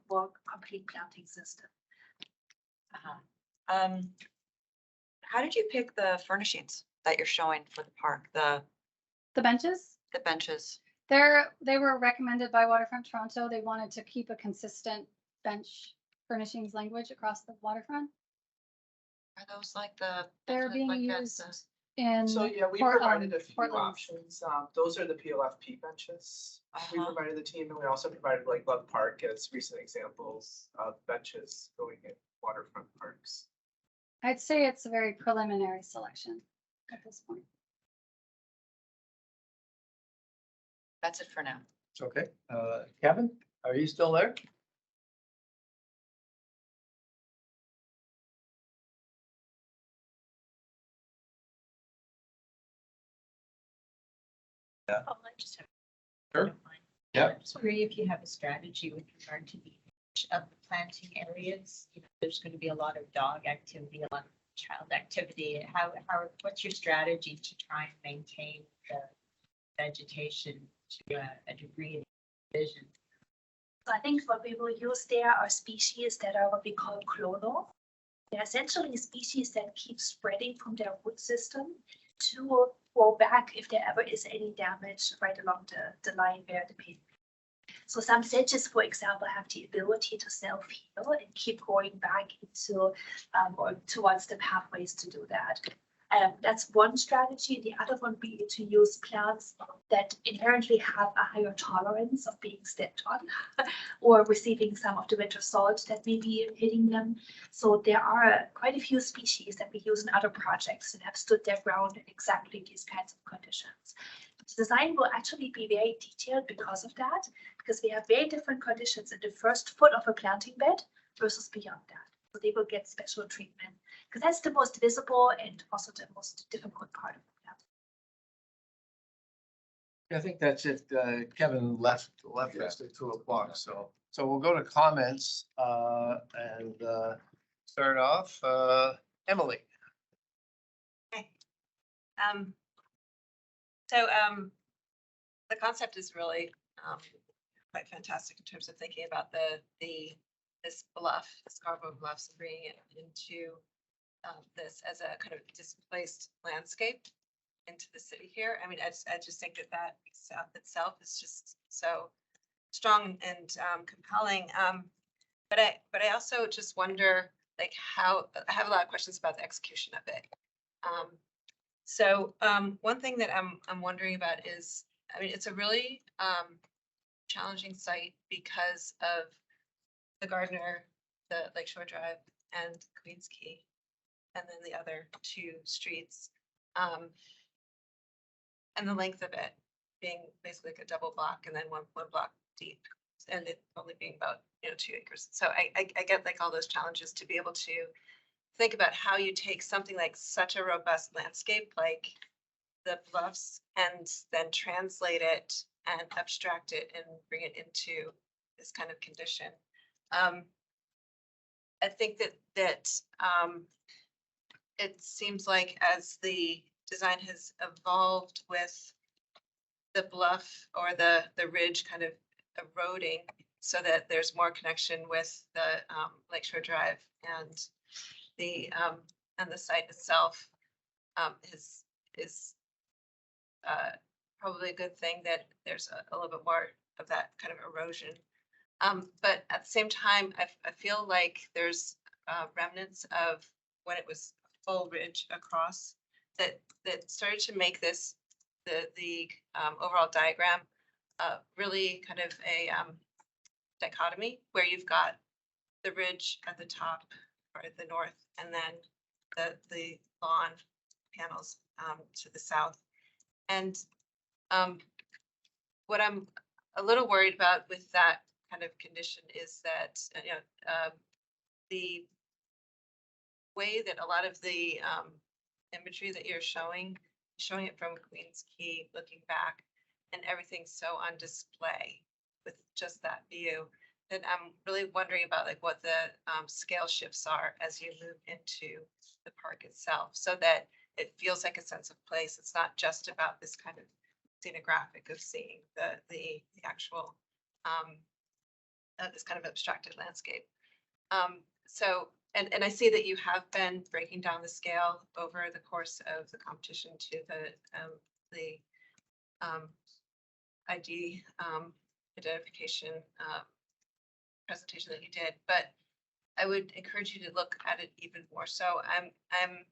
more complete planting system. How did you pick the furnishings that you're showing for the park? The benches? The benches. They were recommended by Waterfront Toronto. They wanted to keep a consistent bench furnishings language across the waterfront. Are those like the? They're being used in. So yeah, we provided a few options. Those are the PLFP benches. We provided the team, and we also provided like Love Park as recent examples of benches going in waterfront parks. I'd say it's a very preliminary selection at this point. That's it for now. It's okay. Kevin, are you still there? Oh, I just have. Sure. Yeah. I'm just wondering if you have a strategy with regard to the age of the planting areas. You know, there's going to be a lot of dog activity, a lot of child activity. What's your strategy to try and maintain the vegetation to a degree of vision? So I think what we will use there are species that are what we call clonal. They're essentially species that keep spreading from their root system to grow back if there ever is any damage right along the line where the pavement. So some sedges, for example, have the ability to self-heal and keep growing back into or towards the pathways to do that. That's one strategy. The other one would be to use plants that inherently have a higher tolerance of being stepped on or receiving some of the winter salt that may be hitting them. So there are quite a few species that we use in other projects that have stood their ground in exactly these kinds of conditions. The design will actually be very detailed because of that, because we have very different conditions in the first foot of a planting bed versus beyond that. So they will get special treatment because that's the most visible and also the most difficult part of the plant. I think that's it. Kevin left us at 2 o'clock, so we'll go to comments, and start off, Emily. Okay. So the concept is really quite fantastic in terms of thinking about this bluff, Scarborough Bluffs, and bringing it into this as a kind of displaced landscape into the city here. I mean, I just think that itself is just so strong and compelling. But I also just wonder, like, how I have a lot of questions about the execution of it. So one thing that I'm wondering about is, I mean, it's a really challenging site because of the Gardner, the Lakeshore Drive, and Queens Quay, and then the other two streets, and the length of it being basically like a double block and then one block deep, and it only being about 2 acres. So I get like all those challenges to be able to think about how you take something like such a robust landscape like the bluffs and then translate it and abstract it and bring it into this kind of condition. I think that it seems like as the design has evolved with the bluff or the ridge kind of eroding so that there's more connection with the Lakeshore Drive and the site itself, is probably a good thing that there's a little bit more of that kind of erosion. But at the same time, I feel like there's remnants of when it was full ridge across that started to make this the overall diagram really kind of a dichotomy where you've got the ridge at the top or at the north, and then the lawn panels to the south. And what I'm a little worried about with that kind of condition is that the way that a lot of the imagery that you're showing it from Queens Quay looking back, and everything's so on display with just that view, that I'm really wondering about like what the scale shifts are as you move into the park itself, so that it feels like a sense of place. It's not just about this kind of scenographic of seeing the actual this kind of abstracted landscape. So and I see that you have been breaking down the scale over the course of the competition to the ID identification presentation that you did, but I would encourage you to look at it even more. So I'm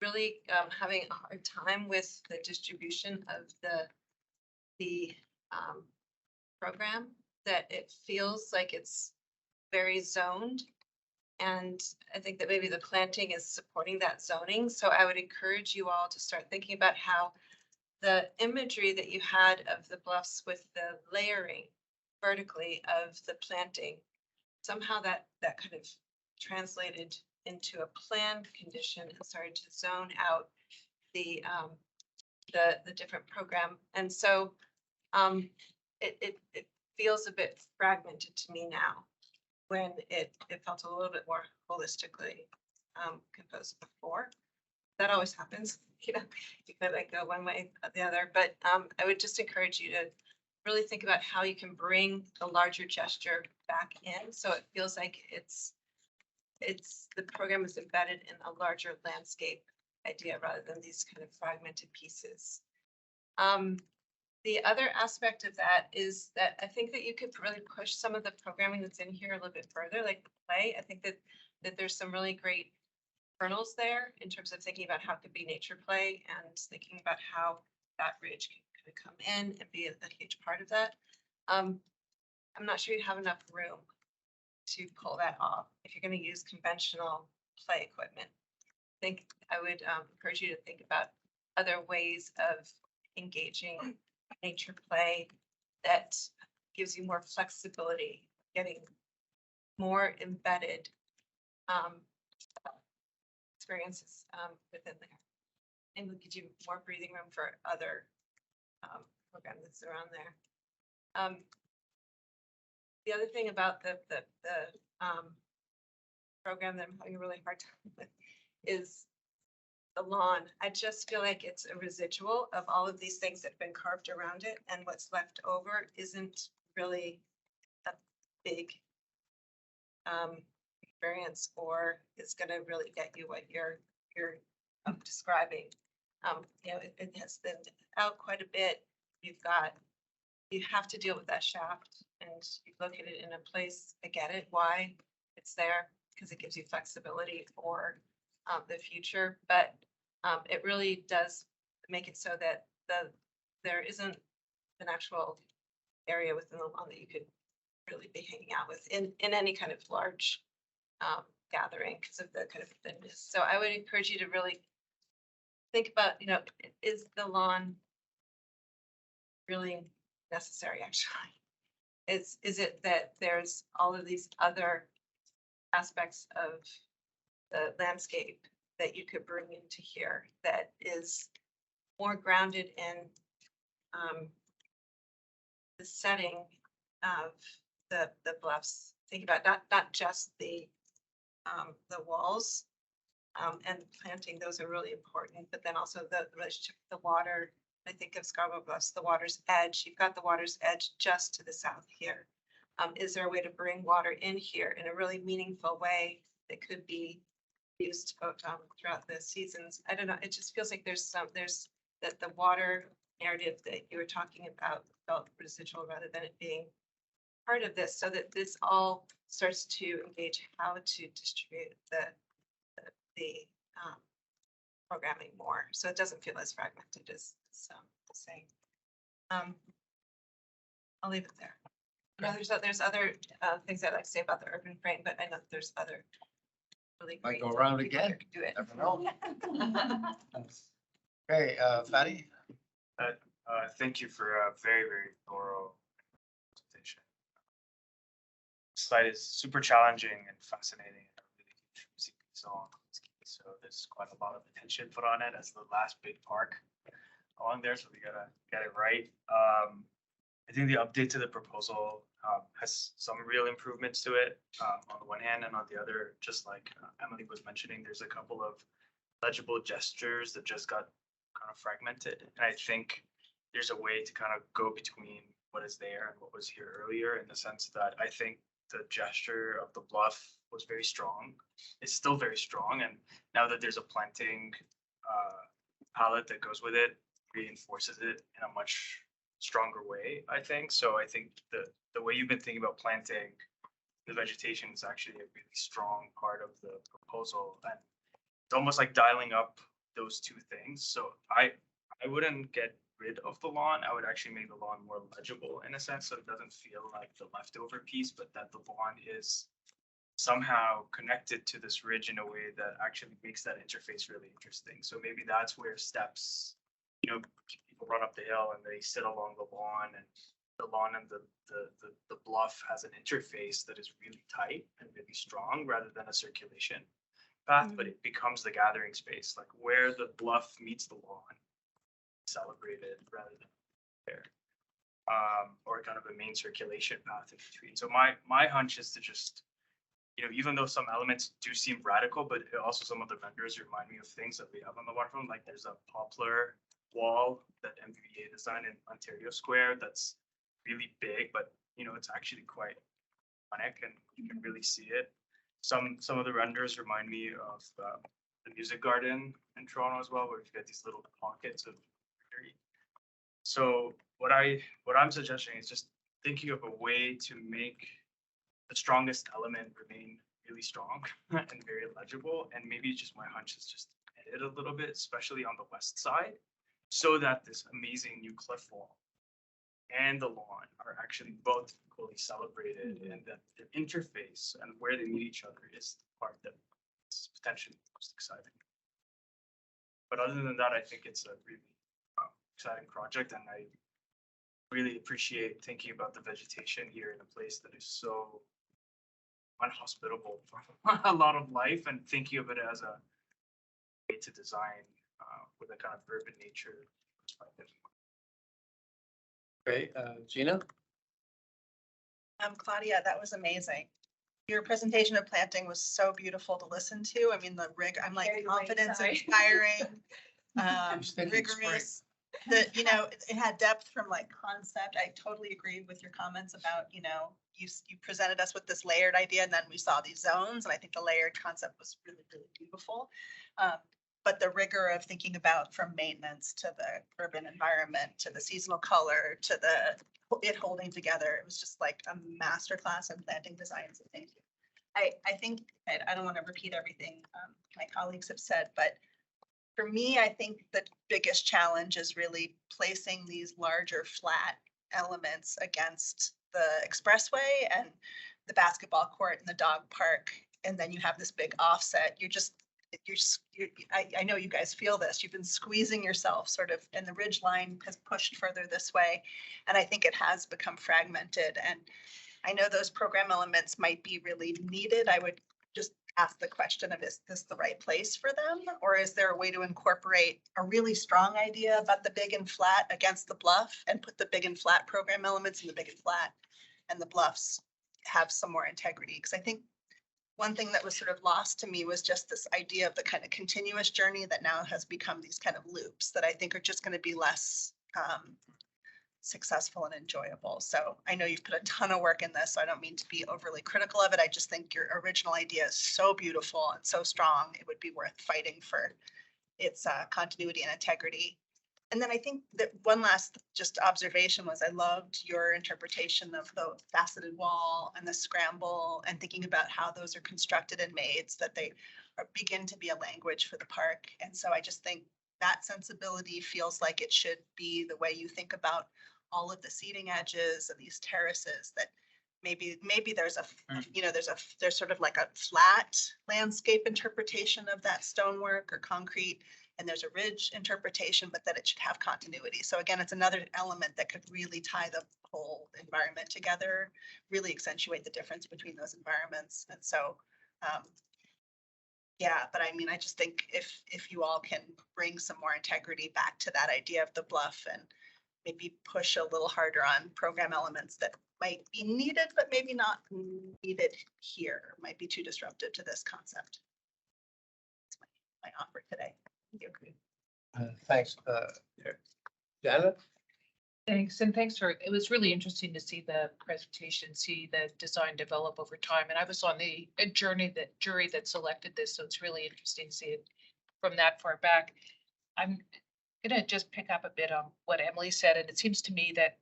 really having a hard time with the distribution of the program, that it feels like it's very zoned. And I think that maybe the planting is supporting that zoning. So I would encourage you all to start thinking about how the imagery that you had of the bluffs with the layering vertically of the planting, somehow that kind of translated into a planned condition and started to zone out the different program. And so it feels a bit fragmented to me now, when it felt a little bit more holistically composed before. That always happens, you could like go one way or the other, but I would just encourage you to really think about how you can bring the larger gesture back in, so it feels like it's the program is embedded in a larger landscape idea rather than these kind of fragmented pieces. The other aspect of that is that I think that you could really push some of the programming that's in here a little bit further, like the play. I think that there's some really great kernels there in terms of thinking about how it could be nature play and thinking about how that ridge can kind of come in and be a huge part of that. I'm not sure you have enough room to pull that off if you're going to use conventional play equipment. I think I would encourage you to think about other ways of engaging nature play that gives you more flexibility, getting more embedded experiences within there, and will give you more breathing room for other program that's around there. The other thing about the program that I'm having a really hard time with is the lawn. I just feel like it's a residual of all of these things that have been carved around it, and what's left over isn't really a big experience, or it's gonna really get you what you're describing. You know, it has been out quite a bit. You have to deal with that shaft, and you look at it in a place. I get it, why it's there, because it gives you flexibility for the future, but it really does make it so that there isn't an actual area within the lawn that you could really be hanging out with in any kind of large gathering because of the kind of thinness. So I would encourage you to really think about, you know, is the lawn really necessary actually? Is it that there's all of these other aspects of the landscape that you could bring into here that is more grounded in the setting of the bluffs? Think about not just the walls and planting, those are really important, but then also the relationship with the water. I think of Scarborough Bluffs, the water's edge. You've got the water's edge just to the south here. Is there a way to bring water in here in a really meaningful way that could be used throughout the seasons? I don't know. It just feels like there's that the water narrative that you were talking about felt residual rather than it being part of this, so that this all starts to engage how to distribute the programming more, so it doesn't feel as fragmented as saying. I'll leave it there. I know there's other things I'd like to say about the urban frame, but I know there's other really Might great go around people again. that could do it. Never know. Okay, Fatty? Thank you for a very, very thorough presentation. Slide is super challenging and fascinating. And really huge so there's quite a lot of attention put on it as the last big park along there, so we gotta get it right. I think the update to the proposal has some real improvements to it on the one hand, and on the other, just like Emily was mentioning, there's a couple of legible gestures that just got kind of fragmented. And I think there's a way to kind of go between what is there and what was here earlier, in the sense that I think the gesture of the bluff was very strong. It's still very strong, and now that there's a planting palette that goes with it, reinforces it in a much stronger way, I think. So I think the way you've been thinking about planting the vegetation is actually a really strong part of the proposal, and it's almost like dialing up those two things. So I wouldn't get rid of the lawn. I would actually make the lawn more legible in a sense, so it doesn't feel like the leftover piece, but that the lawn is somehow connected to this ridge in a way that actually makes that interface really interesting. So maybe that's where steps, you know, people run up the hill and they sit along the lawn, and the lawn and the bluff has an interface that is really tight and really strong, rather than a circulation path, but it becomes the gathering space, like where the bluff meets the lawn, celebrated rather than there, or kind of a main circulation path in between. So my hunch is to just, you know, even though some elements do seem radical, but also some of the vendors remind me of things that we have on the waterfront. Like there's a poplar wall that MVVA designed in Ontario Square that's really big, but you know, it's actually quite iconic and you can really see it. Some of the renders remind me of the Music Garden in Toronto as well, where you've got these little pockets of greenery. So what I'm suggesting is just thinking of a way to make the strongest element remain really strong and very legible. And maybe just my hunch is just edit a little bit, especially on the west side, so that this amazing new cliff wall and the lawn are actually both equally celebrated, and that the interface and where they meet each other is the part that is potentially most exciting. But other than that, I think it's a really exciting project, and I really appreciate thinking about the vegetation here in a place that is so unhospitable for a lot of life, and thinking of it as a way to design with a kind of urban nature perspective. Okay, Gina? Claudia, that was amazing. Your presentation of planting was so beautiful to listen to. I mean, the I'm like Very confidence sorry. inspiring, was thinking rigorous. It had depth from like concept. I totally agree with your comments about, you presented us with this layered idea and then we saw these zones. And I think the layered concept was really, really beautiful. But the rigor of thinking about from maintenance to the urban environment, to the seasonal color, to it holding together, it was just like a masterclass in planting design. So thank you. I think, I don't want to repeat everything my colleagues have said, but for me, I think the biggest challenge is really placing these larger flat elements against the expressway and the basketball court and the dog park. And then you have this big offset. I know you guys feel this. You've been squeezing yourself sort of, and the ridge line has pushed further this way. And I think it has become fragmented. And I know those program elements might be really needed. I would just ask the question of, is this the right place for them? Or is there a way to incorporate a really strong idea about the big and flat against the bluff and put the big and flat program elements in the big and flat, and the bluffs have some more integrity? Because I think one thing that was sort of lost to me was just this idea of the kind of continuous journey that now has become these kind of loops that I think are just going to be less successful and enjoyable. So I know you've put a ton of work in this, so I don't mean to be overly critical of it. I just think your original idea is so beautiful and so strong. It would be worth fighting for its continuity and integrity. And then I think that one last just observation was I loved your interpretation of the faceted wall and the scramble and thinking about how those are constructed and made so that they begin to be a language for the park. And so I just think that sensibility feels like it should be the way you think about all of the seating edges and these terraces, that maybe there's there's sort of like a flat landscape interpretation of that stonework or concrete, and there's a ridge interpretation, but that it should have continuity. So again, it's another element that could really tie the whole environment together, really accentuate the difference between those environments. And so, yeah, but I mean, I just think if you all can bring some more integrity back to that idea of the bluff and maybe push a little harder on program elements that might be needed, but maybe not needed here, might be too disruptive to this concept. That's my offer today. Thank you. Thanks, Janet? Thanks, and thanks for, it was really interesting to see the presentation, see the design develop over time. And I was on the jury that selected this, so it's really interesting to see it from that far back. I'm gonna just pick up a bit on what Emily said, and it seems to me that,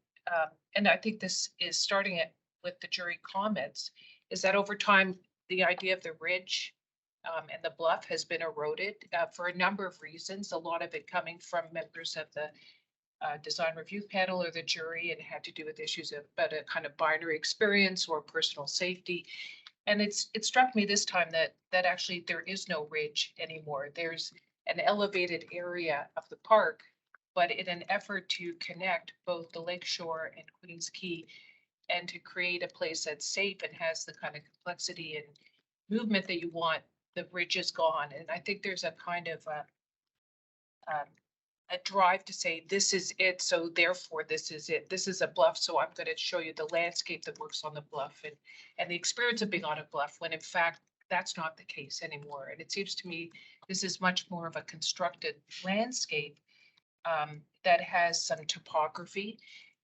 and I think this is starting it with the jury comments, is that over time, the idea of the ridge and the bluff has been eroded for a number of reasons, a lot of it coming from members of the design review panel or the jury, and had to do with issues about a kind of binary experience or personal safety. And it struck me this time that actually there is no ridge anymore. There's an elevated area of the park, but in an effort to connect both the lakeshore and Queens Quay, and to create a place that's safe and has the kind of complexity and movement that you want, the ridge is gone. And I think there's a kind of a drive to say, this is it, so therefore this is it. This is a bluff, so I'm going to show you the landscape that works on the bluff and the experience of being on a bluff, when in fact, that's not the case anymore. And it seems to me this is much more of a constructed landscape that has some topography.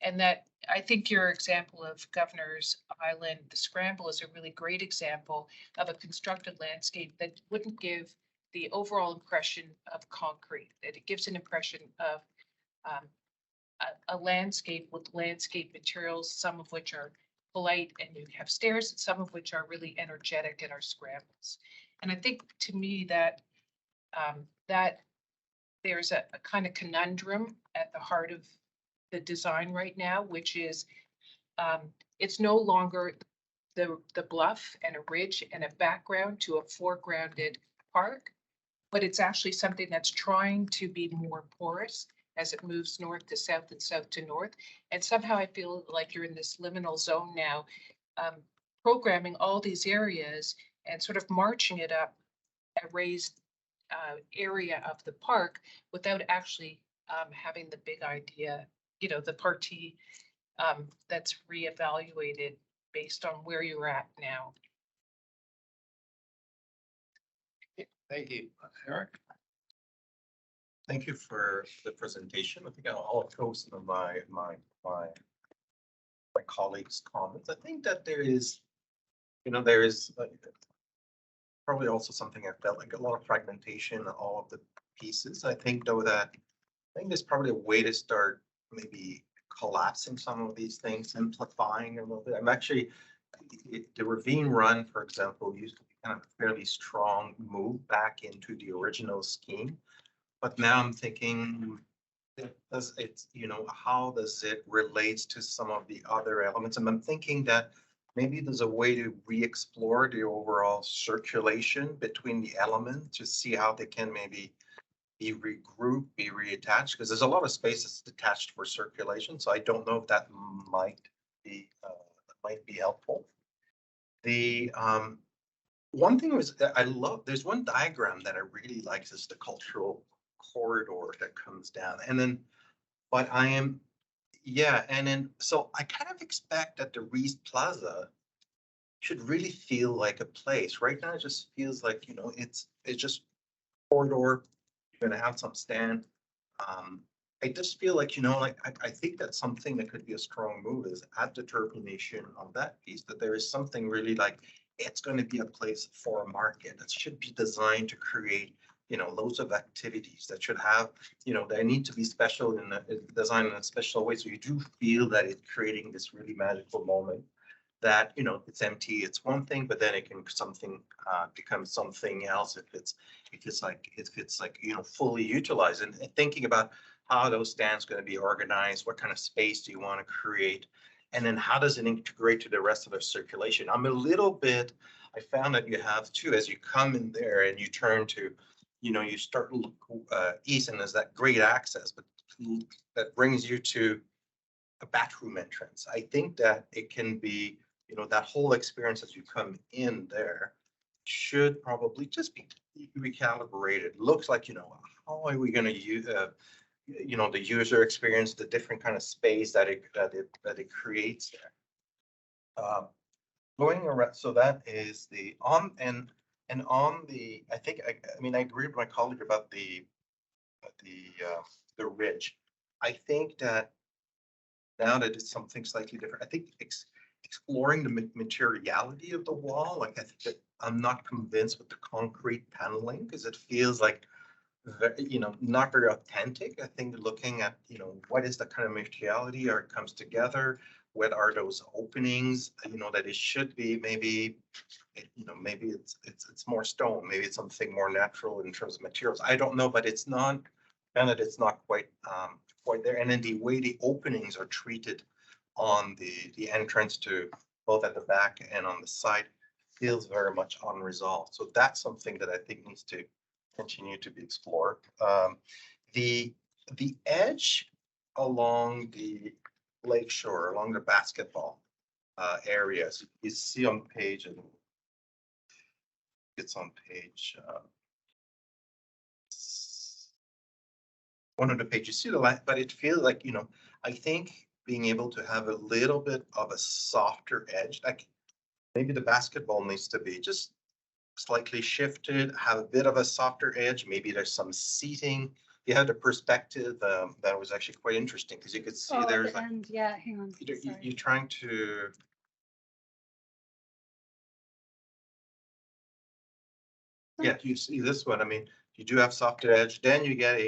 And that I think your example of Governor's Island, the Scramble, is a really great example of a constructed landscape that wouldn't give the overall impression of concrete, that it gives an impression of a landscape with landscape materials, some of which are polite and you have stairs, and some of which are really energetic and are scrambles. And I think to me that that there's a kind of conundrum at the heart of the design right now, which is it's no longer the bluff and a ridge and a background to a foregrounded park, but it's actually something that's trying to be more porous as it moves north to south and south to north. And somehow I feel like you're in this liminal zone now, programming all these areas and sort of marching it up a raised area of the park without actually having the big idea, the party that's reevaluated based on where you're at now. Thank you. Eric? Thank you for the presentation. I think I'll echo some of my colleagues' comments. I think that there is, there is probably also something I felt like a lot of fragmentation in all of the pieces. I think though that I think there's probably a way to start maybe collapsing some of these things, simplifying a little bit. I'm actually, the ravine run, for example, used to be kind of a fairly strong move back into the original scheme. But now I'm thinking, does it, how does it relate to some of the other elements? And I'm thinking that maybe there's a way to re-explore the overall circulation between the elements to see how they can maybe be regrouped, be reattached, because there's a lot of space that's detached for circulation. So I don't know if that might be helpful. The one thing was that I love, there's one diagram that I really like is the cultural corridor that comes down. And then, but I am, yeah, and then, so I kind of expect that the Rees Plaza should really feel like a place. Right now, it just feels like, it's just corridor. You're gonna have some stand. I just feel like, I think that's something that could be a strong move is at determination of that piece, that there is something really like, it's going to be a place for a market that should be designed to create, loads of activities that should have, they need to be special in designed in a special way. So you do feel that it's creating this really magical moment that, it's empty, it's one thing, but then it can become something else if it's like, fully utilized and thinking about how those stands going to be organized, what kind of space do you want to create? And then how does it integrate to the rest of the circulation? I found that you have too, as you come in there and you turn to, you start to look east and there's that great access, but that brings you to a bathroom entrance. I think that it can be, that whole experience as you come in there should probably just be recalibrated. Looks like, how are we going to use, the user experience, the different kind of space that it creates there. Going around, so that is the on the. I think I agree with my colleague about the ridge. I think that now that it's something slightly different, I think exploring the materiality of the wall. Like I think that I'm not convinced with the concrete paneling because it feels like not very authentic. I think looking at, what is the kind of materiality or it comes together, what are those openings, that it should be maybe, maybe it's more stone, maybe it's something more natural in terms of materials. I don't know, but it's not, and that it's not quite there. And then the way the openings are treated on the entrance to both at the back and on the side feels very much unresolved. So that's something that I think needs to continue to be explored. The edge along the lakeshore, along the basketball areas, you see on page, and it's on page one of the pages. You see the line, but it feels like, I think being able to have a little bit of a softer edge, like maybe the basketball needs to be just slightly shifted, have a bit of a softer edge. Maybe there's some seating. You had a perspective that was actually quite interesting because you could see there's like, yeah, hang on. you're trying to. Yeah, you see this one. I mean, you do have softer edge. Then you get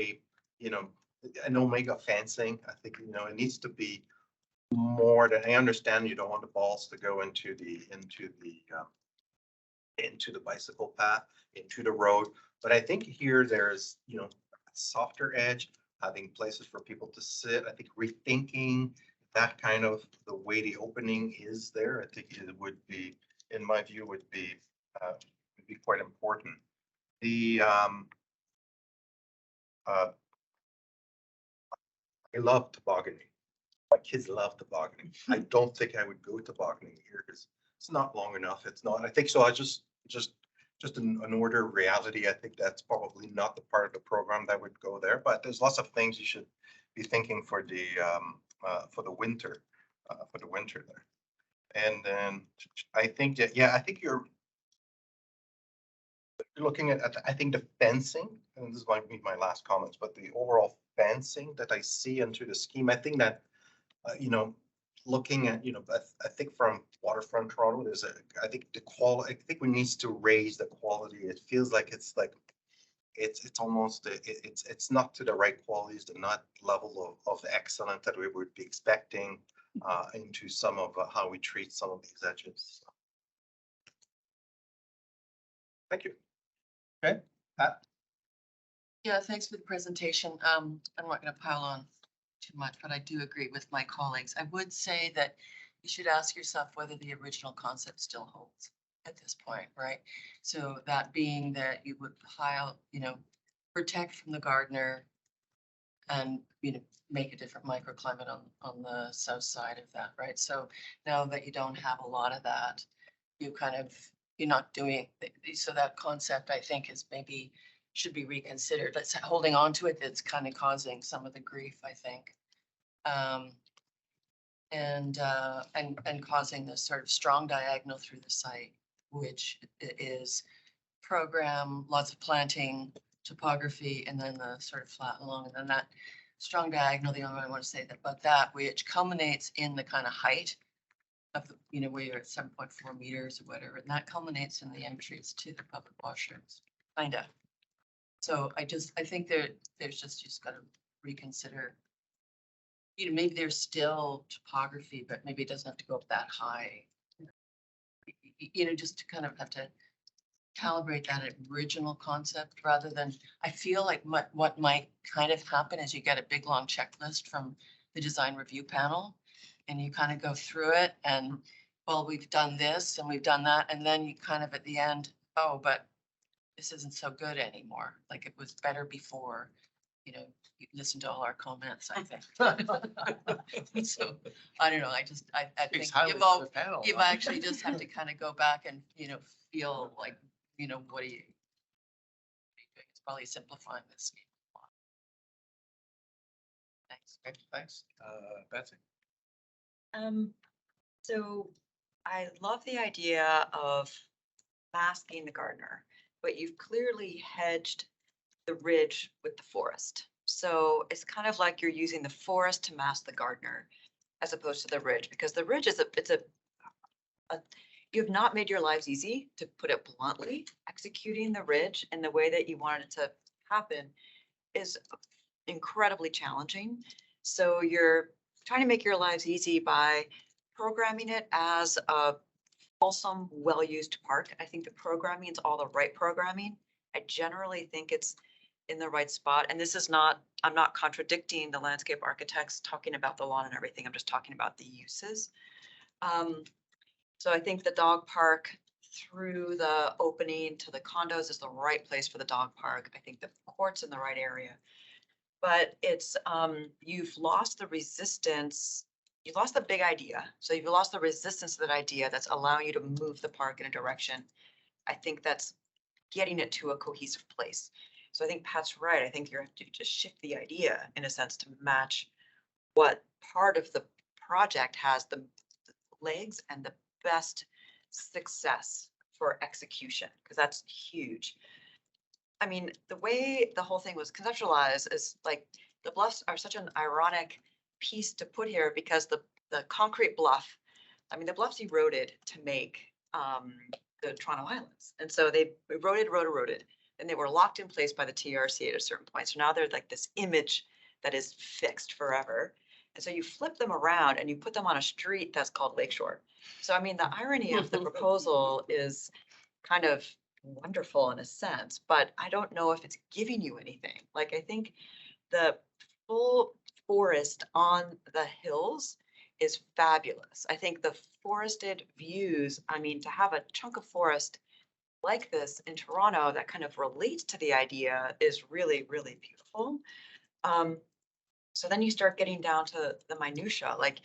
an omega fencing. I think it needs to be more than. I understand you don't want the balls to go into the bicycle path, into the road. But I think here there's, a softer edge, having places for people to sit. I think rethinking that kind of the way the opening is there, I think it would be, in my view, would be quite important. I love tobogganing. My kids love tobogganing. I don't think I would go tobogganing here because it's not long enough. It's not. I think so. I just an order of reality. I think that's probably not the part of the program that would go there. But there's lots of things you should be thinking for the winter. for the winter there. And then I think that, yeah, I think you're looking at, I think the fencing, and this might be my last comments, but the overall fencing that I see into the scheme, I think that, you know, looking at, you know, I think from Waterfront Toronto, there's a, I think the quality, I think we needs to raise the quality. It feels like it's it's almost, it's not to the right qualities, the not level of excellence that we would be expecting into some of how we treat some of these edges. Thank you. Okay, Pat? Yeah, thanks for the presentation. I'm not gonna pile on too much, but I do agree with my colleagues. I would say that you should ask yourself whether the original concept still holds at this point, right? So that being that you would pile, you know, protect from the gardener and, you know, make a different microclimate on the south side of that, right? So now that you don't have a lot of that, you kind of, you're not doing, so that concept, I think, is maybe should be reconsidered. Let's holding on to it, that's kind of causing some of the grief, I think. And causing this sort of strong diagonal through the site, which is program, lots of planting, topography, and then the sort of flat along, and then that strong diagonal, the only way I want to say that about that, which culminates in the kind of height of the, you know, where you're at 7.4 meters or whatever, and that culminates in the entries to the public washrooms, kind of. So I think there's just got to reconsider. You know, maybe there's still topography, but maybe it doesn't have to go up that high. You know, just to kind of have to calibrate that original concept rather than, I feel like what might kind of happen is you get a big long checklist from the design review panel and you kind of go through it and, well, we've done this and we've done that. And then you kind of at the end, oh, but this isn't so good anymore. Like it was better before, you know, you listen to all our comments, I think. So I don't know. I think you've actually just have to kind of go back and, you know, feel like, you know, what are you doing? It's probably simplifying this scheme. Thanks. Okay, thanks. Betsy? So I love the idea of masking the gardener, but you've clearly hedged the ridge with the forest. So it's kind of like you're using the forest to mask the gardener as opposed to the ridge, because the ridge is you have not made your lives easy, to put it bluntly. Executing the ridge in the way that you wanted it to happen is incredibly challenging. So you're trying to make your lives easy by programming it as a wholesome, well-used park. I think the programming is all the right programming. I generally think it's in the right spot. And this is not, I'm not contradicting the landscape architects talking about the lawn and everything. I'm just talking about the uses. So I think the dog park through the opening to the condos is the right place for the dog park. I think the court's in the right area. But it's, you've lost the resistance. You lost the big idea. So you've lost the resistance to that idea that's allowing you to move the park in a direction. I think that's getting it to a cohesive place. So I think Pat's right. I think you have to just shift the idea in a sense to match what part of the project has the legs and the best success for execution, because that's huge. I mean, the way the whole thing was conceptualized is like the bluffs are such an ironic piece to put here, because the concrete bluff, I mean, the bluffs eroded to make the Toronto Islands. And so they eroded, and they were locked in place by the TRC at a certain point. So now they're like this image that is fixed forever. And so you flip them around and you put them on a street that's called Lakeshore. So, I mean, the irony of the proposal is kind of wonderful in a sense, but I don't know if it's giving you anything. Like, I think the full forest on the hills is fabulous. I think the forested views, I mean, to have a chunk of forest like this in Toronto that kind of relates to the idea is really, really beautiful. So then you start getting down to the minutia, like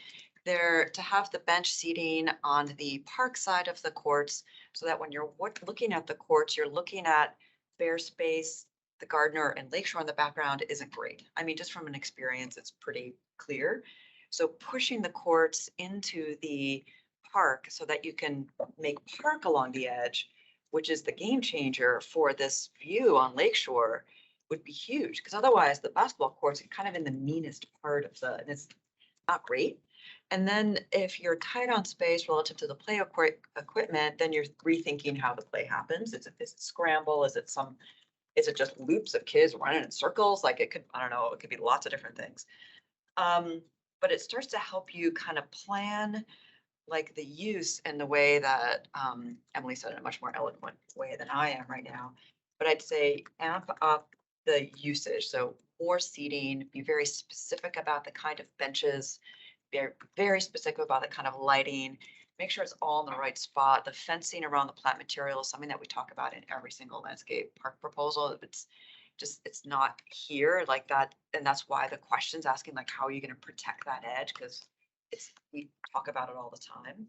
there to have the bench seating on the park side of the courts, so that when you're looking at the courts, you're looking at fair space, the gardener and Lakeshore in the background isn't great. I mean, just from an experience, it's pretty clear. So pushing the courts into the park so that you can make park along the edge, which is the game changer for this view on Lakeshore, would be huge, because otherwise the basketball courts are kind of in the meanest part of the, and it's not great. And then if you're tight on space relative to the play equipment, then you're rethinking how the play happens. Is it scramble? Is it just loops of kids running in circles? Like it could, I don't know, it could be lots of different things. But it starts to help you kind of plan like the use in the way that Emily said in a much more eloquent way than I am right now. But I'd say amp up the usage. So more seating, be very specific about the kind of benches, be very specific about the kind of lighting, make sure it's all in the right spot. The fencing around the plant material is something that we talk about in every single landscape park proposal. If it's just, it's not here like that. And that's why the question's asking like, how are you going to protect that edge? Because we talk about it all the time.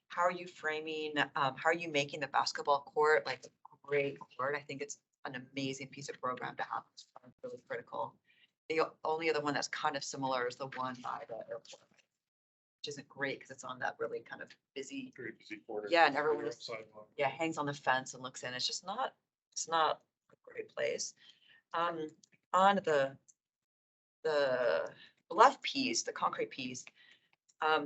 How are you framing, how are you making the basketball court like a great court? I think it's an amazing piece of program to have. It's really critical. The only other one that's kind of similar is the one by the airport, which isn't great because it's on that really kind of busy. Very busy corner. Yeah, and everyone is, Sidewalk. yeah, hangs on the fence and looks in. It's just not, it's not a great place. On the bluff piece, the concrete piece, I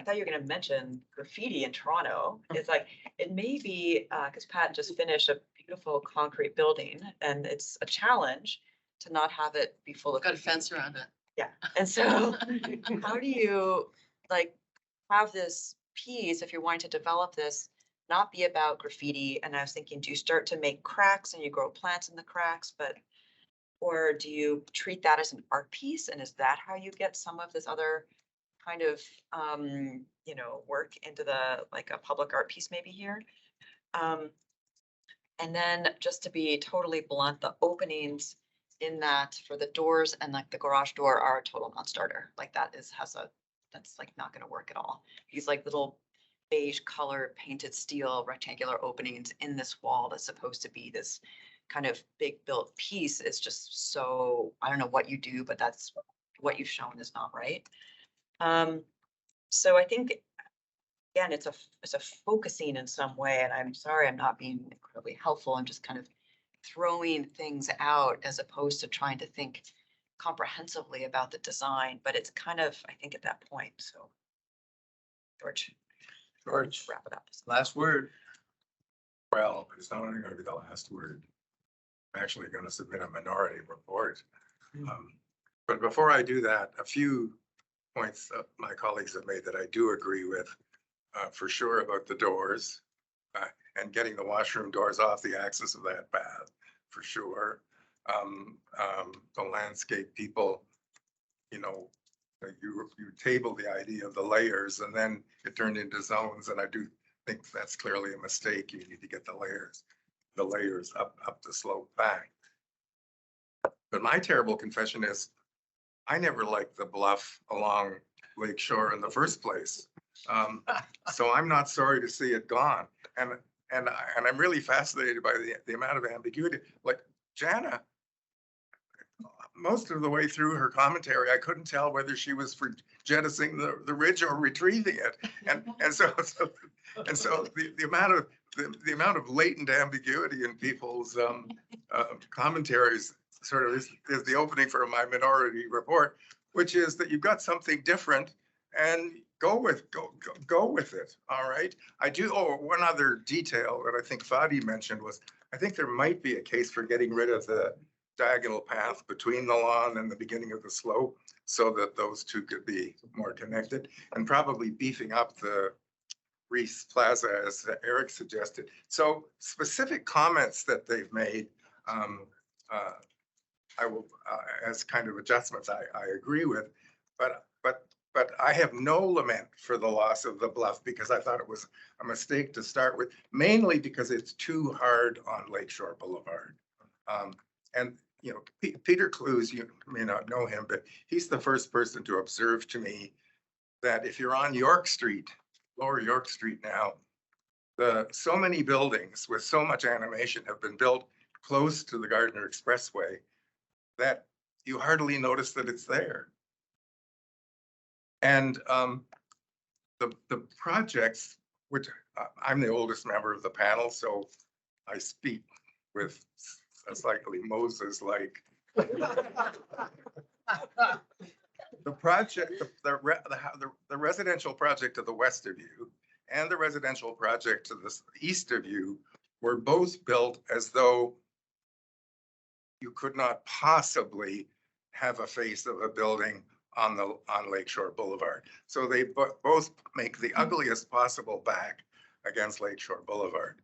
thought you were going to mention graffiti in Toronto. It's like, it may be, because Pat just finished a beautiful concrete building and it's a challenge to not have it be full of. Got a fence around it. Yeah, and so how do you like have this piece, if you're wanting to develop this, not be about graffiti? And I was thinking, do you start to make cracks and you grow plants in the cracks, or do you treat that as an art piece? And is that how you get some of this other kind of, work into the, like a public art piece maybe here? And then just to be totally blunt, the openings in that for the doors and like the garage door are a total non-starter. Like that's like not gonna work at all. These like little beige color painted steel rectangular openings in this wall that's supposed to be this kind of big built piece is just so, I don't know what you do, but that's what you've shown is not right. So I think, again, it's a focusing in some way, and I'm sorry I'm not being incredibly helpful. I'm just kind of throwing things out as opposed to trying to think comprehensively about the design, but it's kind of, I think, at that point. So George, wrap it up. Last word. Well, it's not only going to be the last word. I'm actually going to submit a minority report. But before I do that, a few points that my colleagues have made that I do agree with, for sure, about the doors and getting the washroom doors off the axis of that path, for sure. The landscape people, you table the idea of the layers and then it turned into zones, and I do think that's clearly a mistake. You need to get the layers up the slope back. But my terrible confession is I never liked the bluff along Lakeshore in the first place. So I'm not sorry to see it gone. And I'm really fascinated by the amount of ambiguity. Like Jana, most of the way through her commentary, I couldn't tell whether she was for jettisoning the ridge or retrieving it. And so the amount of latent ambiguity in people's commentaries sort of is the opening for my minority report, which is that you've got something different and go with it. All right. One other detail that I think Fadi mentioned was, I think there might be a case for getting rid of the diagonal path between the lawn and the beginning of the slope so that those two could be more connected, and probably beefing up the Rees Plaza as Eric suggested. So specific comments that they've made, I will, as kind of adjustments, I agree with, but I have no lament for the loss of the bluff because I thought it was a mistake to start with, mainly because it's too hard on Lakeshore Boulevard. And Peter Clues, you may not know him, but he's the first person to observe to me that if you're on York Street, Lower York Street now, so many buildings with so much animation have been built close to the Gardiner Expressway that you hardly notice that it's there. And the projects, which I'm the oldest member of the panel, so I speak with a slightly Moses-like. The project, the residential project to the west of you and the residential project to the east of you were both built as though you could not possibly have a face of a building on Lakeshore Boulevard. So they both make the ugliest possible back against Lakeshore Boulevard.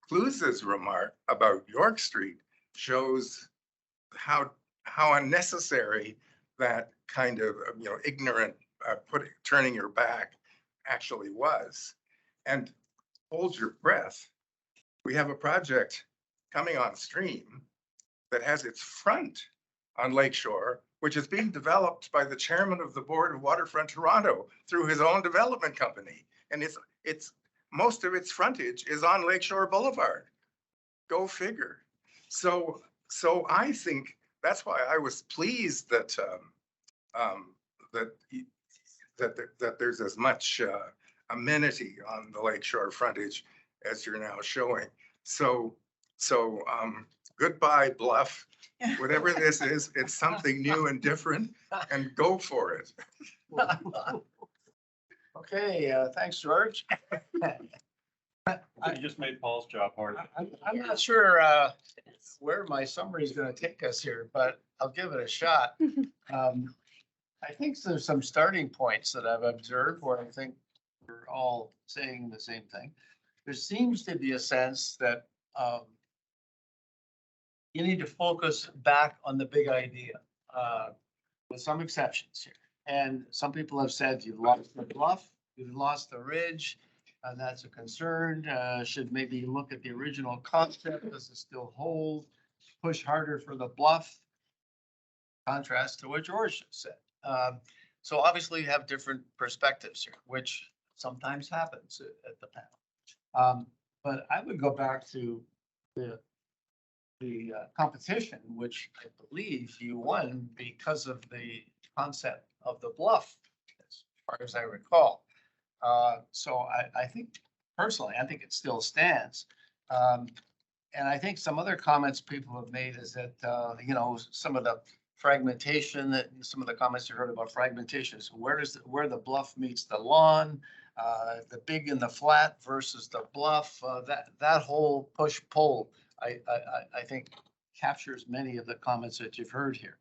Cluse's remark about York Street shows how unnecessary that kind of ignorant turning your back actually was. And hold your breath. We have a project coming on stream that has its front on Lakeshore, which is being developed by the chairman of the board of Waterfront Toronto through his own development company. And it's most of its frontage is on Lakeshore Boulevard. Go figure. So I think that's why I was pleased that that there's as much amenity on the Lakeshore frontage as you're now showing. So goodbye bluff. Whatever this is, it's something new and different, and go for it. Okay, thanks, George. You just made Paul's job hard. I'm not sure where my summary is going to take us here, but I'll give it a shot. I think there's some starting points that I've observed where I think we're all saying the same thing. There seems to be a sense that you need to focus back on the big idea, with some exceptions here. And some people have said you've lost the bluff, you've lost the ridge, and that's a concern. Should maybe look at the original concept. Does it still hold? Push harder for the bluff. Contrast to what George just said. So obviously you have different perspectives here, which sometimes happens at the panel. But I would go back to the competition, which I believe you won because of the concept of the bluff, as far as I recall. So I think personally, I think it still stands. And I think some other comments people have made is that, some of the fragmentation, that some of the comments you heard about fragmentation. So where the bluff meets the lawn, the big and the flat versus the bluff, that whole push-pull, I think captures many of the comments that you've heard here.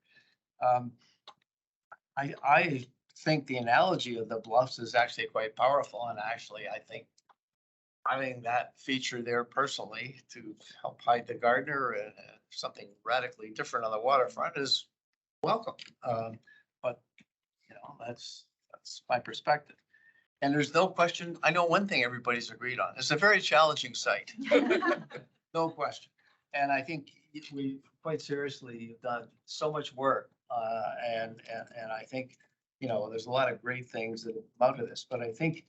I think the analogy of the bluffs is actually quite powerful, and actually I think having that feature there personally to help hide the gardener and something radically different on the waterfront is welcome. But that's my perspective. And there's no question, I know one thing everybody's agreed on. It's a very challenging site. No question. And I think we quite seriously have done so much work. And I think, there's a lot of great things that come out of this, but I think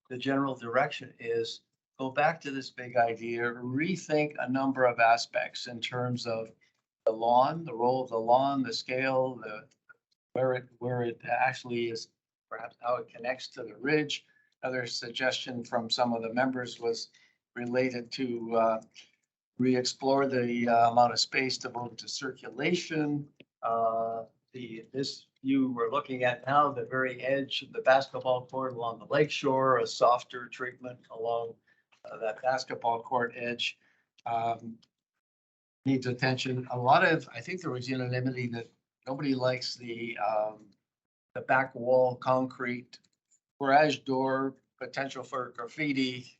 the general direction is go back to this big idea, rethink a number of aspects in terms of the lawn, the role of the lawn, the scale, where it actually is, perhaps how it connects to the ridge. Another suggestion from some of the members was related to re-explore the amount of space devoted to circulation. This view we're looking at now, the very edge of the basketball court along the lakeshore, a softer treatment along that basketball court edge needs attention. I think there was unanimity that nobody likes the back wall concrete garage door, potential for graffiti,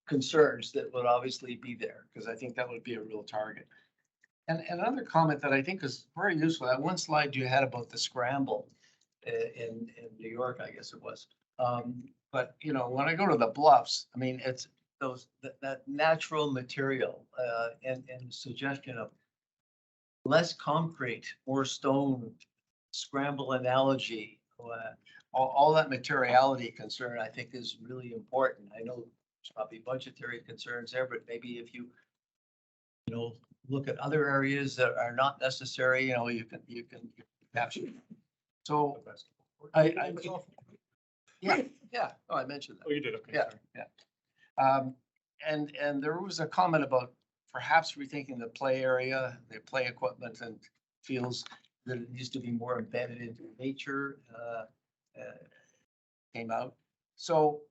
concerns that would obviously be there, because I think that would be a real target. And another comment that I think is very useful, that one slide you had about the scramble in New York, I guess it was. But when I go to the bluffs, I mean, it's that natural material and suggestion of less concrete, more stone, scramble analogy, all that materiality concern, I think is really important. I know there's probably budgetary concerns there, but maybe if you look at other areas that are not necessary, you can capture So The basketball court. yeah, oh, I mentioned that. Oh, you did, okay, Yeah, sorry. yeah. And there was a comment about perhaps rethinking the play area, the play equipment and feels that it needs to be more embedded into nature, came out. So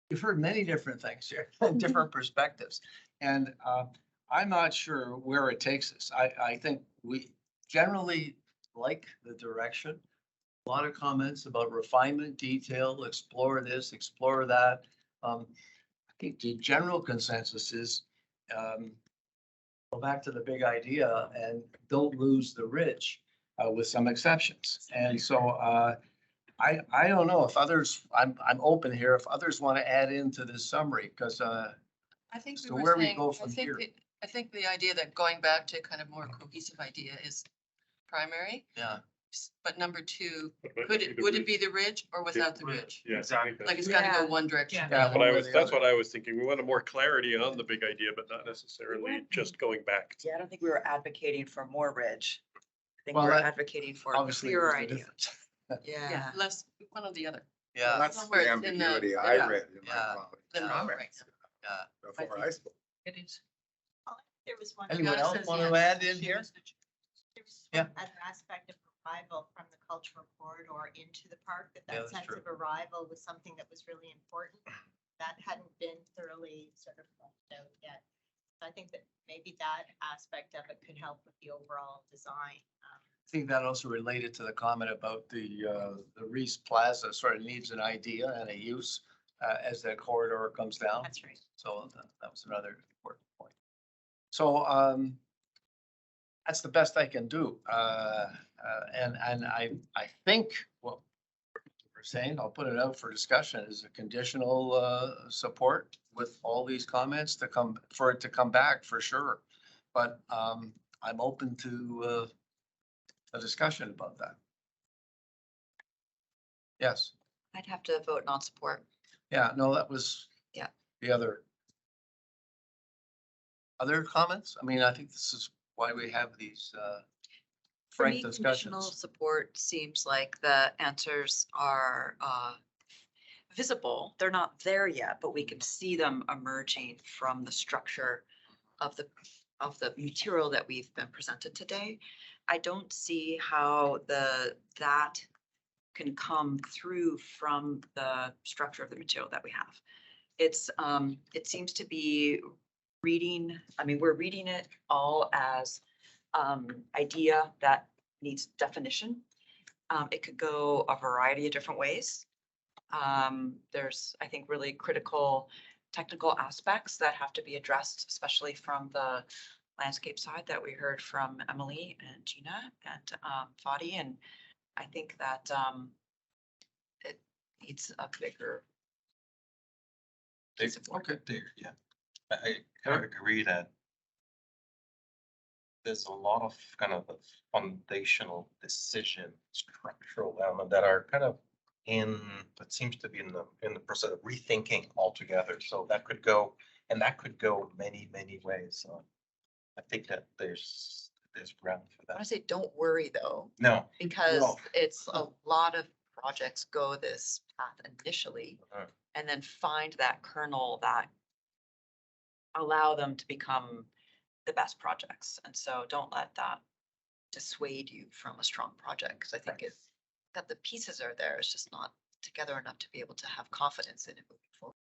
you've heard many different things here, different perspectives. And I'm not sure where it takes us. I think we generally like the direction. A lot of comments about refinement, detail, explore this, explore that. I think the general consensus is go back to the big idea and don't lose the ridge with some exceptions. And so I don't know if others, I'm open here, if others want to add into this summary, because I think we so were where we saying, go from here. I think the idea that going back to kind of more cohesive idea is primary, Yeah. but number two, But would it be the ridge or without the ridge? Yeah, exactly. Like it's gotta go one direction. Yeah, But one or I was, the that's other. what I was thinking. We wanted more clarity on the big idea, but not necessarily just going back. Yeah, I don't think we were advocating for more ridge. I think Well, we were that advocating for a Obviously, clearer there's a idea. difference. Yeah, less, one or the other. Yeah, That's Somewhere the it's in the- ambiguity I yeah, read in my yeah, Then yeah. wrong right comments now. yeah. before I spoke. It is. There was one. Anyone God else says want to yes. add in here? There's Yeah. one other aspect of arrival from the cultural corridor into the park, Yeah, that that's sense true. of arrival was something that was really important. That hadn't been thoroughly sort of fleshed out yet. I think that maybe that aspect of it could help with the overall design. I think that also related to the comment about the Rees Plaza sort of needs an idea and a use as that corridor comes down. That's right. So that was another important point. So that's the best I can do. And I think what we're saying, I'll put it out for discussion, is a conditional support with all these comments to come, for it to come back for sure. But I'm open to a discussion about that. Yes, I'd have to vote not support. yeah, no, that was. Yeah. The other comments? I mean, I think this is why we have these For frank me, conditional discussions. support seems like the answers are visible. They're not there yet, but we can see them emerging from the structure of the material that we've been presented today. I don't see how that can come through from the structure of the material that we have. It's it seems to be reading, I mean, we're reading it all as idea that needs definition. It could go a variety of different ways. There's, I think, really critical technical aspects that have to be addressed, especially from the landscape side that we heard from Emily and Gina and Fadi. And I think that it needs a bigger. Okay. There, yeah. I kind of agree that there's a lot of kind of foundational decision, structural element that are kind of that seems to be in the process of rethinking altogether. So that could go, and that could go many, many ways. So I think that there's ground for I that. want to say, don't worry though, No. because No. it's a lot of projects go this path initially Uh-huh. and then find that kernel that allow them to become the best projects. And so don't let that dissuade you from a strong project, because I think it's that the pieces are there. It's just not together enough to be able to have confidence in it moving forward.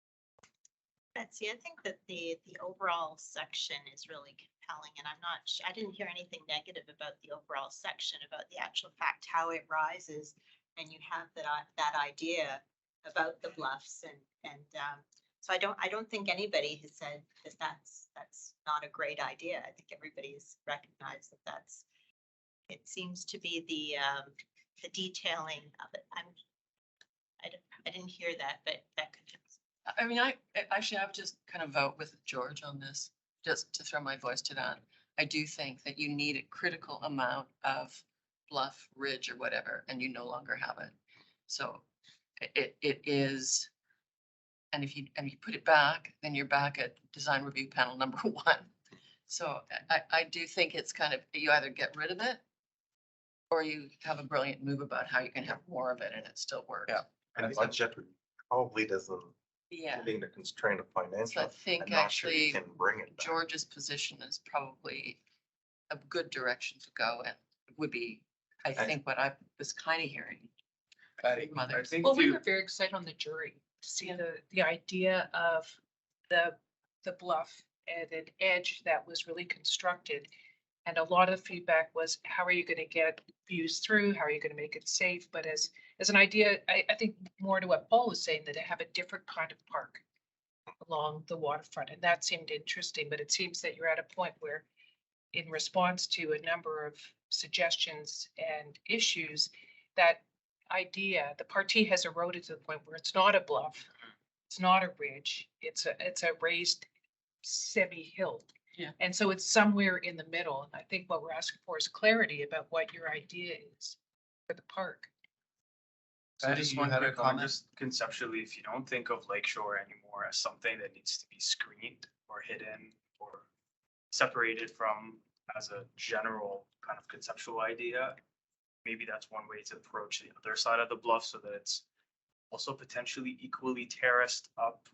Betsy, I think that the overall section is really compelling, and I didn't hear anything negative about the overall section, about the actual fact, how it rises. And you have that idea about the bluffs and so I don't think anybody has said that that's not a great idea. I think everybody's recognized that it seems to be the detailing of it. I didn't hear that, but that could. I mean, I would just kind of vote with George on this, just to throw my voice to that. I do think that you need a critical amount of bluff, ridge, or whatever, and you no longer have it. So it is, and if you put it back, then you're back at design review panel number 1. So I do think it's kind of, you either get rid of it Or you have a brilliant move about how you can have more of it and it still works. Yeah. And budget probably doesn't, Yeah. being the constraint of So I financial. think I'm not sure you actually can bring it back. George's position is probably a good direction to go and would be, I think, what I was kind of hearing. Patty? Mother. Well, we were very excited on the jury to see the idea of the bluff and an edge that was really constructed. And a lot of the feedback was, how are you going to get views through? How are you going to make it safe? But as an idea, I think more to what Paul was saying, that to have a different kind of park along the waterfront. And that seemed interesting, but it seems that you're at a point where in response to a number of suggestions and issues, that idea, the party has eroded to the point where it's not a bluff, it's not a ridge, it's a raised semi-hill. Yeah. And so it's somewhere in the middle. And I think what we're asking for is clarity about what your idea is for the park. So Patty, just you one had a quick comment, comment? just conceptually, if you don't think of Lakeshore anymore as something that needs to be screened or hidden or separated from as a general kind of conceptual idea, maybe that's one way to approach the other side of the bluff so that it's also potentially equally terraced up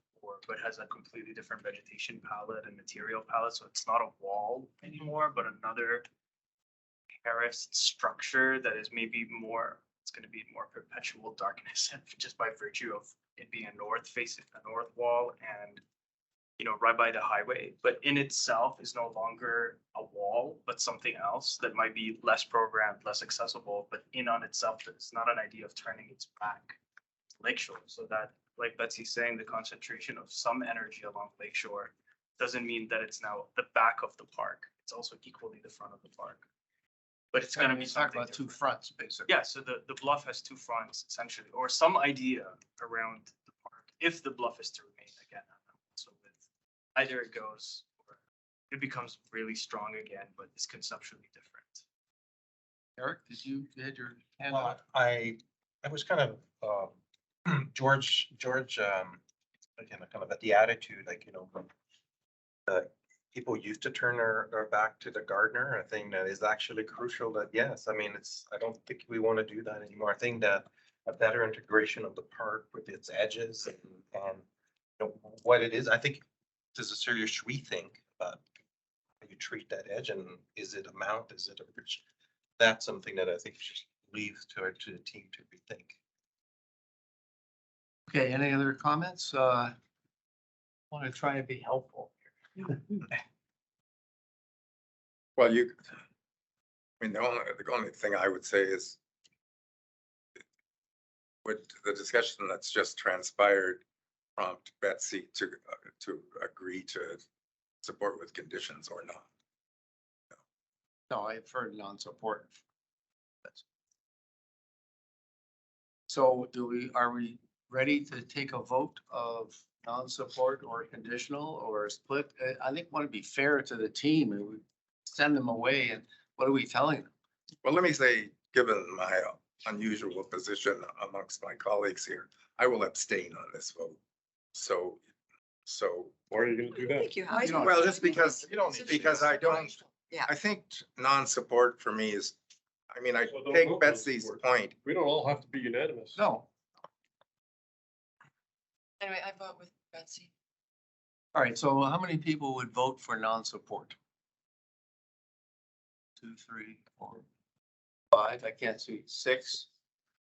but has a completely different vegetation palette and material palette. So it's not a wall anymore, but another terraced structure that is maybe more, it's going to be more perpetual darkness just by virtue of it being a north wall and, you know, right by the highway, but in itself is no longer a wall, but something else that might be less programmed, less accessible, but in on itself, it's not an idea of turning its back to Lakeshore. So that, like Betsy's saying, the concentration of some energy along Lakeshore doesn't mean that it's now the back of the park. It's also equally the front of the park. But it's going to be talk something about two different. fronts, basically. Yeah, so the bluff has two fronts essentially, or some idea around the park, if the bluff is to remain again. So with either it goes or it becomes really strong again, but it's conceptually different. Eric, did you had your hand Well, up? I was kind of, George, again, kind of at the attitude, like, you know, from people used to turn their back to the gardener. I think that is actually crucial that, yes, I mean, I don't think we want to do that anymore. I think that a better integration of the park with its edges and you know, what it is, I think there's a serious rethink about how you treat that edge and is it a mount, is it a ridge? That's something that I think we should leave to the team to rethink. Okay, any other comments? Want to try and be helpful. Well, I mean, the only thing I would say is would the discussion that's just transpired prompt Betsy to agree to support with conditions or not? No, I've heard non-support. So are we ready to take a vote of non-support or conditional or split? I think want to be fair to the team and we send them away and what are we telling them? Well, let me say, given my unusual position amongst my colleagues here, I will abstain on this vote. So. Why are you gonna do that? You have to. Well, just because, because I don't, Yeah. I think non-support for me is, I mean, I So don't take vote Betsy's non-support. point. We don't all have to be unanimous. No. Anyway, I vote with Betsy. All right, so how many people would vote for non-support? 2, 3, 4, 5, I can't see, 6.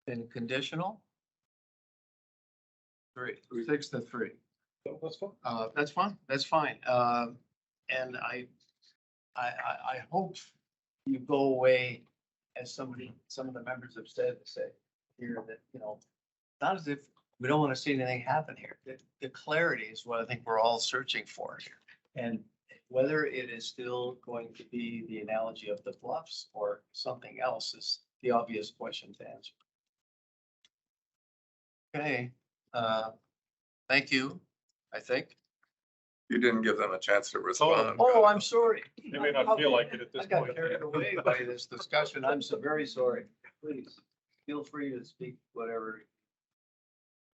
And conditional? 3, 6 to 3. So that's fine. That's fine, that's fine. And I hope you go away as some of the members have said, say here that, you know, not as if we don't want to see anything happen here. The clarity is what I think we're all searching for here. And whether it is still going to be the analogy of the bluffs or something else is the obvious question to answer. Okay, thank you, I think. You didn't give them a chance to respond. Oh, I'm sorry. They may not feel like it at this I got point. carried away by this discussion. I'm so very sorry. Please, feel free to speak whatever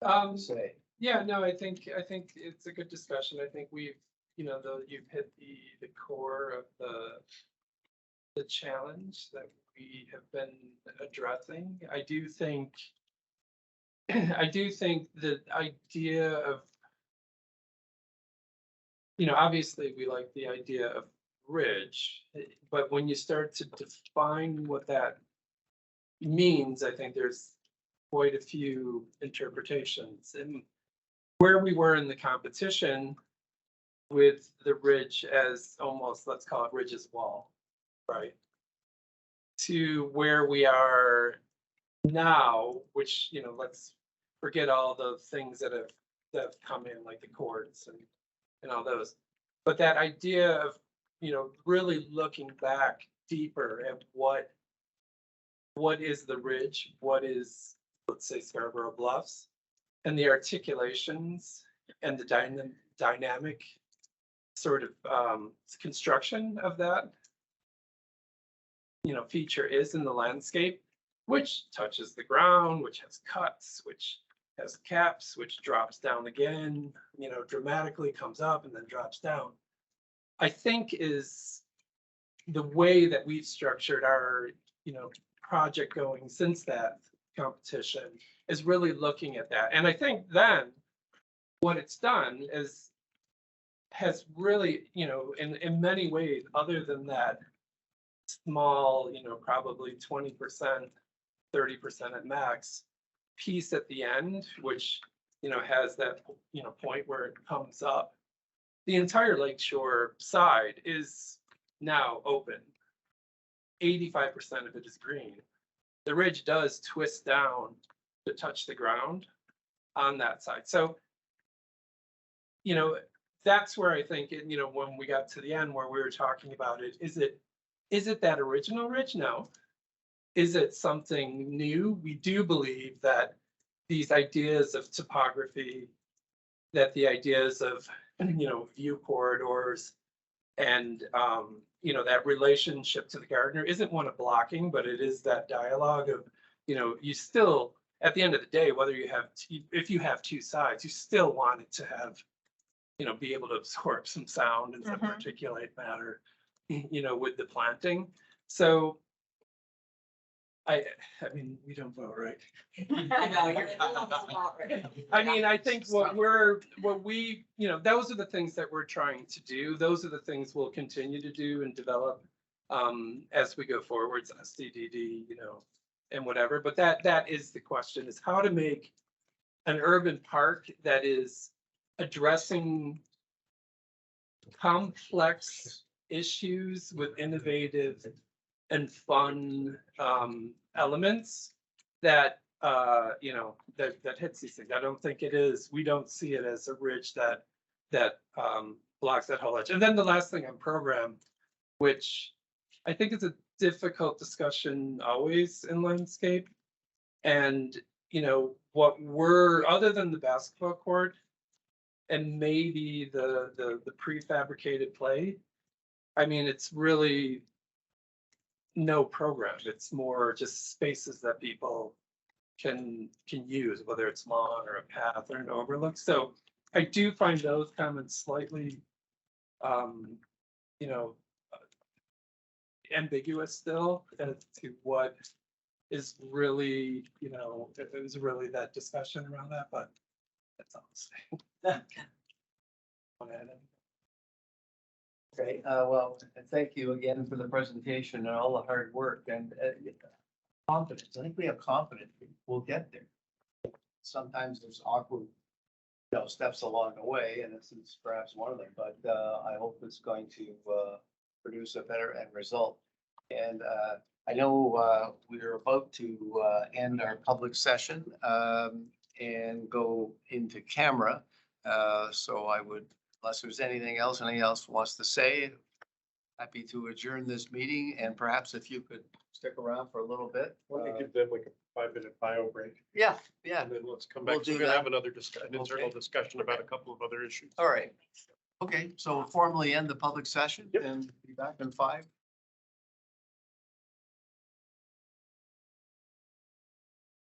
you have to say. Yeah, no, I think it's a good discussion. I think we've, you know, you've hit the core of the challenge that we have been addressing. I do think the idea of, obviously we like the idea of ridge, but when you start to define what that means, I think there's quite a few interpretations. And where we were in the competition with the ridge as almost, let's call it ridge's wall, right? To where we are now, which, let's forget all the things that have come in, like the chords and all those. But that idea of, really looking back deeper at what is the ridge, what is, let's say, Scarborough Bluffs, and the articulations and the dynamic sort of construction of that, feature is in the landscape, which touches the ground, which has cuts, which has caps, which drops down again, dramatically comes up and then drops down. I think is the way that we've structured our, project going since that competition is really looking at that. And I think then what it's done has really, in many ways, other than that small, probably 20%, 30% at max piece at the end, which, has that, point where it comes up. The entire lakeshore side is now open. 85% of it is green. The ridge does twist down to touch the ground on that side. So, that's where I think, when we got to the end where we were talking about it, is it that original ridge? No. Is it something new? We do believe that these ideas of topography, that the ideas of, view corridors and, that relationship to the gardener isn't one of blocking, but it is that dialogue of, you still, at the end of the day, whether if you have two sides, you still want it to have, be able to absorb some sound and some articulate matter, with the planting. So I mean, we don't vote, right? I mean, I think what we, those are the things that we're trying to do. Those are the things we'll continue to do and develop as we go forwards, SDDD, and whatever. But that is the question, is how to make an urban park that is addressing complex issues with innovative and fun elements that that hits these things. I don't think it is. We don't see it as a ridge that blocks that whole edge. And then the last thing on program, which I think is a difficult discussion always in landscape, and what we're, other than the basketball court and maybe the prefabricated play, I mean, it's really no program. It's more just spaces that people can use, whether it's lawn or a path or an overlook. So I do find those comments slightly, ambiguous still as to what is really, if it was really that discussion around that, but that's all I'm saying. Okay, well, thank you again for the presentation and all the hard work and confidence. I think we have confidence. We'll get there. Sometimes there's awkward, steps along the way, and this is perhaps one of them, but I hope it's going to produce a better end result. And I know we're about to end our public session and go into camera. So I would, unless there's anything else wants to say, happy to adjourn this meeting. And perhaps if you could stick around for a little bit. Why don't you give them like a 5-minute bio break? Yeah. And then let's come back. We'll So do we're gonna that. have another internal discussion about a couple of other issues. All right. Okay, so we'll formally end the public session and be back in 5.